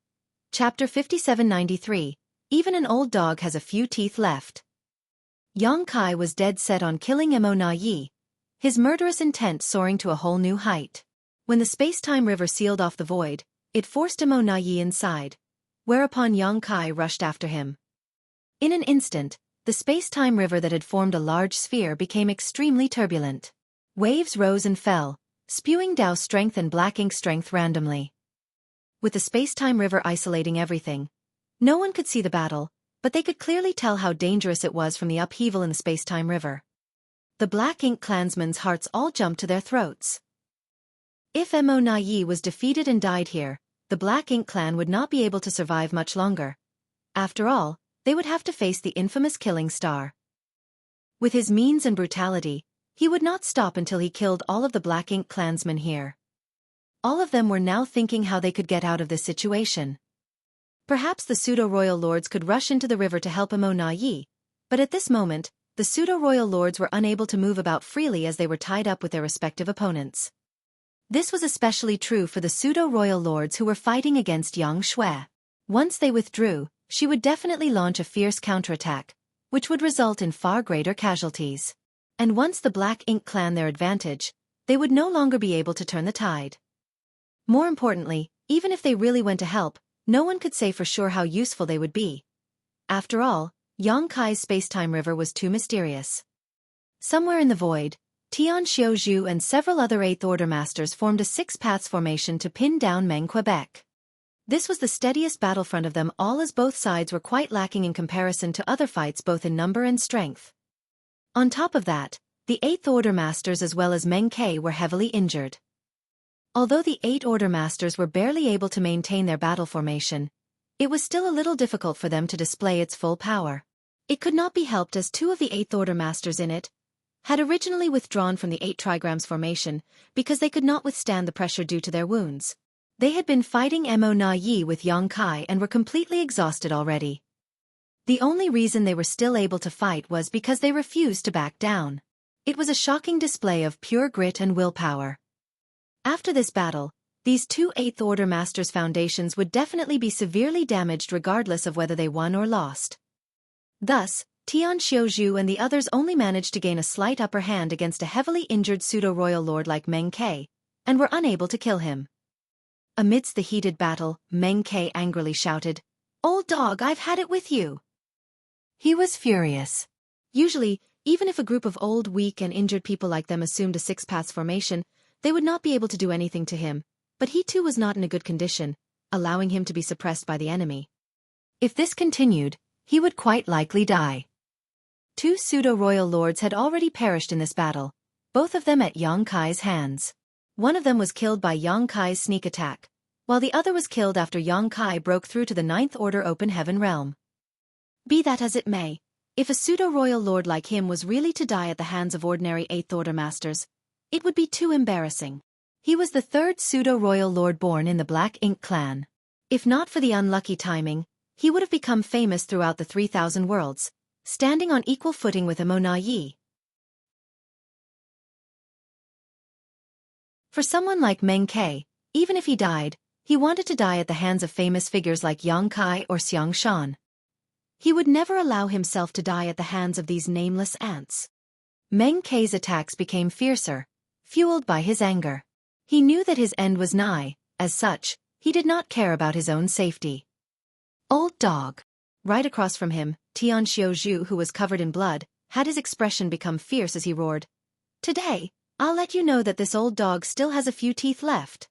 Chapter 5793. Even an old dog has a few teeth left. Yang Kai was dead set on killing Mo Na Yi, his murderous intent soaring to a whole new height. When the space-time river sealed off the void, it forced Mo Na Yi inside, whereupon Yang Kai rushed after him. In an instant, the space-time river that had formed a large sphere became extremely turbulent. Waves rose and fell, spewing Tao strength and black ink strength randomly. With the space-time river isolating everything, no one could see the battle, but they could clearly tell how dangerous it was from the upheaval in the space-time river. The Black Ink clansmen's hearts all jumped to their throats. If Mo Na Yi was defeated and died here, the Black Ink clan would not be able to survive much longer. After all, they would have to face the infamous Killing Star. With his means and brutality, he would not stop until he killed all of the Black Ink clansmen here. All of them were now thinking how they could get out of this situation. Perhaps the pseudo-royal lords could rush into the river to help Mo Na Yi, but at this moment, the pseudo-royal lords were unable to move about freely as they were tied up with their respective opponents. This was especially true for the pseudo-royal lords who were fighting against Yang Shui. Once they withdrew, she would definitely launch a fierce counterattack, which would result in far greater casualties. And once the Black Ink clan their advantage, they would no longer be able to turn the tide. More importantly, even if they really went to help, no one could say for sure how useful they would be. After all, Yang Kai's space-time river was too mysterious. Somewhere in the void, Tian Xiaozhu and several other Eighth Order masters formed a six-paths formation to pin down Meng Quebec. This was the steadiest battlefront of them all, as both sides were quite lacking in comparison to other fights both in number and strength. On top of that, the Eighth Order masters as well as Meng Ke were heavily injured. Although the Eight Order masters were barely able to maintain their battle formation, it was still a little difficult for them to display its full power. It could not be helped as two of the Eighth Order masters in it had originally withdrawn from the 8 trigrams formation because they could not withstand the pressure due to their wounds. They had been fighting Mo Na Yi with Yang Kai and were completely exhausted already. The only reason they were still able to fight was because they refused to back down. It was a shocking display of pure grit and willpower. After this battle, these two Eighth Order Masters' foundations would definitely be severely damaged regardless of whether they won or lost. Thus, Tian Xiuzhu and the others only managed to gain a slight upper hand against a heavily injured pseudo-royal lord like Meng Ke, and were unable to kill him. Amidst the heated battle, Meng Ke angrily shouted, "Old dog, I've had it with you!" He was furious. Usually, even if a group of old, weak and injured people like them assumed a six-paths formation, they would not be able to do anything to him, but he too was not in a good condition, allowing him to be suppressed by the enemy. If this continued, he would quite likely die. Two pseudo-royal lords had already perished in this battle, both of them at Yang Kai's hands. One of them was killed by Yang Kai's sneak attack, while the other was killed after Yang Kai broke through to the Ninth Order Open Heaven realm. Be that as it may, if a pseudo-royal lord like him was really to die at the hands of ordinary Eighth Order Masters, it would be too embarrassing. He was the third pseudo-royal lord born in the Black Ink clan. If not for the unlucky timing, he would have become famous throughout the 3,000 worlds, standing on equal footing with Mo Yi. For someone like Meng Ke, even if he died, he wanted to die at the hands of famous figures like Yang Kai or Xiang Shan. He would never allow himself to die at the hands of these nameless ants. Meng Ke's attacks became fiercer, fueled by his anger. He knew that his end was nigh, as such, he did not care about his own safety. Old dog. Right across from him, Tian Xiuzhu, who was covered in blood, had his expression become fierce as he roared, "Today, I'll let you know that this old dog still has a few teeth left."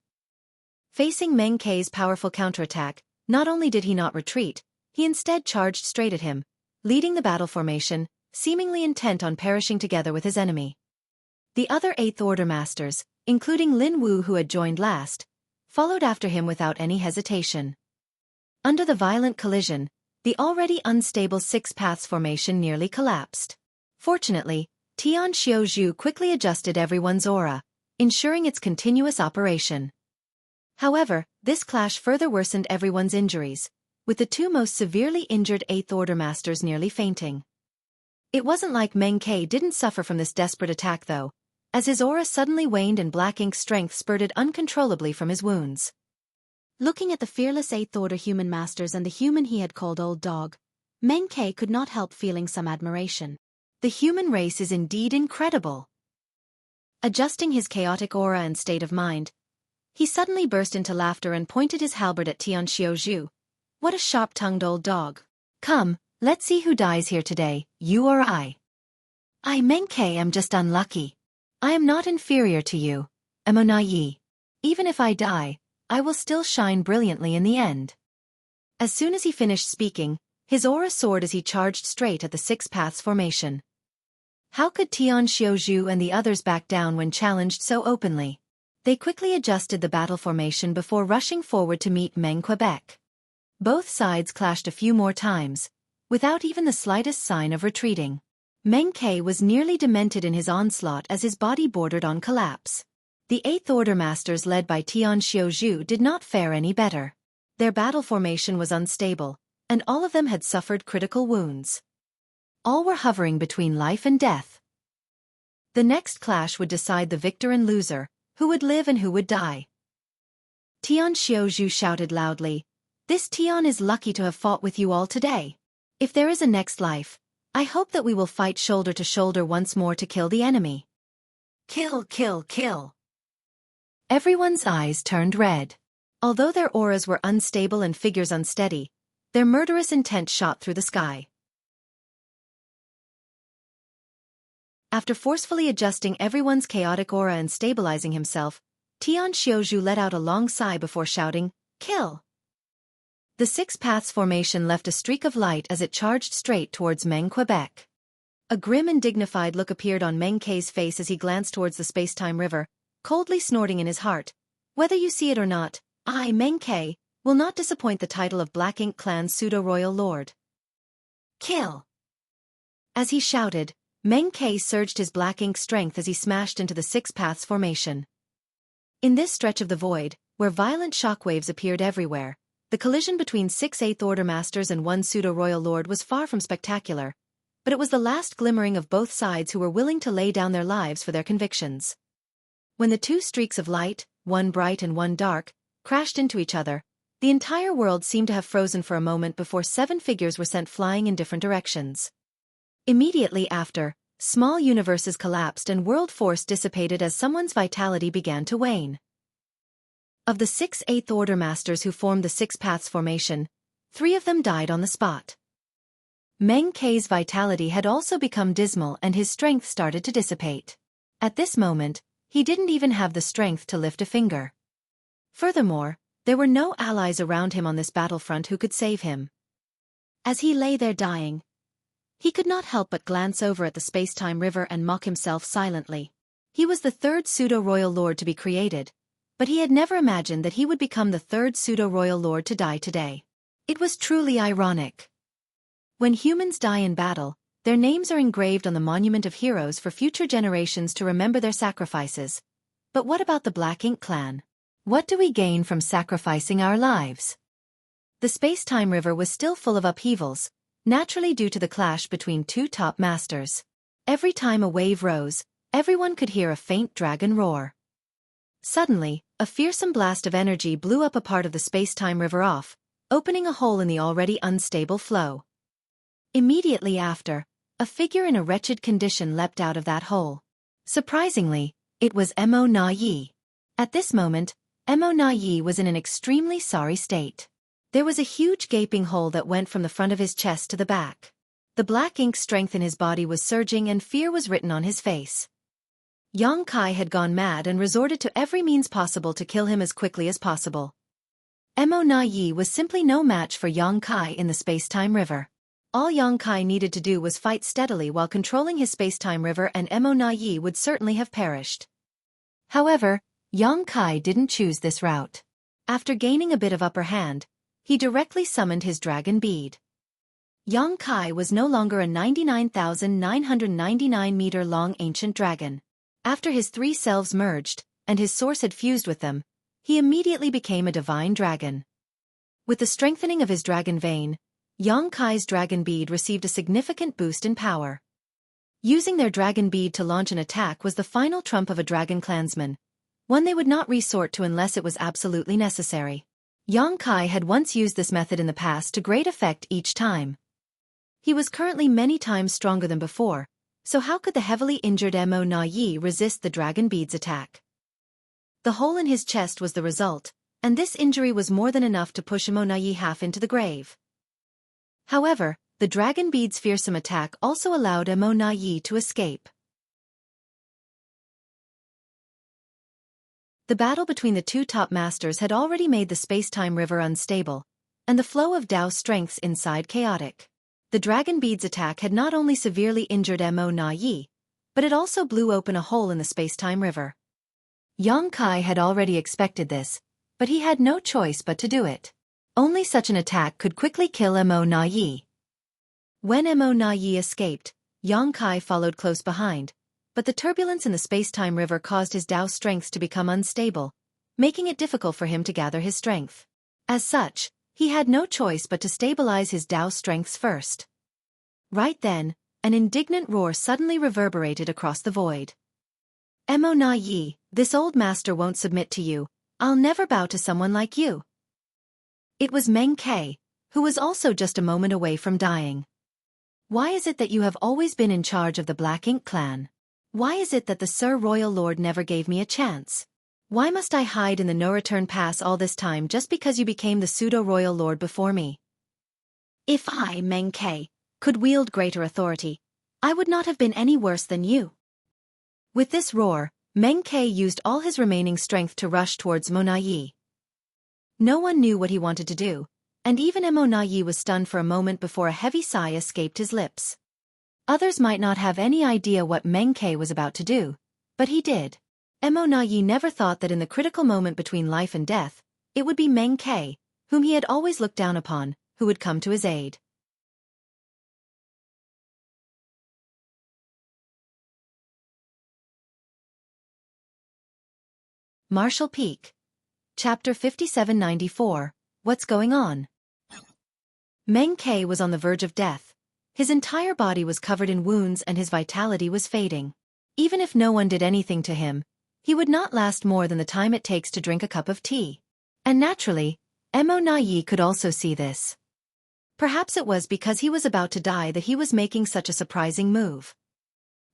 Facing Meng Ke's powerful counterattack, not only did he not retreat, he instead charged straight at him, leading the battle formation, seemingly intent on perishing together with his enemy. The other Eighth Order Masters, including Lin Wu who had joined last, followed after him without any hesitation. Under the violent collision, the already unstable Six Paths formation nearly collapsed. Fortunately, Tian Xiuzhu quickly adjusted everyone's aura, ensuring its continuous operation. However, this clash further worsened everyone's injuries, with the two most severely injured Eighth Order Masters nearly fainting. It wasn't like Meng Ke didn't suffer from this desperate attack though, as his aura suddenly waned and Black Ink's strength spurted uncontrollably from his wounds. Looking at the fearless Eighth Order human masters and the human he had called Old Dog, Meng Ke could not help feeling some admiration. The human race is indeed incredible. Adjusting his chaotic aura and state of mind, he suddenly burst into laughter and pointed his halberd at Tian Xiuzhu. "What a sharp-tongued old dog. Come, let's see who dies here today, you or I." "I, Meng Ke, am just unlucky. I am not inferior to you, Mo Yi. Even if I die, I will still shine brilliantly in the end." As soon as he finished speaking, his aura soared as he charged straight at the Six Paths formation. How could Tian Xiuzhu and the others back down when challenged so openly? They quickly adjusted the battle formation before rushing forward to meet Meng Quebec. Both sides clashed a few more times, without even the slightest sign of retreating. Meng Ke was nearly demented in his onslaught as his body bordered on collapse. The Eighth Order Masters led by Tian Xiuzhu did not fare any better. Their battle formation was unstable, and all of them had suffered critical wounds. All were hovering between life and death. The next clash would decide the victor and loser, who would live and who would die. Tian Xiuzhu shouted loudly, "This Tian is lucky to have fought with you all today. If there is a next life, I hope that we will fight shoulder to shoulder once more to kill the enemy. Kill, kill, kill." Everyone's eyes turned red. Although their auras were unstable and figures unsteady, their murderous intent shot through the sky. After forcefully adjusting everyone's chaotic aura and stabilizing himself, Tian Xiuzhu let out a long sigh before shouting, "Kill!" The Six Paths formation left a streak of light as it charged straight towards Meng Quebec. A grim and dignified look appeared on Meng Ke's face as he glanced towards the space-time river, coldly snorting in his heart. "Whether you see it or not, I, Meng Ke, will not disappoint the title of Black Ink clan's pseudo-royal lord. Kill!" As he shouted, Meng Ke surged his Black Ink strength as he smashed into the Six Paths formation. In this stretch of the void, where violent shockwaves appeared everywhere, the collision between 6 Eighth Order Masters and 1 pseudo-royal lord was far from spectacular, but it was the last glimmering of both sides who were willing to lay down their lives for their convictions. When the two streaks of light, one bright and one dark, crashed into each other. The entire world seemed to have frozen for a moment before 7 figures were sent flying in different directions. Immediately after, small universes collapsed and world force dissipated as someone's vitality began to wane. Of the 6 Eighth Order Masters who formed the Six Paths formation, 3 of them died on the spot. Meng Ke's vitality had also become dismal and his strength started to dissipate. At this moment, he didn't even have the strength to lift a finger. Furthermore, there were no allies around him on this battlefront who could save him. As he lay there dying, he could not help but glance over at the space-time river and mock himself silently. He was the 3rd pseudo-royal lord to be created, but he had never imagined that he would become the 3rd pseudo-royal lord to die today. It was truly ironic. When humans die in battle, their names are engraved on the Monument of Heroes for future generations to remember their sacrifices. But what about the Black Ink clan? What do we gain from sacrificing our lives? The space-time river was still full of upheavals, naturally due to the clash between 2 top masters. Every time a wave rose, everyone could hear a faint dragon roar. Suddenly, a fearsome blast of energy blew up a part of the space-time river off, opening a hole in the already unstable flow. Immediately after, a figure in a wretched condition leapt out of that hole. Surprisingly, it was Mo Na Yi. At this moment, Mo Na Yi was in an extremely sorry state. There was a huge gaping hole that went from the front of his chest to the back. The black ink strength in his body was surging and fear was written on his face. Yang Kai had gone mad and resorted to every means possible to kill him as quickly as possible. Mo Na Yi was simply no match for Yang Kai in the space-time river. All Yang Kai needed to do was fight steadily while controlling his space-time river and Mo Na Yi would certainly have perished. However, Yang Kai didn't choose this route. After gaining a bit of upper hand, he directly summoned his dragon bead. Yang Kai was no longer a 99,999-meter-long ancient dragon. After his 3 selves merged, and his source had fused with them, he immediately became a divine dragon. With the strengthening of his dragon vein, Yang Kai's dragon bead received a significant boost in power. Using their dragon bead to launch an attack was the final trump of a dragon clansman, one they would not resort to unless it was absolutely necessary. Yang Kai had once used this method in the past to great effect each time. He was currently many times stronger than before, so how could the heavily injured Mo Na Yi resist the dragon bead's attack? The hole in his chest was the result, and this injury was more than enough to push Mo Na Yi half into the grave. However, the dragon bead's fearsome attack also allowed Mo Na Yi to escape. The battle between the 2 top masters had already made the space-time river unstable, and the flow of Tao strengths inside chaotic. The dragon bead's attack had not only severely injured Mo Na Yi, but it also blew open a hole in the space-time river. Yang Kai had already expected this, but he had no choice but to do it. Only such an attack could quickly kill Mo Na Yi. When Mo Na Yi escaped, Yang Kai followed close behind, but the turbulence in the space-time river caused his Tao strengths to become unstable, making it difficult for him to gather his strength. As such, he had no choice but to stabilize his Tao strengths first. Right then, an indignant roar suddenly reverberated across the void. Mo Na Yi, this old master won't submit to you. I'll never bow to someone like you. It was Meng Ke, who was also just a moment away from dying. Why is it that you have always been in charge of the Black Ink clan? Why is it that the Sir Royal Lord never gave me a chance? Why must I hide in the no-return pass all this time just because you became the pseudo-royal lord before me? If I, Meng Ke, could wield greater authority, I would not have been any worse than you. With this roar, Meng Ke used all his remaining strength to rush towards Mo Na Yi. No one knew what he wanted to do, and even Mo Na Yi was stunned for a moment before a heavy sigh escaped his lips. Others might not have any idea what Meng Ke was about to do, but he did. Mo Na Yi never thought that in the critical moment between life and death, it would be Meng Ke, whom he had always looked down upon, who would come to his aid. Marshall Peak. Chapter 5794, What's Going On? Meng Ke was on the verge of death. His entire body was covered in wounds and his vitality was fading. Even if no one did anything to him, He would not last more than the time it takes to drink a cup of tea. And naturally, Mo Na Yi could also see this. Perhaps it was because he was about to die that he was making such a surprising move.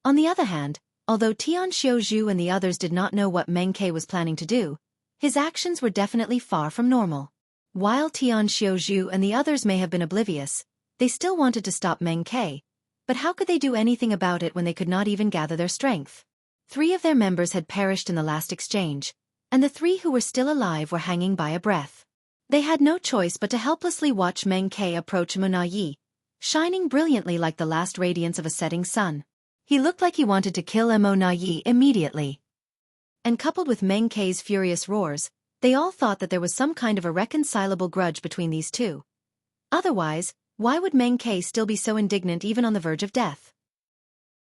On the other hand, although Tian Xiuzhu and the others did not know what Meng Ke was planning to do, his actions were definitely far from normal. While Tian Xiuzhu and the others may have been oblivious, they still wanted to stop Meng Ke, but how could they do anything about it when they could not even gather their strength? 3 of their members had perished in the last exchange, and the 3 who were still alive were hanging by a breath. They had no choice but to helplessly watch Meng Ke approach Mo Na Yi, shining brilliantly like the last radiance of a setting sun. He looked like he wanted to kill Mo Na Yi immediately. And coupled with Meng Ke's furious roars, they all thought that there was some kind of irreconcilable grudge between these two. Otherwise, why would Meng Ke still be so indignant even on the verge of death?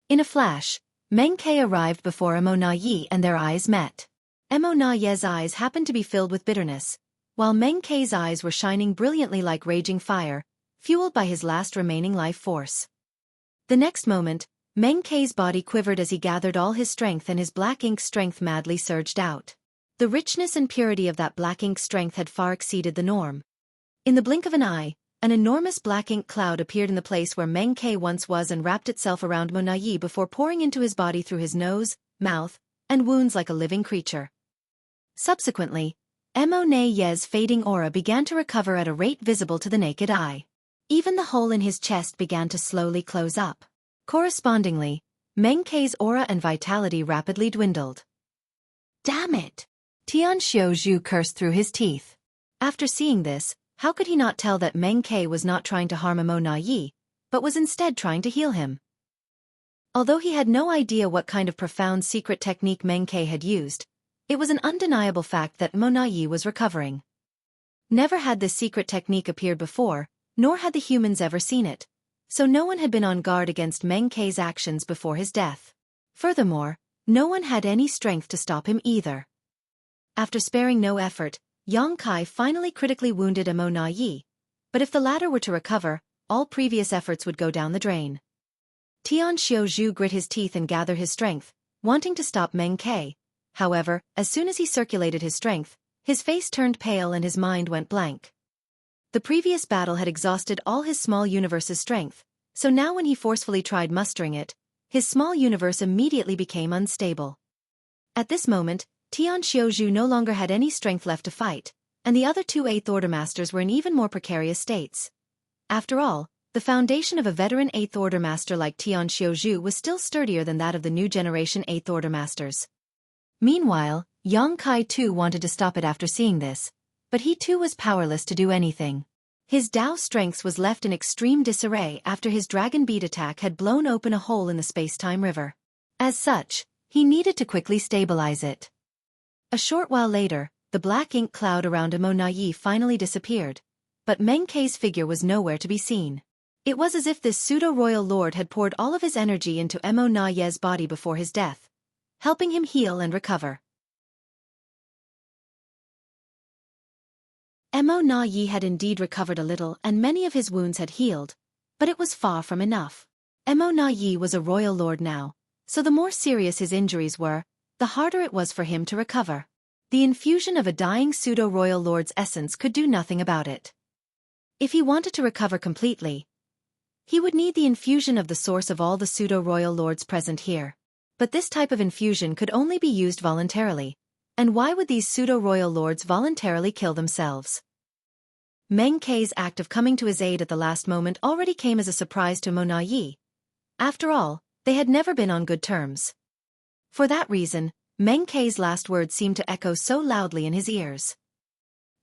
In a flash, Meng Ke arrived before Mo Na Yi and their eyes met. Mo Na Yi's eyes happened to be filled with bitterness, while Meng Ke's eyes were shining brilliantly like raging fire, fueled by his last remaining life force. The next moment, Meng Ke's body quivered as he gathered all his strength and his black ink strength madly surged out. The richness and purity of that black ink strength had far exceeded the norm. In the blink of an eye, an enormous black ink cloud appeared in the place where Meng Ke once was and wrapped itself around Mo Na Yi before pouring into his body through his nose, mouth, and wounds like a living creature. Subsequently, Mo Na Yi's fading aura began to recover at a rate visible to the naked eye. Even the hole in his chest began to slowly close up. Correspondingly, Meng Ke's aura and vitality rapidly dwindled. Damn it! Tian Xiuzhu cursed through his teeth. After seeing this, how could he not tell that Meng Ke was not trying to harm Mo Na Yi, but was instead trying to heal him? Although he had no idea what kind of profound secret technique Meng Ke had used, it was an undeniable fact that Mo Na Yi was recovering. Never had this secret technique appeared before, nor had the humans ever seen it, so no one had been on guard against Meng Ke's actions before his death. Furthermore, no one had any strength to stop him either. After sparing no effort, Yang Kai finally critically wounded Mo Na Yi, but if the latter were to recover, all previous efforts would go down the drain. Tian Xiuzhu grit his teeth and gathered his strength, wanting to stop Meng Ke. However, as soon as he circulated his strength, his face turned pale and his mind went blank. The previous battle had exhausted all his small universe's strength, so now when he forcefully tried mustering it, his small universe immediately became unstable. At this moment, Tian Xiuzhu no longer had any strength left to fight, and the other 2 Eighth Order Masters were in even more precarious states. After all, the foundation of a veteran 8th Order Master like Tian Xiuzhu was still sturdier than that of the new generation 8th Order Masters. Meanwhile, Yang Kai too wanted to stop it after seeing this, but he too was powerless to do anything. His Tao strength was left in extreme disarray after his dragon bead attack had blown open a hole in the space-time river. As such, he needed to quickly stabilize it. A short while later, the black ink cloud around Mo Na Yi finally disappeared, but Meng Ke's figure was nowhere to be seen. It was as if this pseudo-royal lord had poured all of his energy into Mo Na Yi's body before his death, helping him heal and recover. Mo Na Yi had indeed recovered a little and many of his wounds had healed, but it was far from enough. Mo Na Yi was a royal lord now, so the more serious his injuries were, the harder it was for him to recover. The infusion of a dying pseudo-royal lord's essence could do nothing about it. If he wanted to recover completely, he would need the infusion of the source of all the pseudo-royal lords present here. But this type of infusion could only be used voluntarily, and why would these pseudo-royal lords voluntarily kill themselves? Meng Ke's act of coming to his aid at the last moment already came as a surprise to Mo Na Yi. After all, they had never been on good terms. For that reason, Meng Ke's last words seemed to echo so loudly in his ears.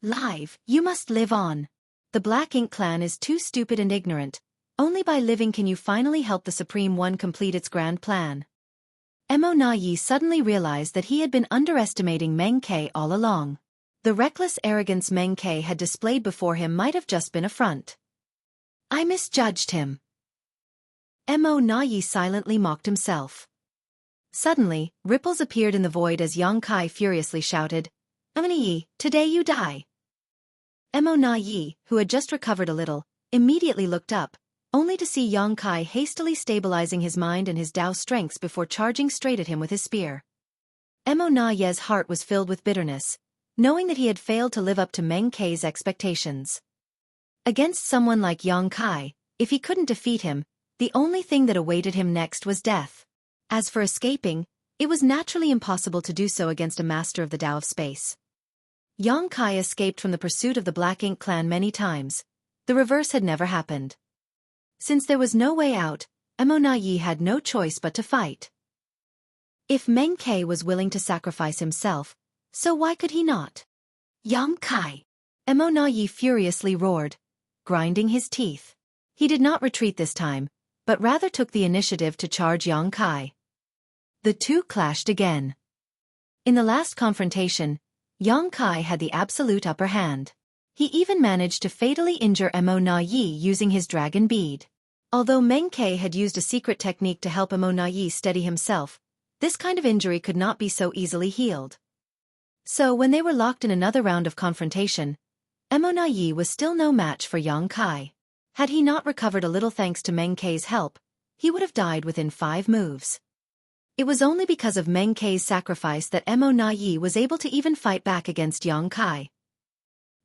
Live, you must live on. The Black Ink clan is too stupid and ignorant. Only by living can you finally help the Supreme One complete its grand plan. Mo Na Yi suddenly realized that he had been underestimating Meng Ke all along. The reckless arrogance Meng Ke had displayed before him might have just been a front. I misjudged him. Mo Na Yi silently mocked himself. Suddenly, ripples appeared in the void as Yang Kai furiously shouted, Mo Na Yi, today you die. Mo Na Yi, who had just recovered a little, immediately looked up, only to see Yang Kai hastily stabilizing his mind and his Tao strengths before charging straight at him with his spear. Emo Na Ye's heart was filled with bitterness, knowing that he had failed to live up to Meng Kei's expectations. Against someone like Yang Kai, if he couldn't defeat him, the only thing that awaited him next was death. As for escaping, it was naturally impossible to do so against a master of the Tao of Space. Yang Kai escaped from the pursuit of the Black Ink clan many times. The reverse had never happened. Since there was no way out, Emo Na Ye had no choice but to fight. If Meng Kei was willing to sacrifice himself, so why could he not? Yang Kai! Emo Na Ye furiously roared, grinding his teeth. He did not retreat this time, but rather took the initiative to charge Yang Kai. The two clashed again. In the last confrontation, Yang Kai had the absolute upper hand. He even managed to fatally injure Emo Na Ye using his dragon bead. Although Meng Kei had used a secret technique to help Emo Na Ye steady himself, this kind of injury could not be so easily healed. So when they were locked in another round of confrontation, Emo Na Ye was still no match for Yang Kai. Had he not recovered a little thanks to Meng Kei's help, he would have died within 5 moves. It was only because of Meng Kei's sacrifice that Emo Na Ye was able to even fight back against Yang Kai.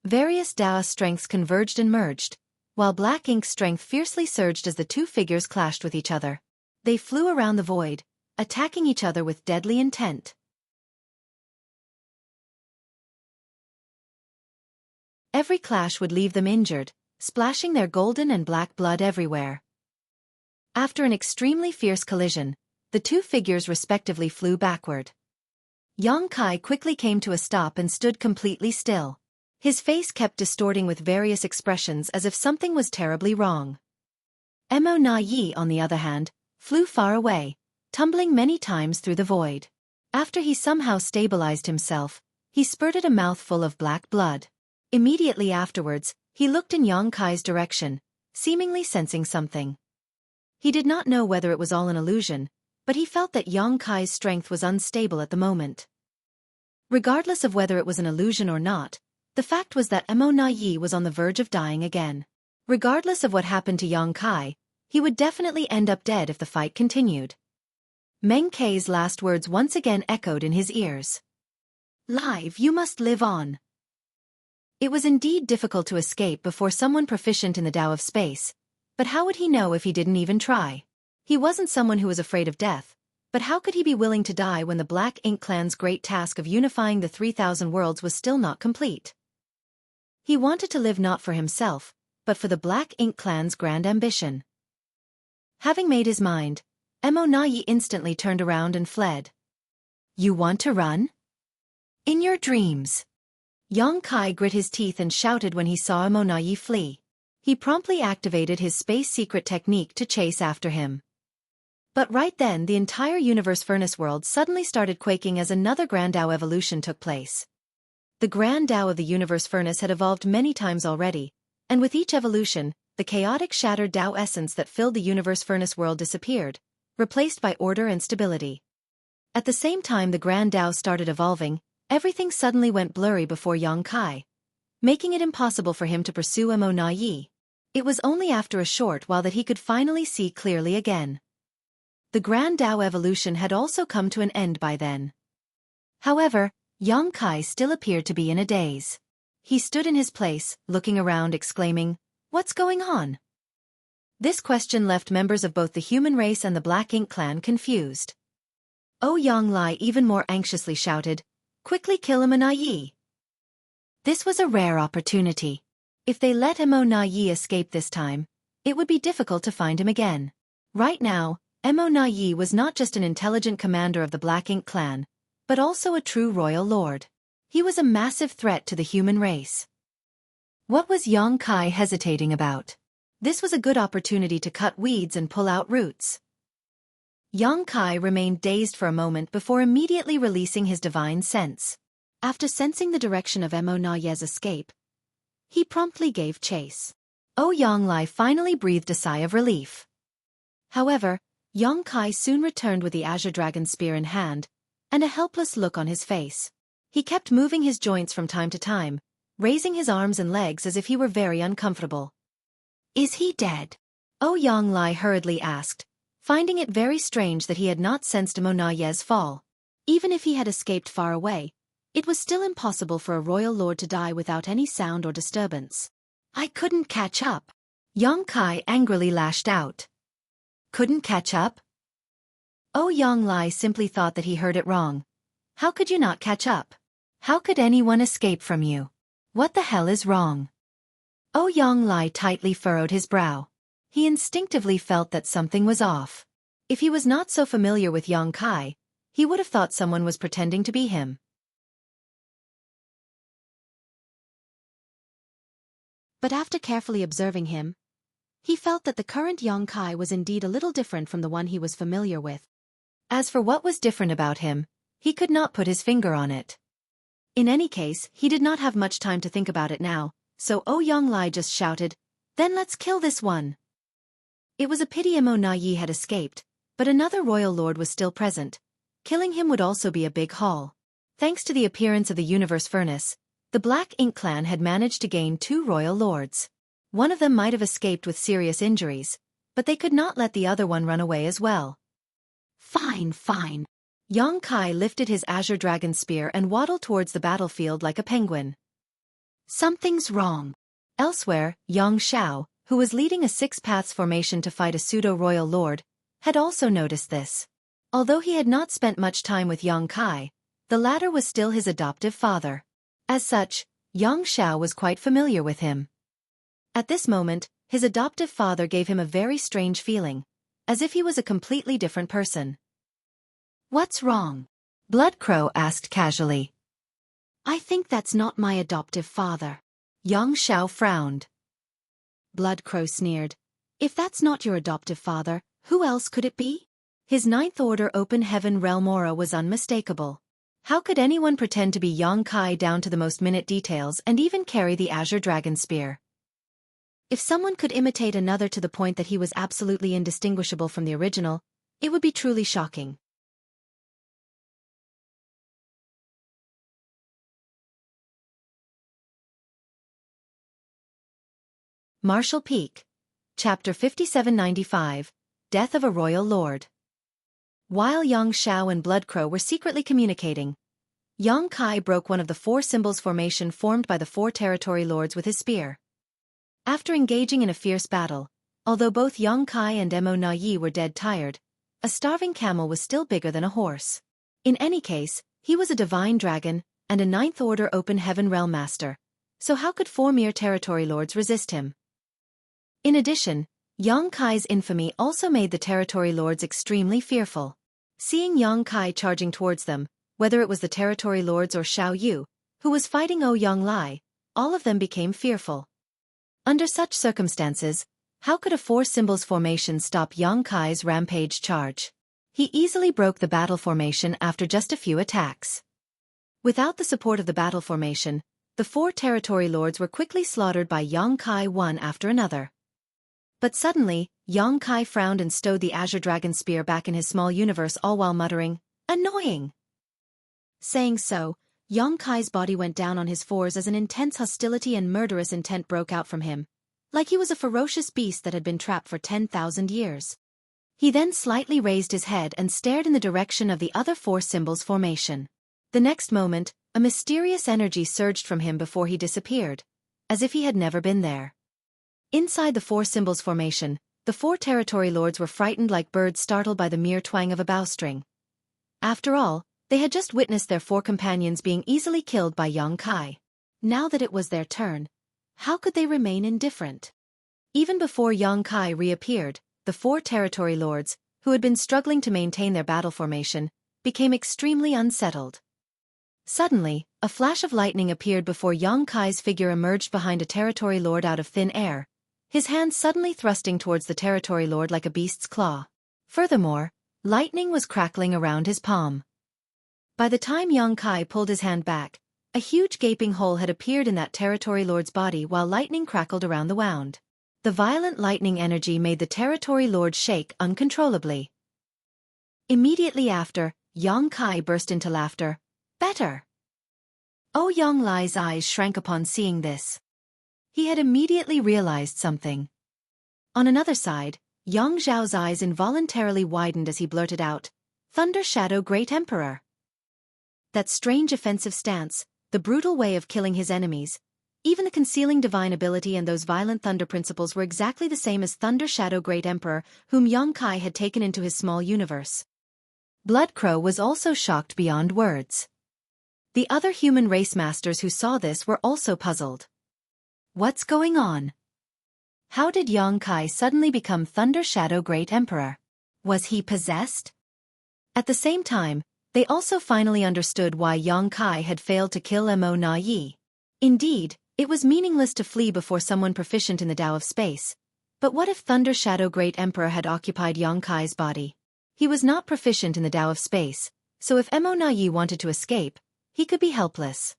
Various Dao strengths converged and merged, while Black Ink's strength fiercely surged as the two figures clashed with each other. They flew around the void, attacking each other with deadly intent. Every clash would leave them injured, splashing their golden and black blood everywhere. After an extremely fierce collision, the two figures respectively flew backward. Yang Kai quickly came to a stop and stood completely still. His face kept distorting with various expressions as if something was terribly wrong. Emo Na Ye, on the other hand, flew far away, tumbling many times through the void. After he somehow stabilized himself, he spurted a mouthful of black blood. Immediately afterwards, he looked in Yang Kai's direction, seemingly sensing something. He did not know whether it was all an illusion, but he felt that Yang Kai's strength was unstable at the moment. Regardless of whether it was an illusion or not, the fact was that Emo Na Ye was on the verge of dying again. Regardless of what happened to Yang Kai, he would definitely end up dead if the fight continued. Meng Kei's last words once again echoed in his ears. "Live, you must live on." It was indeed difficult to escape before someone proficient in the Tao of Space, but how would he know if he didn't even try? He wasn't someone who was afraid of death, but how could he be willing to die when the Black Ink clan's great task of unifying the 3,000 worlds was still not complete? He wanted to live not for himself, but for the Black Ink clan's grand ambition. Having made his mind, Emo Na Ye instantly turned around and fled. "You want to run? In your dreams." Yang Kai grit his teeth and shouted when he saw Emo Na Ye flee. He promptly activated his space secret technique to chase after him. But right then the entire universe furnace world suddenly started quaking as another Grand Tao evolution took place. The Grand Tao of the universe furnace had evolved many times already, and with each evolution, the chaotic shattered Tao essence that filled the universe furnace world disappeared, replaced by order and stability. At the same time the Grand Tao started evolving, everything suddenly went blurry before Yang Kai, making it impossible for him to pursue Emo Na Ye. It was only after a short while that he could finally see clearly again. The Grand Tao evolution had also come to an end by then. However, Yang Kai still appeared to be in a daze. He stood in his place, looking around, exclaiming, "What's going on?" This question left members of both the human race and the Black Ink clan confused. Yang Lai even more anxiously shouted, "Quickly kill Emo Na Ye." This was a rare opportunity. If they let Emo Na Ye escape this time, it would be difficult to find him again. Right now, Emo Na Ye was not just an intelligent commander of the Black Ink clan, but also a true royal lord. He was a massive threat to the human race. What was Yang Kai hesitating about? This was a good opportunity to cut weeds and pull out roots. Yang Kai remained dazed for a moment before immediately releasing his divine sense. After sensing the direction of Emo Na Ye's escape, he promptly gave chase. Yang Lai finally breathed a sigh of relief. However, Yang Kai soon returned with the Azure Dragon Spear in hand, and a helpless look on his face. He kept moving his joints from time to time, raising his arms and legs as if he were very uncomfortable. "Is he dead?" Yang Lai hurriedly asked, finding it very strange that he had not sensed Emo Na Ye's fall. Even if he had escaped far away, it was still impossible for a royal lord to die without any sound or disturbance. I couldn't catch up. Yang Kai angrily lashed out. Couldn't catch up? Oh, Yang Lai simply thought that he heard it wrong. How could you not catch up? How could anyone escape from you? What the hell is wrong? Oh, Yang Lai tightly furrowed his brow. He instinctively felt that something was off. If he was not so familiar with Yang Kai, he would have thought someone was pretending to be him. But after carefully observing him, he felt that the current Yang Kai was indeed a little different from the one he was familiar with. As for what was different about him, he could not put his finger on it. In any case, he did not have much time to think about it now, so Yang Lai just shouted, "Then let's kill this one." It was a pity Mo Na Yi had escaped, but another royal lord was still present. Killing him would also be a big haul. Thanks to the appearance of the universe furnace, the Black Ink clan had managed to gain 2 royal lords. One of them might have escaped with serious injuries, but they could not let the other one run away as well. Fine, fine. Yang Kai lifted his azure dragon spear and waddled towards the battlefield like a penguin. Something's wrong. Elsewhere, Yang Xiao, who was leading a 6-paths formation to fight a pseudo-royal lord, had also noticed this. Although he had not spent much time with Yang Kai, the latter was still his adoptive father. As such, Yang Xiao was quite familiar with him. At this moment, his adoptive father gave him a very strange feeling, as if he was a completely different person. What's wrong? Blood Crow asked casually. I think that's not my adoptive father. Yang Xiao frowned. Blood Crow sneered. If that's not your adoptive father, who else could it be? His 9th Order Open Heaven realm aura was unmistakable. How could anyone pretend to be Yang Kai down to the most minute details and even carry the Azure Dragon Spear? If someone could imitate another to the point that he was absolutely indistinguishable from the original, it would be truly shocking. Marshall Peak. Chapter 5795, Death of a Royal Lord. While Yang Xiao and Blood Crow were secretly communicating, Yang Kai broke one of the 4 symbols formation formed by the 4 territory lords with his spear. After engaging in a fierce battle, although both Yang Kai and Mo Na Yi were dead tired, a starving camel was still bigger than a horse. In any case, he was a divine dragon and a 9th Order Open Heaven realm master, so how could 4 mere territory lords resist him? In addition, Yang Kai's infamy also made the territory lords extremely fearful. Seeing Yang Kai charging towards them, whether it was the territory lords or Xiao Yu, who was fighting Yang Lai, all of them became fearful. Under such circumstances, how could a 4 symbols formation stop Yang Kai's rampage charge? He easily broke the battle formation after just a few attacks. Without the support of the battle formation, the 4 territory lords were quickly slaughtered by Yang Kai one after another. But suddenly, Yang Kai frowned and stowed the Azure Dragon Spear back in his small universe, all while muttering, "Annoying!" Saying so, Yang Kai's body went down on his 4s as an intense hostility and murderous intent broke out from him, like he was a ferocious beast that had been trapped for 10,000 years. He then slightly raised his head and stared in the direction of the other 4 symbols formation. The next moment, a mysterious energy surged from him before he disappeared, as if he had never been there. Inside the 4 symbols formation, the 4 territory lords were frightened like birds startled by the mere twang of a bowstring. After all, they had just witnessed their 4 companions being easily killed by Yang Kai. Now that it was their turn, how could they remain indifferent? Even before Yang Kai reappeared, the 4 territory lords, who had been struggling to maintain their battle formation, became extremely unsettled. Suddenly, a flash of lightning appeared before Yang Kai's figure emerged behind a territory lord out of thin air, his hand suddenly thrusting towards the territory lord like a beast's claw. Furthermore, lightning was crackling around his palm. By the time Yang Kai pulled his hand back, a huge gaping hole had appeared in that territory lord's body while lightning crackled around the wound. The violent lightning energy made the territory lord shake uncontrollably. Immediately after, Yang Kai burst into laughter. Better! Yang Lai's eyes shrank upon seeing this. He had immediately realized something. On another side, Yang Zhao's eyes involuntarily widened as he blurted out, "Thunder Shadow Great Emperor." That strange offensive stance, the brutal way of killing his enemies, even the concealing divine ability and those violent thunder principles were exactly the same as Thunder Shadow Great Emperor, whom Yongkai had taken into his small universe. Bloodcrow was also shocked beyond words. The other human race masters who saw this were also puzzled. What's going on? How did Yongkai suddenly become Thunder Shadow Great Emperor? Was he possessed? At the same time, they also finally understood why Yongkai had failed to kill Mo Na Yi. Indeed, it was meaningless to flee before someone proficient in the Tao of space. But what if Thunder Shadow Great Emperor had occupied Yongkai's body? He was not proficient in the Tao of space, so if Mo Na Yi wanted to escape, he could be helpless.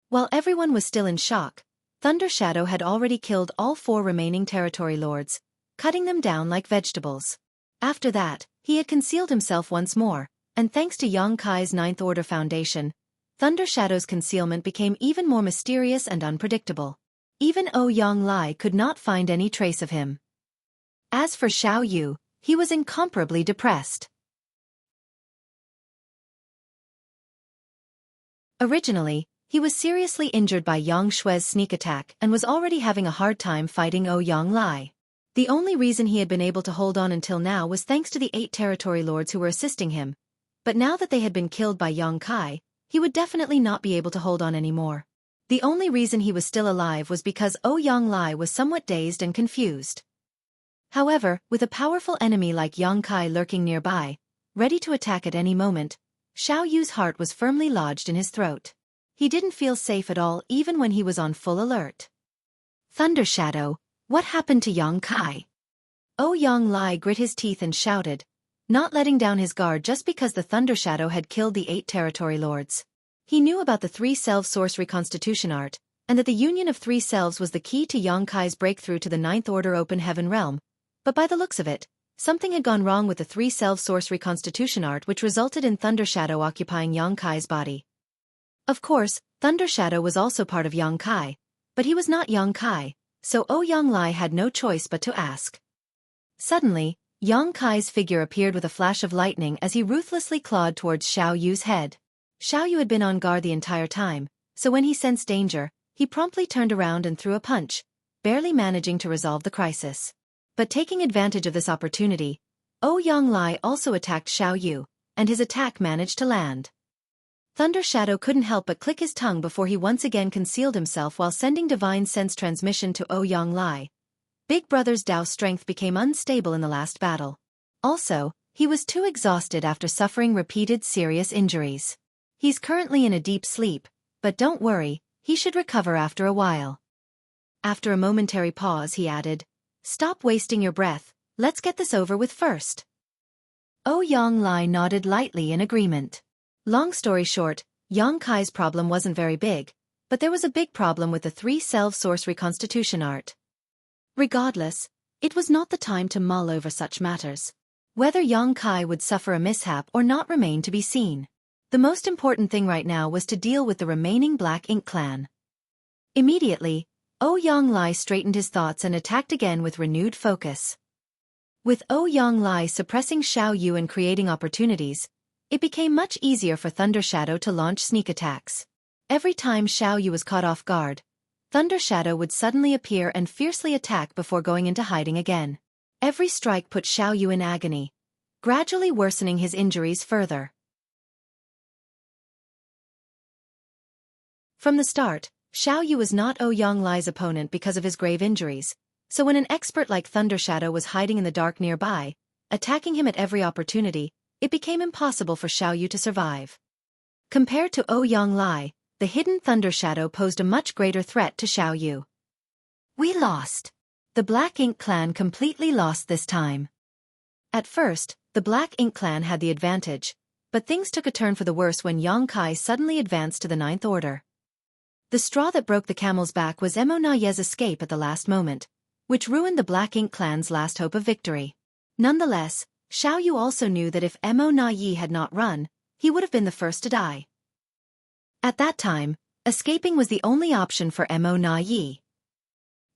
While everyone was still in shock, Thunder Shadow had already killed all 4 remaining territory lords, cutting them down like vegetables. After that, he had concealed himself once more, and thanks to Yongkai's Ninth Order Foundation, Thunder Shadow's concealment became even more mysterious and unpredictable. Even Ouyang Lai could not find any trace of him. As for Xiao Yu, he was incomparably depressed. Originally, he was seriously injured by Yang Shui's sneak attack and was already having a hard time fighting Ouyang Lai. The only reason he had been able to hold on until now was thanks to the 8 territory lords who were assisting him, but now that they had been killed by Yongkai, he would definitely not be able to hold on anymore. The only reason he was still alive was because Ouyang Lai was somewhat dazed and confused. However, with a powerful enemy like Yongkai lurking nearby, ready to attack at any moment, Xiao Yu's heart was firmly lodged in his throat. He didn't feel safe at all even when he was on full alert. Thunder Shadow, what happened to Yongkai? Ouyang Lai grit his teeth and shouted, not letting down his guard just because the Thunder Shadow had killed the 8 territory lords. He knew about the 3 selves source reconstitution art, and that the union of 3 selves was the key to Yongkai's breakthrough to the Ninth Order Open Heaven realm, but by the looks of it, something had gone wrong with the 3 selves source reconstitution art which resulted in Thunder Shadow occupying Yongkai's body. Of course, Thunder Shadow was also part of Yongkai, but he was not Yongkai, so Ouyang Lai had no choice but to ask. Suddenly, Yongkai's figure appeared with a flash of lightning as he ruthlessly clawed towards Xiao Yu's head. Xiao Yu had been on guard the entire time, so when he sensed danger, he promptly turned around and threw a punch, barely managing to resolve the crisis. But taking advantage of this opportunity, Ouyang Lai also attacked Xiao Yu, and his attack managed to land. Thunder Shadow couldn't help but click his tongue before he once again concealed himself while sending divine sense transmission to Ouyang Lai. Big Brother's Tao strength became unstable in the last battle. Also, he was too exhausted after suffering repeated serious injuries. He's currently in a deep sleep, but don't worry, he should recover after a while. After a momentary pause he added, stop wasting your breath, let's get this over with first. Ouyang Lai nodded lightly in agreement. Long story short, Yongkai's problem wasn't very big, but there was a big problem with the 3 self-source reconstitution art. Regardless, it was not the time to mull over such matters. Whether Yongkai would suffer a mishap or not remained to be seen. The most important thing right now was to deal with the remaining Black Ink clan. Immediately, Ouyang Lai straightened his thoughts and attacked again with renewed focus. With Ouyang Lai suppressing Xiao Yu and creating opportunities, it became much easier for Thunder Shadow to launch sneak attacks. Every time Xiao Yu was caught off guard, Thunder Shadow would suddenly appear and fiercely attack before going into hiding again. Every strike put Xiao Yu in agony, gradually worsening his injuries further. From the start, Xiao Yu was not Ouyang Lai's opponent because of his grave injuries, so when an expert like Thunder Shadow was hiding in the dark nearby, attacking him at every opportunity, it became impossible for Xiao Yu to survive. Compared to Ouyang Lai, the hidden Thunder Shadow posed a much greater threat to Xiao Yu. We lost. The Black Ink clan completely lost this time. At first, the Black Ink clan had the advantage, but things took a turn for the worse when Yongkai suddenly advanced to the Ninth Order. The straw that broke the camel's back was Mo Na Yi's escape at the last moment, which ruined the Black Ink clan's last hope of victory. Nonetheless, Xiao Yu also knew that if Mo Na Yi had not run, he would have been the first to die. At that time, escaping was the only option for Mo Na Yi.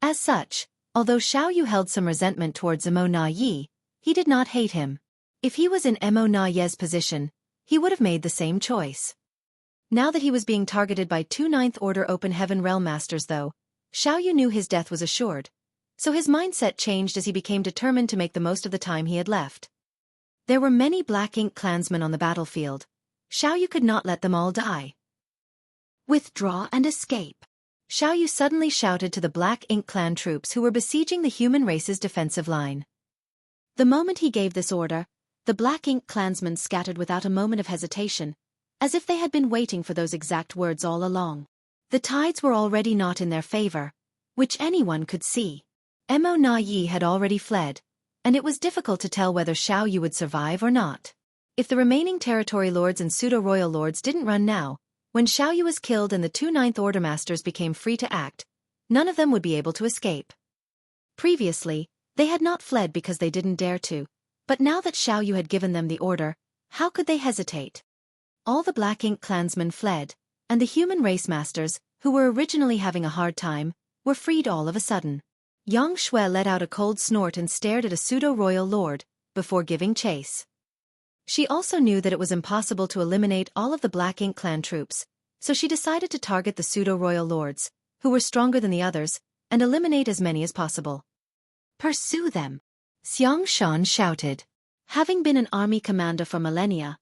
As such, although Xiao Yu held some resentment towards Mo Na Yi, he did not hate him. If he was in Mo Na Yi's position, he would have made the same choice. Now that he was being targeted by two Ninth Order Open Heaven Realm Masters though, Xiaoyu knew his death was assured. So his mindset changed as he became determined to make the most of the time he had left. There were many Black Ink clansmen on the battlefield. Xiaoyu could not let them all die. Withdraw and escape. Xiaoyu suddenly shouted to the Black Ink clan troops who were besieging the human race's defensive line. The moment he gave this order, the Black Ink clansmen scattered without a moment of hesitation, as if they had been waiting for those exact words all along. The tides were already not in their favor, which anyone could see. Mo Na Yi had already fled, and it was difficult to tell whether Xiaoyu would survive or not. If the remaining territory lords and pseudo-royal lords didn't run now, when Xiaoyu was killed and the two Ninth Order Masters became free to act, none of them would be able to escape. Previously, they had not fled because they didn't dare to, but now that Xiaoyu had given them the order, how could they hesitate? All the Black Ink clansmen fled, and the human race masters, who were originally having a hard time, were freed all of a sudden. Yang Shui let out a cold snort and stared at a pseudo-royal lord, before giving chase. She also knew that it was impossible to eliminate all of the Black Ink clan troops, so she decided to target the pseudo-royal lords, who were stronger than the others, and eliminate as many as possible. Pursue them! Xiang Shan shouted. Having been an army commander for millennia,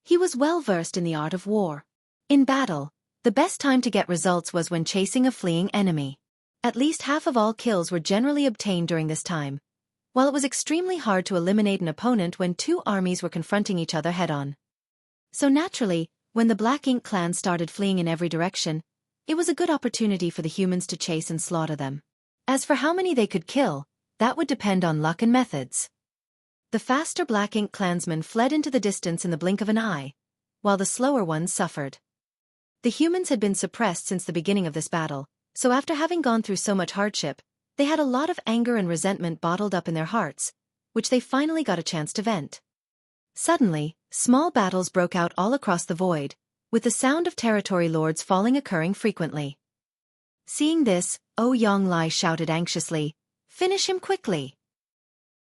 he was well versed in the art of war. In battle, the best time to get results was when chasing a fleeing enemy. At least half of all kills were generally obtained during this time, while it was extremely hard to eliminate an opponent when two armies were confronting each other head-on. So naturally, when the Black Ink clan started fleeing in every direction, it was a good opportunity for the humans to chase and slaughter them. As for how many they could kill, that would depend on luck and methods. The faster Black Ink clansmen fled into the distance in the blink of an eye, while the slower ones suffered. The humans had been suppressed since the beginning of this battle, so after having gone through so much hardship, they had a lot of anger and resentment bottled up in their hearts, which they finally got a chance to vent. Suddenly, small battles broke out all across the void, with the sound of territory lords falling occurring frequently. Seeing this, Ouyang Lai shouted anxiously, "Finish him quickly!"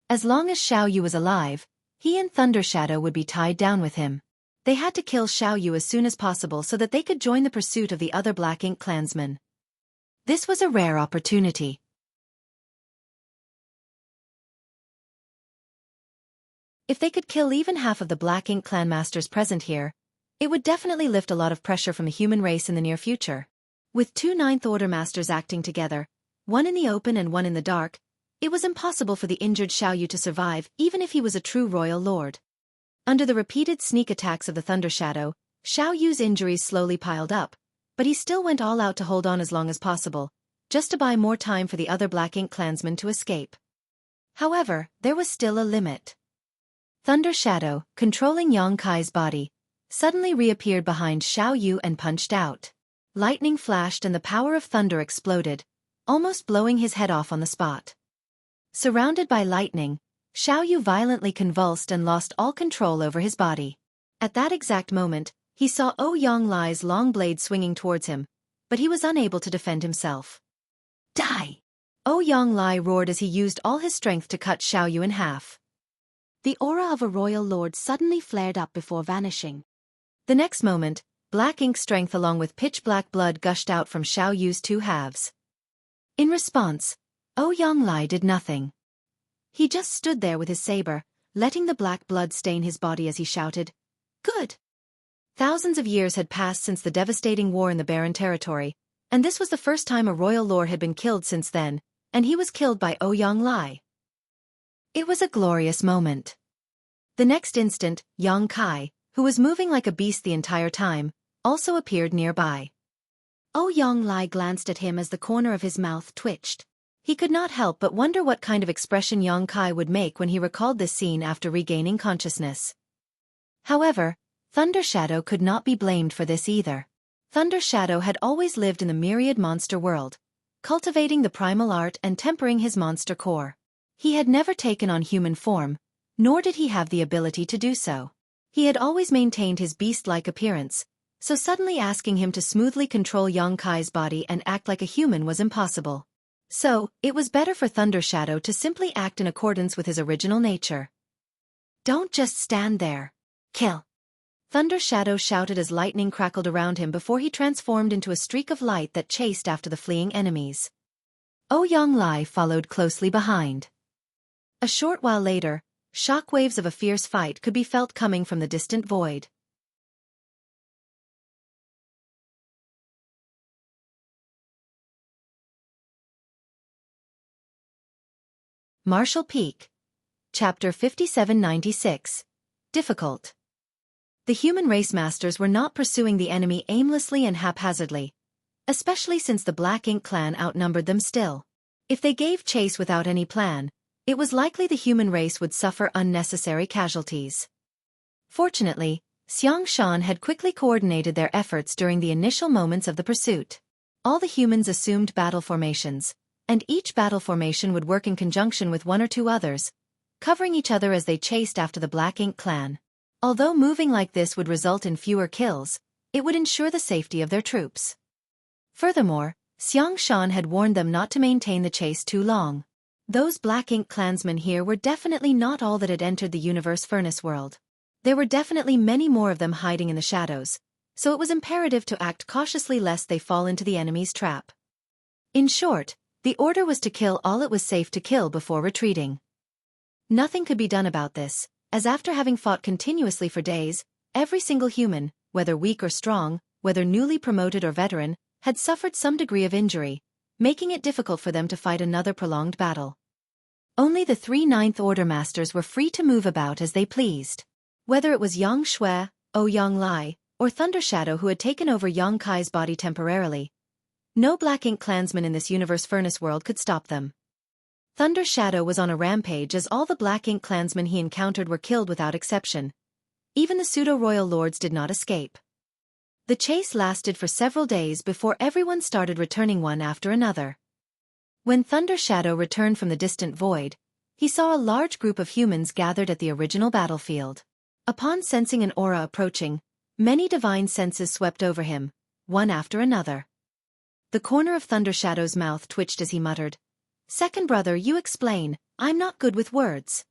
As long as Xiaoyu was alive, he and Thunder Shadow would be tied down with him. They had to kill Xiaoyu as soon as possible so that they could join the pursuit of the other Black Ink clansmen. This was a rare opportunity. If they could kill even half of the Black Ink clan masters present here, it would definitely lift a lot of pressure from the human race in the near future. With two Ninth Order masters acting together, one in the open and one in the dark, it was impossible for the injured Xiaoyu to survive even if he was a true royal lord. Under the repeated sneak attacks of the Thunder Shadow, Xiaoyu's injuries slowly piled up, but he still went all out to hold on as long as possible, just to buy more time for the other Black Ink clansmen to escape. However, there was still a limit. Thunder Shadow, controlling Yang Kai's body, suddenly reappeared behind Xiaoyu and punched out. Lightning flashed and the power of thunder exploded, almost blowing his head off on the spot. Surrounded by lightning, Xiaoyu violently convulsed and lost all control over his body. At that exact moment, he saw Ouyang Lai's long blade swinging towards him, but he was unable to defend himself. Die! Ouyang Lai roared as he used all his strength to cut Xiaoyu in half. The aura of a royal lord suddenly flared up before vanishing. The next moment, Black Ink strength along with pitch-black blood gushed out from Xiaoyu's two halves. In response, Ouyang Lai did nothing. He just stood there with his saber, letting the black blood stain his body as he shouted, "Good!" Thousands of years had passed since the devastating war in the Barren Territory, and this was the first time a royal lord had been killed since then, and he was killed by Ouyang Lai. It was a glorious moment. The next instant, Yang Kai, who was moving like a beast the entire time, also appeared nearby. Ouyang Lai glanced at him as the corner of his mouth twitched. He could not help but wonder what kind of expression Yang Kai would make when he recalled this scene after regaining consciousness. However, Thunder Shadow could not be blamed for this either. Thunder Shadow had always lived in the myriad monster world, cultivating the primal art and tempering his monster core. He had never taken on human form, nor did he have the ability to do so. He had always maintained his beast-like appearance, so suddenly asking him to smoothly control Yang Kai's body and act like a human was impossible. So, it was better for Thunder Shadow to simply act in accordance with his original nature. Don't just stand there. Kill! Thunder Shadow shouted as lightning crackled around him before he transformed into a streak of light that chased after the fleeing enemies. Ouyang Lai followed closely behind. A short while later, shockwaves of a fierce fight could be felt coming from the distant void. Martial Peak. Chapter 5796. Difficult. The human race masters were not pursuing the enemy aimlessly and haphazardly, especially since the Black Ink clan outnumbered them still. If they gave chase without any plan, it was likely the human race would suffer unnecessary casualties. Fortunately, Xiang Shan had quickly coordinated their efforts during the initial moments of the pursuit. All the humans assumed battle formations, and each battle formation would work in conjunction with one or two others, covering each other as they chased after the Black Ink clan. Although moving like this would result in fewer kills, it would ensure the safety of their troops. Furthermore, Xiang Shan had warned them not to maintain the chase too long. Those Black Ink clansmen here were definitely not all that had entered the universe furnace world. There were definitely many more of them hiding in the shadows, so it was imperative to act cautiously lest they fall into the enemy's trap. In short, the order was to kill all it was safe to kill before retreating. Nothing could be done about this, as after having fought continuously for days, every single human, whether weak or strong, whether newly promoted or veteran, had suffered some degree of injury, making it difficult for them to fight another prolonged battle. Only the 3 Ninth Order Masters were free to move about as they pleased. Whether it was Yang Shui, Ouyang Lai, or Thunder Shadow who had taken over Yang Kai's body temporarily, no Black Ink clansman in this universe furnace world could stop them. Thunder Shadow was on a rampage as all the Black Ink clansmen he encountered were killed without exception. Even the pseudo-royal lords did not escape. The chase lasted for several days before everyone started returning one after another. When Thunder Shadow returned from the distant void, he saw a large group of humans gathered at the original battlefield. Upon sensing an aura approaching, many divine senses swept over him, one after another. The corner of Thunder Shadow's mouth twitched as he muttered, "Second brother, you explain, I'm not good with words."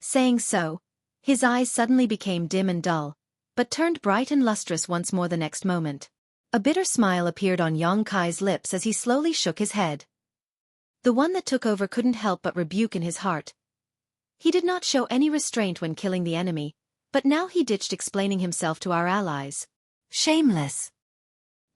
Saying so, his eyes suddenly became dim and dull, but turned bright and lustrous once more the next moment. A bitter smile appeared on Yang Kai's lips as he slowly shook his head. The one that took over couldn't help but rebuke in his heart. He did not show any restraint when killing the enemy, but now he ditched explaining himself to our allies. Shameless.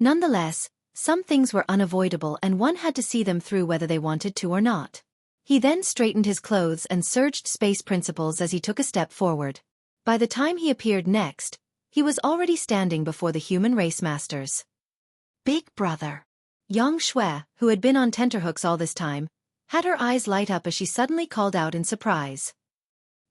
Nonetheless, some things were unavoidable and one had to see them through whether they wanted to or not. He then straightened his clothes and surged space principles as he took a step forward. By the time he appeared next, he was already standing before the human race masters. Big brother. Yang Shui, who had been on tenterhooks all this time, had her eyes light up as she suddenly called out in surprise.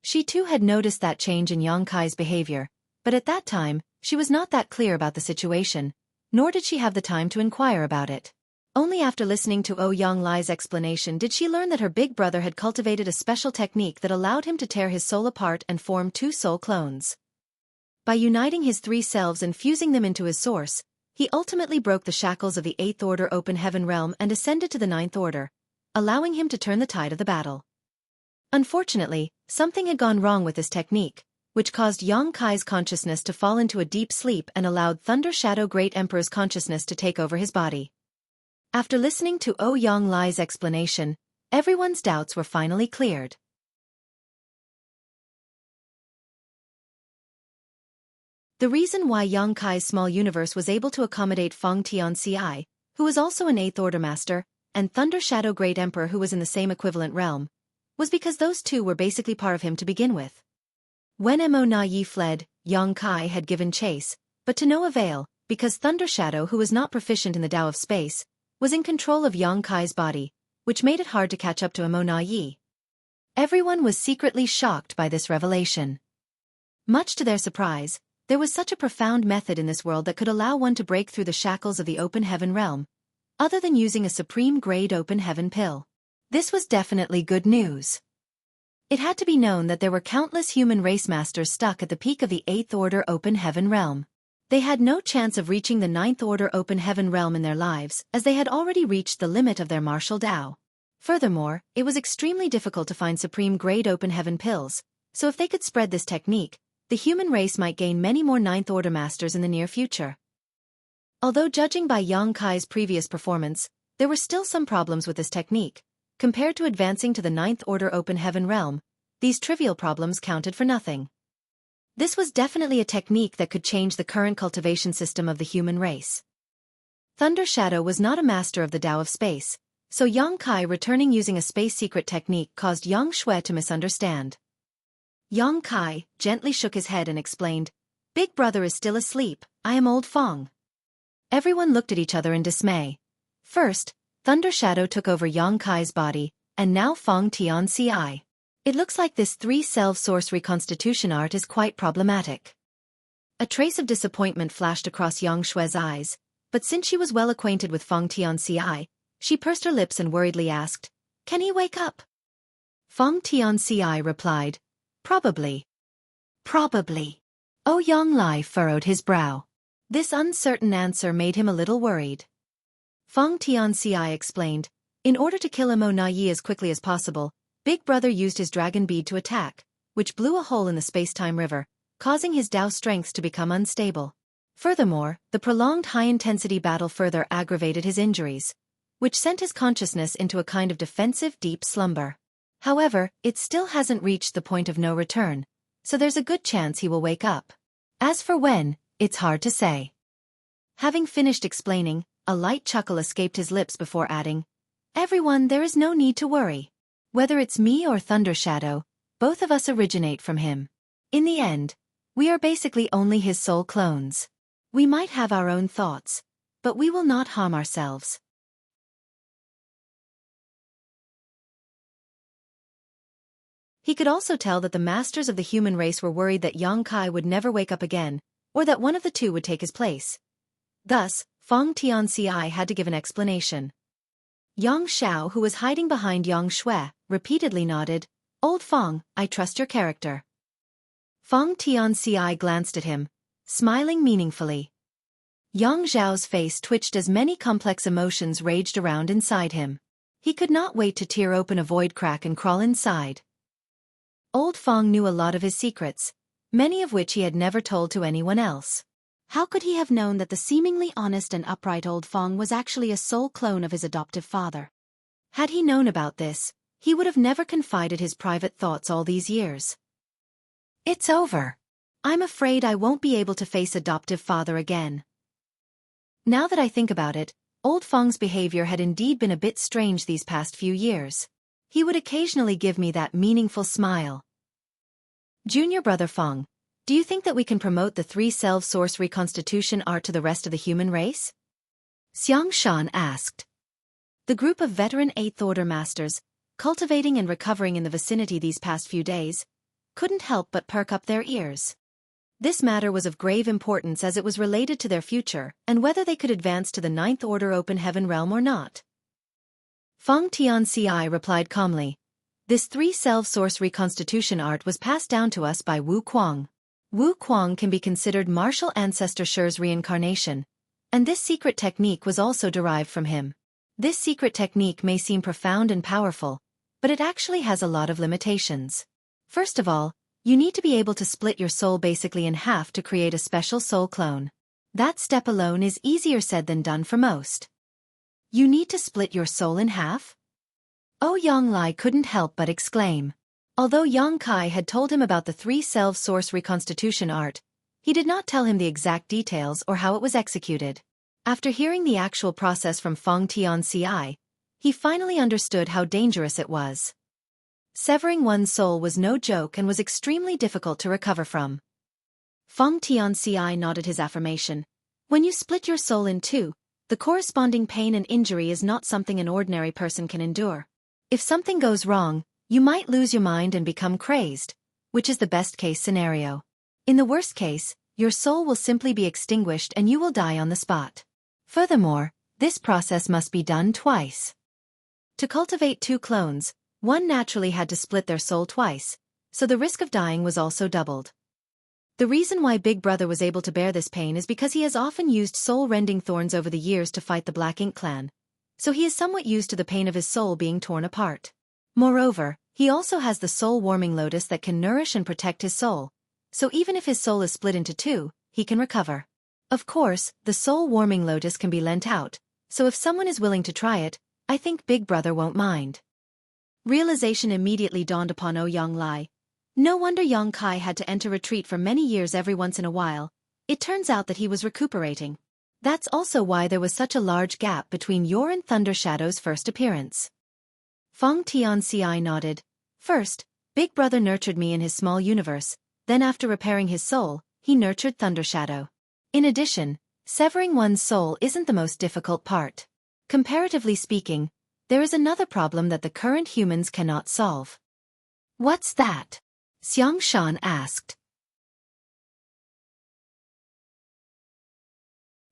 She too had noticed that change in Yang Kai's behavior, but at that time, she was not that clear about the situation, nor did she have the time to inquire about it. Only after listening to Ouyang Lai's explanation did she learn that her big brother had cultivated a special technique that allowed him to tear his soul apart and form 2 soul clones. By uniting his 3 selves and fusing them into his source, he ultimately broke the shackles of the 8th Order Open Heaven realm and ascended to the 9th Order, allowing him to turn the tide of the battle. Unfortunately, something had gone wrong with this technique, which caused Yang Kai's consciousness to fall into a deep sleep and allowed Thunder Shadow Great Emperor's consciousness to take over his body. After listening to Ouyang Lai's explanation, everyone's doubts were finally cleared. The reason why Yang Kai's small universe was able to accommodate Feng Tianci, who was also an 8th Order Master, and Thunder Shadow Great Emperor who was in the same equivalent realm, was because those two were basically part of him to begin with. When Mo Na Yi fled, Yang Kai had given chase, but to no avail, because Thunder Shadow, who was not proficient in the Tao of space, was in control of Yang Kai's body, which made it hard to catch up to Mo Na Yi. Everyone was secretly shocked by this revelation. Much to their surprise, there was such a profound method in this world that could allow one to break through the shackles of the Open Heaven realm, other than using a supreme-grade Open Heaven pill. This was definitely good news. It had to be known that there were countless human race masters stuck at the peak of the 8th Order Open Heaven realm. They had no chance of reaching the 9th Order Open Heaven realm in their lives, as they had already reached the limit of their martial Tao. Furthermore, it was extremely difficult to find supreme-grade Open Heaven pills, so if they could spread this technique, the human race might gain many more Ninth Order Masters in the near future. Although judging by Yang Kai's previous performance, there were still some problems with this technique. Compared to advancing to the Ninth Order Open Heaven realm, these trivial problems counted for nothing. This was definitely a technique that could change the current cultivation system of the human race. Thunder Shadow was not a master of the Tao of space, so Yang Kai returning using a space secret technique caused Yang Xue to misunderstand. Yang Kai gently shook his head and explained, "Big brother is still asleep, I am Old Fong." Everyone looked at each other in dismay. First, Thunder Shadow took over Yang Kai's body, and now Fong Tian Ci. It looks like this three-self source reconstitution art is quite problematic. A trace of disappointment flashed across Yang Xue's eyes, but since she was well acquainted with Fong Tian Ci, she pursed her lips and worriedly asked, "Can he wake up?" Fong Tian Ci replied, "Probably." "Probably." Oh Yang Lai furrowed his brow. This uncertain answer made him a little worried. Fong Tian Ci explained, "In order to kill Mo Na Yi as quickly as possible, Big Brother used his dragon bead to attack, which blew a hole in the space-time river, causing his Tao strengths to become unstable. Furthermore, the prolonged high-intensity battle further aggravated his injuries, which sent his consciousness into a kind of defensive deep slumber. However, it still hasn't reached the point of no return, so there's a good chance he will wake up. As for when, it's hard to say." Having finished explaining, a light chuckle escaped his lips before adding, "Everyone, there is no need to worry. Whether it's me or Thunder Shadow, both of us originate from him. In the end, we are basically only his soul clones. We might have our own thoughts, but we will not harm ourselves." He could also tell that the masters of the human race were worried that Yang Kai would never wake up again, or that one of the two would take his place. Thus, Fong Tian Ci had to give an explanation. Yang Xiao, who was hiding behind Yang Xue, repeatedly nodded, "Old Fong, I trust your character." Fong Tian Ci glanced at him, smiling meaningfully. Yang Xiao's face twitched as many complex emotions raged around inside him. He could not wait to tear open a void crack and crawl inside. Old Fong knew a lot of his secrets, many of which he had never told to anyone else. How could he have known that the seemingly honest and upright Old Fong was actually a soul clone of his adoptive father? Had he known about this, he would have never confided his private thoughts all these years. "It's over. I'm afraid I won't be able to face adoptive father again." Now that I think about it, Old Fong's behavior had indeed been a bit strange these past few years. He would occasionally give me that meaningful smile. "Junior brother Fong, do you think that we can promote the three-self source reconstitution art to the rest of the human race?" Xiang Shan asked. The group of veteran Eighth Order Masters, cultivating and recovering in the vicinity these past few days, couldn't help but perk up their ears. This matter was of grave importance as it was related to their future and whether they could advance to the Ninth Order Open Heaven realm or not. Fong Tian Ci replied calmly, "This three-self source reconstitution art was passed down to us by Wu Kuang. Wu Kuang can be considered martial ancestor Shi's reincarnation, and this secret technique was also derived from him. This secret technique may seem profound and powerful, but it actually has a lot of limitations. First of all, you need to be able to split your soul basically in half to create a special soul clone. That step alone is easier said than done for most." "You need to split your soul in half?" Oh Yang Lai couldn't help but exclaim. Although Yang Kai had told him about the three-self source reconstitution art, he did not tell him the exact details or how it was executed. After hearing the actual process from Fong Tian Ci, he finally understood how dangerous it was. Severing one's soul was no joke and was extremely difficult to recover from. Fong Tian Ci nodded his affirmation. "When you split your soul in two, the corresponding pain and injury is not something an ordinary person can endure. If something goes wrong, you might lose your mind and become crazed, which is the best-case scenario. In the worst case, your soul will simply be extinguished and you will die on the spot. Furthermore, this process must be done twice. To cultivate two clones, one naturally had to split their soul twice, so the risk of dying was also doubled. The reason why Big Brother was able to bear this pain is because he has often used soul-rending thorns over the years to fight the Black Ink clan, so he is somewhat used to the pain of his soul being torn apart. Moreover, he also has the soul-warming lotus that can nourish and protect his soul, so even if his soul is split into two, he can recover. Of course, the soul-warming lotus can be lent out, so if someone is willing to try it, I think Big Brother won't mind. Realization immediately dawned upon Ouyang Lai. No wonder Yang Kai had to enter retreat for many years every once in a while. It turns out that he was recuperating. That's also why there was such a large gap between your and Thunder Shadow's first appearance. Feng Tianci nodded. First, Big Brother nurtured me in his small universe, then after repairing his soul, he nurtured Thunder Shadow. In addition, severing one's soul isn't the most difficult part. Comparatively speaking, there is another problem that the current humans cannot solve. What's that? Xiang Shan asked.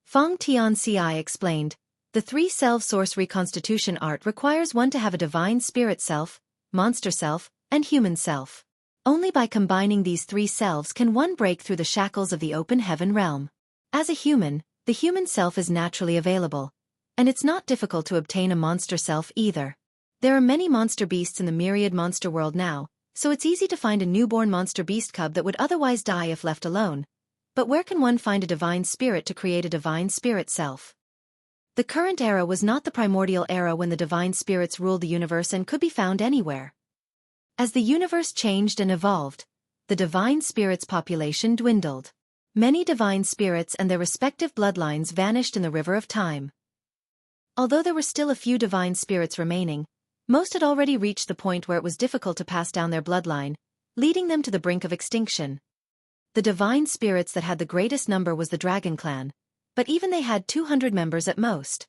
Feng Tianci explained, the three-self source reconstitution art requires one to have a divine spirit self, monster self, and human self. Only by combining these three selves can one break through the shackles of the open heaven realm. As a human, the human self is naturally available, and it's not difficult to obtain a monster self either. There are many monster beasts in the myriad monster world now, so it's easy to find a newborn monster beast cub that would otherwise die if left alone. But where can one find a divine spirit to create a divine spirit self? The current era was not the primordial era when the divine spirits ruled the universe and could be found anywhere. As the universe changed and evolved, the divine spirits' population dwindled. Many divine spirits and their respective bloodlines vanished in the river of time. Although there were still a few divine spirits remaining, most had already reached the point where it was difficult to pass down their bloodline, leading them to the brink of extinction. The divine spirits that had the greatest number was the Dragon Clan, but even they had 200 members at most.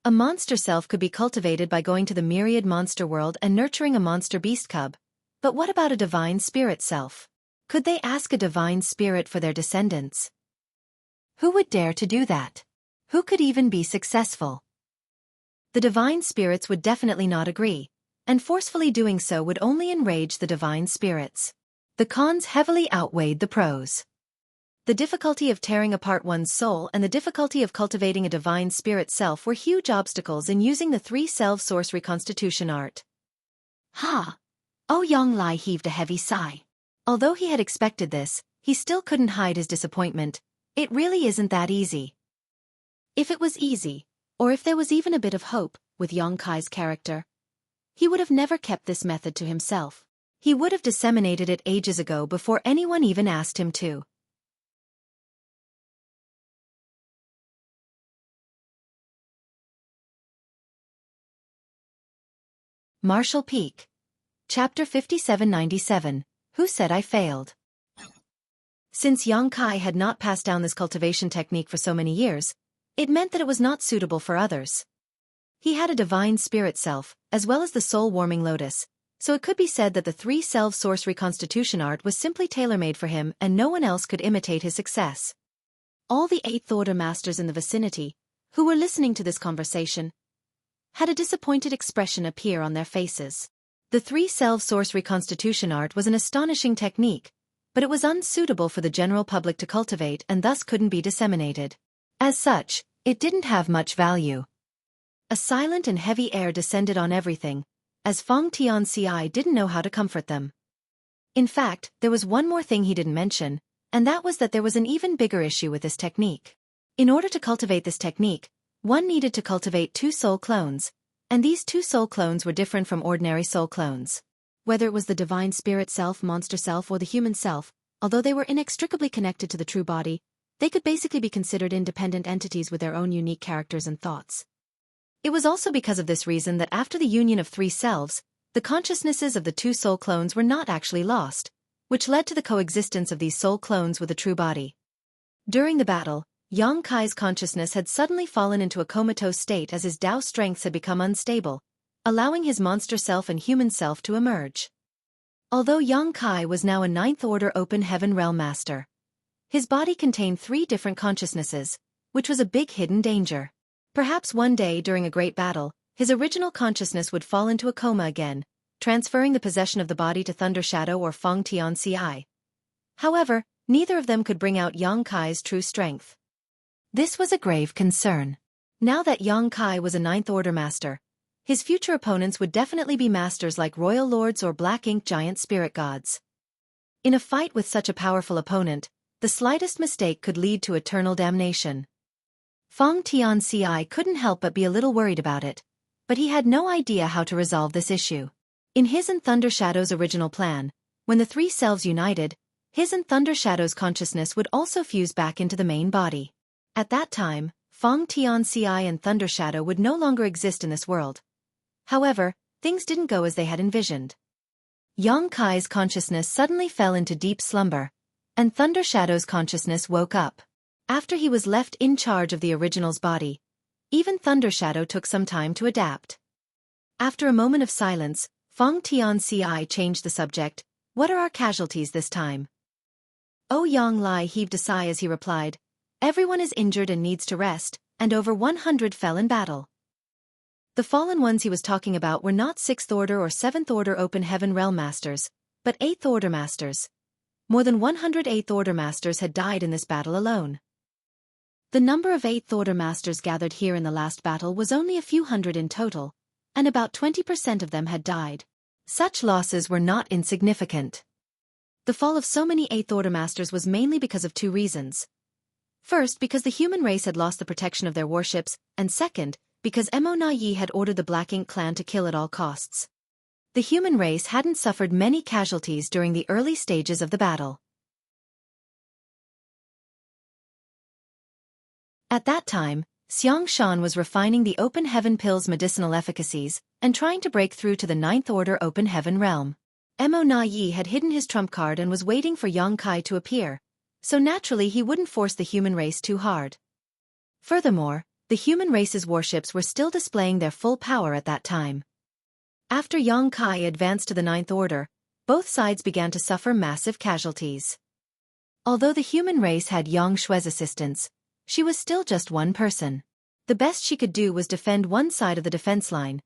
A monster self could be cultivated by going to the myriad monster world and nurturing a monster beast cub. But what about a divine spirit self? Could they ask a divine spirit for their descendants? Who would dare to do that? Who could even be successful? The divine spirits would definitely not agree, and forcefully doing so would only enrage the divine spirits. The cons heavily outweighed the pros. The difficulty of tearing apart one's soul and the difficulty of cultivating a divine spirit self were huge obstacles in using the three-self source reconstitution art. Ouyang Lai heaved a heavy sigh. Although he had expected this, he still couldn't hide his disappointment. It really isn't that easy. If it was easy, or if there was even a bit of hope with Yang Kai's character, he would have never kept this method to himself. He would have disseminated it ages ago before anyone even asked him to. Marshall Peak. Chapter 5797. Who said I failed? Since Yang Kai had not passed down this cultivation technique for so many years, it meant that it was not suitable for others. He had a divine spirit self, as well as the soul-warming lotus, so it could be said that the three-self source reconstitution art was simply tailor-made for him and no one else could imitate his success. All the eighth-order masters in the vicinity, who were listening to this conversation, had a disappointed expression appear on their faces. The three-self source reconstitution art was an astonishing technique, but it was unsuitable for the general public to cultivate and thus couldn't be disseminated. As such, it didn't have much value. A silent and heavy air descended on everything, as Feng Tianci didn't know how to comfort them. In fact, there was one more thing he didn't mention, and that was that there was an even bigger issue with this technique. In order to cultivate this technique, one needed to cultivate two soul clones, and these two soul clones were different from ordinary soul clones. Whether it was the divine spirit self, monster self, or the human self, although they were inextricably connected to the true body, they could basically be considered independent entities with their own unique characters and thoughts. It was also because of this reason that after the union of three selves, the consciousnesses of the two soul clones were not actually lost, which led to the coexistence of these soul clones with the true body. During the battle, Yang Kai's consciousness had suddenly fallen into a comatose state as his Tao strengths had become unstable, allowing his monster self and human self to emerge. Although Yang Kai was now a ninth-order open heaven realm master, his body contained three different consciousnesses, which was a big hidden danger. Perhaps one day during a great battle, his original consciousness would fall into a coma again, transferring the possession of the body to Thunder Shadow or Feng Tianci. However, neither of them could bring out Yang Kai's true strength. This was a grave concern. Now that Yang Kai was a ninth-order master, his future opponents would definitely be masters like royal lords or black ink giant spirit gods. In a fight with such a powerful opponent, the slightest mistake could lead to eternal damnation. Feng Tianci couldn't help but be a little worried about it, but he had no idea how to resolve this issue. In his and Thunder Shadow's original plan, when the three selves united, his and Thunder Shadow's consciousness would also fuse back into the main body. At that time, Feng Tianci and Thunder Shadow would no longer exist in this world. However, things didn't go as they had envisioned. Yang Kai's consciousness suddenly fell into deep slumber, and Thunder Shadow's consciousness woke up. After he was left in charge of the original's body, even Thunder Shadow took some time to adapt. After a moment of silence, Feng Tianci changed the subject. What are our casualties this time? Yang Lai heaved a sigh as he replied, everyone is injured and needs to rest, and over 100 fell in battle. The fallen ones he was talking about were not 6th Order or 7th Order Open Heaven Realm Masters, but 8th Order Masters. More than 100 8th Order Masters had died in this battle alone. The number of 8th Order Masters gathered here in the last battle was only a few hundred in total, and about 20% of them had died. Such losses were not insignificant. The fall of so many 8th Order Masters was mainly because of two reasons. First, because the human race had lost the protection of their warships, and second, because Mo had ordered the Black Ink clan to kill at all costs. The human race hadn't suffered many casualties during the early stages of the battle. At that time, Xiang Shan was refining the Open Heaven Pill's medicinal efficacies and trying to break through to the 9th Order Open Heaven realm. Mo had hidden his trump card and was waiting for Yang Kai to appear, so naturally he wouldn't force the human race too hard. Furthermore, the human race's warships were still displaying their full power at that time. After Yang Kai advanced to the 9th Order, both sides began to suffer massive casualties. Although the human race had Yang Xue's assistance, she was still just one person. The best she could do was defend one side of the defense line.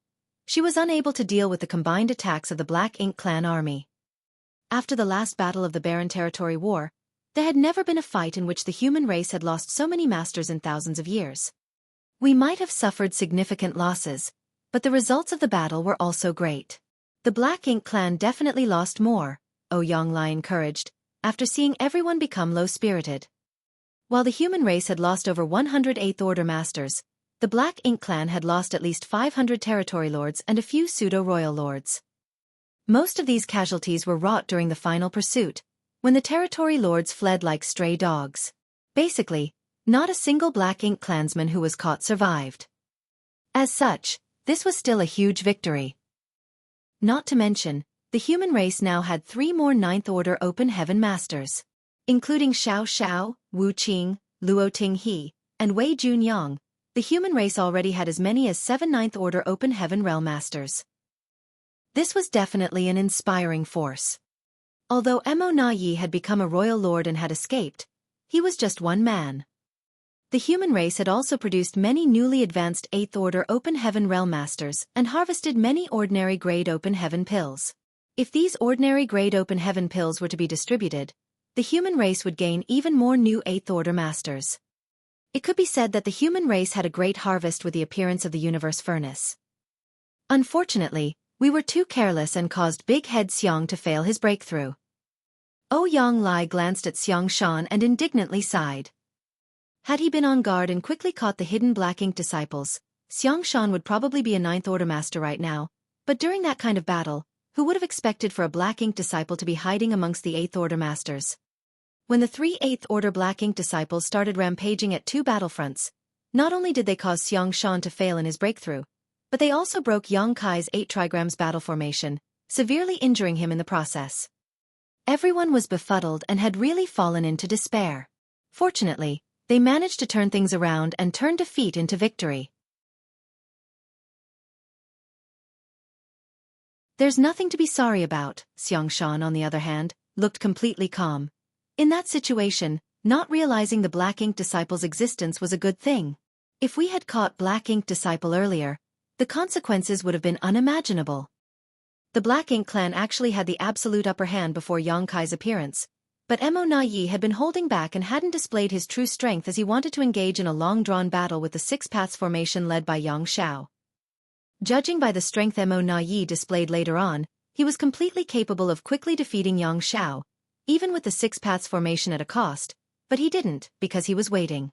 She was unable to deal with the combined attacks of the Black Ink clan army. After the last battle of the Barren Territory War, there had never been a fight in which the human race had lost so many masters in thousands of years. We might have suffered significant losses, but the results of the battle were also great. The Black Ink clan definitely lost more, Yang Lai encouraged, after seeing everyone become low-spirited. While the human race had lost over 100 8th Order Masters, the Black Ink clan had lost at least 500 territory lords and a few pseudo-royal lords. Most of these casualties were wrought during the final pursuit, when the territory lords fled like stray dogs. Basically, not a single Black Ink clansman who was caught survived. As such, this was still a huge victory. Not to mention, the human race now had 3 more 9th Order Open Heaven Masters, including Xiao Xiao, Wu Qing, Luo Tinghe, and Wei Junyang. The human race already had as many as 7 9th Order Open Heaven Realm Masters. This was definitely an inspiring force. Although Mo had become a royal lord and had escaped, he was just one man. The human race had also produced many newly advanced 8th Order Open Heaven Realm Masters and harvested many ordinary grade Open Heaven pills. If these ordinary grade Open Heaven pills were to be distributed, the human race would gain even more new 8th Order Masters. It could be said that the human race had a great harvest with the appearance of the universe furnace. Unfortunately, we were too careless and caused Big Head Xiang to fail his breakthrough. Yang Lai glanced at Xiang Shan and indignantly sighed. Had he been on guard and quickly caught the hidden Black Ink disciples, Xiang Shan would probably be a 9th Order Master right now, but during that kind of battle, who would have expected for a Black Ink disciple to be hiding amongst the 8th Order Masters? When the 3 8th Order Black Ink disciples started rampaging at 2 battlefronts, not only did they cause Xiang Shan to fail in his breakthrough, but they also broke Yang Kai's 8 trigrams battle formation, severely injuring him in the process. Everyone was befuddled and had really fallen into despair. Fortunately, they managed to turn things around and turn defeat into victory. There's nothing to be sorry about, Xiang Shan on the other hand, looked completely calm. In that situation, not realizing the Black Ink disciple's existence was a good thing. If we had caught Black Ink disciple earlier, the consequences would have been unimaginable. The Black Ink clan actually had the absolute upper hand before Yang Kai's appearance, but Mo had been holding back and hadn't displayed his true strength as he wanted to engage in a long-drawn battle with the 6 Paths formation led by Yang Xiao. Judging by the strength Mo displayed later on, he was completely capable of quickly defeating Yang Xiao, even with the Six Paths formation at a cost, but he didn't because he was waiting.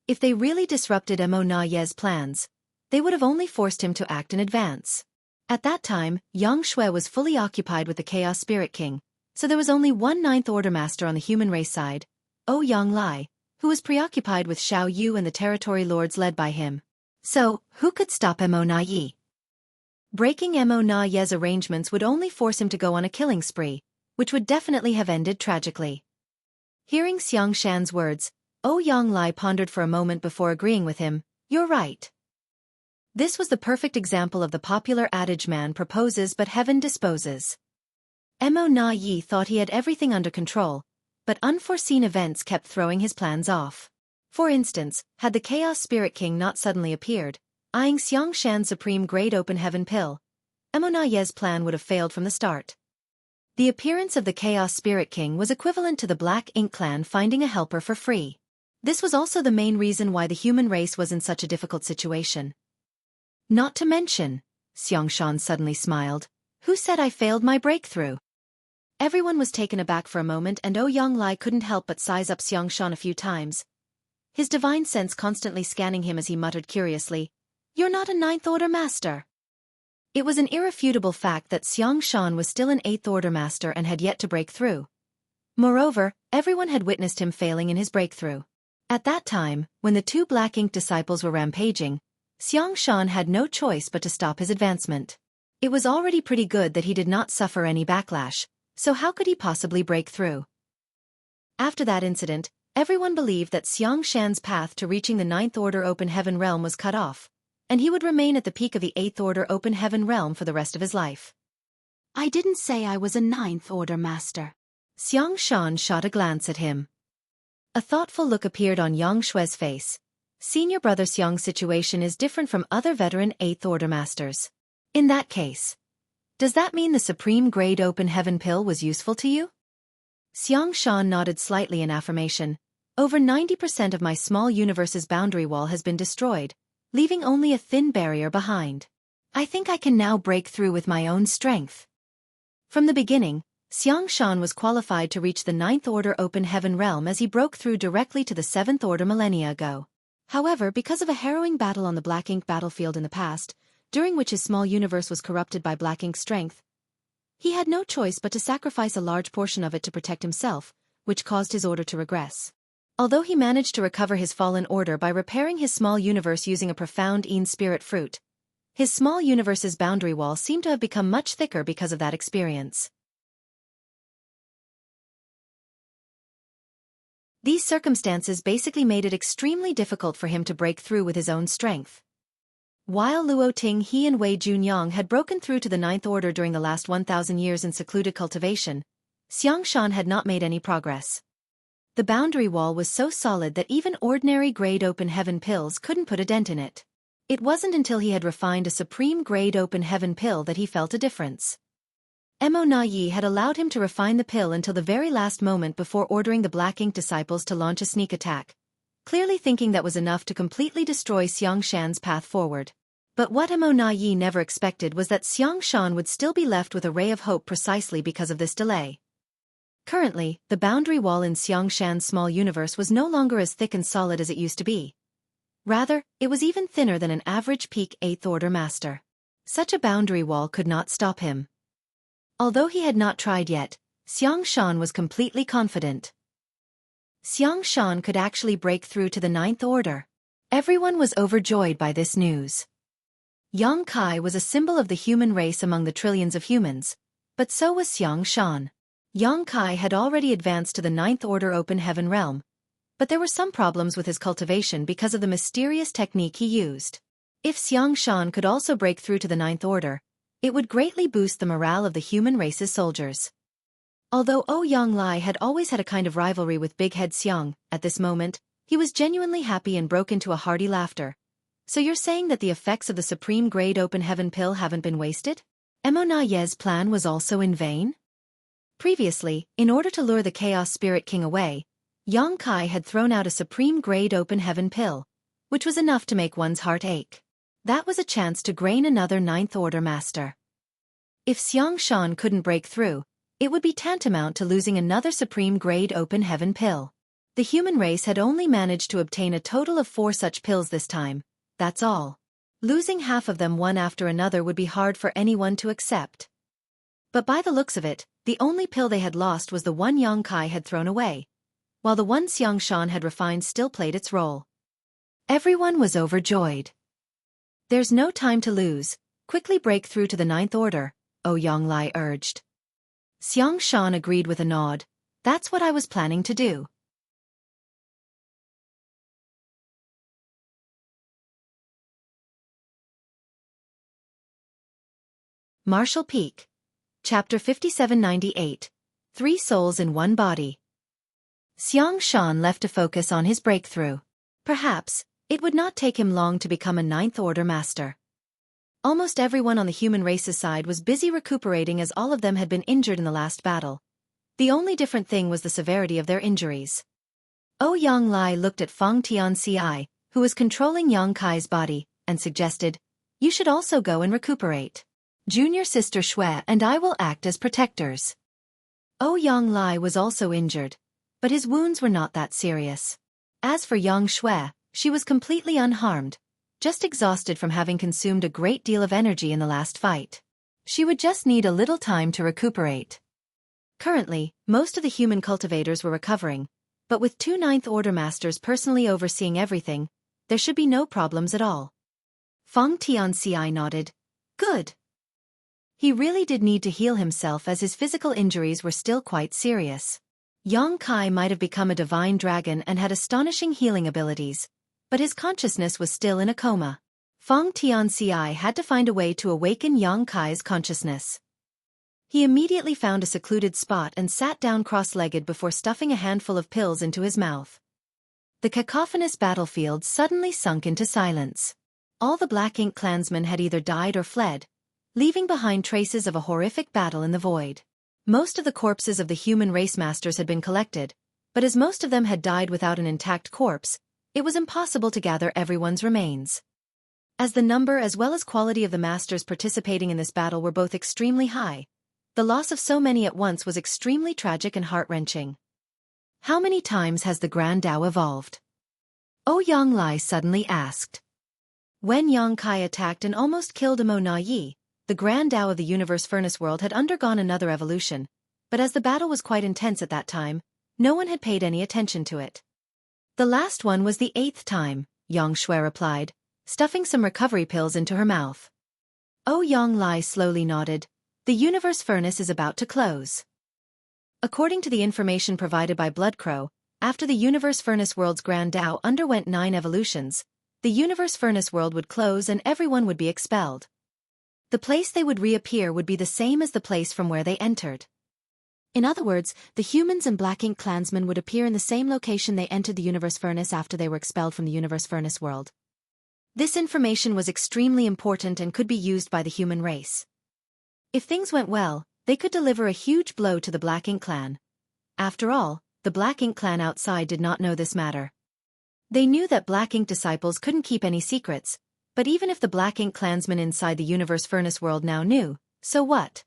If they really disrupted Mo Na Ye's plans, they would have only forced him to act in advance. At that time, Yang Shui was fully occupied with the Chaos Spirit King, so there was only one Ninth Order Master on the human race side, Yang Lai, who was preoccupied with Xiao Yu and the territory lords led by him. So, who could stop Mo Na Ye? Breaking Mo Na Ye's arrangements would only force him to go on a killing spree, which would definitely have ended tragically. Hearing Xiang Shan's words, Yang Lai pondered for a moment before agreeing with him. You're right. This was the perfect example of the popular adage man proposes but heaven disposes. Mo Na Ye thought he had everything under control, but unforeseen events kept throwing his plans off. For instance, had the Chaos Spirit King not suddenly appeared, eyeing Xiang Shan's supreme grade open heaven pill, Mo Na Ye's plan would have failed from the start. The appearance of the Chaos Spirit King was equivalent to the Black Ink clan finding a helper for free. This was also the main reason why the human race was in such a difficult situation. Not to mention, Xiang Shan suddenly smiled, who said I failed my breakthrough? Everyone was taken aback for a moment and Yang Lai couldn't help but size up Xiang Shan a few times, his divine sense constantly scanning him as he muttered curiously, You're not a Ninth Order Master. It was an irrefutable fact that Xiang Shan was still an Eighth Order Master and had yet to break through. Moreover, everyone had witnessed him failing in his breakthrough. At that time, when the two Black Ink disciples were rampaging, Xiang Shan had no choice but to stop his advancement. It was already pretty good that he did not suffer any backlash, so how could he possibly break through? After that incident, everyone believed that Xiang Shan's path to reaching the Ninth Order Open Heaven Realm was cut off, and he would remain at the peak of the Eighth Order Open Heaven Realm for the rest of his life. I didn't say I was a Ninth Order Master. Xiang Shan shot a glance at him. A thoughtful look appeared on Yang Shui's face. Senior brother Xiang's situation is different from other veteran Eighth Order Masters. In that case, does that mean the Supreme Grade Open Heaven Pill was useful to you? Xiang Shan nodded slightly in affirmation. Over 90% of my small universe's boundary wall has been destroyed, leaving only a thin barrier behind. I think I can now break through with my own strength. From the beginning, Xiang Shan was qualified to reach the Ninth Order Open Heaven Realm as he broke through directly to the Seventh Order millennia ago. However, because of a harrowing battle on the Black Ink battlefield in the past, during which his small universe was corrupted by Black Ink's strength, he had no choice but to sacrifice a large portion of it to protect himself, which caused his order to regress. Although he managed to recover his fallen order by repairing his small universe using a profound Een Spirit fruit, his small universe's boundary wall seemed to have become much thicker because of that experience. These circumstances basically made it extremely difficult for him to break through with his own strength. While Luo Ting He and Wei Junyang had broken through to the Ninth Order during the last 1,000 years in secluded cultivation, Xiang Shan had not made any progress. The boundary wall was so solid that even ordinary grade open heaven pills couldn't put a dent in it. It wasn't until he had refined a supreme grade open heaven pill that he felt a difference. Mo Na Yi had allowed him to refine the pill until the very last moment before ordering the Black Ink disciples to launch a sneak attack, clearly thinking that was enough to completely destroy Xiang Shan's path forward. But what Mo Na Yi never expected was that Xiang Shan would still be left with a ray of hope precisely because of this delay. Currently, the boundary wall in Xiang Shan's small universe was no longer as thick and solid as it used to be. Rather, it was even thinner than an average peak Eighth Order Master. Such a boundary wall could not stop him. Although he had not tried yet, Xiang Shan was completely confident. Xiang Shan could actually break through to the Ninth Order. Everyone was overjoyed by this news. Yang Kai was a symbol of the human race among the trillions of humans, but so was Xiang Shan. Yang Kai had already advanced to the Ninth Order Open Heaven Realm, but there were some problems with his cultivation because of the mysterious technique he used. If Xiang Shan could also break through to the Ninth Order, it would greatly boost the morale of the human race's soldiers. Although Yang Lai had always had a kind of rivalry with Big Head Xiang, at this moment, he was genuinely happy and broke into a hearty laughter. So you're saying that the effects of the Supreme Grade Open Heaven Pill haven't been wasted? Mo Na Ye's plan was also in vain? Previously, in order to lure the Chaos Spirit King away, Yang Kai had thrown out a Supreme Grade Open Heaven Pill, which was enough to make one's heart ache. That was a chance to gain another Ninth Order Master. If Xiang Shan couldn't break through, It would be tantamount to losing another supreme-grade open heaven pill. The human race had only managed to obtain a total of 4 such pills this time, that's all. Losing half of them one after another would be hard for anyone to accept. But by the looks of it, the only pill they had lost was the one Yang Kai had thrown away, while the one Xiang Shan had refined still played its role. Everyone was overjoyed. There's no time to lose, quickly break through to the 9th order, Ouyang Lai urged. Xiang Shan agreed with a nod. That's what I was planning to do. Martial Peak. Chapter 5798. 3 Souls in One Body. Xiang Shan left to focus on his breakthrough. Perhaps, it would not take him long to become a 9th order master. Almost everyone on the human race's side was busy recuperating as all of them had been injured in the last battle. The only different thing was the severity of their injuries. Ouyang Lai looked at Feng Tianci, who was controlling Yang Kai's body, and suggested, "You should also go and recuperate. Junior sister Xue and I will act as protectors." Ouyang Lai was also injured, but his wounds were not that serious. As for young Xue, she was completely unharmed, just exhausted from having consumed a great deal of energy in the last fight. She would just need a little time to recuperate. Currently, most of the human cultivators were recovering, but with 2 9th order masters personally overseeing everything, there should be no problems at all. Feng Tianci nodded. Good. He really did need to heal himself as his physical injuries were still quite serious. Yang Kai might have become a divine dragon and had astonishing healing abilities, but his consciousness was still in a coma. Feng Tianci had to find a way to awaken Yang Kai's consciousness. He immediately found a secluded spot and sat down cross-legged before stuffing a handful of pills into his mouth. The cacophonous battlefield suddenly sunk into silence. All the Black Ink clansmen had either died or fled, leaving behind traces of a horrific battle in the void. Most of the corpses of the human race masters had been collected, but as most of them had died without an intact corpse, it was impossible to gather everyone's remains. As the number as well as quality of the masters participating in this battle were both extremely high, the loss of so many at once was extremely tragic and heart-wrenching. How many times has the Grand Tao evolved? Ouyang Lai suddenly asked. When Yang Kai attacked and almost killed Amo Na Yi, the Grand Tao of the Universe Furnace World had undergone another evolution, but as the battle was quite intense at that time, no one had paid any attention to it. The last one was the 8th time, Yang Xue replied, stuffing some recovery pills into her mouth. Ouyang Lai slowly nodded. The Universe Furnace is about to close. According to the information provided by Bloodcrow, after the Universe Furnace World's Grand Tao underwent 9 evolutions, the Universe Furnace World would close and everyone would be expelled. The place they would reappear would be the same as the place from where they entered. In other words, the humans and Black Ink clansmen would appear in the same location they entered the Universe Furnace after they were expelled from the Universe Furnace World. This information was extremely important and could be used by the human race. If things went well, they could deliver a huge blow to the Black Ink clan. After all, the Black Ink clan outside did not know this matter. They knew that Black Ink disciples couldn't keep any secrets, but even if the Black Ink clansmen inside the Universe Furnace World now knew, so what?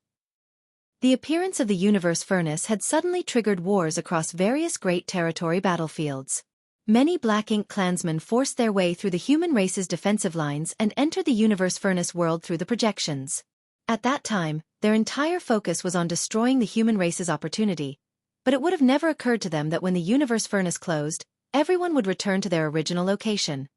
The appearance of the Universe Furnace had suddenly triggered wars across various great territory battlefields. Many Black Ink clansmen forced their way through the human race's defensive lines and entered the Universe Furnace World through the projections. At that time, their entire focus was on destroying the human race's opportunity, but it would have never occurred to them that when the Universe Furnace closed, everyone would return to their original location.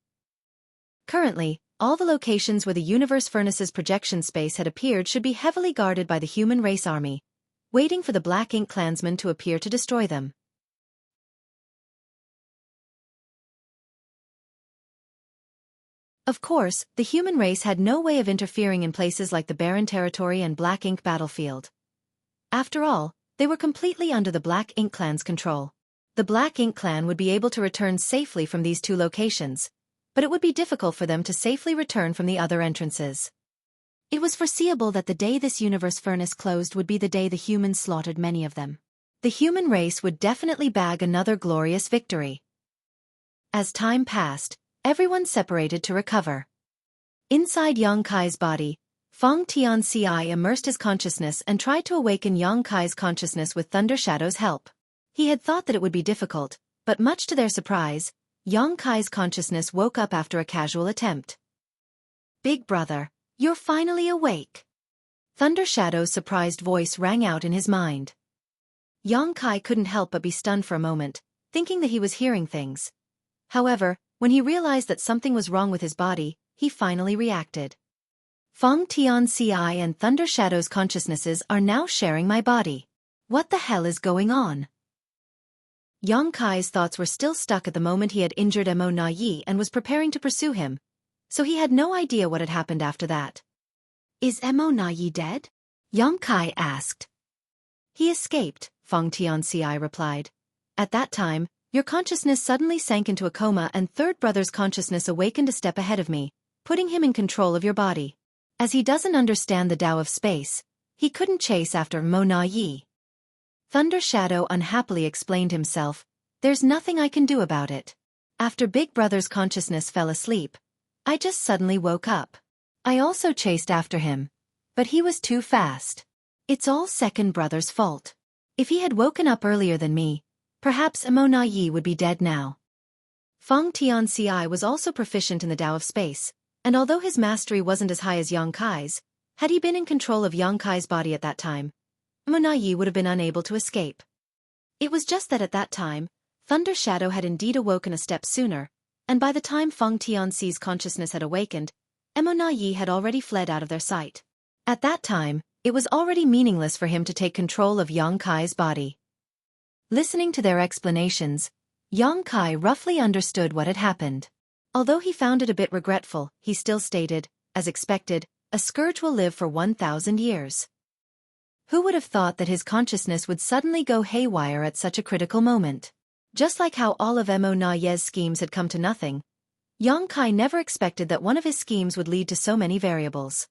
Currently, all the locations where the Universe Furnace's projection space had appeared should be heavily guarded by the human race army, waiting for the Black Ink clansmen to appear to destroy them. Of course, the human race had no way of interfering in places like the Barren Territory and Black Ink battlefield. After all, they were completely under the Black Ink clan's control. The Black Ink clan would be able to return safely from these 2 locations, but it would be difficult for them to safely return from the other entrances. It was foreseeable that the day this Universe Furnace closed would be the day the humans slaughtered many of them. The human race would definitely bag another glorious victory. As time passed, everyone separated to recover. Inside Yang Kai's body, Feng Tianci immersed his consciousness and tried to awaken Yang Kai's consciousness with Thunder Shadow's help. He had thought that it would be difficult, but much to their surprise, Yang Kai's consciousness woke up after a casual attempt. "Big brother, you're finally awake." Thunder Shadow's surprised voice rang out in his mind. Yang Kai couldn't help but be stunned for a moment, thinking that he was hearing things. However, when he realized that something was wrong with his body, he finally reacted. "Feng Tianci and Thunder Shadow's consciousnesses are now sharing my body. What the hell is going on?" Yang Kai's thoughts were still stuck at the moment he had injured Mo Na Yi and was preparing to pursue him, so he had no idea what had happened after that. "Is Mo Na Yi dead?" Yang Kai asked. "He escaped," Feng Tianci replied. "At that time, your consciousness suddenly sank into a coma and third brother's consciousness awakened a step ahead of me, putting him in control of your body. As he doesn't understand the Tao of space, he couldn't chase after Mo Na Yi." Thunder Shadow unhappily explained himself, "There's nothing I can do about it. After Big Brother's consciousness fell asleep, I just suddenly woke up. I also chased after him, but he was too fast. It's all second brother's fault. If he had woken up earlier than me, perhaps Mo Na Yi would be dead now." Feng Tianci was also proficient in the Tao of space, and although his mastery wasn't as high as Yang Kai's, had he been in control of Yang Kai's body at that time, Mo Na Yi would have been unable to escape. It was just that at that time, Thunder Shadow had indeed awoken a step sooner, and by the time Feng Tianci's consciousness had awakened, Mo Na Yi had already fled out of their sight. At that time, it was already meaningless for him to take control of Yang Kai's body. Listening to their explanations, Yang Kai roughly understood what had happened. Although he found it a bit regretful, he still stated, as expected, "A scourge will live for 1,000 years. Who would have thought that his consciousness would suddenly go haywire at such a critical moment? Just like how all of Mo Na Yi's schemes had come to nothing, Yang Kai never expected that one of his schemes would lead to so many variables.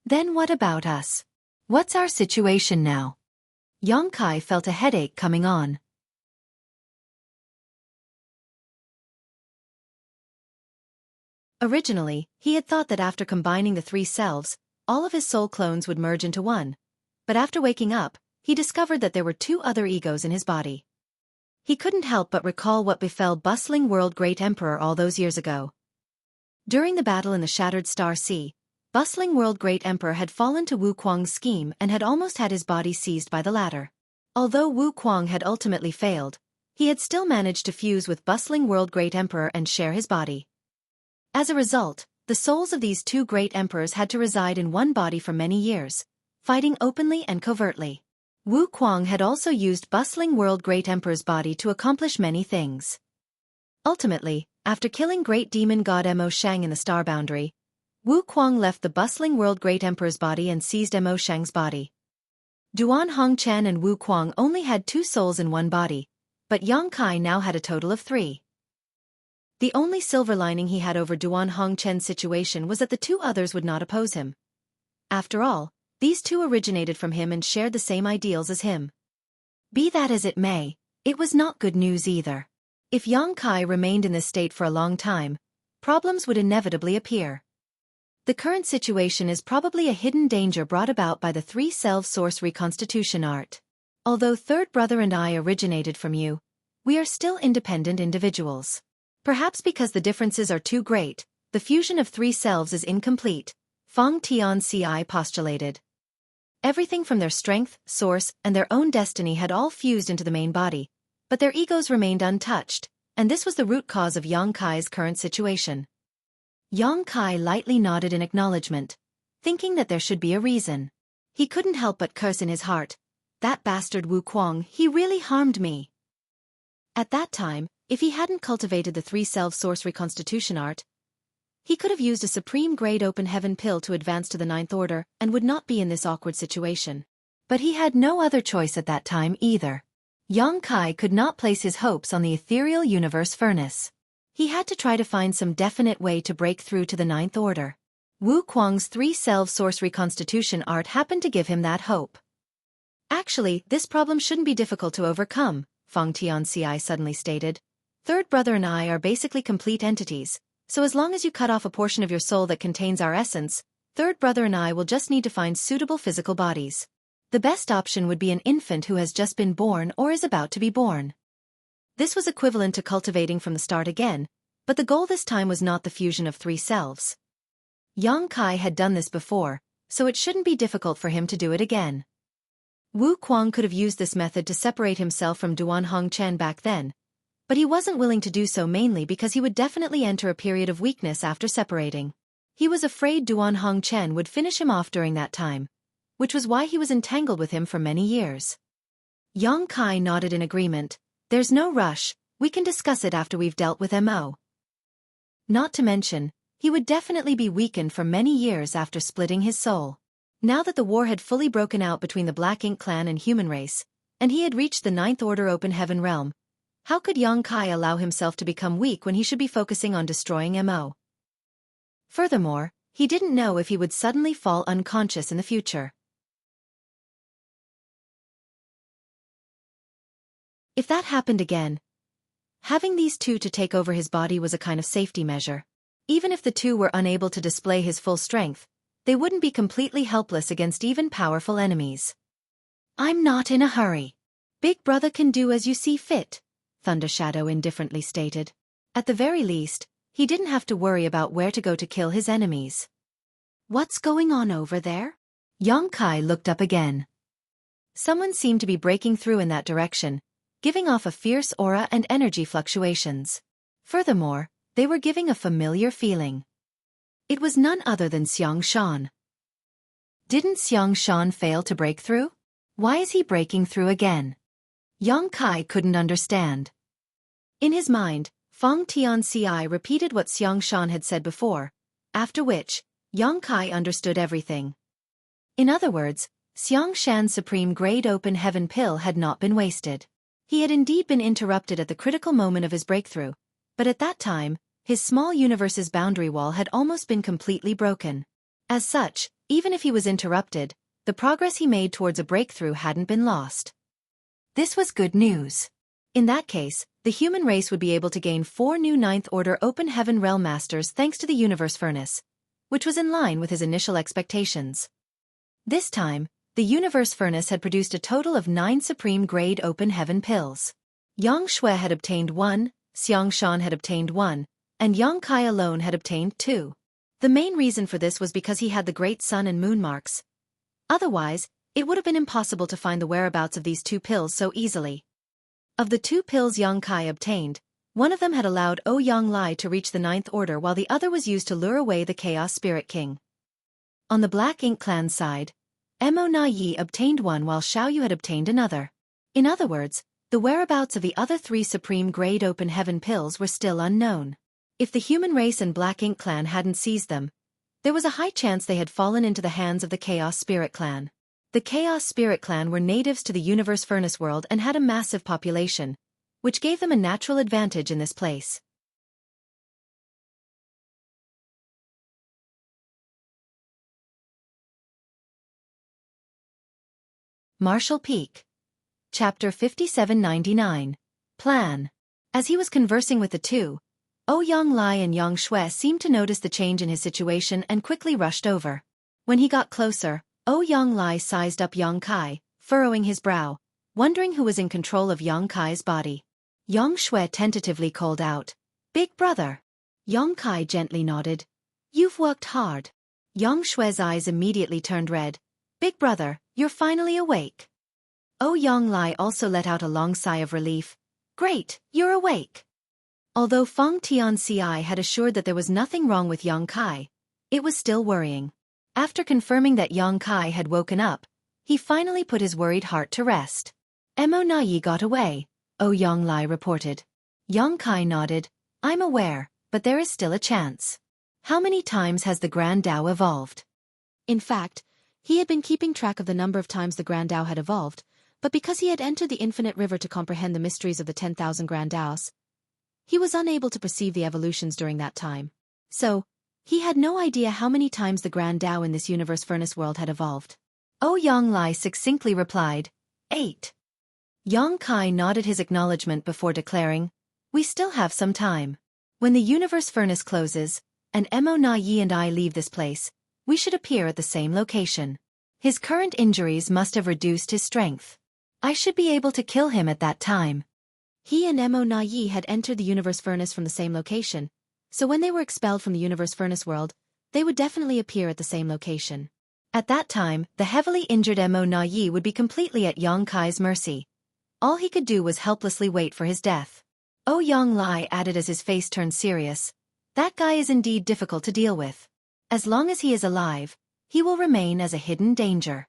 Then what about us? What's our situation now?" Yang Kai felt a headache coming on. Originally, he had thought that after combining the three selves, all of his soul clones would merge into one. But after waking up, he discovered that there were two other egos in his body. He couldn't help but recall what befell bustling world Great Emperor all those years ago. During the battle in the Shattered Star Sea, bustling world Great Emperor had fallen to Wu Kuang's scheme and had almost had his body seized by the latter. Although Wu Kuang had ultimately failed, he had still managed to fuse with bustling world Great Emperor and share his body. As a result, the souls of these two great emperors had to reside in one body for many years, fighting openly and covertly. Wu Kuang had also used bustling world Great Emperor's body to accomplish many things. Ultimately, after killing great demon god Mo Shang in the Star Boundary, Wu Kuang left the bustling world Great Emperor's body and seized Mo Shang's body. Duan Hongchen and Wu Kuang only had two souls in one body, but Yang Kai now had a total of 3. The only silver lining he had over Duan Hongchen's situation was that the two others would not oppose him. After all, these two originated from him and shared the same ideals as him. Be that as it may, it was not good news either. If Yang Kai remained in this state for a long time, problems would inevitably appear. The current situation is probably a hidden danger brought about by the three-self source reconstitution art. Although third brother and I originated from you, we are still independent individuals. Perhaps because the differences are too great, the fusion of three selves is incomplete, Feng Tianci postulated. Everything from their strength, source, and their own destiny had all fused into the main body, but their egos remained untouched, and this was the root cause of Yang Kai's current situation. Yang Kai lightly nodded in acknowledgement, thinking that there should be a reason. He couldn't help but curse in his heart, "That bastard Wu Kuang, he really harmed me." At that time, if he hadn't cultivated the three-self source reconstitution art, he could have used a supreme-grade open heaven pill to advance to the 9th order and would not be in this awkward situation. But he had no other choice at that time either. Yang Kai could not place his hopes on the ethereal universe furnace. He had to try to find some definite way to break through to the 9th order. Wu Kuang's three-self source reconstitution art happened to give him that hope. "Actually, this problem shouldn't be difficult to overcome," Feng Tianci suddenly stated. "Third brother and I are basically complete entities, so as long as you cut off a portion of your soul that contains our essence, third brother and I will just need to find suitable physical bodies. The best option would be an infant who has just been born or is about to be born. This was equivalent to cultivating from the start again, but the goal this time was not the fusion of 3 selves. Yang Kai had done this before, so it shouldn't be difficult for him to do it again. Wu Kuang could have used this method to separate himself from Duan Hongchen back then, but he wasn't willing to do so mainly because he would definitely enter a period of weakness after separating. He was afraid Duan Hongchen would finish him off during that time, which was why he was entangled with him for many years. Yang Kai nodded in agreement. There's no rush, we can discuss it after we've dealt with Mo. Not to mention, he would definitely be weakened for many years after splitting his soul. Now that the war had fully broken out between the Black Ink clan and human race, and he had reached the 9th Order Open Heaven realm, how could Yang Kai allow himself to become weak when he should be focusing on destroying Mo? Furthermore, he didn't know if he would suddenly fall unconscious in the future. If that happened again, having these 2 to take over his body was a kind of safety measure. Even if the 2 were unable to display his full strength, they wouldn't be completely helpless against even powerful enemies. I'm not in a hurry. Big brother can do as you see fit, Thunder Shadow indifferently stated. At the very least, he didn't have to worry about where to go to kill his enemies. What's going on over there? Yang Kai looked up again. Someone seemed to be breaking through in that direction, giving off a fierce aura and energy fluctuations. Furthermore, they were giving a familiar feeling. It was none other than Xiang Shan. Didn't Xiang Shan fail to break through? Why is he breaking through again? Yang Kai couldn't understand. In his mind, Feng Tianci repeated what Xiang Shan had said before, after which, Yang Kai understood everything. In other words, Xiang Shan's supreme grade open heaven pill had not been wasted. He had indeed been interrupted at the critical moment of his breakthrough, but at that time, his small universe's boundary wall had almost been completely broken. As such, even if he was interrupted, the progress he made towards a breakthrough hadn't been lost. This was good news. In that case, the human race would be able to gain 4 new 9th Order Open Heaven Realm Masters thanks to the Universe Furnace, which was in line with his initial expectations. This time, the Universe Furnace had produced a total of 9 Supreme Grade Open Heaven Pills. Yang Shui had obtained 1, Xiang Shan had obtained 1, and Yang Kai alone had obtained 2. The main reason for this was because he had the Great Sun and Moon marks. Otherwise, it would have been impossible to find the whereabouts of these 2 pills so easily. Of the 2 pills Yang Kai obtained, one of them had allowed Yang Lai to reach the 9th Order while the other was used to lure away the Chaos Spirit King. On the Black Ink clan side, Mo Na Yi obtained 1 while Xiao Yu had obtained another. In other words, the whereabouts of the other 3 Supreme Grade Open Heaven pills were still unknown. If the human race and Black Ink clan hadn't seized them, there was a high chance they had fallen into the hands of the Chaos Spirit clan. The Chaos Spirit clan were natives to the Universe Furnace world and had a massive population, which gave them a natural advantage in this place. Marshall Peak. Chapter 5799. Plan. As he was conversing with the 2, Yang Lai and Yang Shui seemed to notice the change in his situation and quickly rushed over. When he got closer, Yang Lai sized up Yang Kai, furrowing his brow, wondering who was in control of Yang Kai's body. Yang Shui tentatively called out, "Big brother." Yang Kai gently nodded. "You've worked hard." Yang Shui's eyes immediately turned red. "Big brother, you're finally awake." Yang Lai also let out a long sigh of relief. "Great, you're awake." Although Feng Tianci had assured that there was nothing wrong with Yang Kai, it was still worrying. After confirming that Yang Kai had woken up, he finally put his worried heart to rest. Mo Na Yi got away, Yang Lai reported. Yang Kai nodded. "I'm aware, but there is still a chance." How many times has the Grand Dao evolved? In fact, he had been keeping track of the number of times the Grand Dao had evolved, but because he had entered the infinite river to comprehend the mysteries of the 10,000 Grand Daos, he was unable to perceive the evolutions during that time. So, he had no idea how many times the Grand Dao in this Universe Furnace world had evolved. Yang Lai succinctly replied, 8. Yang Kai nodded his acknowledgement before declaring, "We still have some time. When the Universe Furnace closes, and Mo Na Yi and I leave this place, we should appear at the same location. His current injuries must have reduced his strength. I should be able to kill him at that time. He and Mo Na Yi had entered the universe furnace from the same location, so when they were expelled from the universe furnace world, they would definitely appear at the same location. At that time, the heavily injured Mo Na Yi would be completely at Yang Kai's mercy. All he could do was helplessly wait for his death. Yang Lai added as his face turned serious, "That guy is indeed difficult to deal with. As long as he is alive, he will remain as a hidden danger."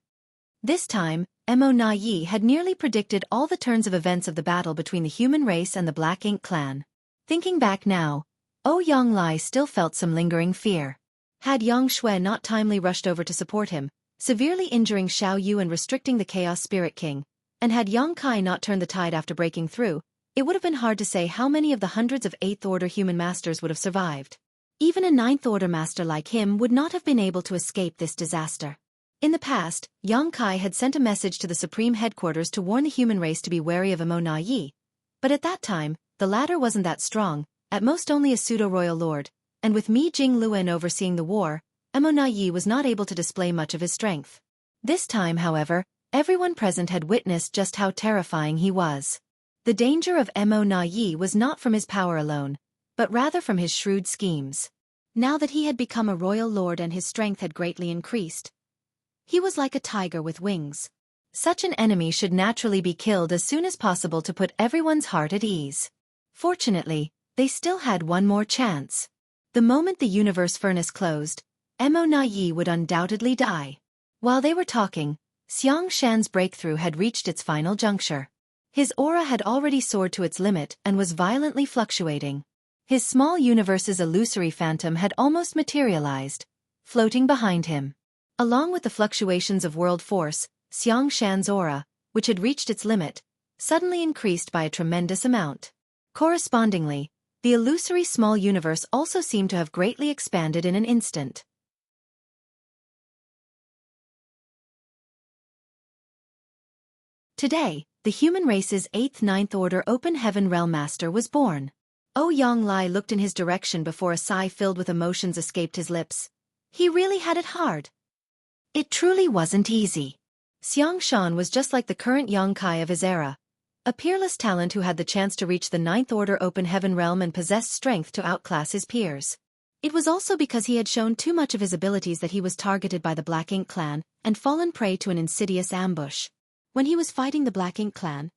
This time, Mo Na Yi had nearly predicted all the turns of events of the battle between the human race and the Black Ink clan. Thinking back now, Yang Lai still felt some lingering fear. Had Yang Shui not timely rushed over to support him, severely injuring Xiao Yu and restricting the Chaos Spirit King, and had Yang Kai not turned the tide after breaking through, it would have been hard to say how many of the hundreds of 8th Order human masters would have survived. Even a 9th Order master like him would not have been able to escape this disaster. In the past, Yang Kai had sent a message to the Supreme Headquarters to warn the human race to be wary of Mo Na Yi, but at that time, the latter wasn't that strong, at most only a pseudo-royal lord, and with Mi Jing Luen overseeing the war, Mo Na Yi was not able to display much of his strength. This time, however, everyone present had witnessed just how terrifying he was. The danger of Mo Na Yi was not from his power alone, but rather from his shrewd schemes. Now that he had become a royal lord and his strength had greatly increased, he was like a tiger with wings. Such an enemy should naturally be killed as soon as possible to put everyone's heart at ease. Fortunately, they still had one more chance. The moment the universe furnace closed, Mo Na Yi would undoubtedly die. While they were talking, Xiang Shan's breakthrough had reached its final juncture. His aura had already soared to its limit and was violently fluctuating. His small universe's illusory phantom had almost materialized, floating behind him. Along with the fluctuations of world force, Xiang Shan's aura, which had reached its limit, suddenly increased by a tremendous amount. Correspondingly, the illusory small universe also seemed to have greatly expanded in an instant. Today, the human race's 8th-9th Order Open Heaven Realm Master was born. Yang Lai looked in his direction before a sigh filled with emotions escaped his lips. He really had it hard. It truly wasn't easy. Xiang Shan was just like the current Yang Kai of his era, a peerless talent who had the chance to reach the 9th Order Open Heaven Realm and possessed strength to outclass his peers. It was also because he had shown too much of his abilities that he was targeted by the Black Ink clan and fallen prey to an insidious ambush. When he was fighting the Black Ink clan,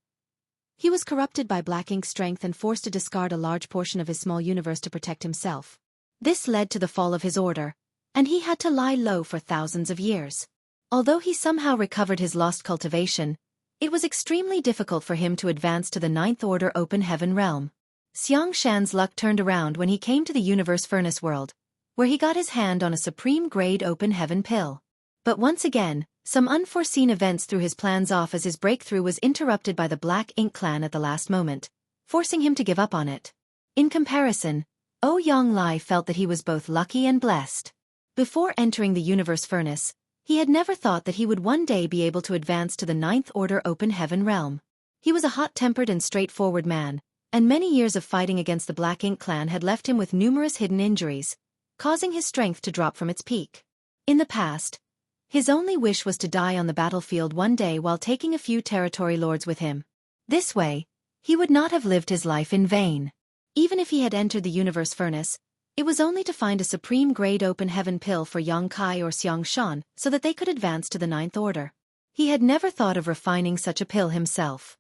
he was corrupted by Black Ink's strength and forced to discard a large portion of his small universe to protect himself. This led to the fall of his order, and he had to lie low for thousands of years. Although he somehow recovered his lost cultivation, it was extremely difficult for him to advance to the 9th Order Open Heaven Realm. Xiang Shan's luck turned around when he came to the Universe Furnace World, where he got his hand on a supreme-grade Open Heaven pill. But once again, some unforeseen events threw his plans off as his breakthrough was interrupted by the Black Ink clan at the last moment, forcing him to give up on it. In comparison, Yang Lai felt that he was both lucky and blessed. Before entering the Universe Furnace, he had never thought that he would one day be able to advance to the 9th Order Open Heaven Realm. He was a hot-tempered and straightforward man, and many years of fighting against the Black Ink clan had left him with numerous hidden injuries, causing his strength to drop from its peak. In the past, his only wish was to die on the battlefield one day while taking a few territory lords with him. This way, he would not have lived his life in vain. Even if he had entered the Universe Furnace, it was only to find a supreme-grade Open Heaven pill for Yang Kai or Xiang Shan so that they could advance to the 9th Order. He had never thought of refining such a pill himself.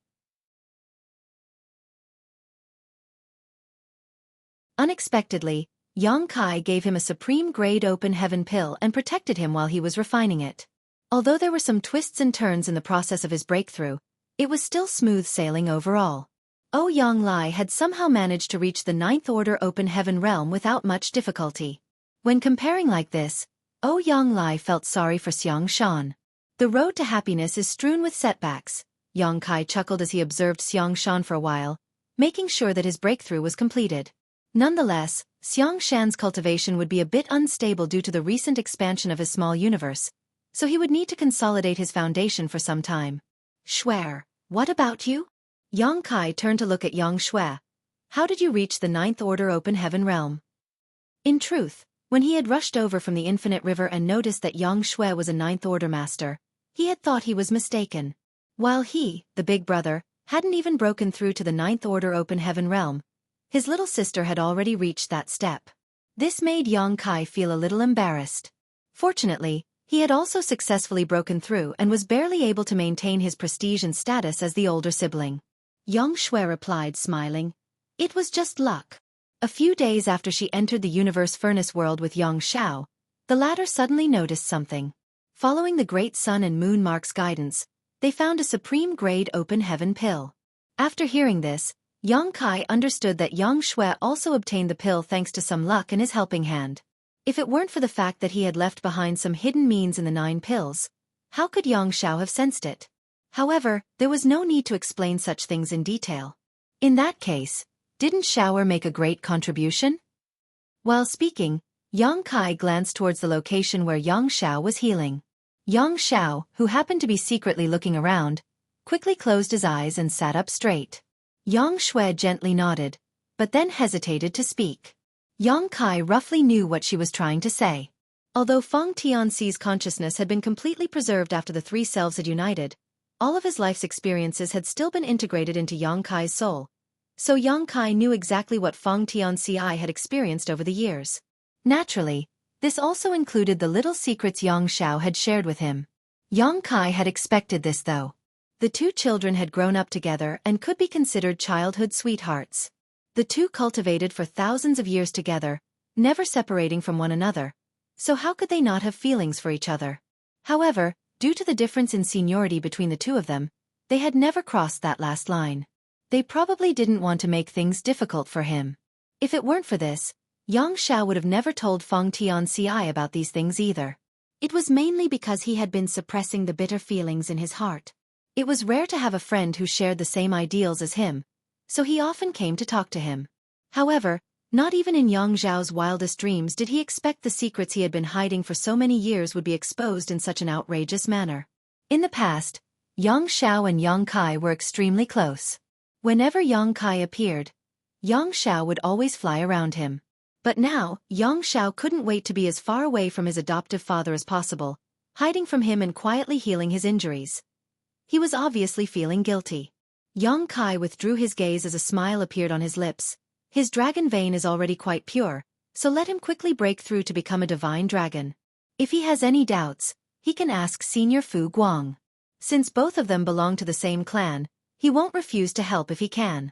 Unexpectedly, Yang Kai gave him a supreme-grade Open Heaven pill and protected him while he was refining it. Although there were some twists and turns in the process of his breakthrough, it was still smooth sailing overall. Yang Lai had somehow managed to reach the 9th Order Open Heaven Realm without much difficulty. When comparing like this, Yang Lai felt sorry for Xiang Shan. The road to happiness is strewn with setbacks. Yang Kai chuckled as he observed Xiang Shan for a while, making sure that his breakthrough was completed. Nonetheless, Xiang Shan's cultivation would be a bit unstable due to the recent expansion of his small universe, so he would need to consolidate his foundation for some time. Xueqi, what about you? Yang Kai turned to look at Yang Shui. How did you reach the 9th Order Open Heaven Realm? In truth, When he had rushed over from the infinite river and noticed that young Xue was a ninth order master, he had thought he was mistaken. While he, the big brother, hadn't even broken through to the ninth order open heaven realm, his little sister had already reached that step. This made Yang Kai feel a little embarrassed. Fortunately, he had also successfully broken through and was barely able to maintain his prestige and status as the older sibling. Yang Xue replied, smiling, "It was just luck." A few days after she entered the universe furnace world with Yang Xiao, the latter suddenly noticed something. Following the great sun and moon mark's guidance, they found a supreme grade open heaven pill. After hearing this, Yang Kai understood that Yang Xue also obtained the pill thanks to some luck in his helping hand. If it weren't for the fact that he had left behind some hidden means in the 9 pills, how could Yang Xiao have sensed it? However, there was no need to explain such things in detail. In that case, didn't Shower make a great contribution? While speaking, Yang Kai glanced towards the location where Yang Xiao was healing. Yang Xiao, who happened to be secretly looking around, quickly closed his eyes and sat up straight. Yang Xue gently nodded, but then hesitated to speak. Yang Kai roughly knew what she was trying to say. Although Feng Tianxi's consciousness had been completely preserved after the 3 selves had united, all of his life's experiences had still been integrated into Yang Kai's soul, so Yang Kai knew exactly what Feng Tianxi had experienced over the years. Naturally, this also included the little secrets Yang Xiao had shared with him. Yang Kai had expected this though. The 2 children had grown up together and could be considered childhood sweethearts. The 2 cultivated for thousands of years together, never separating from one another, so how could they not have feelings for each other? However, due to the difference in seniority between the 2 of them, they had never crossed that last line. They probably didn't want to make things difficult for him. If it weren't for this, Yang Xiao would have never told Feng Tianxi about these things either. It was mainly because he had been suppressing the bitter feelings in his heart. It was rare to have a friend who shared the same ideals as him, so he often came to talk to him. However, not even in Yang Xiao's wildest dreams did he expect the secrets he had been hiding for so many years would be exposed in such an outrageous manner. In the past, Yang Xiao and Yang Kai were extremely close. Whenever Yang Kai appeared, Yang Xiao would always fly around him. But now, Yang Xiao couldn't wait to be as far away from his adoptive father as possible, hiding from him and quietly healing his injuries. He was obviously feeling guilty. Yang Kai withdrew his gaze as a smile appeared on his lips. His dragon vein is already quite pure, so let him quickly break through to become a divine dragon. If he has any doubts, he can ask Senior Fu Guang. Since both of them belong to the same clan, he won't refuse to help if he can.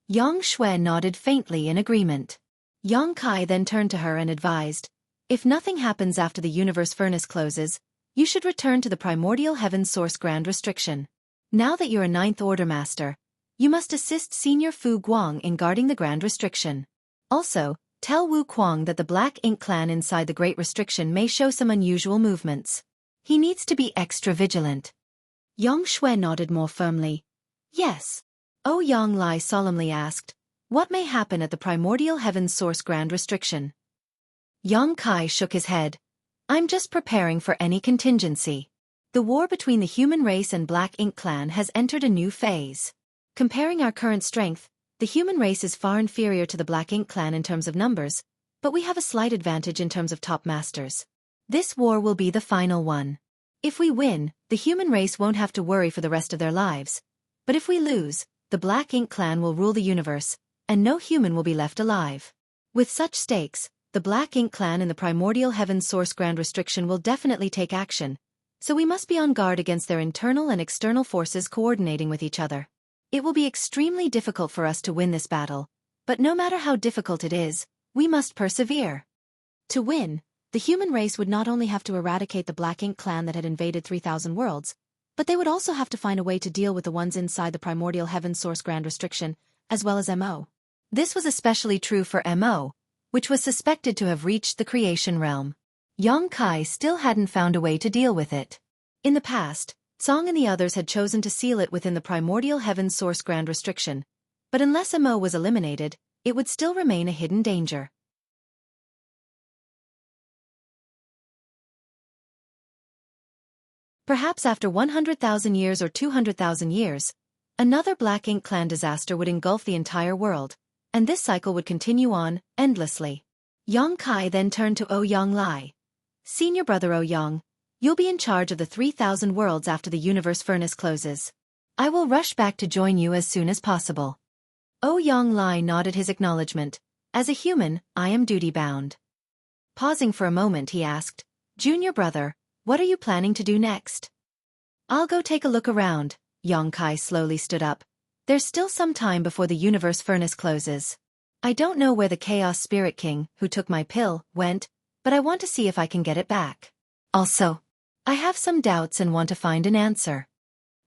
Yang Xue nodded faintly in agreement. Yang Kai then turned to her and advised, "If nothing happens after the universe furnace closes, you should return to the primordial heaven source grand restriction. Now that you're a 9th order master, you must assist Senior Fu Guang in guarding the grand restriction. Also, tell Wu Kuang that the Black Ink clan inside the great restriction may show some unusual movements. He needs to be extra vigilant." Yang Xue nodded more firmly. "Yes." Yang Lai solemnly asked, "What may happen at the primordial heaven source grand restriction?" Yang Kai shook his head. "I'm just preparing for any contingency. The war between the human race and Black Ink clan has entered a new phase. Comparing our current strength, the human race is far inferior to the Black Ink clan in terms of numbers, but we have a slight advantage in terms of top masters. This war will be the final one. If we win, the human race won't have to worry for the rest of their lives. But if we lose, the Black Ink clan will rule the universe, and no human will be left alive. With such stakes, the Black Ink clan in the primordial heaven source grand restriction will definitely take action, so we must be on guard against their internal and external forces coordinating with each other. It will be extremely difficult for us to win this battle, but no matter how difficult it is, we must persevere." To win, the human race would not only have to eradicate the Black Ink clan that had invaded 3,000 worlds, but they would also have to find a way to deal with the ones inside the primordial heaven source grand restriction, as well as Mo. This was especially true for Mo, which was suspected to have reached the creation realm. Yang Kai still hadn't found a way to deal with it. In the past, Song and the others had chosen to seal it within the primordial heaven source grand restriction, but unless Mo was eliminated, it would still remain a hidden danger. Perhaps after 100,000 years or 200,000 years, another Black Ink clan disaster would engulf the entire world, and this cycle would continue on, endlessly. Yang Kai then turned to Ouyang Lai. Senior brother Ouyang, you'll be in charge of the 3,000 worlds after the universe furnace closes. I will rush back to join you as soon as possible. Ouyang Lai nodded his acknowledgement. As a human, I am duty-bound. Pausing for a moment, he asked, Junior brother, what are you planning to do next? I'll go take a look around. Yang Kai slowly stood up. There's still some time before the universe furnace closes. I don't know where the Chaos Spirit King, who took my pill, went, but I want to see if I can get it back. Also, I have some doubts and want to find an answer.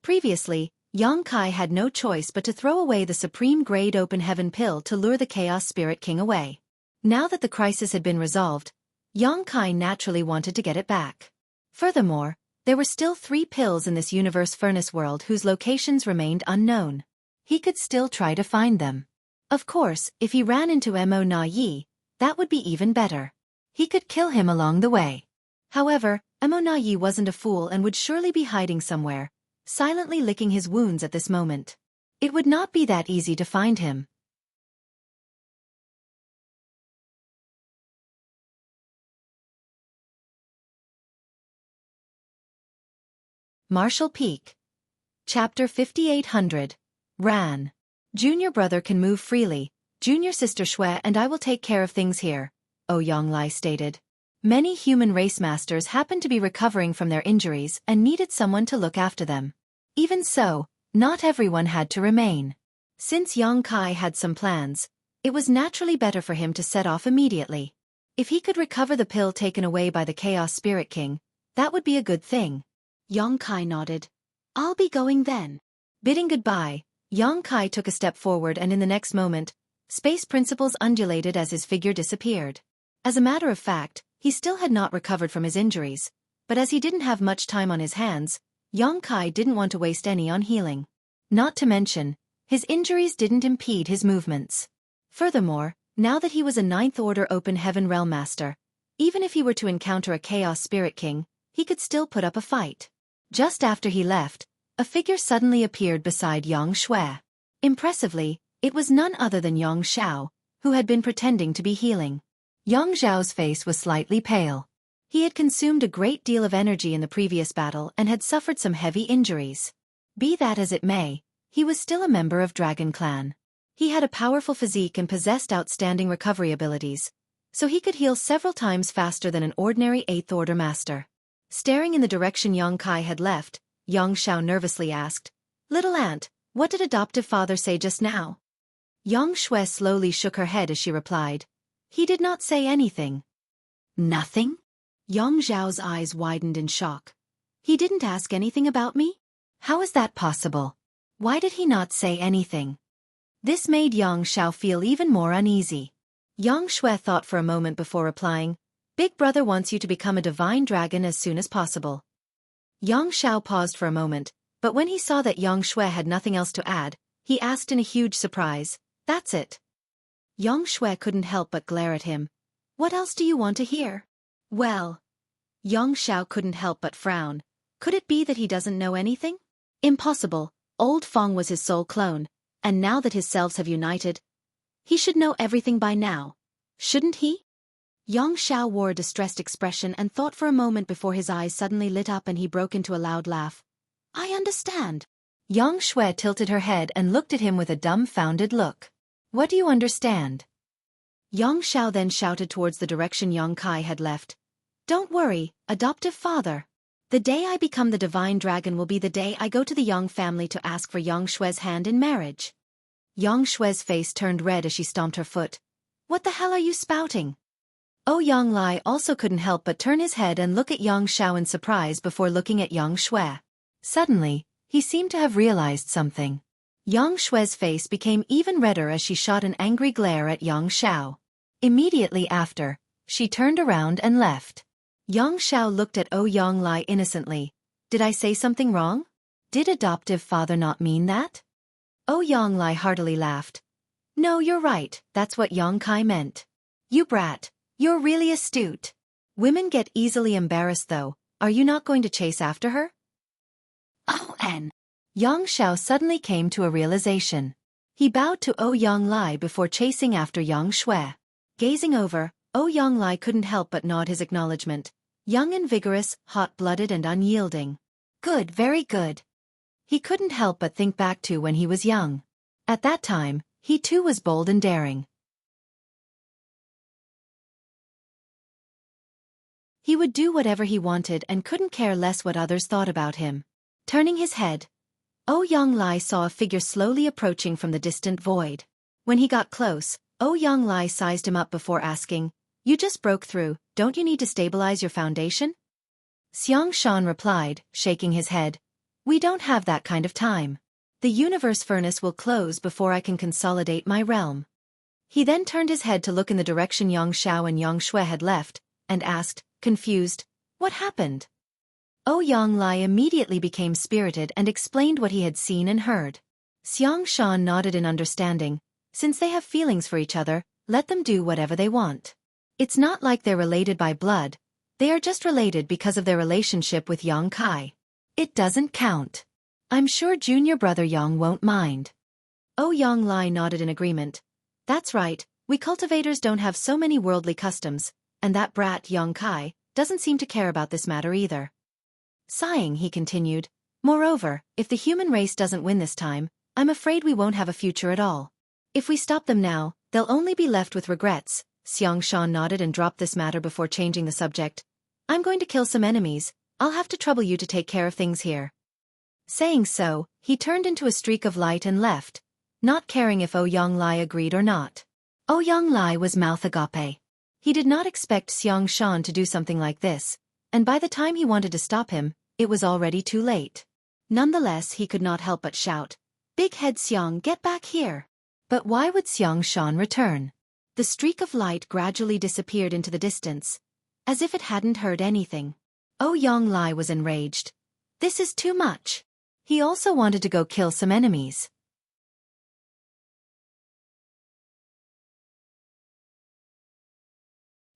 Previously, Yang Kai had no choice but to throw away the supreme-grade open heaven pill to lure the Chaos Spirit King away. Now that the crisis had been resolved, Yang Kai naturally wanted to get it back. Furthermore, there were still 3 pills in this universe furnace world whose locations remained unknown. He could still try to find them. Of course, if he ran into Mo Na Yi, that would be even better. He could kill him along the way. However, Mo Na Yi wasn't a fool and would surely be hiding somewhere, silently licking his wounds at this moment. It would not be that easy to find him. Marshall Peak. Chapter 5800. Ran. Junior brother can move freely. Junior sister Xue and I will take care of things here, Ouyang Lai stated. Many human race masters happened to be recovering from their injuries and needed someone to look after them. Even so, not everyone had to remain. Since Yang Kai had some plans, it was naturally better for him to set off immediately. If he could recover the pill taken away by the Chaos Spirit King, that would be a good thing. Yang Kai nodded. I'll be going then. Bidding goodbye, Yang Kai took a step forward and in the next moment, space principles undulated as his figure disappeared. As a matter of fact, he still had not recovered from his injuries, but as he didn't have much time on his hands, Yang Kai didn't want to waste any on healing. Not to mention, his injuries didn't impede his movements. Furthermore, now that he was a 9th Order Open Heaven Realm Master, even if he were to encounter a Chaos Spirit King, he could still put up a fight. Just after he left, a figure suddenly appeared beside Yang Xue. Impressively, it was none other than Yang Xiao, who had been pretending to be healing. Yang Xiao's face was slightly pale. He had consumed a great deal of energy in the previous battle and had suffered some heavy injuries. Be that as it may, he was still a member of Dragon Clan. He had a powerful physique and possessed outstanding recovery abilities, so he could heal several times faster than an ordinary 8th Order Master. Staring in the direction Yang Kai had left, Yang Xiao nervously asked, Little Aunt, what did adoptive father say just now? Yang Xue slowly shook her head as she replied. He did not say anything. Nothing? Yang Xiao's eyes widened in shock. He didn't ask anything about me? How is that possible? Why did he not say anything? This made Yang Xiao feel even more uneasy. Yang Xue thought for a moment before replying, Big brother wants you to become a divine dragon as soon as possible. Yang Xiao paused for a moment, but when he saw that Yang Xue had nothing else to add, he asked in a huge surprise, That's it? Yang Xue couldn't help but glare at him. What else do you want to hear? Well, Yang Xiao couldn't help but frown. Could it be that he doesn't know anything? Impossible. Old Feng was his soul clone, and now that his selves have united, he should know everything by now. Shouldn't he? Yang Xiao wore a distressed expression and thought for a moment before his eyes suddenly lit up and he broke into a loud laugh. I understand. Yang Xue tilted her head and looked at him with a dumbfounded look. What do you understand? Yang Xiao then shouted towards the direction Yang Kai had left. Don't worry, adoptive father. The day I become the divine dragon will be the day I go to the Yang family to ask for Yang Xue's hand in marriage. Yang Xue's face turned red as she stomped her foot. What the hell are you spouting? Ouyang Lai also couldn't help but turn his head and look at Yang Xiao in surprise before looking at Yang Xue. Suddenly, he seemed to have realized something. Yang Xue's face became even redder as she shot an angry glare at Yang Xiao. Immediately after, she turned around and left. Yang Xiao looked at Ouyang Lai innocently. Did I say something wrong? Did adoptive father not mean that? Ouyang Lai heartily laughed. No, you're right, that's what Yang Kai meant. You brat, you're really astute. Women get easily embarrassed though, are you not going to chase after her? Oh, N. Yang Xiao suddenly came to a realization. He bowed to Ouyang Lai before chasing after Yang Shui. Gazing over, Ouyang Lai couldn't help but nod his acknowledgement. Young and vigorous, hot-blooded and unyielding. Good, very good. He couldn't help but think back to when he was young. At that time, he too was bold and daring. He would do whatever he wanted and couldn't care less what others thought about him. Turning his head, Ouyang Lai saw a figure slowly approaching from the distant void. When he got close, Ouyang Lai sized him up before asking, "You just broke through, don't you need to stabilize your foundation?" Xiang Shan replied, shaking his head, "We don't have that kind of time. The universe furnace will close before I can consolidate my realm." He then turned his head to look in the direction Yang Xiao and Yang Shui had left, and asked, confused, "What happened?" Ouyang Lai immediately became spirited and explained what he had seen and heard. Xiang Shan nodded in understanding. Since they have feelings for each other, let them do whatever they want. It's not like they're related by blood, they are just related because of their relationship with Yang Kai. It doesn't count. I'm sure junior brother Yang won't mind. Ouyang Lai nodded in agreement. That's right, we cultivators don't have so many worldly customs, and that brat Yang Kai doesn't seem to care about this matter either. Sighing, he continued, "Moreover, if the human race doesn't win this time, I'm afraid we won't have a future at all. If we stop them now, they'll only be left with regrets." Xiang Shan nodded and dropped this matter before changing the subject. "I'm going to kill some enemies, I'll have to trouble you to take care of things here." Saying so, he turned into a streak of light and left, not caring if Ouyang Lai agreed or not. Ouyang Lai was mouth agape. He did not expect Xiang Shan to do something like this, and by the time he wanted to stop him, it was already too late. Nonetheless, he could not help but shout, "Big head Xiang, get back here!" But why would Xiang Shan return? The streak of light gradually disappeared into the distance, as if it hadn't heard anything. Ouyang Lai was enraged. This is too much. He also wanted to go kill some enemies.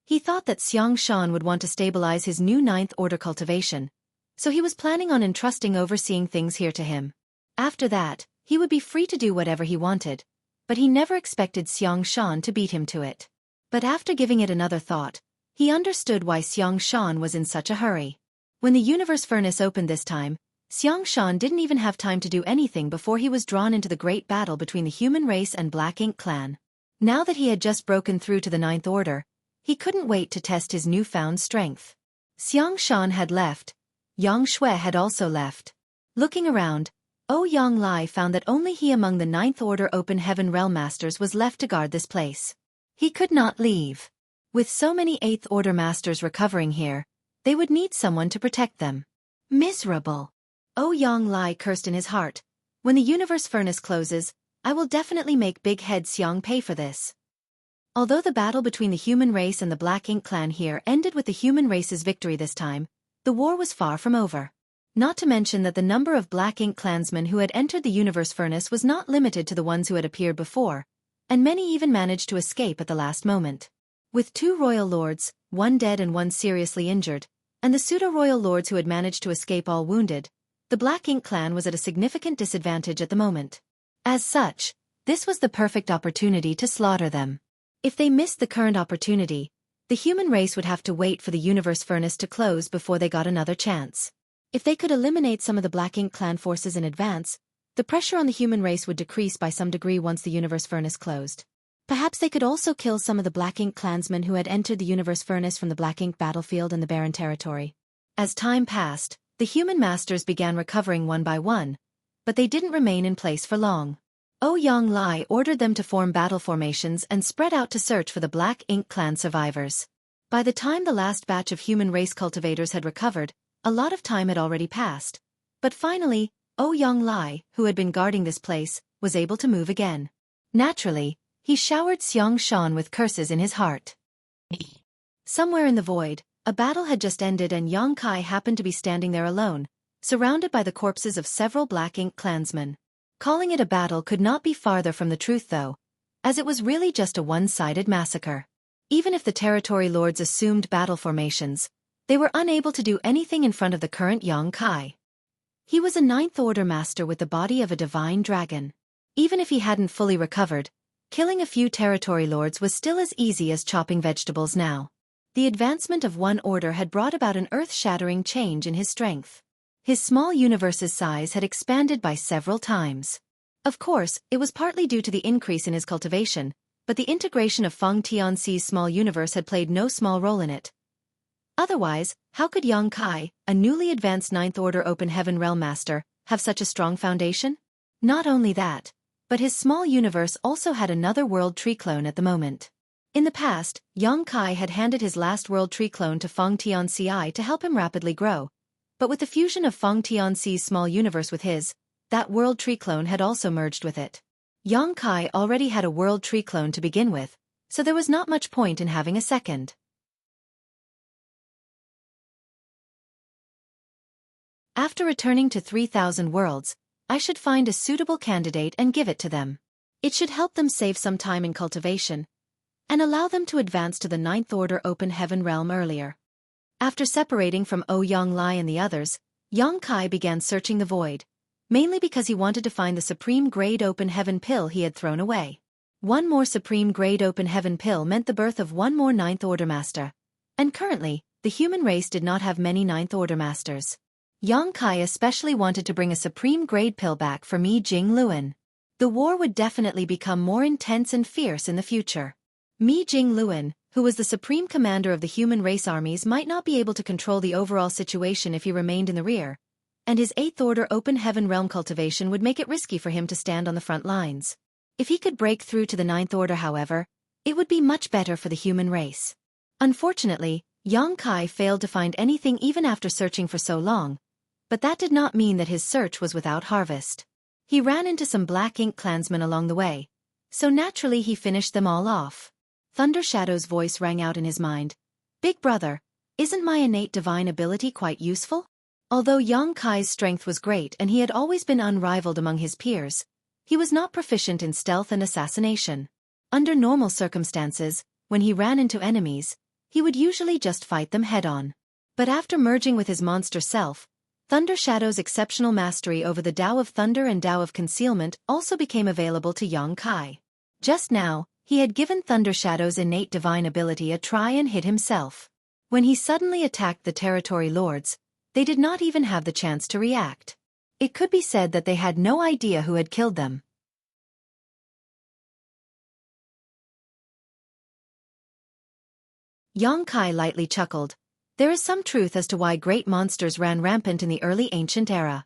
He thought that Xiang Shan would want to stabilize his new ninth order cultivation, so he was planning on entrusting overseeing things here to him. After that, he would be free to do whatever he wanted, but he never expected Xiang Shan to beat him to it. But after giving it another thought, he understood why Xiang Shan was in such a hurry. When the universe furnace opened this time, Xiang Shan didn't even have time to do anything before he was drawn into the great battle between the human race and Black Ink clan. Now that he had just broken through to the ninth order, he couldn't wait to test his newfound strength. Xiang Shan had left. Yang Shui had also left. Looking around, Ouyang Lai found that only he among the ninth order open heaven realm masters was left to guard this place. He could not leave. With so many eighth order masters recovering here, they would need someone to protect them. Miserable. Ouyang Lai cursed in his heart. When the universe furnace closes, I will definitely make Big Head Xiang pay for this. Although the battle between the human race and the Black Ink clan here ended with the human race's victory this time, the war was far from over. Not to mention that the number of Black Ink clansmen who had entered the universe furnace was not limited to the ones who had appeared before, and many even managed to escape at the last moment. With 2 royal lords, one dead and one seriously injured, and the pseudo-royal lords who had managed to escape all wounded, the Black Ink clan was at a significant disadvantage at the moment. As such, this was the perfect opportunity to slaughter them. If they missed the current opportunity, the human race would have to wait for the universe furnace to close before they got another chance. If they could eliminate some of the Black Ink clan forces in advance, the pressure on the human race would decrease by some degree once the universe furnace closed. Perhaps they could also kill some of the Black Ink clansmen who had entered the universe furnace from the Black Ink battlefield and the barren territory. As time passed, the human masters began recovering one by one, but they didn't remain in place for long. Ouyang Lai ordered them to form battle formations and spread out to search for the Black Ink clan survivors. By the time the last batch of human race cultivators had recovered, a lot of time had already passed. But finally, Ouyang Lai, who had been guarding this place, was able to move again. Naturally, he showered Xiang Shan with curses in his heart. Somewhere in the void, a battle had just ended and Yang Kai happened to be standing there alone, surrounded by the corpses of several Black Ink clansmen. Calling it a battle could not be farther from the truth though, as it was really just a one-sided massacre. Even if the territory lords assumed battle formations, they were unable to do anything in front of the current Yang Kai. He was a ninth order master with the body of a divine dragon. Even if he hadn't fully recovered, killing a few territory lords was still as easy as chopping vegetables now. The advancement of one order had brought about an earth-shattering change in his strength. His small universe's size had expanded by several times. Of course, it was partly due to the increase in his cultivation, but the integration of Feng Tianxi's small universe had played no small role in it. Otherwise, how could Yang Kai, a newly advanced Ninth Order Open Heaven Realm Master, have such a strong foundation? Not only that, but his small universe also had another World Tree clone at the moment. In the past, Yang Kai had handed his last World Tree clone to Feng Tianxi to help him rapidly grow, but with the fusion of Feng Tianxi's small universe with his, that World Tree clone had also merged with it. Yang Kai already had a World Tree clone to begin with, so there was not much point in having a second. After returning to 3,000 worlds, I should find a suitable candidate and give it to them. It should help them save some time in cultivation, and allow them to advance to the Ninth Order Open Heaven Realm earlier. After separating from Ouyang Lai and the others, Yang Kai began searching the void, mainly because he wanted to find the Supreme Grade Open Heaven pill he had thrown away. One more Supreme Grade Open Heaven pill meant the birth of one more Ninth Order Master, and currently, the human race did not have many Ninth Order Masters. Yang Kai especially wanted to bring a Supreme Grade pill back for Mi Jing Luan. The war would definitely become more intense and fierce in the future. Mi Jing Luan, who was the supreme commander of the human race armies, might not be able to control the overall situation if he remained in the rear, and his 8th Order Open Heaven Realm cultivation would make it risky for him to stand on the front lines. If he could break through to the 9th Order, however, it would be much better for the human race. Unfortunately, Yang Kai failed to find anything even after searching for so long, but that did not mean that his search was without harvest. He ran into some Black Ink clansmen along the way, so naturally he finished them all off. Thunder Shadow's voice rang out in his mind. "Big brother, isn't my innate divine ability quite useful?" Although Yang Kai's strength was great and he had always been unrivaled among his peers, he was not proficient in stealth and assassination. Under normal circumstances, when he ran into enemies, he would usually just fight them head-on. But after merging with his monster self, Thunder Shadow's exceptional mastery over the Tao of Thunder and Tao of Concealment also became available to Yang Kai. Just now, he had given Thunder Shadow's innate divine ability a try and hit himself. When he suddenly attacked the territory lords, they did not even have the chance to react. It could be said that they had no idea who had killed them. Yang Kai lightly chuckled. There is some truth as to why great monsters ran rampant in the early ancient era.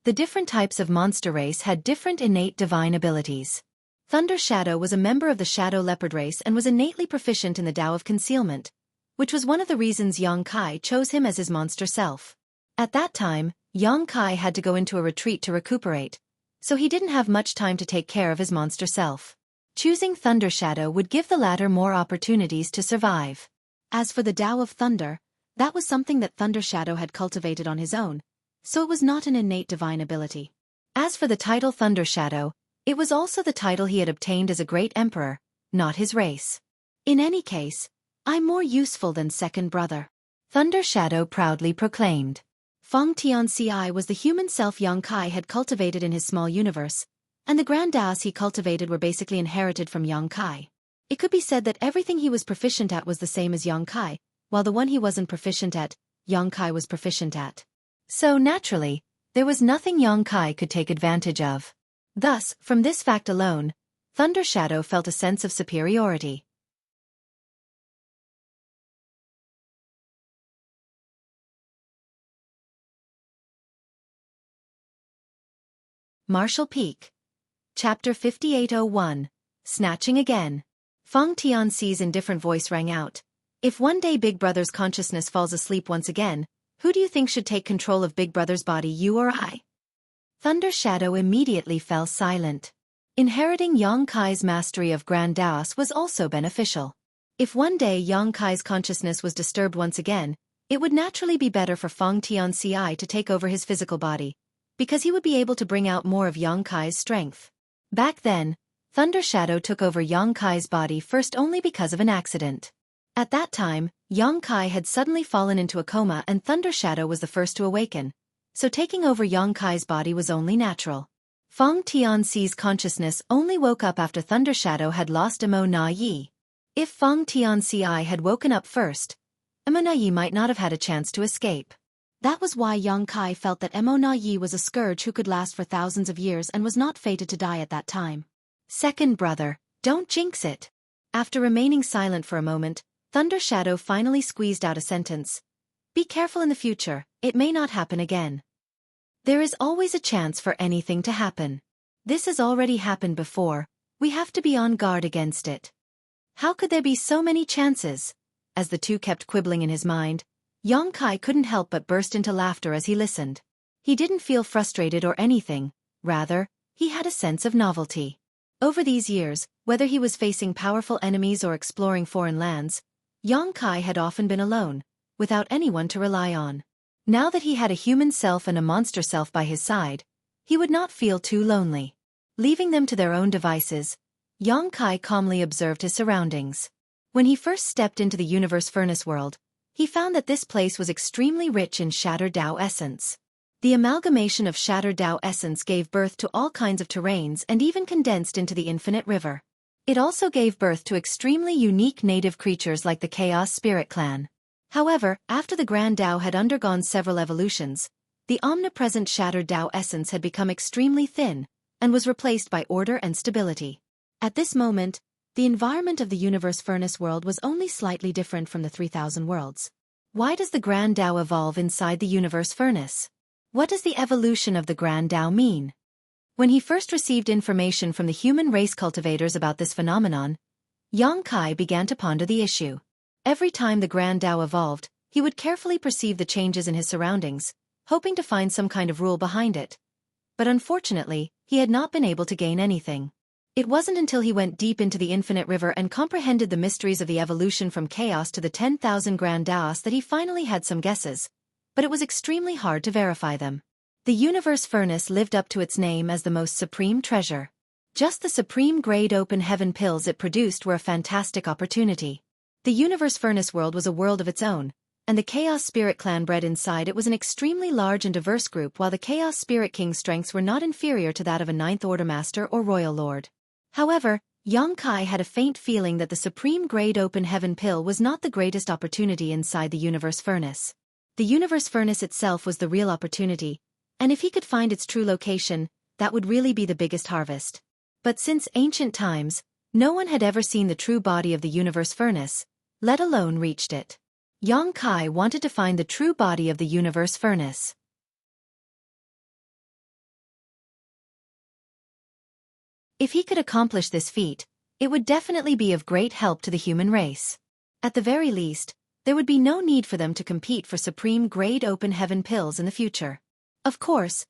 The different types of monster race had different innate divine abilities. Thunder Shadow was a member of the Shadow Leopard race and was innately proficient in the Tao of Concealment, which was one of the reasons Yang Kai chose him as his monster self. At that time, Yang Kai had to go into a retreat to recuperate, so he didn't have much time to take care of his monster self. Choosing Thunder Shadow would give the latter more opportunities to survive. As for the Tao of Thunder, that was something that Thunder Shadow had cultivated on his own, so it was not an innate divine ability. As for the title Thunder Shadow, it was also the title he had obtained as a great emperor, not his race. In any case, I'm more useful than second brother, Thunder Shadow proudly proclaimed. Feng Tianxi was the human self Yang Kai had cultivated in his small universe, and the grand Taos he cultivated were basically inherited from Yang Kai. It could be said that everything he was proficient at was the same as Yang Kai, while the one he wasn't proficient at, Yang Kai was proficient at. So naturally, there was nothing Yang Kai could take advantage of. Thus, from this fact alone, Thunder Shadow felt a sense of superiority. Martial Peak. Chapter 5801. Snatching Again. Feng Tianxi's indifferent voice rang out. If one day Big Brother's consciousness falls asleep once again, who do you think should take control of Big Brother's body, you or I? Thunder Shadow immediately fell silent. Inheriting Yang Kai's mastery of Grand Taos was also beneficial. If one day Yang Kai's consciousness was disturbed once again, it would naturally be better for Feng Tianxi to take over his physical body, because he would be able to bring out more of Yang Kai's strength. Back then, Thunder Shadow took over Yang Kai's body first only because of an accident. At that time, Yang Kai had suddenly fallen into a coma and Thunder Shadow was the first to awaken, so taking over Yang Kai's body was only natural. Feng Tianxi's consciousness only woke up after Thunder Shadow had lost Emo Na Yi. If Feng Tianxi had woken up first, Emo Na Yi might not have had a chance to escape. That was why Yang Kai felt that Emo Na Yi was a scourge who could last for thousands of years and was not fated to die at that time. Second brother, don't jinx it. After remaining silent for a moment, Thunder Shadow finally squeezed out a sentence. Be careful in the future, it may not happen again. There is always a chance for anything to happen. This has already happened before, we have to be on guard against it. How could there be so many chances? As the two kept quibbling in his mind, Yang Kai couldn't help but burst into laughter as he listened. He didn't feel frustrated or anything, rather, he had a sense of novelty. Over these years, whether he was facing powerful enemies or exploring foreign lands, Yang Kai had often been alone, without anyone to rely on. Now that he had a human self and a monster self by his side, he would not feel too lonely. Leaving them to their own devices, Yang Kai calmly observed his surroundings. When he first stepped into the universe furnace world, he found that this place was extremely rich in shattered Tao essence. The amalgamation of shattered Tao essence gave birth to all kinds of terrains and even condensed into the infinite river. It also gave birth to extremely unique native creatures like the Chaos Spirit Clan. However, after the Grand Tao had undergone several evolutions, the omnipresent shattered Tao essence had become extremely thin, and was replaced by order and stability. At this moment, the environment of the universe furnace world was only slightly different from the 3000 worlds. Why does the Grand Tao evolve inside the universe furnace? What does the evolution of the Grand Tao mean? When he first received information from the human race cultivators about this phenomenon, Yang Kai began to ponder the issue. Every time the Grand Tao evolved, he would carefully perceive the changes in his surroundings, hoping to find some kind of rule behind it. But unfortunately, he had not been able to gain anything. It wasn't until he went deep into the infinite river and comprehended the mysteries of the evolution from chaos to the 10,000 Grand Taos that he finally had some guesses, but it was extremely hard to verify them. The universe furnace lived up to its name as the most supreme treasure. Just the supreme grade open heaven pills it produced were a fantastic opportunity. The universe furnace world was a world of its own, and the Chaos Spirit Clan bred inside it was an extremely large and diverse group, while the Chaos Spirit King's strengths were not inferior to that of a Ninth Order Master or Royal Lord. However, Yang Kai had a faint feeling that the supreme grade open heaven pill was not the greatest opportunity inside the universe furnace. The universe furnace itself was the real opportunity, and if he could find its true location, that would really be the biggest harvest. But since ancient times, no one had ever seen the true body of the universe furnace, let alone reached it. Yang Kai wanted to find the true body of the universe furnace. If he could accomplish this feat, it would definitely be of great help to the human race. At the very least, there would be no need for them to compete for supreme grade open heaven pills in the future. Of course,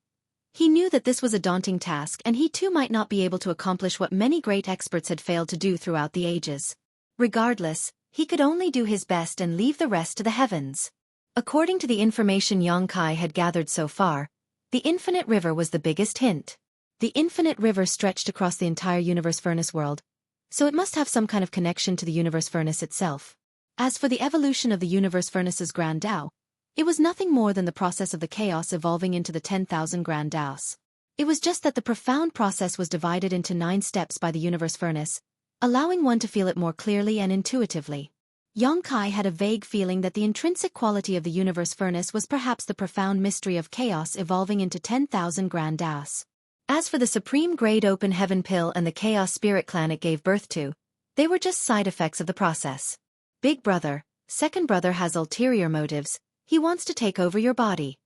he knew that this was a daunting task and he too might not be able to accomplish what many great experts had failed to do throughout the ages. Regardless, he could only do his best and leave the rest to the heavens. According to the information Yang Kai had gathered so far, the infinite river was the biggest hint. The infinite river stretched across the entire universe furnace world, so it must have some kind of connection to the universe furnace itself. As for the evolution of the universe furnace's Grand Tao, it was nothing more than the process of the chaos evolving into the 10,000 Grand Taos. It was just that the profound process was divided into 9 steps by the universe furnace, allowing one to feel it more clearly and intuitively. Yang Kai had a vague feeling that the intrinsic quality of the universe furnace was perhaps the profound mystery of chaos evolving into 10,000 Grand Taos. As for the supreme grade open heaven pill and the Chaos Spirit Clan it gave birth to, they were just side effects of the process. Big brother, second brother has ulterior motives, he wants to take over your body.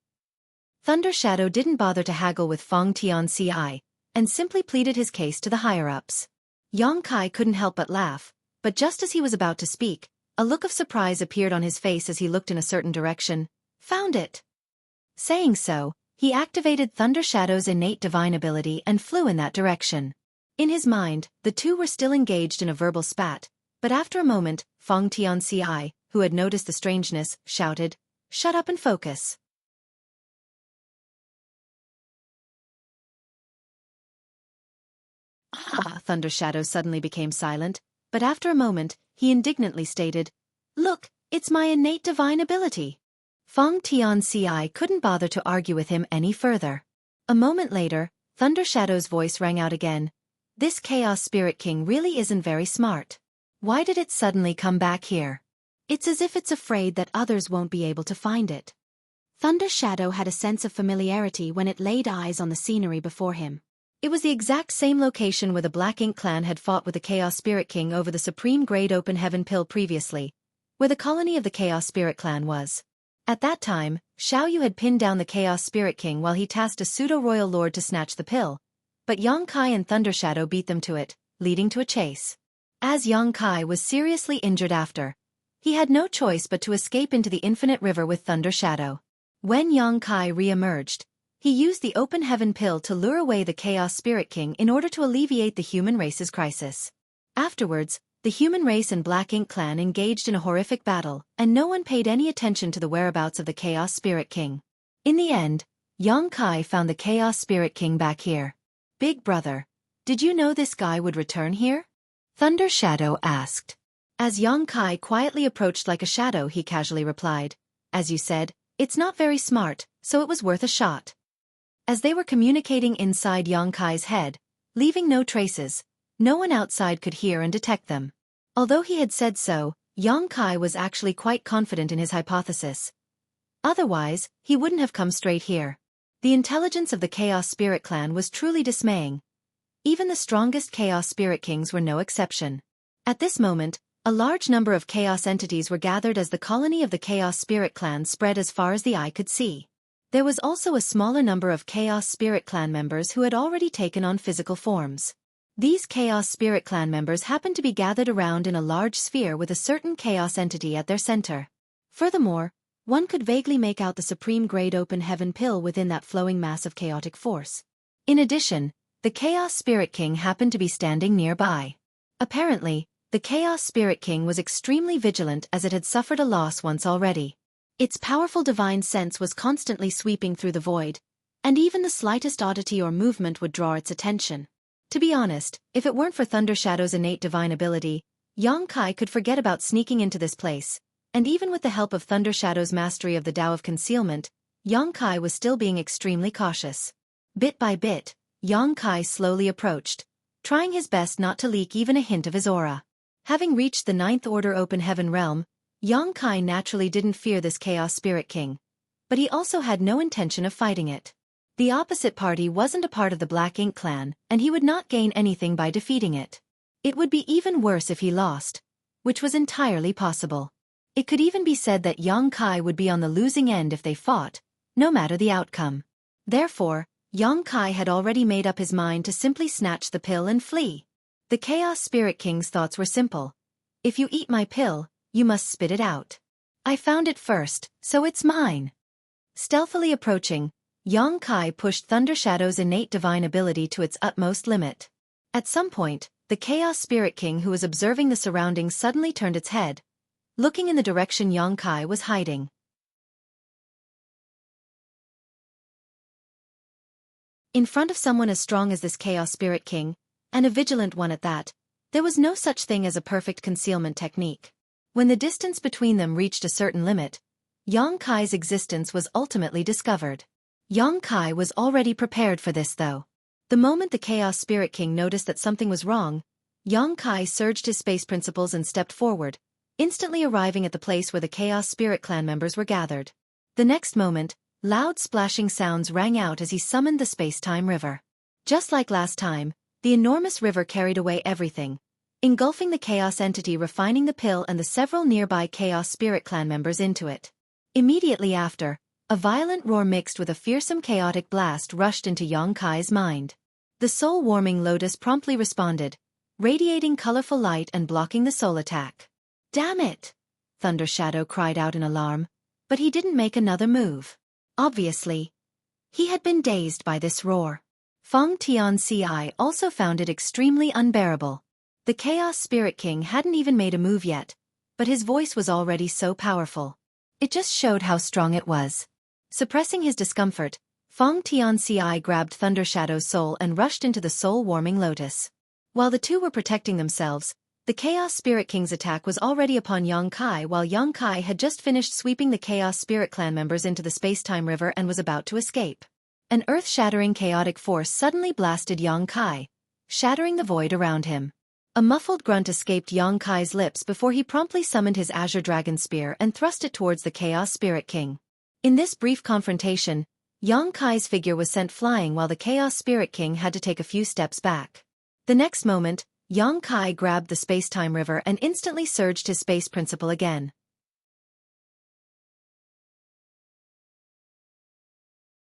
Thunder Shadow didn't bother to haggle with Feng Tianxi, and simply pleaded his case to the higher-ups. Yang Kai couldn't help but laugh, but just as he was about to speak, a look of surprise appeared on his face as he looked in a certain direction. Found it! Saying so, he activated Thunder Shadow's innate divine ability and flew in that direction. In his mind, the two were still engaged in a verbal spat, but after a moment, Feng Tianxi, who had noticed the strangeness, shouted, "Shut up and focus." Thunder Shadow suddenly became silent, but after a moment, he indignantly stated, "Look, it's my innate divine ability." Feng Tianxi couldn't bother to argue with him any further. A moment later, Thunder Shadow's voice rang out again. This Chaos Spirit King really isn't very smart. Why did it suddenly come back here? It's as if it's afraid that others won't be able to find it. Thunder Shadow had a sense of familiarity when it laid eyes on the scenery before him. It was the exact same location where the Black Ink clan had fought with the Chaos Spirit King over the Supreme Grade Open Heaven Pill previously, where the colony of the Chaos Spirit clan was. At that time, Xiaoyu had pinned down the Chaos Spirit King while he tasked a pseudo-royal lord to snatch the pill, but Yang Kai and Thunder Shadow beat them to it, leading to a chase. As Yang Kai was seriously injured after, he had no choice but to escape into the infinite river with Thunder Shadow. When Yang Kai re-emerged, he used the Open Heaven Pill to lure away the Chaos Spirit King in order to alleviate the human race's crisis. Afterwards, the human race and Black Ink clan engaged in a horrific battle, and no one paid any attention to the whereabouts of the Chaos Spirit King. In the end, Yang Kai found the Chaos Spirit King back here. Big brother, did you know this guy would return here? Thunder Shadow asked. As Yang Kai quietly approached like a shadow, he casually replied, as you said, it's not very smart, so it was worth a shot. As they were communicating inside Yang Kai's head, leaving no traces, no one outside could hear and detect them. Although he had said so, Yang Kai was actually quite confident in his hypothesis. Otherwise, he wouldn't have come straight here. The intelligence of the Chaos Spirit Clan was truly dismaying. Even the strongest Chaos Spirit Kings were no exception. At this moment, a large number of Chaos entities were gathered as the colony of the Chaos Spirit Clan spread as far as the eye could see. There was also a smaller number of Chaos Spirit Clan members who had already taken on physical forms. These Chaos Spirit Clan members happened to be gathered around in a large sphere with a certain Chaos entity at their center. Furthermore, one could vaguely make out the Supreme Grade Open Heaven Pill within that flowing mass of chaotic force. In addition, the Chaos Spirit King happened to be standing nearby. Apparently, the Chaos Spirit King was extremely vigilant as it had suffered a loss once already. Its powerful divine sense was constantly sweeping through the void, and even the slightest oddity or movement would draw its attention. To be honest, if it weren't for Thunder Shadow's innate divine ability, Yang Kai could forget about sneaking into this place, and even with the help of Thunder Shadow's mastery of the Tao of Concealment, Yang Kai was still being extremely cautious. Bit by bit, Yang Kai slowly approached, trying his best not to leak even a hint of his aura. Having reached the Ninth Order Open Heaven realm, Yang Kai naturally didn't fear this Chaos Spirit King, but he also had no intention of fighting it. The opposite party wasn't a part of the Black Ink clan, and he would not gain anything by defeating it. It would be even worse if he lost, which was entirely possible. It could even be said that Yang Kai would be on the losing end if they fought, no matter the outcome. Therefore, Yang Kai had already made up his mind to simply snatch the pill and flee. The Chaos Spirit King's thoughts were simple. If you eat my pill, you must spit it out. I found it first, so it's mine. Stealthily approaching, Yang Kai pushed Thunder Shadow's innate divine ability to its utmost limit. At some point, the Chaos Spirit King who was observing the surroundings suddenly turned its head, looking in the direction Yang Kai was hiding. In front of someone as strong as this Chaos Spirit King, and a vigilant one at that, there was no such thing as a perfect concealment technique. When the distance between them reached a certain limit, Yang Kai's existence was ultimately discovered. Yang Kai was already prepared for this though. The moment the Chaos Spirit King noticed that something was wrong, Yang Kai surged his space principles and stepped forward, instantly arriving at the place where the Chaos Spirit Clan members were gathered. The next moment, loud splashing sounds rang out as he summoned the space-time river. Just like last time, the enormous river carried away everything, engulfing the Chaos entity, refining the pill and the several nearby Chaos Spirit Clan members into it. Immediately after, a violent roar mixed with a fearsome chaotic blast rushed into Yang Kai's mind. The soul-warming lotus promptly responded, radiating colorful light and blocking the soul attack. Damn it! Thunder Shadow cried out in alarm, but he didn't make another move. Obviously, he had been dazed by this roar. Feng Tianci also found it extremely unbearable. The Chaos Spirit King hadn't even made a move yet, but his voice was already so powerful. It just showed how strong it was. Suppressing his discomfort, Feng Tianci grabbed Thunder Shadow's soul and rushed into the soul-warming lotus. While the two were protecting themselves, the Chaos Spirit King's attack was already upon Yang Kai, while Yang Kai had just finished sweeping the Chaos Spirit Clan members into the space-time river and was about to escape. An earth-shattering chaotic force suddenly blasted Yang Kai, shattering the void around him. A muffled grunt escaped Yang Kai's lips before he promptly summoned his Azure Dragon Spear and thrust it towards the Chaos Spirit King. In this brief confrontation, Yang Kai's figure was sent flying while the Chaos Spirit King had to take a few steps back. The next moment, Yang Kai grabbed the space-time river and instantly surged his space principle again.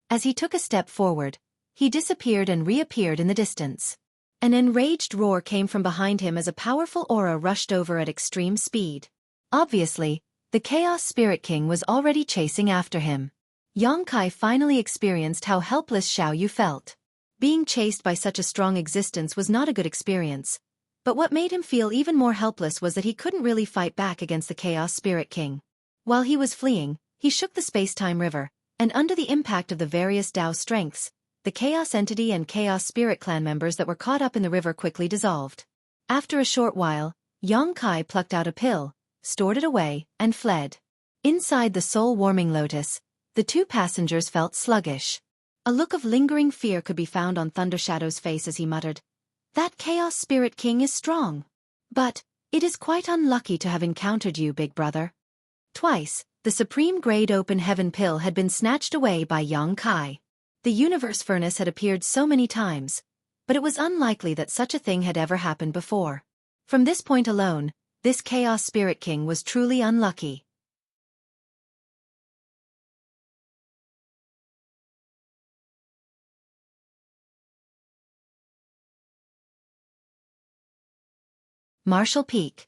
As he took a step forward, he disappeared and reappeared in the distance. An enraged roar came from behind him as a powerful aura rushed over at extreme speed. Obviously, the Chaos Spirit King was already chasing after him. Yang Kai finally experienced how helpless Xueqi felt. Being chased by such a strong existence was not a good experience, but what made him feel even more helpless was that he couldn't really fight back against the Chaos Spirit King. While he was fleeing, he shook the space-time river, and under the impact of the various Tao strengths, the Chaos Entity and Chaos Spirit Clan members that were caught up in the river quickly dissolved. After a short while, Yang Kai plucked out a pill, stored it away, and fled. Inside the soul-warming lotus, the two passengers felt sluggish. A look of lingering fear could be found on Thundershadow's face as he muttered, "That Chaos Spirit King is strong. But it is quite unlucky to have encountered you, big brother." Twice, the supreme-grade open heaven pill had been snatched away by Yang Kai. The universe furnace had appeared so many times, but it was unlikely that such a thing had ever happened before. From this point alone, this Chaos Spirit King was truly unlucky. Marshall Peak.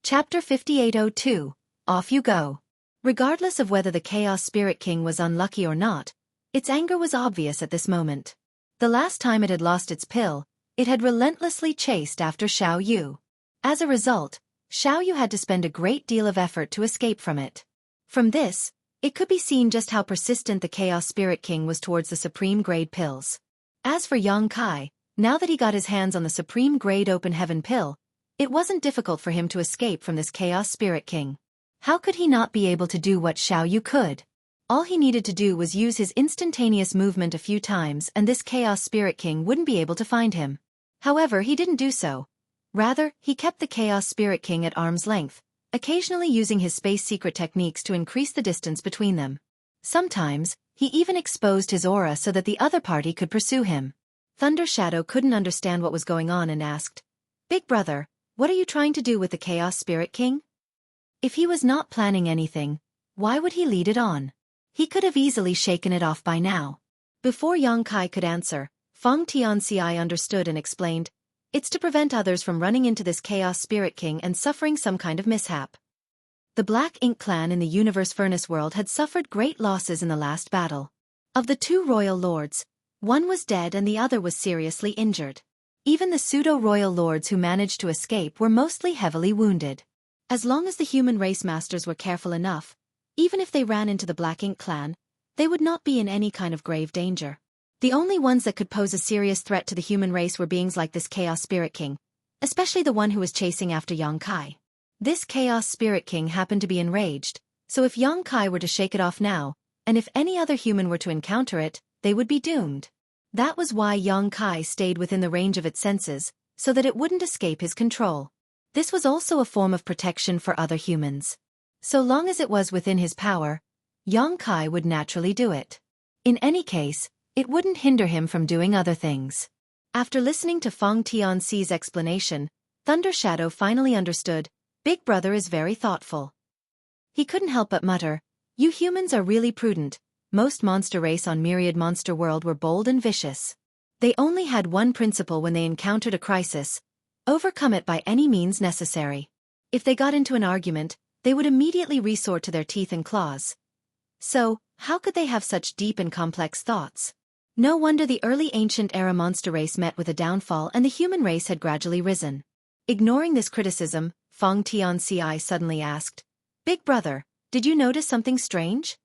Chapter 5802, Off You Go. Regardless of whether the Chaos Spirit King was unlucky or not, its anger was obvious at this moment. The last time it had lost its pill, it had relentlessly chased after Xueqi. As a result, Xueqi had to spend a great deal of effort to escape from it. From this, it could be seen just how persistent the Chaos Spirit King was towards the supreme-grade pills. As for Yang Kai, now that he got his hands on the supreme-grade open heaven pill, it wasn't difficult for him to escape from this Chaos Spirit King. How could he not be able to do what Xueqi could? All he needed to do was use his instantaneous movement a few times and this Chaos Spirit King wouldn't be able to find him. However, he didn't do so. Rather, he kept the Chaos Spirit King at arm's length, occasionally using his space secret techniques to increase the distance between them. Sometimes, he even exposed his aura so that the other party could pursue him. Thundershadow couldn't understand what was going on and asked, "Big brother, what are you trying to do with the Chaos Spirit King?" If he was not planning anything, why would he lead it on? He could have easily shaken it off by now. Before Yang Kai could answer, Feng Tianxi understood and explained, "It's to prevent others from running into this Chaos Spirit King and suffering some kind of mishap." The Black Ink clan in the Universe Furnace world had suffered great losses in the last battle. Of the two royal lords, one was dead and the other was seriously injured. Even the pseudo-royal lords who managed to escape were mostly heavily wounded. As long as the human race masters were careful enough, even if they ran into the Black Ink clan, they would not be in any kind of grave danger. The only ones that could pose a serious threat to the human race were beings like this Chaos Spirit King, especially the one who was chasing after Yang Kai. This Chaos Spirit King happened to be enraged, so if Yang Kai were to shake it off now, and if any other human were to encounter it, they would be doomed. That was why Yang Kai stayed within the range of its senses, so that it wouldn't escape his control. This was also a form of protection for other humans. So long as it was within his power, Yang Kai would naturally do it. In any case, it wouldn't hinder him from doing other things. After listening to Feng Tianxi's explanation, Thundershadow finally understood, "Big brother is very thoughtful." He couldn't help but mutter, "You humans are really prudent. Most monster race on Myriad Monster World were bold and vicious. They only had one principle when they encountered a crisis: overcome it by any means necessary. If they got into an argument, they would immediately resort to their teeth and claws. So, how could they have such deep and complex thoughts? No wonder the early ancient era monster race met with a downfall and the human race had gradually risen." Ignoring this criticism, Feng Tianxi suddenly asked, "Big brother, did you notice something strange?"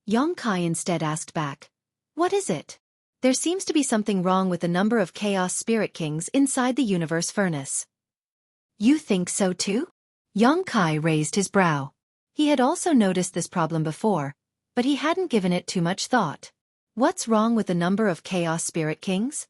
Yang Kai instead asked back, "What is it?" "There seems to be something wrong with the number of Chaos Spirit Kings inside the Universe Furnace." "You think so too?" Yang Kai raised his brow. He had also noticed this problem before, but he hadn't given it too much thought. What's wrong with the number of Chaos Spirit Kings?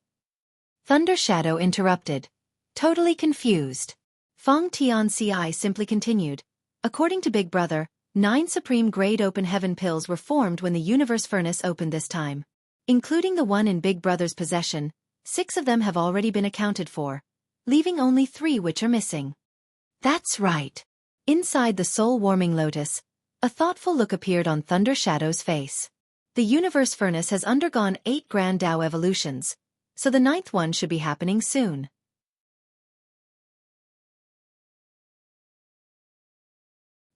Thunder Shadow interrupted, totally confused. Feng Tianci simply continued. According to Big Brother, 9 Supreme Grade Open Heaven pills were formed when the Universe Furnace opened this time. Including the one in Big Brother's possession, 6 of them have already been accounted for, leaving only 3 which are missing. That's right. Inside the soul-warming lotus, a thoughtful look appeared on Thunder Shadow's face. The Universe Furnace has undergone 8 Grand Tao evolutions, so the 9th one should be happening soon.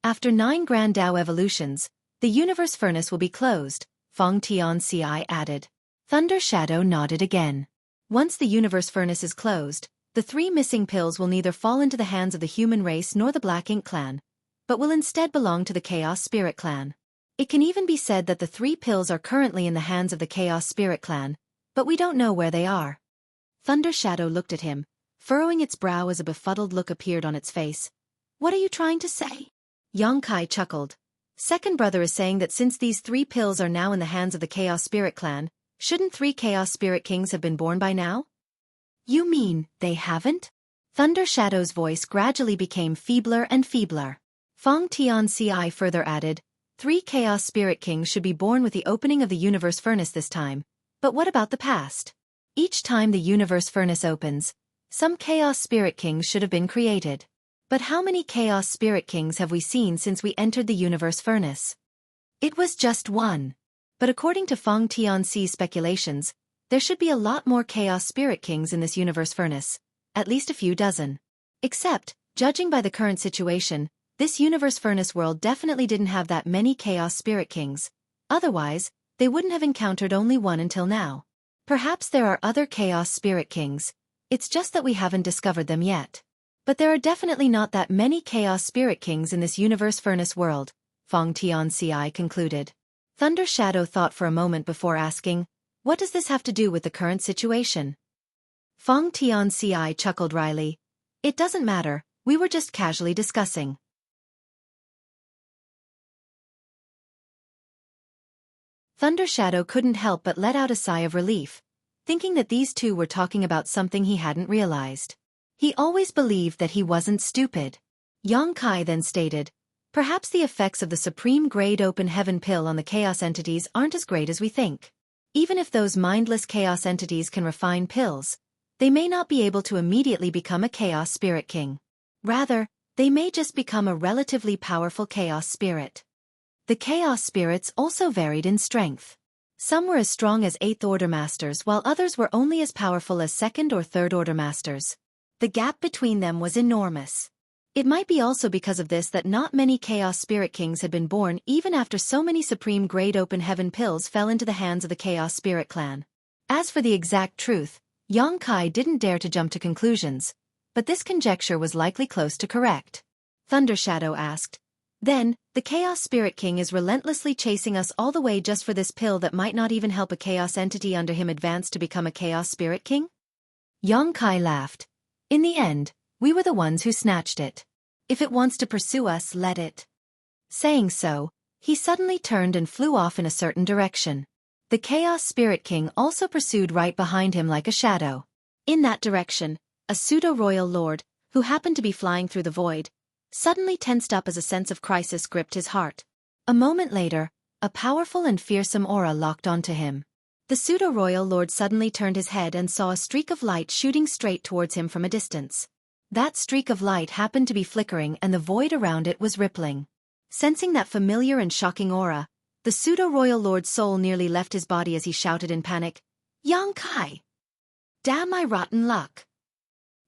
After 9 Grand Tao evolutions, the Universe Furnace will be closed, Feng Tianci added. Thunder Shadow nodded again. Once the Universe Furnace is closed, the 3 missing pills will neither fall into the hands of the human race nor the Black Ink clan, but will instead belong to the Chaos Spirit clan. It can even be said that the 3 pills are currently in the hands of the Chaos Spirit clan, but we don't know where they are. Thunder Shadow looked at him, furrowing its brow as a befuddled look appeared on its face. What are you trying to say? Xueqi chuckled. Second brother is saying that since these 3 pills are now in the hands of the Chaos Spirit clan, shouldn't 3 Chaos Spirit Kings have been born by now? You mean, they haven't? Thunder Shadow's voice gradually became feebler and feebler. Feng Tianci further added, 3 Chaos Spirit Kings should be born with the opening of the Universe Furnace this time, but what about the past? Each time the Universe Furnace opens, some Chaos Spirit Kings should have been created. But how many Chaos Spirit Kings have we seen since we entered the Universe Furnace? It was just 1. But according to Feng Tianci's speculations, there should be a lot more Chaos Spirit Kings in this Universe Furnace, at least a few dozen. Except, judging by the current situation, this Universe Furnace world definitely didn't have that many Chaos Spirit Kings. Otherwise, they wouldn't have encountered only 1 until now. Perhaps there are other Chaos Spirit Kings, it's just that we haven't discovered them yet. But there are definitely not that many Chaos Spirit Kings in this Universe Furnace world, Feng Tianci concluded. Thunder Shadow thought for a moment before asking, what does this have to do with the current situation? Feng Tianci chuckled wryly. It doesn't matter, we were just casually discussing. Thunder Shadow couldn't help but let out a sigh of relief, thinking that these 2 were talking about something he hadn't realized. He always believed that he wasn't stupid. Xueqi then stated, perhaps the effects of the Supreme Grade Open Heaven pill on the Chaos entities aren't as great as we think. Even if those mindless Chaos entities can refine pills, they may not be able to immediately become a Chaos Spirit King. Rather, they may just become a relatively powerful Chaos Spirit. The Chaos Spirits also varied in strength. Some were as strong as 8th Order Masters while others were only as powerful as 2nd or 3rd Order Masters. The gap between them was enormous. It might be also because of this that not many Chaos Spirit Kings had been born even after so many Supreme Grade Open Heaven pills fell into the hands of the Chaos Spirit clan. As for the exact truth, Xueqi didn't dare to jump to conclusions, but this conjecture was likely close to correct. Thunder Shadow asked, then, the Chaos Spirit King is relentlessly chasing us all the way just for this pill that might not even help a Chaos entity under him advance to become a Chaos Spirit King? Xueqi laughed. In the end, we were the ones who snatched it. If it wants to pursue us, let it. Saying so, he suddenly turned and flew off in a certain direction. The Chaos Spirit King also pursued right behind him like a shadow. In that direction, a pseudo-royal lord, who happened to be flying through the void, suddenly tensed up as a sense of crisis gripped his heart. A moment later, a powerful and fearsome aura locked onto him. The pseudo-royal lord suddenly turned his head and saw a streak of light shooting straight towards him from a distance. That streak of light happened to be flickering and the void around it was rippling. Sensing that familiar and shocking aura, the pseudo-royal lord's soul nearly left his body as he shouted in panic, Xueqi! Damn my rotten luck!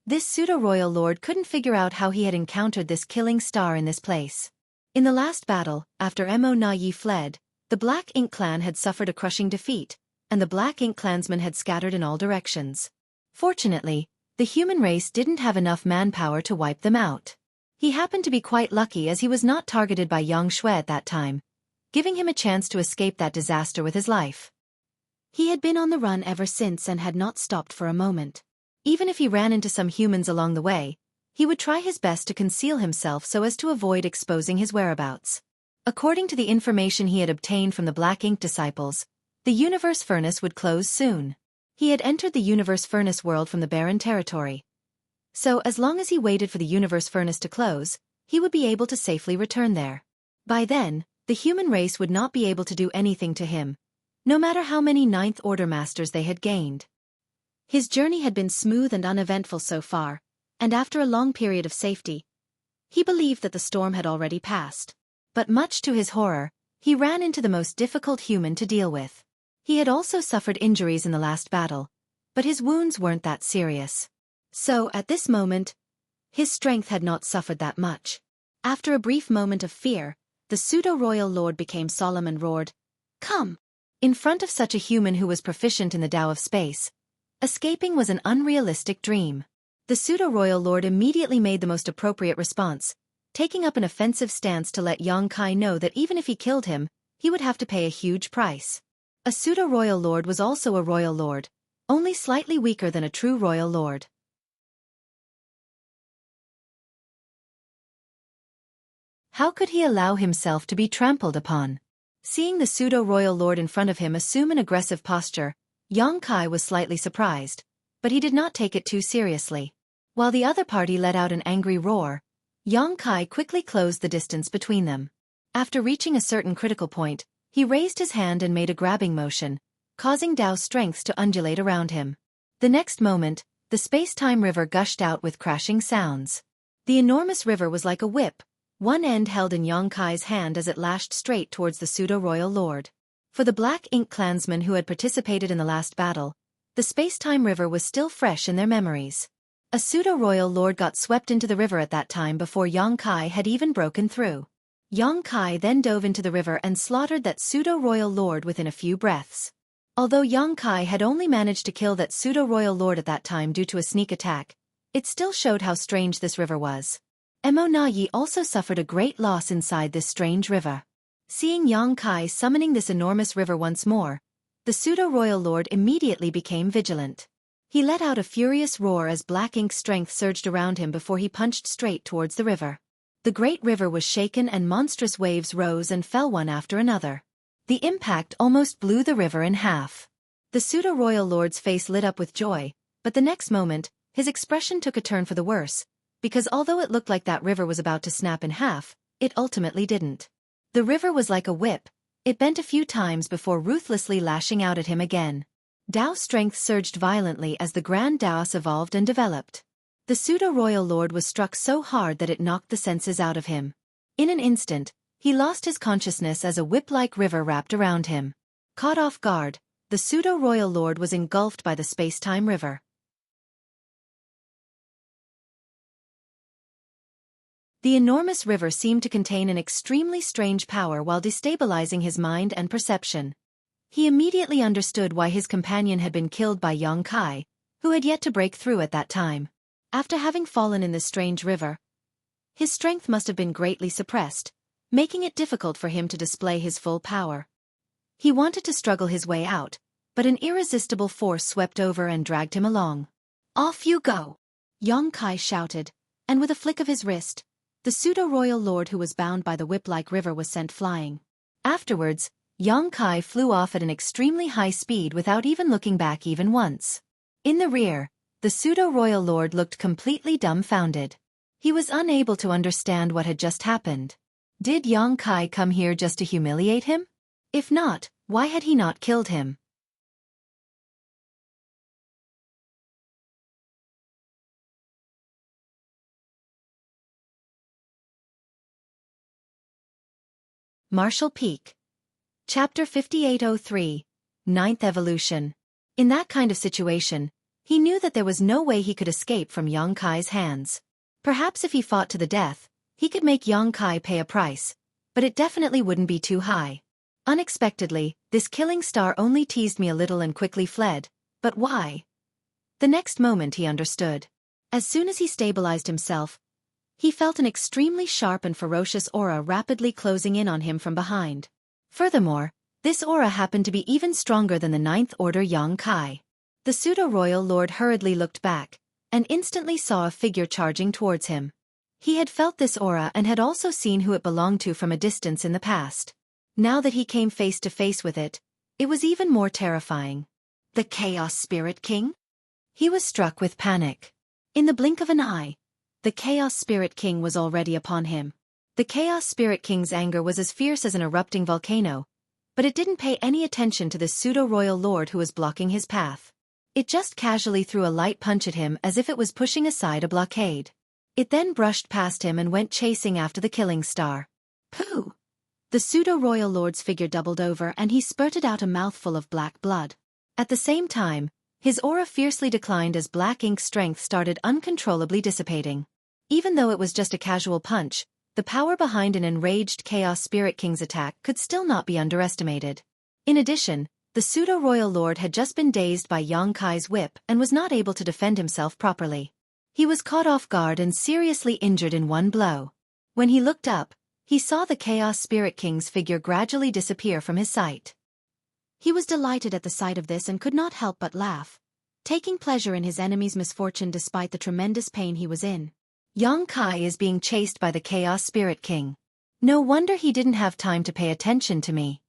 This pseudo-royal lord couldn't figure out how he had encountered this killing star in this place. In the last battle, after Mo Na Yi fled, the Black Ink clan had suffered a crushing defeat, and the Black Ink clansmen had scattered in all directions. Fortunately, the human race didn't have enough manpower to wipe them out. He happened to be quite lucky as he was not targeted by Yang Shui at that time, giving him a chance to escape that disaster with his life. He had been on the run ever since and had not stopped for a moment. Even if he ran into some humans along the way, he would try his best to conceal himself so as to avoid exposing his whereabouts. According to the information he had obtained from the Black Ink disciples, The universe furnace would close soon. He had entered the universe furnace world from the barren territory. So as long as he waited for the universe furnace to close, he would be able to safely return there. By then, the human race would not be able to do anything to him, no matter how many Ninth Order masters they had gained. His journey had been smooth and uneventful so far, and after a long period of safety, he believed that the storm had already passed. But much to his horror, he ran into the most difficult human to deal with. He had also suffered injuries in the last battle, but his wounds weren't that serious. So, at this moment, his strength had not suffered that much. After a brief moment of fear, the pseudo-royal lord became solemn and roared, "Come!" In front of such a human who was proficient in the Tao of space, escaping was an unrealistic dream. The pseudo-royal lord immediately made the most appropriate response, taking up an offensive stance to let Yang Kai know that even if he killed him, he would have to pay a huge price. A pseudo-royal lord was also a royal lord, only slightly weaker than a true royal lord. How could he allow himself to be trampled upon? Seeing the pseudo-royal lord in front of him assume an aggressive posture, Yang Kai was slightly surprised, but he did not take it too seriously. While the other party let out an angry roar, Yang Kai quickly closed the distance between them. After reaching a certain critical point, he raised his hand and made a grabbing motion, causing Dao's strength to undulate around him. The next moment, the space-time river gushed out with crashing sounds. The enormous river was like a whip, one end held in Yang Kai's hand as it lashed straight towards the pseudo-royal lord. For the Black Ink clansmen who had participated in the last battle, the space-time river was still fresh in their memories. A pseudo-royal lord got swept into the river at that time before Yang Kai had even broken through. Yang Kai then dove into the river and slaughtered that pseudo-royal lord within a few breaths. Although Yang Kai had only managed to kill that pseudo-royal lord at that time due to a sneak attack, it still showed how strange this river was. Mo Na Yi also suffered a great loss inside this strange river. Seeing Yang Kai summoning this enormous river once more, the pseudo-royal lord immediately became vigilant. He let out a furious roar as Black Ink's strength surged around him before he punched straight towards the river. The great river was shaken and monstrous waves rose and fell one after another. The impact almost blew the river in half. The pseudo-royal lord's face lit up with joy, but the next moment, his expression took a turn for the worse, because although it looked like that river was about to snap in half, it ultimately didn't. The river was like a whip, it bent a few times before ruthlessly lashing out at him again. Dao's strength surged violently as the Grand Daos evolved and developed. The pseudo-royal lord was struck so hard that it knocked the senses out of him. In an instant, he lost his consciousness as a whip-like river wrapped around him. Caught off guard, the pseudo-royal lord was engulfed by the space-time river. The enormous river seemed to contain an extremely strange power while destabilizing his mind and perception. He immediately understood why his companion had been killed by Yang Kai, who had yet to break through at that time. After having fallen in this strange river, his strength must have been greatly suppressed, making it difficult for him to display his full power. He wanted to struggle his way out, but an irresistible force swept over and dragged him along. "Off you go!" Yang Kai shouted, and with a flick of his wrist, the pseudo-royal lord who was bound by the whip-like river was sent flying. Afterwards, Yang Kai flew off at an extremely high speed without even looking back even once. In the rear, the pseudo-royal lord looked completely dumbfounded. He was unable to understand what had just happened. Did Yang Kai come here just to humiliate him? If not, why had he not killed him? Marshall Peak. Chapter 5803, Ninth Evolution. In that kind of situation, he knew that there was no way he could escape from Yang Kai's hands. Perhaps if he fought to the death, he could make Yang Kai pay a price, but it definitely wouldn't be too high. Unexpectedly, this killing star only teased me a little and quickly fled, but why? The next moment he understood. As soon as he stabilized himself, he felt an extremely sharp and ferocious aura rapidly closing in on him from behind. Furthermore, this aura happened to be even stronger than the Ninth Order Yang Kai. The pseudo-royal lord hurriedly looked back, and instantly saw a figure charging towards him. He had felt this aura and had also seen who it belonged to from a distance in the past. Now that he came face to face with it, It was even more terrifying. The Chaos Spirit King? He was struck with panic. In the blink of an eye, the Chaos Spirit King was already upon him. The Chaos Spirit King's anger was as fierce as an erupting volcano, but it didn't pay any attention to this pseudo-royal lord who was blocking his path. It just casually threw a light punch at him as if it was pushing aside a blockade. It then brushed past him and went chasing after the killing star. Pooh! The pseudo-royal lord's figure doubled over and he spurted out a mouthful of black blood. At the same time, his aura fiercely declined as black ink strength started uncontrollably dissipating. Even though it was just a casual punch, the power behind an enraged Chaos Spirit King's attack could still not be underestimated. In addition, the pseudo-royal lord had just been dazed by Yang Kai's whip and was not able to defend himself properly. He was caught off guard and seriously injured in one blow. When he looked up, he saw the Chaos Spirit King's figure gradually disappear from his sight. He was delighted at the sight of this and could not help but laugh, taking pleasure in his enemy's misfortune despite the tremendous pain he was in. Yang Kai is being chased by the Chaos Spirit King. No wonder he didn't have time to pay attention to me.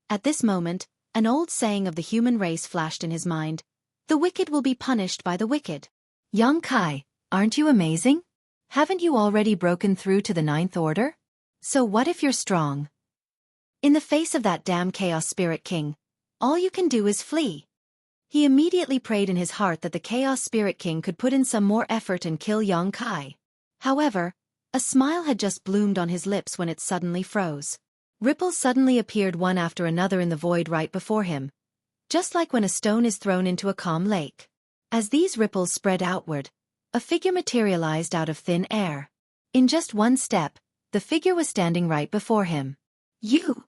At this moment, an old saying of the human race flashed in his mind: the wicked will be punished by the wicked. Yang Kai, aren't you amazing? Haven't you already broken through to the 9th order? So what if you're strong? In the face of that damn Chaos Spirit King, all you can do is flee. He immediately prayed in his heart that the Chaos Spirit King could put in some more effort and kill Yang Kai. However, a smile had just bloomed on his lips when it suddenly froze. Ripples suddenly appeared one after another in the void right before him, just like when a stone is thrown into a calm lake. As these ripples spread outward, a figure materialized out of thin air. In just one step, the figure was standing right before him. You!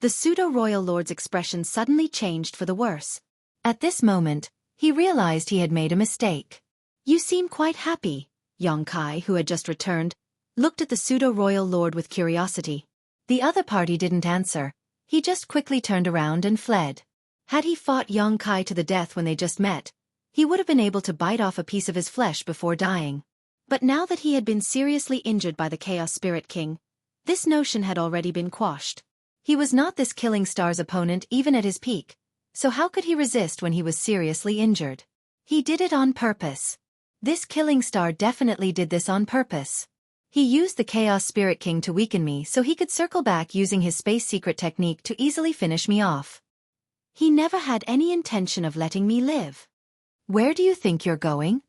The pseudo-royal lord's expression suddenly changed for the worse. At this moment, he realized he had made a mistake. You seem quite happy. Yang Kai, who had just returned, looked at the pseudo-royal lord with curiosity. The other party didn't answer. He just quickly turned around and fled. Had he fought Yang Kai to the death when they just met, he would have been able to bite off a piece of his flesh before dying. But now that he had been seriously injured by the Chaos Spirit King, this notion had already been quashed. He was not this killing star's opponent even at his peak, so how could he resist when he was seriously injured? He did it on purpose. This killing star definitely did this on purpose. He used the Chaos Spirit King to weaken me so he could circle back using his space secret technique to easily finish me off. He never had any intention of letting me live. Where do you think you're going?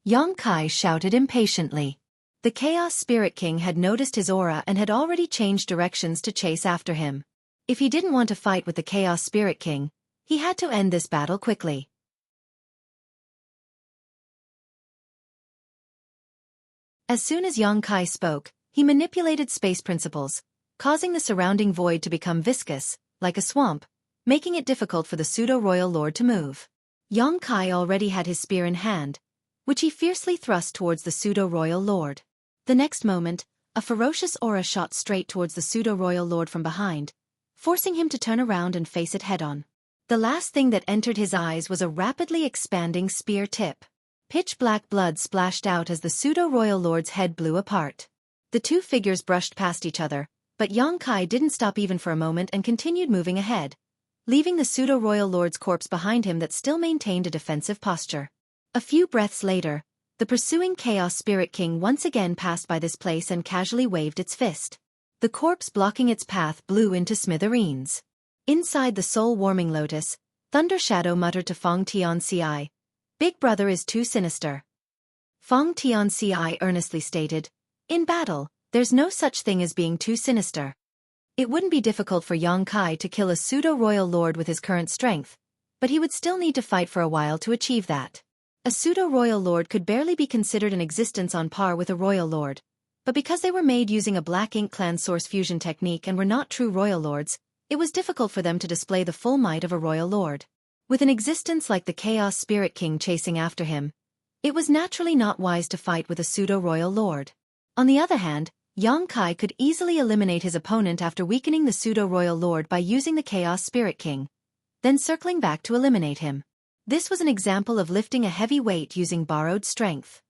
Yang Kai shouted impatiently. The Chaos Spirit King had noticed his aura and had already changed directions to chase after him. If he didn't want to fight with the Chaos Spirit King, he had to end this battle quickly. As soon as Yang Kai spoke, he manipulated space principles, causing the surrounding void to become viscous, like a swamp, making it difficult for the pseudo-royal lord to move. Yang Kai already had his spear in hand, which he fiercely thrust towards the pseudo-royal lord. The next moment, a ferocious aura shot straight towards the pseudo-royal lord from behind, forcing him to turn around and face it head-on. The last thing that entered his eyes was a rapidly expanding spear tip. Pitch-black blood splashed out as the pseudo-royal lord's head blew apart. The two figures brushed past each other, but Yang Kai didn't stop even for a moment and continued moving ahead, leaving the pseudo-royal lord's corpse behind him that still maintained a defensive posture. A few breaths later, the pursuing Chaos Spirit King once again passed by this place and casually waved its fist. The corpse blocking its path blew into smithereens. Inside the soul-warming lotus, Thunder Shadow muttered to Fong Tianci, "Big Brother is too sinister." Fong Tianci earnestly stated, "In battle, there's no such thing as being too sinister." It wouldn't be difficult for Yang Kai to kill a pseudo-royal lord with his current strength, but he would still need to fight for a while to achieve that. A pseudo-royal lord could barely be considered an existence on par with a royal lord, but because they were made using a Black Ink Clan source fusion technique and were not true royal lords, it was difficult for them to display the full might of a royal lord. With an existence like the Chaos Spirit King chasing after him, it was naturally not wise to fight with a pseudo-royal lord. On the other hand, Yang Kai could easily eliminate his opponent after weakening the pseudo-royal lord by using the Chaos Spirit King, then circling back to eliminate him. This was an example of lifting a heavy weight using borrowed strength.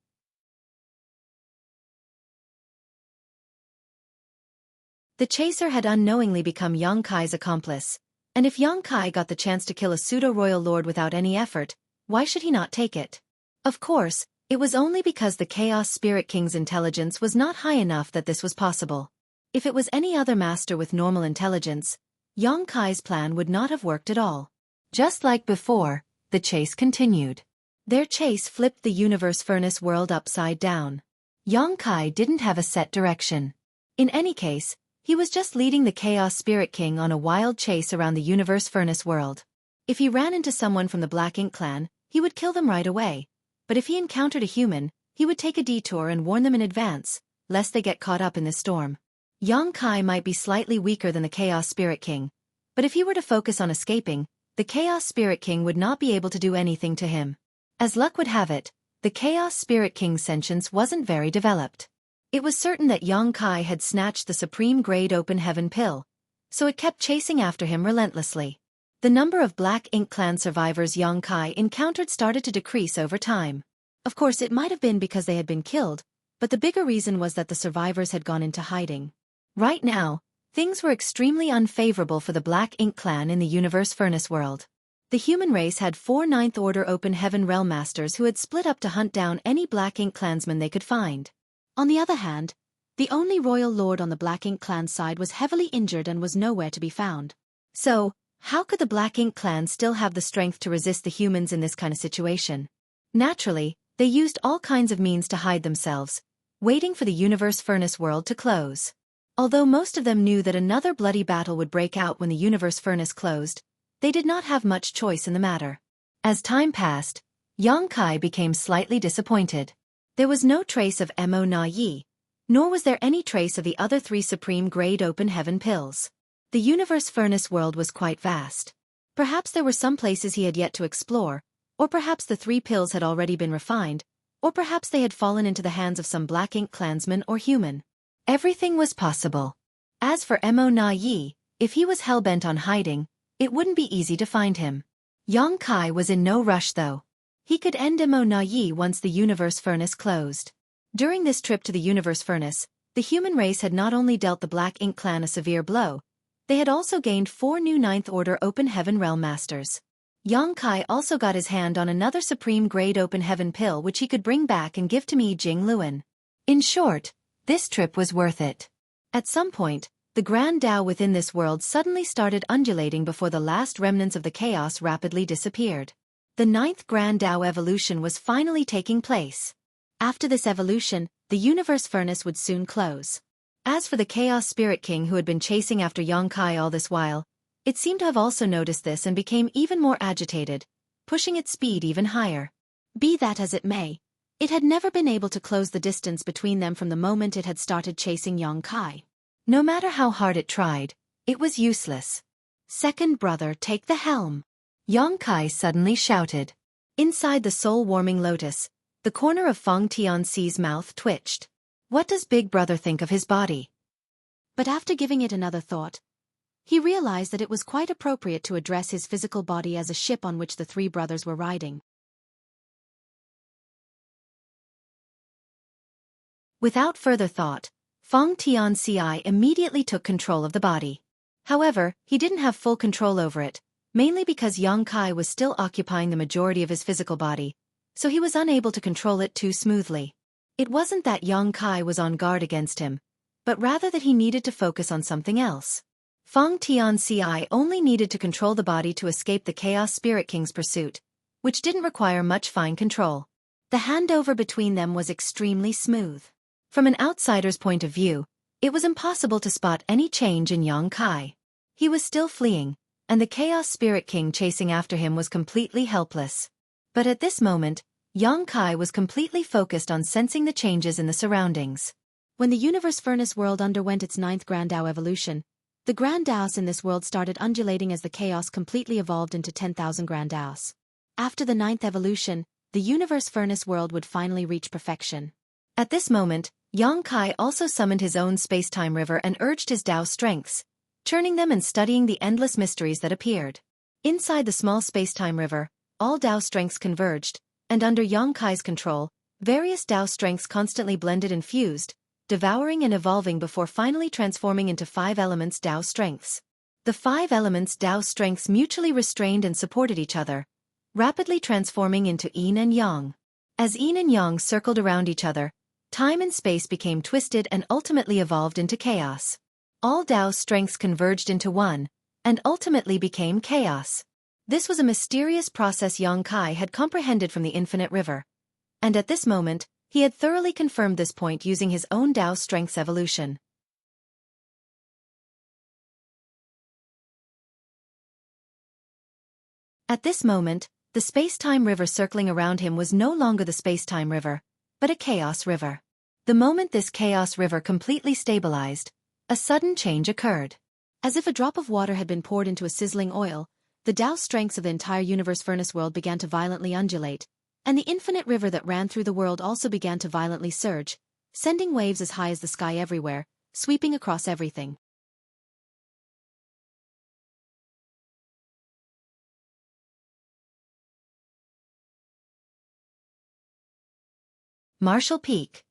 The chaser had unknowingly become Yang Kai's accomplice, And if Yang Kai got the chance to kill a pseudo-royal lord without any effort, why should he not take it? Of course, it was only because the Chaos Spirit King's intelligence was not high enough that this was possible. If it was any other master with normal intelligence, Yang Kai's plan would not have worked at all. Just like before, the chase continued. Their chase flipped the universe furnace world upside down. Yang Kai didn't have a set direction. In any case, he was just leading the Chaos Spirit King on a wild chase around the universe furnace world. If he ran into someone from the Black Ink clan, he would kill them right away. But if he encountered a human, he would take a detour and warn them in advance, lest they get caught up in the storm. Yang Kai might be slightly weaker than the Chaos Spirit King, but if he were to focus on escaping, the Chaos Spirit King would not be able to do anything to him. As luck would have it, the Chaos Spirit King's sentience wasn't very developed. It was certain that Yang Kai had snatched the supreme grade open heaven pill, so it kept chasing after him relentlessly. The number of Black Ink clan survivors Yang Kai encountered started to decrease over time. Of course, it might have been because they had been killed, but the bigger reason was that the survivors had gone into hiding. Right now, things were extremely unfavorable for the Black Ink clan in the universe furnace world. The human race had 4 Ninth Order Open Heaven Realm Masters who had split up to hunt down any Black Ink clansmen they could find. On the other hand, the only royal lord on the Black Ink clan side was heavily injured and was nowhere to be found. So, how could the Black Ink clan still have the strength to resist the humans in this kind of situation? Naturally, they used all kinds of means to hide themselves, waiting for the universe furnace world to close. Although most of them knew that another bloody battle would break out when the universe furnace closed, they did not have much choice in the matter. As time passed, Yang Kai became slightly disappointed. There was no trace of Mo Na Yi, nor was there any trace of the other 3 supreme grade open heaven pills. The universe furnace world was quite vast. Perhaps there were some places he had yet to explore, or perhaps the 3 pills had already been refined, or perhaps they had fallen into the hands of some Black Ink clansman or human. Everything was possible. As for Mo Na Yi, if he was hell-bent on hiding, it wouldn't be easy to find him. Yang Kai was in no rush though. He could end Mo Na Yi once the universe furnace closed. During this trip to the universe furnace, the human race had not only dealt the Black Ink clan a severe blow, they had also gained 4 new Ninth Order Open Heaven Realm Masters. Yang Kai also got his hand on another supreme grade open heaven pill which he could bring back and give to Mi Jing Luan. In short, this trip was worth it. At some point, the Grand Tao within this world suddenly started undulating before the last remnants of the chaos rapidly disappeared. The 9th Grand Tao evolution was finally taking place. After this evolution, the universe furnace would soon close. As for the Chaos Spirit King who had been chasing after Yang Kai all this while, it seemed to have also noticed this and became even more agitated, pushing its speed even higher. Be that as it may, it had never been able to close the distance between them from the moment it had started chasing Yang Kai. No matter how hard it tried, it was useless. Second brother, take the helm. Yang Kai suddenly shouted. Inside the soul-warming lotus, the corner of Feng Tianxi's mouth twitched. What does Big Brother think of his body? But after giving it another thought, he realized that it was quite appropriate to address his physical body as a ship on which the 3 brothers were riding. Without further thought, Feng Tianxi immediately took control of the body. However, he didn't have full control over it, mainly because Yang Kai was still occupying the majority of his physical body, so he was unable to control it too smoothly. It wasn't that Yang Kai was on guard against him, but rather that he needed to focus on something else. Feng Tianxi only needed to control the body to escape the Chaos Spirit King's pursuit, which didn't require much fine control. The handover between them was extremely smooth. From an outsider's point of view, it was impossible to spot any change in Yang Kai. He was still fleeing, and the Chaos Spirit King chasing after him was completely helpless. But at this moment, Yang Kai was completely focused on sensing the changes in the surroundings. When the universe furnace world underwent its 9th Grand Tao evolution, the Grand Taos in this world started undulating as the chaos completely evolved into 10,000 Grand Taos. After the 9th evolution, the universe furnace world would finally reach perfection. At this moment, Yang Kai also summoned his own space-time river and urged his Tao strengths, churning them and studying the endless mysteries that appeared. Inside the small space-time river, all Tao strengths converged, and under Yang Kai's control, various Tao strengths constantly blended and fused, devouring and evolving before finally transforming into 5 elements Tao strengths. The 5 elements Tao strengths mutually restrained and supported each other, rapidly transforming into yin and yang. As yin and yang circled around each other, time and space became twisted and ultimately evolved into chaos. All Tao's strengths converged into one, and ultimately became chaos. This was a mysterious process Yang Kai had comprehended from the infinite river. And at this moment, he had thoroughly confirmed this point using his own Tao strength's evolution. At this moment, the space-time river circling around him was no longer the space-time river, but a chaos river. The moment this chaos river completely stabilized, a sudden change occurred. As if a drop of water had been poured into a sizzling oil, the Tao strengths of the entire universe furnace world began to violently undulate, and the infinite river that ran through the world also began to violently surge, sending waves as high as the sky everywhere, sweeping across everything. Marshall Peak.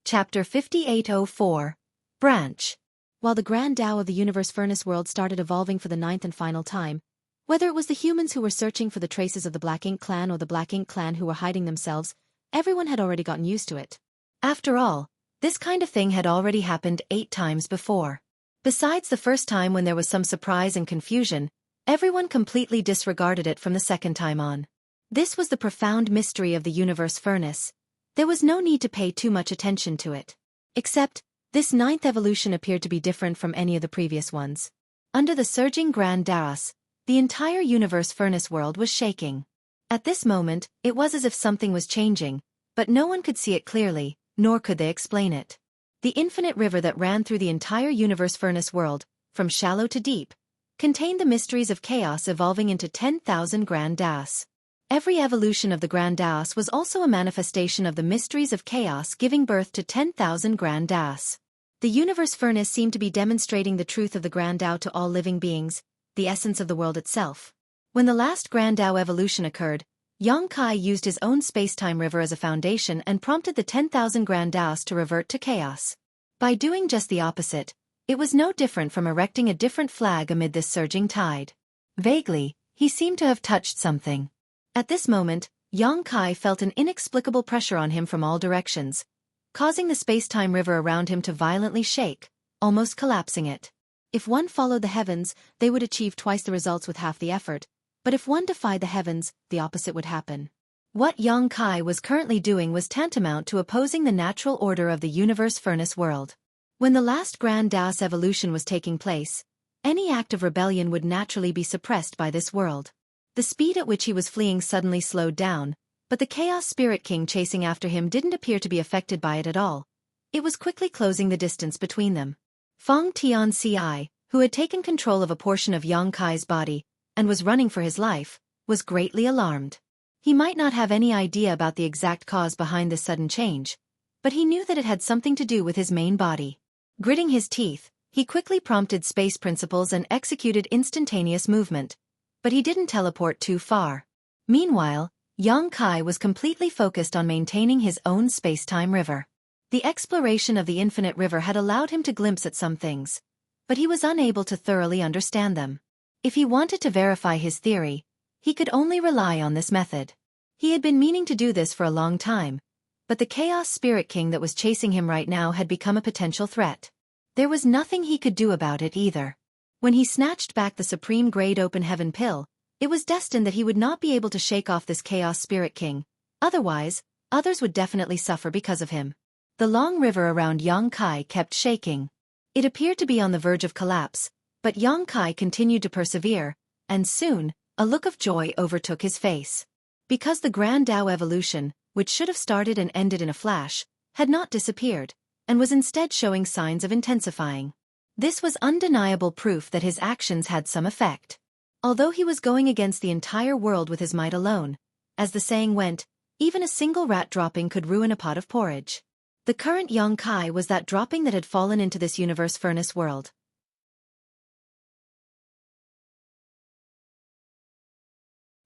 Chapter 5804. Branch. While the grand Tao of the universe furnace world started evolving for the 9th and final time, whether it was the humans who were searching for the traces of the Black Ink clan or the Black Ink clan who were hiding themselves, everyone had already gotten used to it. After all, this kind of thing had already happened 8 times before. Besides the first time when there was some surprise and confusion, everyone completely disregarded it from the second time on. This was the profound mystery of the universe furnace. There was no need to pay too much attention to it. Except, this 9th evolution appeared to be different from any of the previous ones. Under the surging Grand Daras, the entire universe furnace world was shaking. At this moment, it was as if something was changing, but no one could see it clearly, nor could they explain it. The infinite river that ran through the entire universe furnace world, from shallow to deep, contained the mysteries of chaos evolving into 10,000 Grand Das. Every evolution of the Grand Das was also a manifestation of the mysteries of chaos giving birth to 10,000 Grand Das. The universe furnace seemed to be demonstrating the truth of the Grand Tao to all living beings, the essence of the world itself. When the last Grand Tao evolution occurred, Yang Kai used his own space-time river as a foundation and prompted the 10,000 Grand Taos to revert to chaos. By doing just the opposite, it was no different from erecting a different flag amid this surging tide. Vaguely, he seemed to have touched something. At this moment, Yang Kai felt an inexplicable pressure on him from all directions, causing the space-time river around him to violently shake, almost collapsing it. If one followed the heavens, they would achieve twice the results with half the effort, but if one defied the heavens, the opposite would happen. What Yang Kai was currently doing was tantamount to opposing the natural order of the universe furnace world. When the last Grand Daos evolution was taking place, any act of rebellion would naturally be suppressed by this world. The speed at which he was fleeing suddenly slowed down, but the Chaos Spirit King chasing after him didn't appear to be affected by it at all. It was quickly closing the distance between them. Feng Tianci, who had taken control of a portion of Yang Kai's body, and was running for his life, was greatly alarmed. He might not have any idea about the exact cause behind this sudden change, but he knew that it had something to do with his main body. Gritting his teeth, he quickly prompted space principles and executed instantaneous movement, but he didn't teleport too far. Meanwhile, Yang Kai was completely focused on maintaining his own space-time river. The exploration of the infinite river had allowed him to glimpse at some things, but he was unable to thoroughly understand them. If he wanted to verify his theory, he could only rely on this method. He had been meaning to do this for a long time, but the Chaos Spirit King that was chasing him right now had become a potential threat. There was nothing he could do about it either. When he snatched back the Supreme Grade Open Heaven pill, it was destined that he would not be able to shake off this Chaos Spirit King. Otherwise, others would definitely suffer because of him. The long river around Yang Kai kept shaking. It appeared to be on the verge of collapse, but Yang Kai continued to persevere, and soon, a look of joy overtook his face. Because the Grand Tao evolution, which should have started and ended in a flash, had not disappeared, and was instead showing signs of intensifying. This was undeniable proof that his actions had some effect. Although he was going against the entire world with his might alone, as the saying went, even a single rat dropping could ruin a pot of porridge. The current Yang Kai was that dropping that had fallen into this universe furnace world.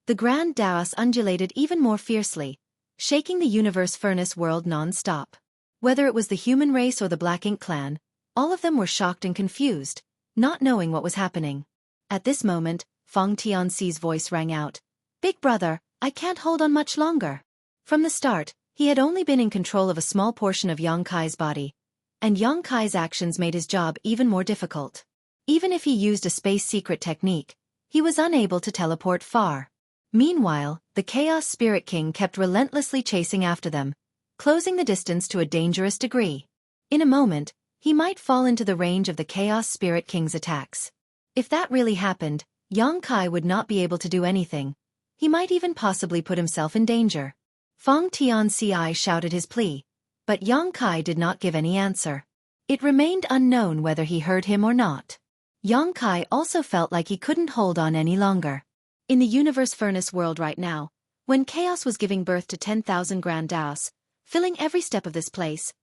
The Grand Daos undulated even more fiercely, shaking the universe furnace world non-stop. Whether it was the human race or the Black Ink clan, all of them were shocked and confused, not knowing what was happening. At this moment, Feng Tianxi's voice rang out. Big brother, I can't hold on much longer. From the start, he had only been in control of a small portion of Yang Kai's body, and Yang Kai's actions made his job even more difficult. Even if he used a space secret technique, he was unable to teleport far. Meanwhile, the Chaos Spirit King kept relentlessly chasing after them, closing the distance to a dangerous degree. In a moment, he might fall into the range of the Chaos Spirit King's attacks. If that really happened, Yang Kai would not be able to do anything. He might even possibly put himself in danger. Feng Tianxi shouted his plea, but Yang Kai did not give any answer. It remained unknown whether he heard him or not. Yang Kai also felt like he couldn't hold on any longer. In the universe furnace world right now, when chaos was giving birth to 10,000 grand daos, filling every step of this place,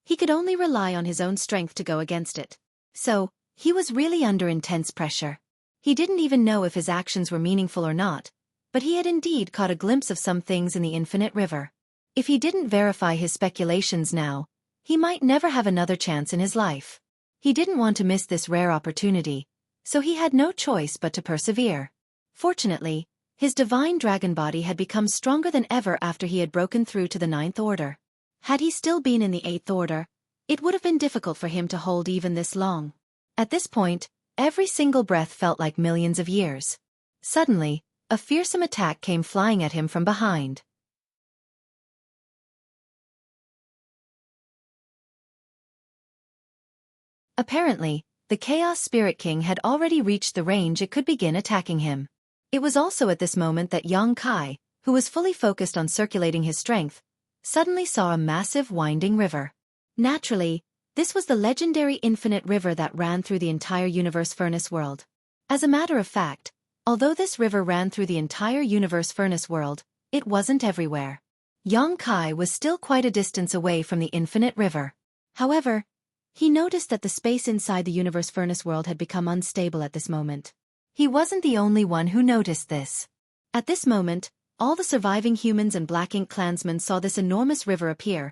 he could only rely on his own strength to go against it. So, he was really under intense pressure. He didn't even know if his actions were meaningful or not, but he had indeed caught a glimpse of some things in the infinite river. If he didn't verify his speculations now, he might never have another chance in his life. He didn't want to miss this rare opportunity, so he had no choice but to persevere. Fortunately, his divine dragon body had become stronger than ever after he had broken through to the 9th order. Had he still been in the 8th order, it would have been difficult for him to hold even this long. At this point, every single breath felt like millions of years. Suddenly, a fearsome attack came flying at him from behind. Apparently, the Chaos Spirit King had already reached the range it could begin attacking him. It was also at this moment that Yang Kai, who was fully focused on circulating his strength, suddenly saw a massive winding river. Naturally, this was the legendary infinite river that ran through the entire universe furnace world. As a matter of fact, although this river ran through the entire universe furnace world, it wasn't everywhere. Yang Kai was still quite a distance away from the infinite river. However, he noticed that the space inside the universe furnace world had become unstable at this moment. He wasn't the only one who noticed this. At this moment, all the surviving humans and Black Ink clansmen saw this enormous river appear,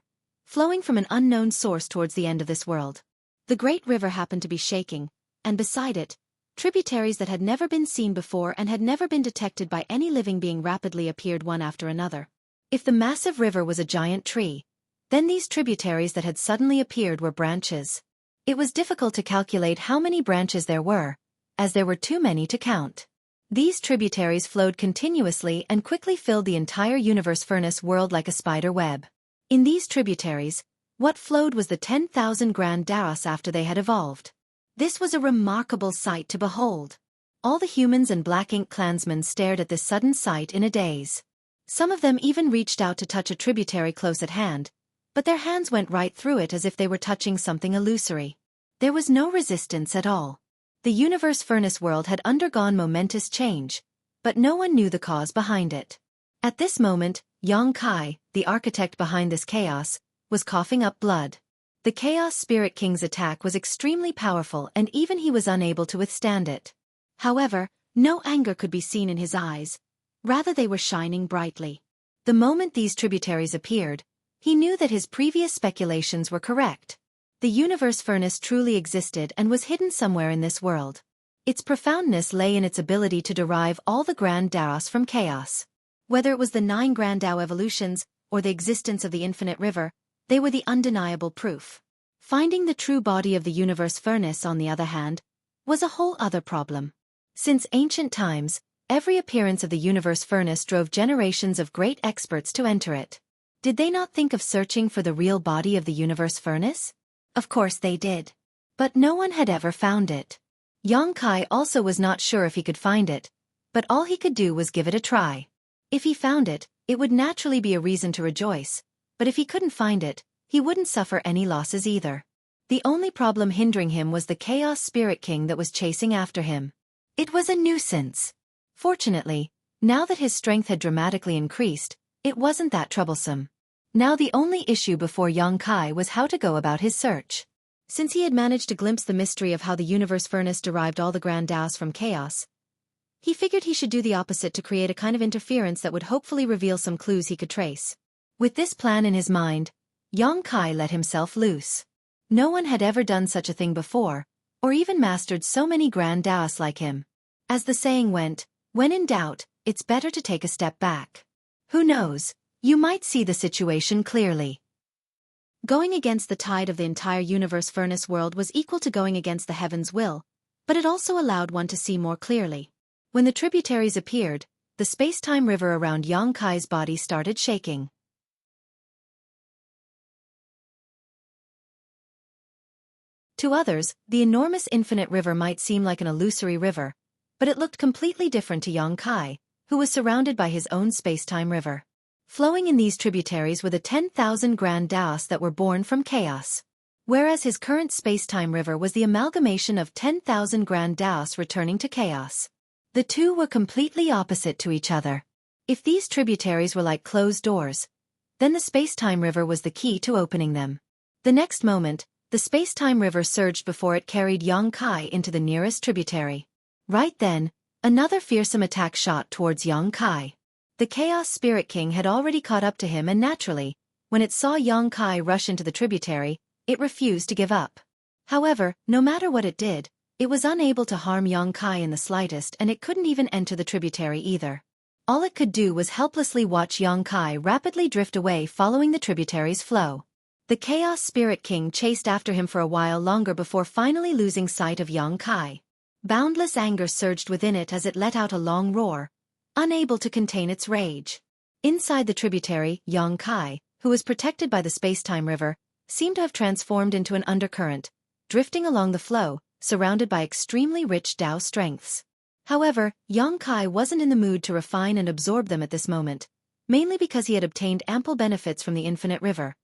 flowing from an unknown source towards the end of this world. The great river happened to be shaking, and beside it, tributaries that had never been seen before and had never been detected by any living being rapidly appeared one after another. If the massive river was a giant tree, then these tributaries that had suddenly appeared were branches. It was difficult to calculate how many branches there were, as there were too many to count. These tributaries flowed continuously and quickly filled the entire universe furnace world like a spider web. In these tributaries, what flowed was the 10,000 grand daos after they had evolved. This was a remarkable sight to behold. All the humans and Black Ink clansmen stared at this sudden sight in a daze. Some of them even reached out to touch a tributary close at hand, but their hands went right through it as if they were touching something illusory. There was no resistance at all. The universe furnace world had undergone momentous change, but no one knew the cause behind it. At this moment, Yang Kai, the architect behind this chaos, was coughing up blood. The Chaos Spirit King's attack was extremely powerful and even he was unable to withstand it. However, no anger could be seen in his eyes. Rather they were shining brightly. The moment these tributaries appeared, he knew that his previous speculations were correct. The universe furnace truly existed and was hidden somewhere in this world. Its profoundness lay in its ability to derive all the grand daos from chaos. Whether it was the 9 grand dao evolutions, or the existence of the infinite river, they were the undeniable proof. Finding the true body of the universe furnace, on the other hand, was a whole other problem. Since ancient times, every appearance of the universe furnace drove generations of great experts to enter it. Did they not think of searching for the real body of the universe furnace? Of course they did. But no one had ever found it. Yang Kai also was not sure if he could find it, but all he could do was give it a try. If he found it, it would naturally be a reason to rejoice, but if he couldn't find it, he wouldn't suffer any losses either. The only problem hindering him was the Chaos Spirit King that was chasing after him. It was a nuisance. Fortunately, now that his strength had dramatically increased, it wasn't that troublesome. Now the only issue before Yang Kai was how to go about his search. Since he had managed to glimpse the mystery of how the universe furnace derived all the grand daos from chaos, he figured he should do the opposite to create a kind of interference that would hopefully reveal some clues he could trace. With this plan in his mind, Yang Kai let himself loose. No one had ever done such a thing before, or even mastered so many grand daos like him. As the saying went, when in doubt, it's better to take a step back. Who knows, you might see the situation clearly. Going against the tide of the entire universe furnace world was equal to going against the heaven's will, but it also allowed one to see more clearly. When the tributaries appeared, the space-time river around Xueqi's body started shaking. To others, the enormous infinite river might seem like an illusory river, but it looked completely different to Xueqi, who was surrounded by his own space-time river. Flowing in these tributaries were the 10,000 grand daos that were born from chaos. Whereas his current space-time river was the amalgamation of 10,000 grand daos returning to chaos. The two were completely opposite to each other. If these tributaries were like closed doors, then the space-time river was the key to opening them. The next moment, the space-time river surged before it carried Xueqi into the nearest tributary. Right then, another fearsome attack shot towards Xueqi. The Chaos Spirit King had already caught up to him, and naturally, when it saw Xueqi rush into the tributary, it refused to give up. However, no matter what it did, it was unable to harm Xueqi in the slightest, and it couldn't even enter the tributary either. All it could do was helplessly watch Xueqi rapidly drift away following the tributary's flow. The Chaos Spirit King chased after him for a while longer before finally losing sight of Xueqi. Boundless anger surged within it as it let out a long roar, unable to contain its rage. Inside the tributary, Xueqi, who was protected by the space-time river, seemed to have transformed into an undercurrent, drifting along the flow, surrounded by extremely rich Dao strengths. However, Xueqi wasn't in the mood to refine and absorb them at this moment, mainly because he had obtained ample benefits from the infinite river.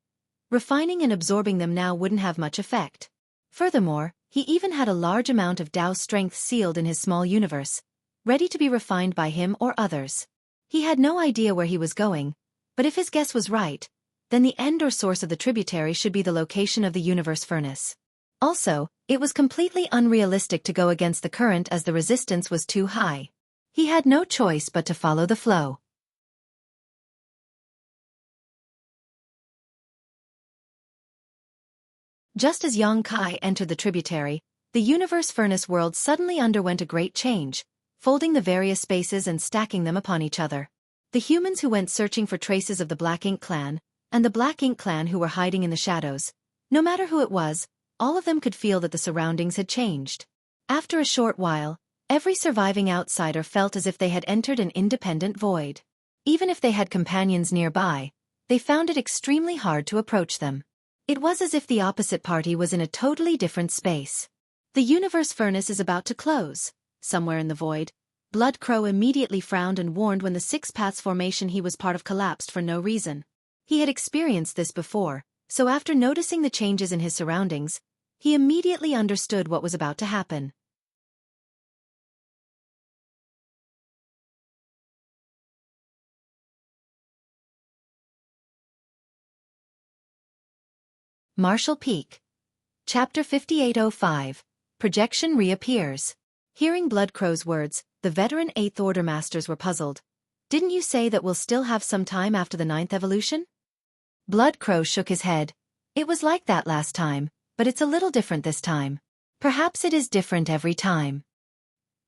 Refining and absorbing them now wouldn't have much effect. Furthermore, he even had a large amount of Dao strength sealed in his small universe, ready to be refined by him or others. He had no idea where he was going, but if his guess was right, then the end or source of the tributary should be the location of the universe furnace. Also, it was completely unrealistic to go against the current as the resistance was too high. He had no choice but to follow the flow. Just as Xueqi entered the tributary, the universe furnace world suddenly underwent a great change, folding the various spaces and stacking them upon each other. The humans who went searching for traces of the Black Ink clan, and the Black Ink clan who were hiding in the shadows, no matter who it was, all of them could feel that the surroundings had changed. After a short while, every surviving outsider felt as if they had entered an independent void. Even if they had companions nearby, they found it extremely hard to approach them. It was as if the opposite party was in a totally different space. The universe furnace is about to close. Somewhere in the void, Blood Crow immediately frowned and warned when the Six Paths formation he was part of collapsed for no reason. He had experienced this before, so after noticing the changes in his surroundings, he immediately understood what was about to happen. Marshall Peak. Chapter 5805. Projection reappears. Hearing Blood Crow's words, the veteran 8th Order Masters were puzzled. Didn't you say that we'll still have some time after the 9th evolution? Blood Crow shook his head. It was like that last time, but it's a little different this time. Perhaps it is different every time.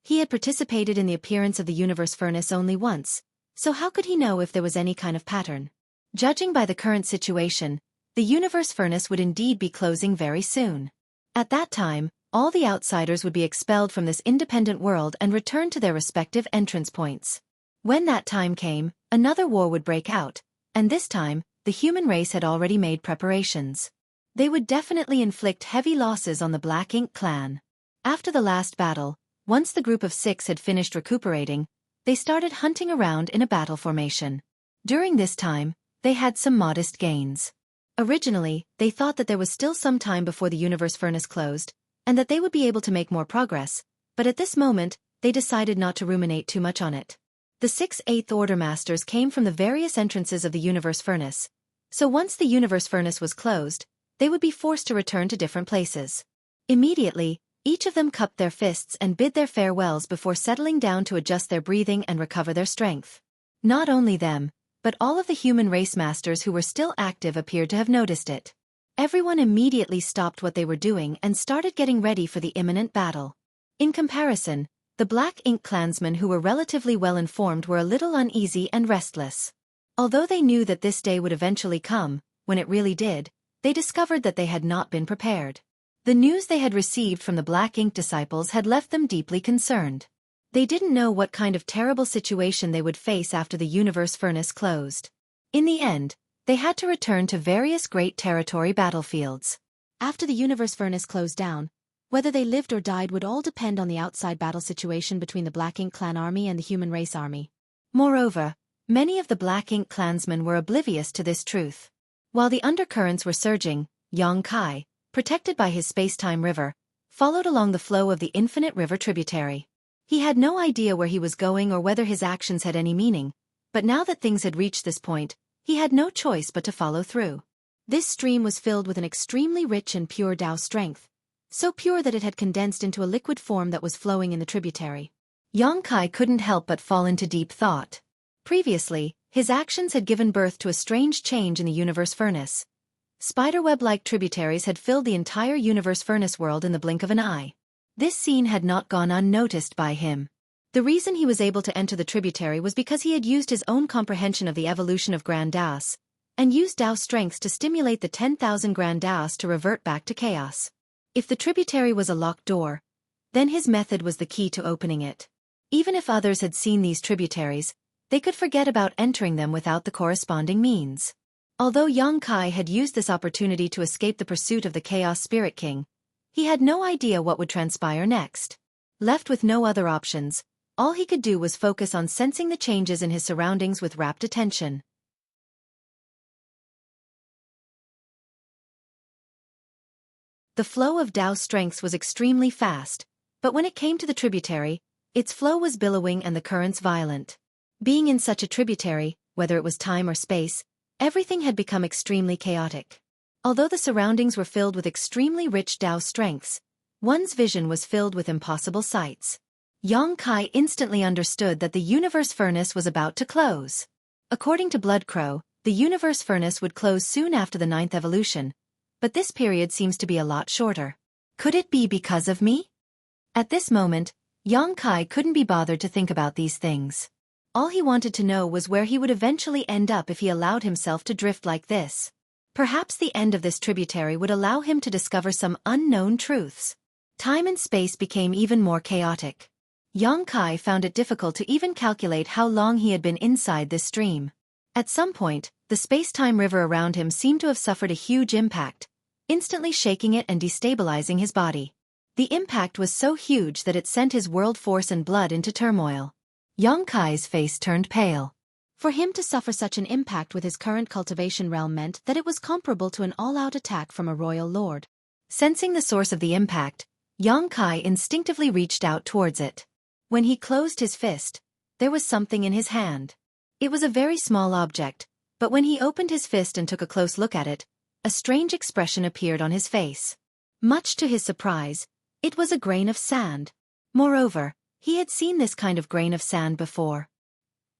He had participated in the appearance of the universe furnace only once, so how could he know if there was any kind of pattern? Judging by the current situation, the universe furnace would indeed be closing very soon. At that time, all the outsiders would be expelled from this independent world and return to their respective entrance points. When that time came, another war would break out, and this time, the human race had already made preparations. They would definitely inflict heavy losses on the Black Ink clan. After the last battle, once the group of 6 had finished recuperating, they started hunting around in a battle formation. During this time, they had some modest gains. Originally, they thought that there was still some time before the universe furnace closed, and that they would be able to make more progress, but at this moment, they decided not to ruminate too much on it. The 6 8th Order Masters came from the various entrances of the universe furnace, so once the universe furnace was closed, they would be forced to return to different places. Immediately, each of them cupped their fists and bid their farewells before settling down to adjust their breathing and recover their strength. Not only them, but all of the human race masters who were still active appeared to have noticed it. Everyone immediately stopped what they were doing and started getting ready for the imminent battle. In comparison, The Black Ink clansmen who were relatively well informed were a little uneasy and restless. Although they knew that this day would eventually come, when it really did, they discovered that they had not been prepared. The news they had received from the Black Ink disciples had left them deeply concerned. They didn't know what kind of terrible situation they would face after the universe furnace closed. In the end, they had to return to various great territory battlefields. After the universe furnace closed down, whether they lived or died would all depend on the outside battle situation between the Black Ink clan army and the human race army. Moreover, many of the Black Ink clansmen were oblivious to this truth. While the undercurrents were surging, Xueqi, protected by his space-time river, followed along the flow of the infinite river tributary. He had no idea where he was going or whether his actions had any meaning, but now that things had reached this point, he had no choice but to follow through. This stream was filled with an extremely rich and pure Tao strength, so pure that it had condensed into a liquid form that was flowing in the tributary. Xueqi couldn't help but fall into deep thought. Previously, his actions had given birth to a strange change in the universe furnace. Spiderweb-like tributaries had filled the entire universe furnace world in the blink of an eye. This scene had not gone unnoticed by him. The reason he was able to enter the tributary was because he had used his own comprehension of the evolution of Grand Daos, and used Tao strengths to stimulate the 10,000 Grand Daos to revert back to chaos. If the tributary was a locked door, then his method was the key to opening it. Even if others had seen these tributaries, they could forget about entering them without the corresponding means. Although Xueqi had used this opportunity to escape the pursuit of the Chaos Spirit King, he had no idea what would transpire next. Left with no other options, all he could do was focus on sensing the changes in his surroundings with rapt attention. The flow of Tao strengths was extremely fast, but when it came to the tributary, its flow was billowing and the currents violent. Being in such a tributary, whether it was time or space, everything had become extremely chaotic. Although the surroundings were filled with extremely rich Tao strengths, one's vision was filled with impossible sights. Xueqi instantly understood that the universe furnace was about to close. According to Bloodcrow, the universe furnace would close soon after the 9th evolution, but this period seems to be a lot shorter. Could it be because of me? At this moment, Xueqi couldn't be bothered to think about these things. All he wanted to know was where he would eventually end up if he allowed himself to drift like this. Perhaps the end of this tributary would allow him to discover some unknown truths. Time and space became even more chaotic. Xueqi found it difficult to even calculate how long he had been inside this stream. At some point, the space-time river around him seemed to have suffered a huge impact, instantly shaking it and destabilizing his body. The impact was so huge that it sent his world force and blood into turmoil. Xueqi's face turned pale. For him to suffer such an impact with his current cultivation realm meant that it was comparable to an all-out attack from a royal lord. Sensing the source of the impact, Xueqi instinctively reached out towards it. When he closed his fist, there was something in his hand. It was a very small object, but when he opened his fist and took a close look at it, a strange expression appeared on his face. Much to his surprise, it was a grain of sand. Moreover, he had seen this kind of grain of sand before.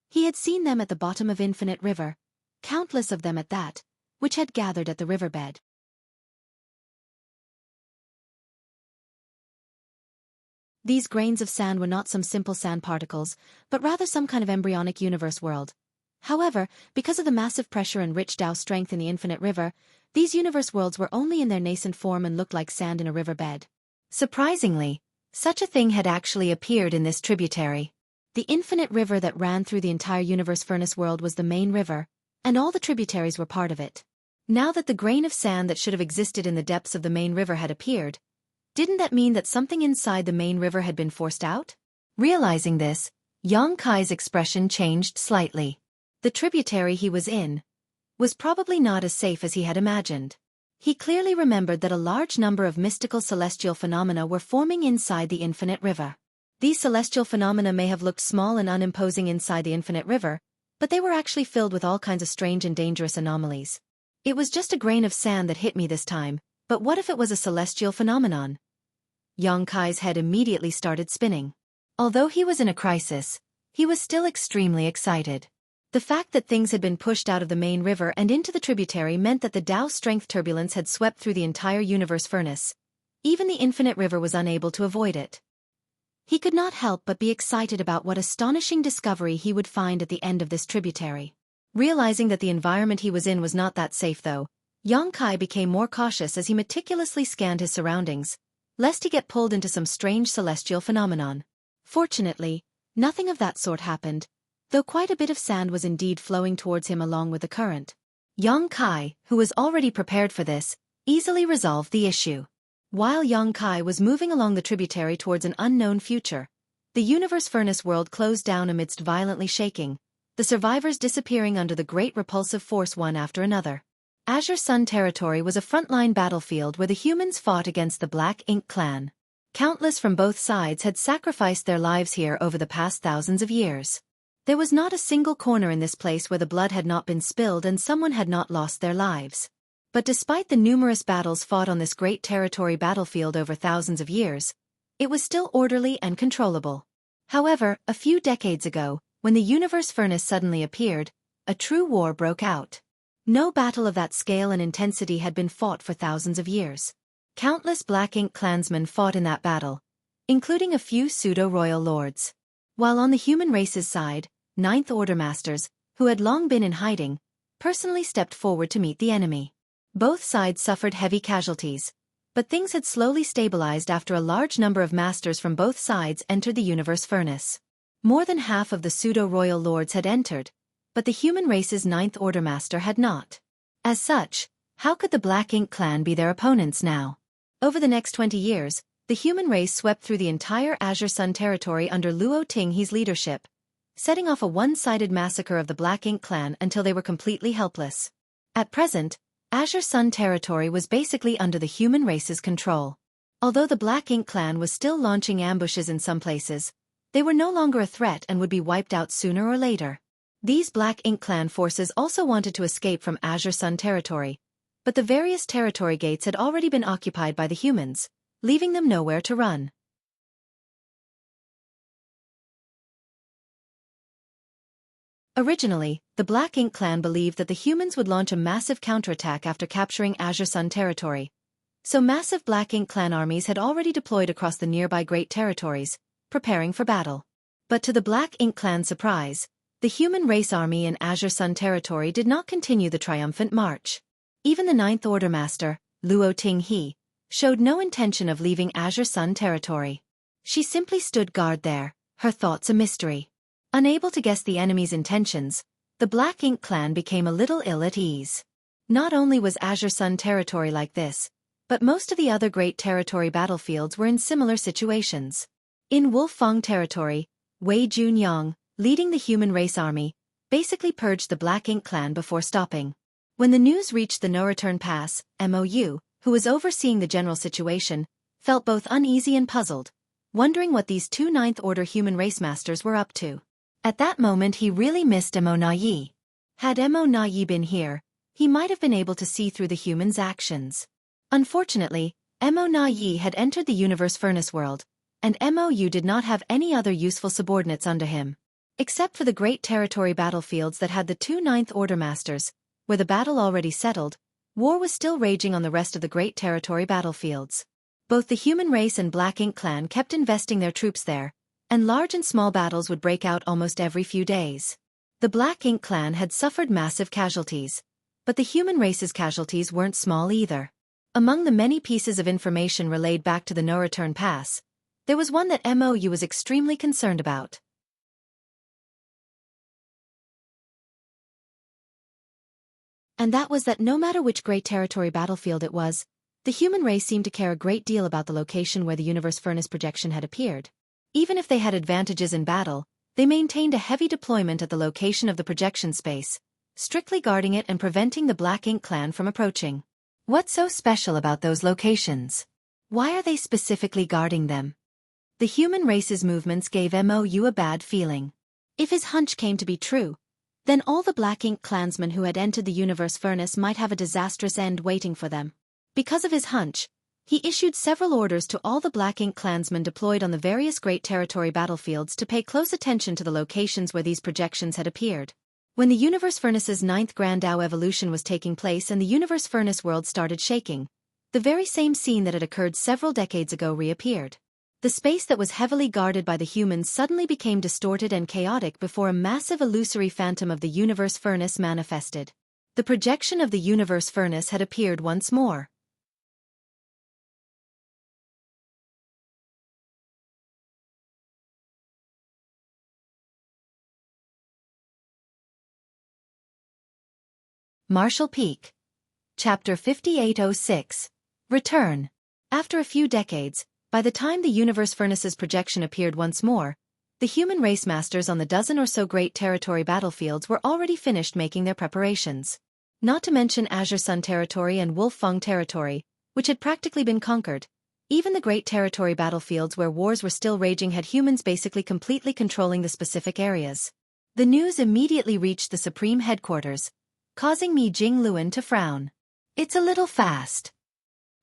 He had seen them at the bottom of Infinite River, countless of them at that, which had gathered at the riverbed. These grains of sand were not some simple sand particles, but rather some kind of embryonic universe world. However, because of the massive pressure and rich Tao strength in the Infinite River, these universe worlds were only in their nascent form and looked like sand in a riverbed. Surprisingly, such a thing had actually appeared in this tributary. The infinite river that ran through the entire universe furnace world was the main river, and all the tributaries were part of it. Now that the grain of sand that should have existed in the depths of the main river had appeared, didn't that mean that something inside the main river had been forced out? Realizing this, Xueqi's expression changed slightly. The tributary he was in was probably not as safe as he had imagined. He clearly remembered that a large number of mystical celestial phenomena were forming inside the infinite river. These celestial phenomena may have looked small and unimposing inside the infinite river, but they were actually filled with all kinds of strange and dangerous anomalies. It was just a grain of sand that hit me this time, but what if it was a celestial phenomenon? Xueqi's head immediately started spinning. Although he was in a crisis, he was still extremely excited. The fact that things had been pushed out of the main river and into the tributary meant that the Tao strength turbulence had swept through the entire universe furnace. Even the infinite river was unable to avoid it. He could not help but be excited about what astonishing discovery he would find at the end of this tributary. Realizing that the environment he was in was not that safe though, Xueqi became more cautious as he meticulously scanned his surroundings, lest he get pulled into some strange celestial phenomenon. Fortunately, nothing of that sort happened, though quite a bit of sand was indeed flowing towards him along with the current. Xueqi, who was already prepared for this, easily resolved the issue. While Xueqi was moving along the tributary towards an unknown future, the universe furnace world closed down amidst violently shaking, the survivors disappearing under the great repulsive force one after another. Azure Sun territory was a frontline battlefield where the humans fought against the Black Ink clan. Countless from both sides had sacrificed their lives here over the past thousands of years. There was not a single corner in this place where the blood had not been spilled and someone had not lost their lives. But despite the numerous battles fought on this great territory battlefield over thousands of years, it was still orderly and controllable. However, a few decades ago, when the universe furnace suddenly appeared, a true war broke out. No battle of that scale and intensity had been fought for thousands of years. Countless Black Ink clansmen fought in that battle, including a few pseudo-royal lords. While on the human race's side, Ninth Order masters, who had long been in hiding, personally stepped forward to meet the enemy. Both sides suffered heavy casualties, but things had slowly stabilized after a large number of masters from both sides entered the universe furnace. More than half of the pseudo-royal lords had entered, but the human race's Ninth Order master had not. As such, how could the Black Ink clan be their opponents now? Over the next 20 years, the human race swept through the entire Azure Sun territory under Luo Tinghe's leadership, setting off a one-sided massacre of the Black Ink clan until they were completely helpless. At present, Azure Sun territory was basically under the human race's control. Although the Black Ink clan was still launching ambushes in some places, they were no longer a threat and would be wiped out sooner or later. These Black Ink clan forces also wanted to escape from Azure Sun territory, but the various territory gates had already been occupied by the humans, leaving them nowhere to run. Originally, the Black Ink clan believed that the humans would launch a massive counterattack after capturing Azure Sun territory, so massive Black Ink clan armies had already deployed across the nearby Great Territories, preparing for battle. But to the Black Ink clan's surprise, the human race army in Azure Sun territory did not continue the triumphant march. Even the Ninth Order master, Luo Tinghe, showed no intention of leaving Azure Sun territory. She simply stood guard there, her thoughts a mystery. Unable to guess the enemy's intentions, the Black Ink clan became a little ill at ease. Not only was Azure Sun territory like this, but most of the other great territory battlefields were in similar situations. In Wolfang territory, Wei Junyang, leading the human race army, basically purged the Black Ink clan before stopping. When the news reached the no-return pass, Mou, who was overseeing the general situation, felt both uneasy and puzzled, wondering what these two Ninth Order human race masters were up to. At that moment he really missed Mou. Had Mou been here, he might have been able to see through the humans' actions. Unfortunately, Mou had entered the universe furnace world, and Mou did not have any other useful subordinates under him. Except for the great territory battlefields that had the two Ninth Order masters, where the battle already settled, war was still raging on the rest of the great territory battlefields. Both the human race and Black Ink clan kept investing their troops there, and large and small battles would break out almost every few days. The Black Ink clan had suffered massive casualties, but the human race's casualties weren't small either. Among the many pieces of information relayed back to the no-return pass, there was one that Mou was extremely concerned about. And that was that no matter which great territory battlefield it was, the human race seemed to care a great deal about the location where the universe furnace projection had appeared. Even if they had advantages in battle, they maintained a heavy deployment at the location of the projection space, strictly guarding it and preventing the Black Ink clan from approaching. What's so special about those locations? Why are they specifically guarding them? The human race's movements gave Mou a bad feeling. If his hunch came to be true, then all the Black Ink clansmen who had entered the universe furnace might have a disastrous end waiting for them. Because of his hunch, he issued several orders to all the Black Ink clansmen deployed on the various great territory battlefields to pay close attention to the locations where these projections had appeared. When the universe furnace's 9th Grand Dao evolution was taking place and the universe furnace world started shaking, the very same scene that had occurred several decades ago reappeared. The space that was heavily guarded by the humans suddenly became distorted and chaotic before a massive illusory phantom of the universe furnace manifested. The projection of the universe furnace had appeared once more. Marshall Peak. Chapter 5806. Return. After a few decades, by the time the universe furnace's projection appeared once more, the human race masters on the dozen or so great territory battlefields were already finished making their preparations. Not to mention Azure Sun territory and Wolf-Fang territory, which had practically been conquered. Even the great territory battlefields where wars were still raging had humans basically completely controlling the specific areas. The news immediately reached the Supreme Headquarters, causing Mi Jingluan to frown. It's a little fast.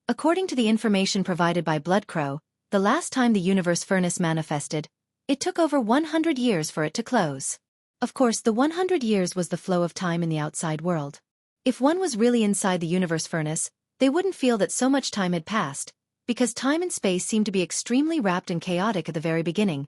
According to the information provided by Bloodcrow, the last time the universe furnace manifested, it took over 100 years for it to close. Of course, the 100 years was the flow of time in the outside world. If one was really inside the universe furnace, they wouldn't feel that so much time had passed, because time and space seemed to be extremely wrapped and chaotic at the very beginning,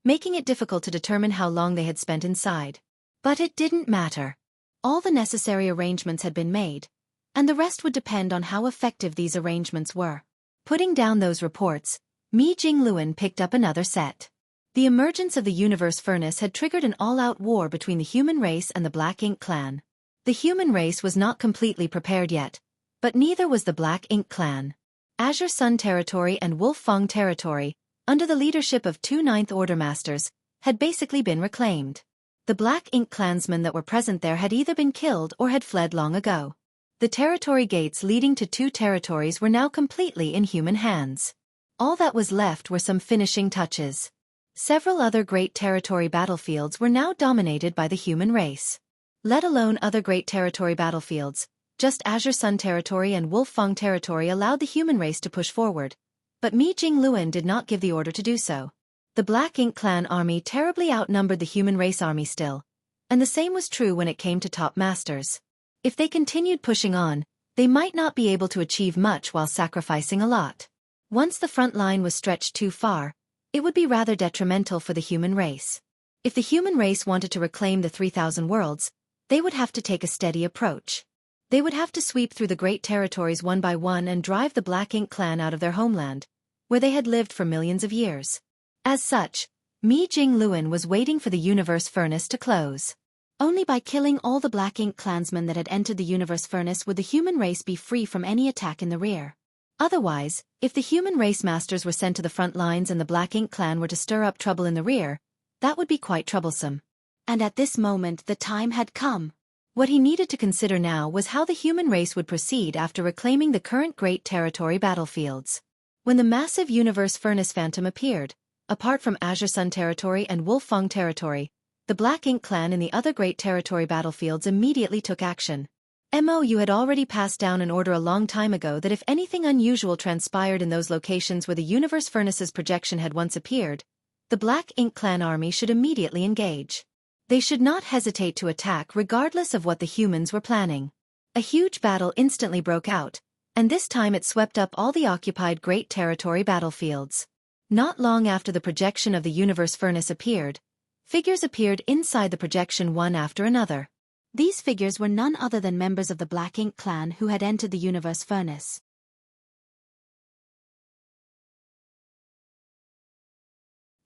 making it difficult to determine how long they had spent inside. But it didn't matter. All the necessary arrangements had been made, and the rest would depend on how effective these arrangements were. Putting down those reports, Mi Jingluan picked up another set. The emergence of the universe furnace had triggered an all-out war between the human race and the Black Ink clan. The human race was not completely prepared yet, but neither was the Black Ink clan. Azure Sun territory and Wolf-Fang territory, under the leadership of two Ninth Order masters, had basically been reclaimed. The Black Ink clansmen that were present there had either been killed or had fled long ago. The territory gates leading to two territories were now completely in human hands. All that was left were some finishing touches. Several other great territory battlefields were now dominated by the human race. Let alone other great territory battlefields, just Azure Sun territory and Wolf-Fang territory allowed the human race to push forward, but Mi Jingluan did not give the order to do so. The Black Ink clan army terribly outnumbered the human race army still, and the same was true when it came to top masters. If they continued pushing on, they might not be able to achieve much while sacrificing a lot. Once the front line was stretched too far, it would be rather detrimental for the human race. If the human race wanted to reclaim the 3,000 worlds, they would have to take a steady approach. They would have to sweep through the great territories one by one and drive the Black Ink clan out of their homeland, where they had lived for millions of years. As such, Mi Jingluan was waiting for the universe furnace to close. Only by killing all the Black Ink clansmen that had entered the universe furnace would the human race be free from any attack in the rear. Otherwise, if the human race masters were sent to the front lines and the Black Ink clan were to stir up trouble in the rear, that would be quite troublesome. And at this moment the time had come. What he needed to consider now was how the human race would proceed after reclaiming the current great territory battlefields. When the massive universe furnace phantom appeared, apart from Azure Sun territory and Wolf-Fang territory, the Black Ink clan in the other great territory battlefields immediately took action. MOU had already passed down an order a long time ago that if anything unusual transpired in those locations where the universe furnace's projection had once appeared, the Black Ink clan army should immediately engage. They should not hesitate to attack regardless of what the humans were planning. A huge battle instantly broke out, and this time it swept up all the occupied great territory battlefields. Not long after the projection of the universe furnace appeared, figures appeared inside the projection one after another. These figures were none other than members of the Black Ink clan who had entered the universe furnace.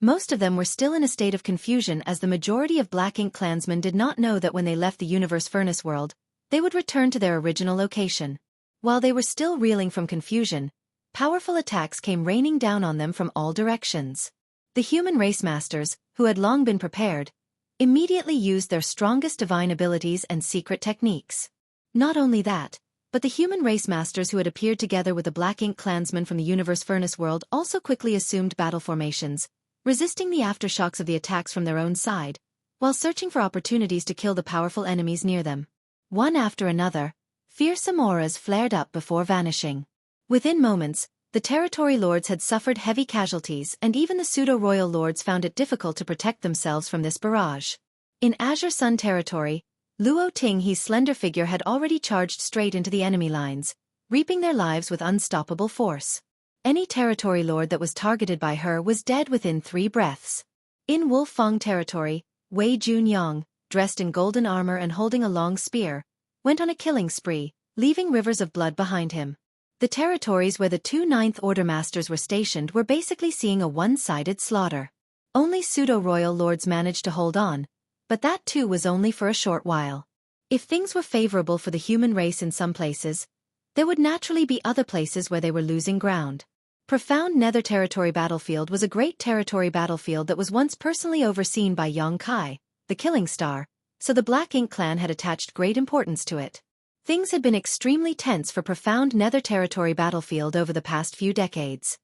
Most of them were still in a state of confusion as the majority of Black Ink clansmen did not know that when they left the universe furnace world, they would return to their original location. While they were still reeling from confusion, powerful attacks came raining down on them from all directions. The human race masters, who had long been prepared, immediately used their strongest divine abilities and secret techniques. Not only that, but the human race masters who had appeared together with the Black Ink clansmen from the universe furnace world also quickly assumed battle formations, resisting the aftershocks of the attacks from their own side, while searching for opportunities to kill the powerful enemies near them. One after another, fearsome auras flared up before vanishing. Within moments, the territory lords had suffered heavy casualties and even the pseudo-royal lords found it difficult to protect themselves from this barrage. In Azure Sun territory, Luo Tinghe's slender figure had already charged straight into the enemy lines, reaping their lives with unstoppable force. Any territory lord that was targeted by her was dead within 3 breaths. In Wolfang territory, Wei Junyang, dressed in golden armor and holding a long spear, went on a killing spree, leaving rivers of blood behind him. The territories where the 2 Ninth Order masters were stationed were basically seeing a one-sided slaughter. Only pseudo-royal lords managed to hold on, but that too was only for a short while. If things were favorable for the human race in some places, there would naturally be other places where they were losing ground. Profound Nether Territory Battlefield was a great territory battlefield that was once personally overseen by Yang Kai, the Killing Star, so the Black Ink clan had attached great importance to it. Things had been extremely tense for Profound Nether Territory Battlefield over the past few decades.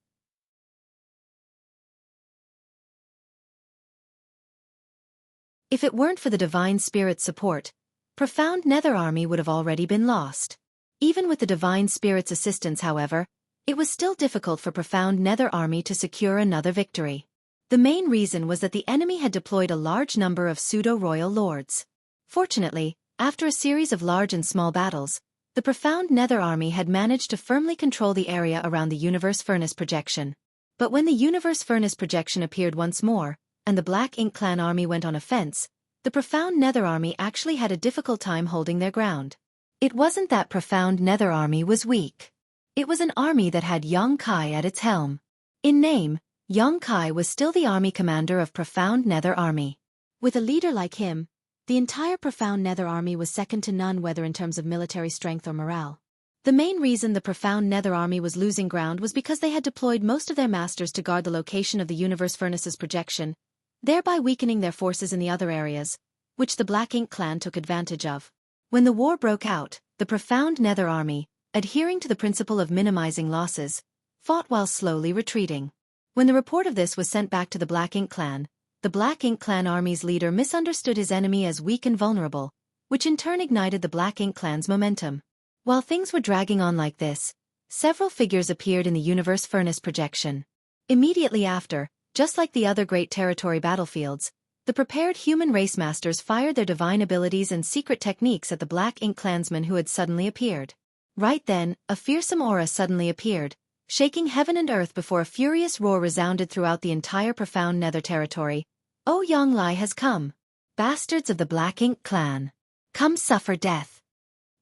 If it weren't for the Divine Spirit's support, Profound Nether Army would have already been lost. Even with the Divine Spirit's assistance, however, it was still difficult for Profound Nether Army to secure another victory. The main reason was that the enemy had deployed a large number of pseudo-royal lords. Fortunately, after a series of large and small battles, the Profound Nether Army had managed to firmly control the area around the Universe Furnace projection. But when the Universe Furnace projection appeared once more, and the Black Ink clan army went on offense, the Profound Nether Army actually had a difficult time holding their ground. It wasn't that Profound Nether Army was weak. It was an army that had Yang Kai at its helm. In name, Yang Kai was still the army commander of Profound Nether Army. With a leader like him, the entire Profound Nether Army was second to none, whether in terms of military strength or morale. The main reason the Profound Nether Army was losing ground was because they had deployed most of their masters to guard the location of the Universe Furnace's projection, thereby weakening their forces in the other areas, which the Black Ink clan took advantage of. When the war broke out, the Profound Nether Army, adhering to the principle of minimizing losses, fought while slowly retreating. When the report of this was sent back to the Black Ink clan, the Black Ink clan army's leader misunderstood his enemy as weak and vulnerable, which in turn ignited the Black Ink clan's momentum. While things were dragging on like this, several figures appeared in the Universe Furnace projection. Immediately after, just like the other great territory battlefields, the prepared human race masters fired their divine abilities and secret techniques at the Black Ink clansmen who had suddenly appeared. Right then, a fearsome aura suddenly appeared, shaking heaven and earth before a furious roar resounded throughout the entire Profound Nether territory. "Oh, Yang Lai has come! Bastards of the Black Ink clan! Come suffer death!"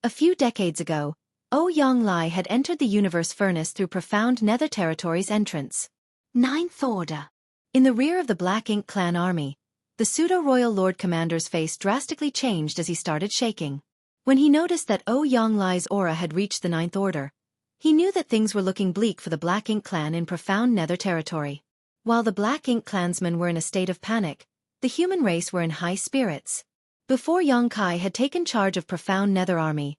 A few decades ago, Oh Yang Lai had entered the Universe Furnace through Profound Nether Territory's entrance. Ninth Order. In the rear of the Black Ink clan army, the pseudo-royal lord commander's face drastically changed as he started shaking. When he noticed that Oh Yang Lai's aura had reached the Ninth Order, he knew that things were looking bleak for the Black Ink clan in Profound Nether Territory. While the Black Ink clansmen were in a state of panic, the human race were in high spirits. Before Yang Kai had taken charge of Profound Nether Army,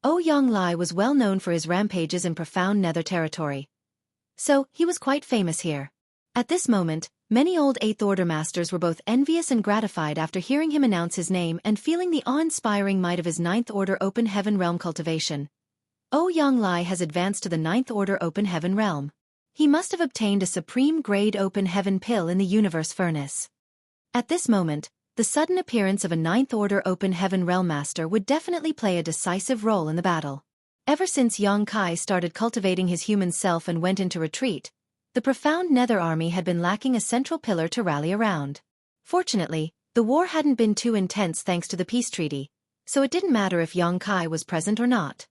Oh Yang Lai was well known for his rampages in Profound Nether Territory. So, he was quite famous here. At this moment, many old Eighth Order masters were both envious and gratified after hearing him announce his name and feeling the awe-inspiring might of his Ninth Order Open Heaven Realm cultivation. Oh Yang Lai has advanced to the Ninth Order Open Heaven Realm. He must have obtained a supreme grade Open Heaven pill in the Universe Furnace. At this moment, the sudden appearance of a Ninth Order Open Heaven Realm Master would definitely play a decisive role in the battle. Ever since Yang Kai started cultivating his human self and went into retreat, the Profound Nether Army had been lacking a central pillar to rally around. Fortunately, the war hadn't been too intense thanks to the peace treaty, so it didn't matter if Yang Kai was present or not.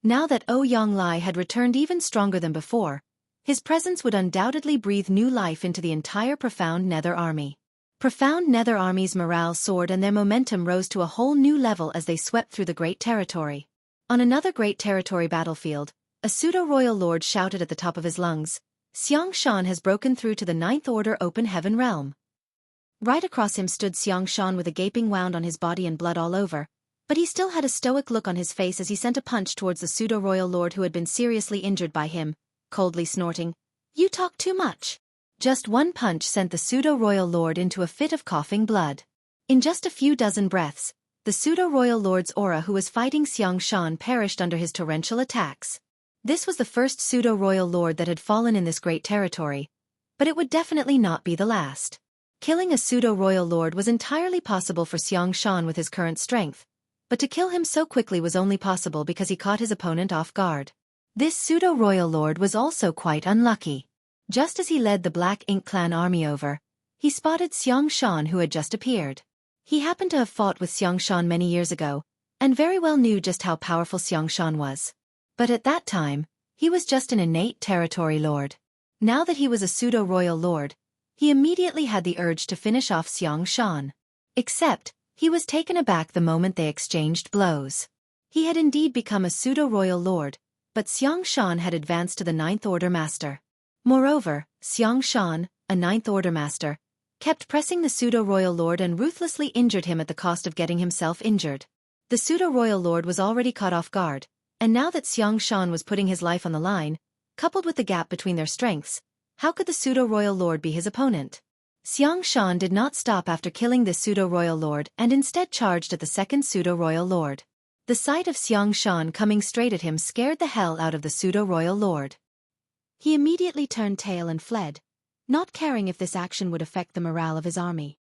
Now that Oh Yang Lai had returned even stronger than before, his presence would undoubtedly breathe new life into the entire Profound Nether Army. Profound Nether Army's morale soared and their momentum rose to a whole new level as they swept through the Great Territory. On another Great Territory battlefield, a pseudo-royal lord shouted at the top of his lungs, "Xiang Shan has broken through to the Ninth Order Open Heaven Realm." Right across him stood Xiang Shan with a gaping wound on his body and blood all over, but he still had a stoic look on his face as he sent a punch towards the pseudo-royal lord who had been seriously injured by him, coldly snorting, "You talk too much." Just one punch sent the pseudo-royal lord into a fit of coughing blood. In just a few dozen breaths, the pseudo-royal lord's aura who was fighting Xiang Shan perished under his torrential attacks. This was the first pseudo-royal lord that had fallen in this great territory, but it would definitely not be the last. Killing a pseudo-royal lord was entirely possible for Xiang Shan with his current strength, but to kill him so quickly was only possible because he caught his opponent off guard. This pseudo-royal lord was also quite unlucky. Just as he led the Black Ink clan army over, he spotted Xiangshan, who had just appeared. He happened to have fought with Xiangshan many years ago, and very well knew just how powerful Xiangshan was. But at that time, he was just an innate territory lord. Now that he was a pseudo-royal lord, he immediately had the urge to finish off Xiangshan. Except, he was taken aback the moment they exchanged blows. He had indeed become a pseudo-royal lord, but Xiangshan had advanced to the Ninth Order Master. Moreover, Xiangshan, a Ninth Order Master, kept pressing the pseudo-royal lord and ruthlessly injured him at the cost of getting himself injured. The pseudo-royal lord was already caught off guard, and now that Xiangshan was putting his life on the line, coupled with the gap between their strengths, how could the pseudo-royal lord be his opponent? Xiangshan did not stop after killing this pseudo-royal lord and instead charged at the second pseudo-royal lord. The sight of Xiangshan coming straight at him scared the hell out of the pseudo-royal lord. He immediately turned tail and fled, not caring if this action would affect the morale of his army.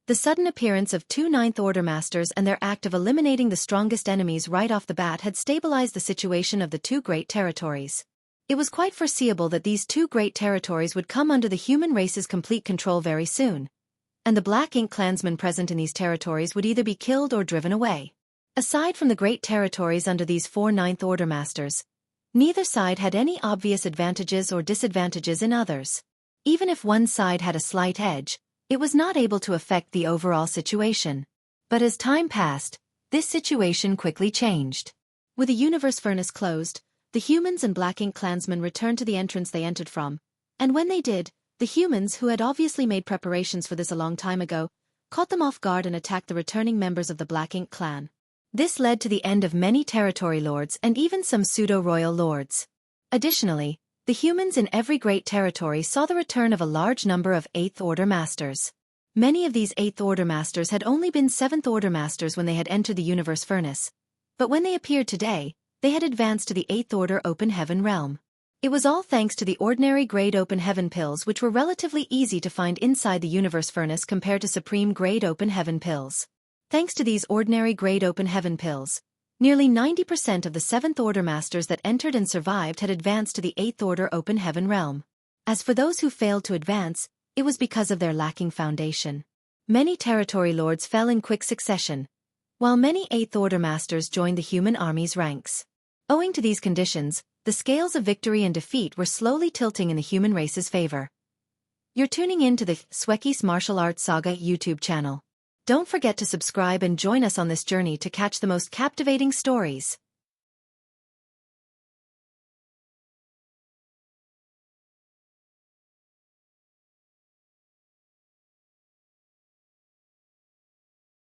The sudden appearance of two Ninth Order Masters and their act of eliminating the strongest enemies right off the bat had stabilized the situation of the two great territories. It was quite foreseeable that these two great territories would come under the human race's complete control very soon, and the Black Ink clansmen present in these territories would either be killed or driven away. Aside from the great territories under these four Ninth Order Masters, neither side had any obvious advantages or disadvantages in others. Even if one side had a slight edge, it was not able to affect the overall situation. But as time passed, this situation quickly changed. With the universe furnace closed, the humans and Black Ink clansmen returned to the entrance they entered from, and when they did, the humans, who had obviously made preparations for this a long time ago, caught them off guard and attacked the returning members of the Black Ink clan. This led to the end of many territory lords and even some pseudo-royal lords. Additionally, the humans in every great territory saw the return of a large number of Eighth Order Masters. Many of these Eighth Order Masters had only been Seventh Order Masters when they had entered the universe furnace, but when they appeared today, they had advanced to the Eighth Order Open Heaven realm. It was all thanks to the ordinary grade Open Heaven pills, which were relatively easy to find inside the universe furnace compared to Supreme grade Open Heaven pills. Thanks to these ordinary grade Open Heaven pills, nearly 90% of the Seventh Order Masters that entered and survived had advanced to the Eighth Order Open Heaven realm. As for those who failed to advance, it was because of their lacking foundation. Many territory lords fell in quick succession, while many Eighth Order Masters joined the human army's ranks. Owing to these conditions, the scales of victory and defeat were slowly tilting in the human race's favor. You're tuning in to the Xueqi's Martial Arts Saga YouTube channel. Don't forget to subscribe and join us on this journey to catch the most captivating stories.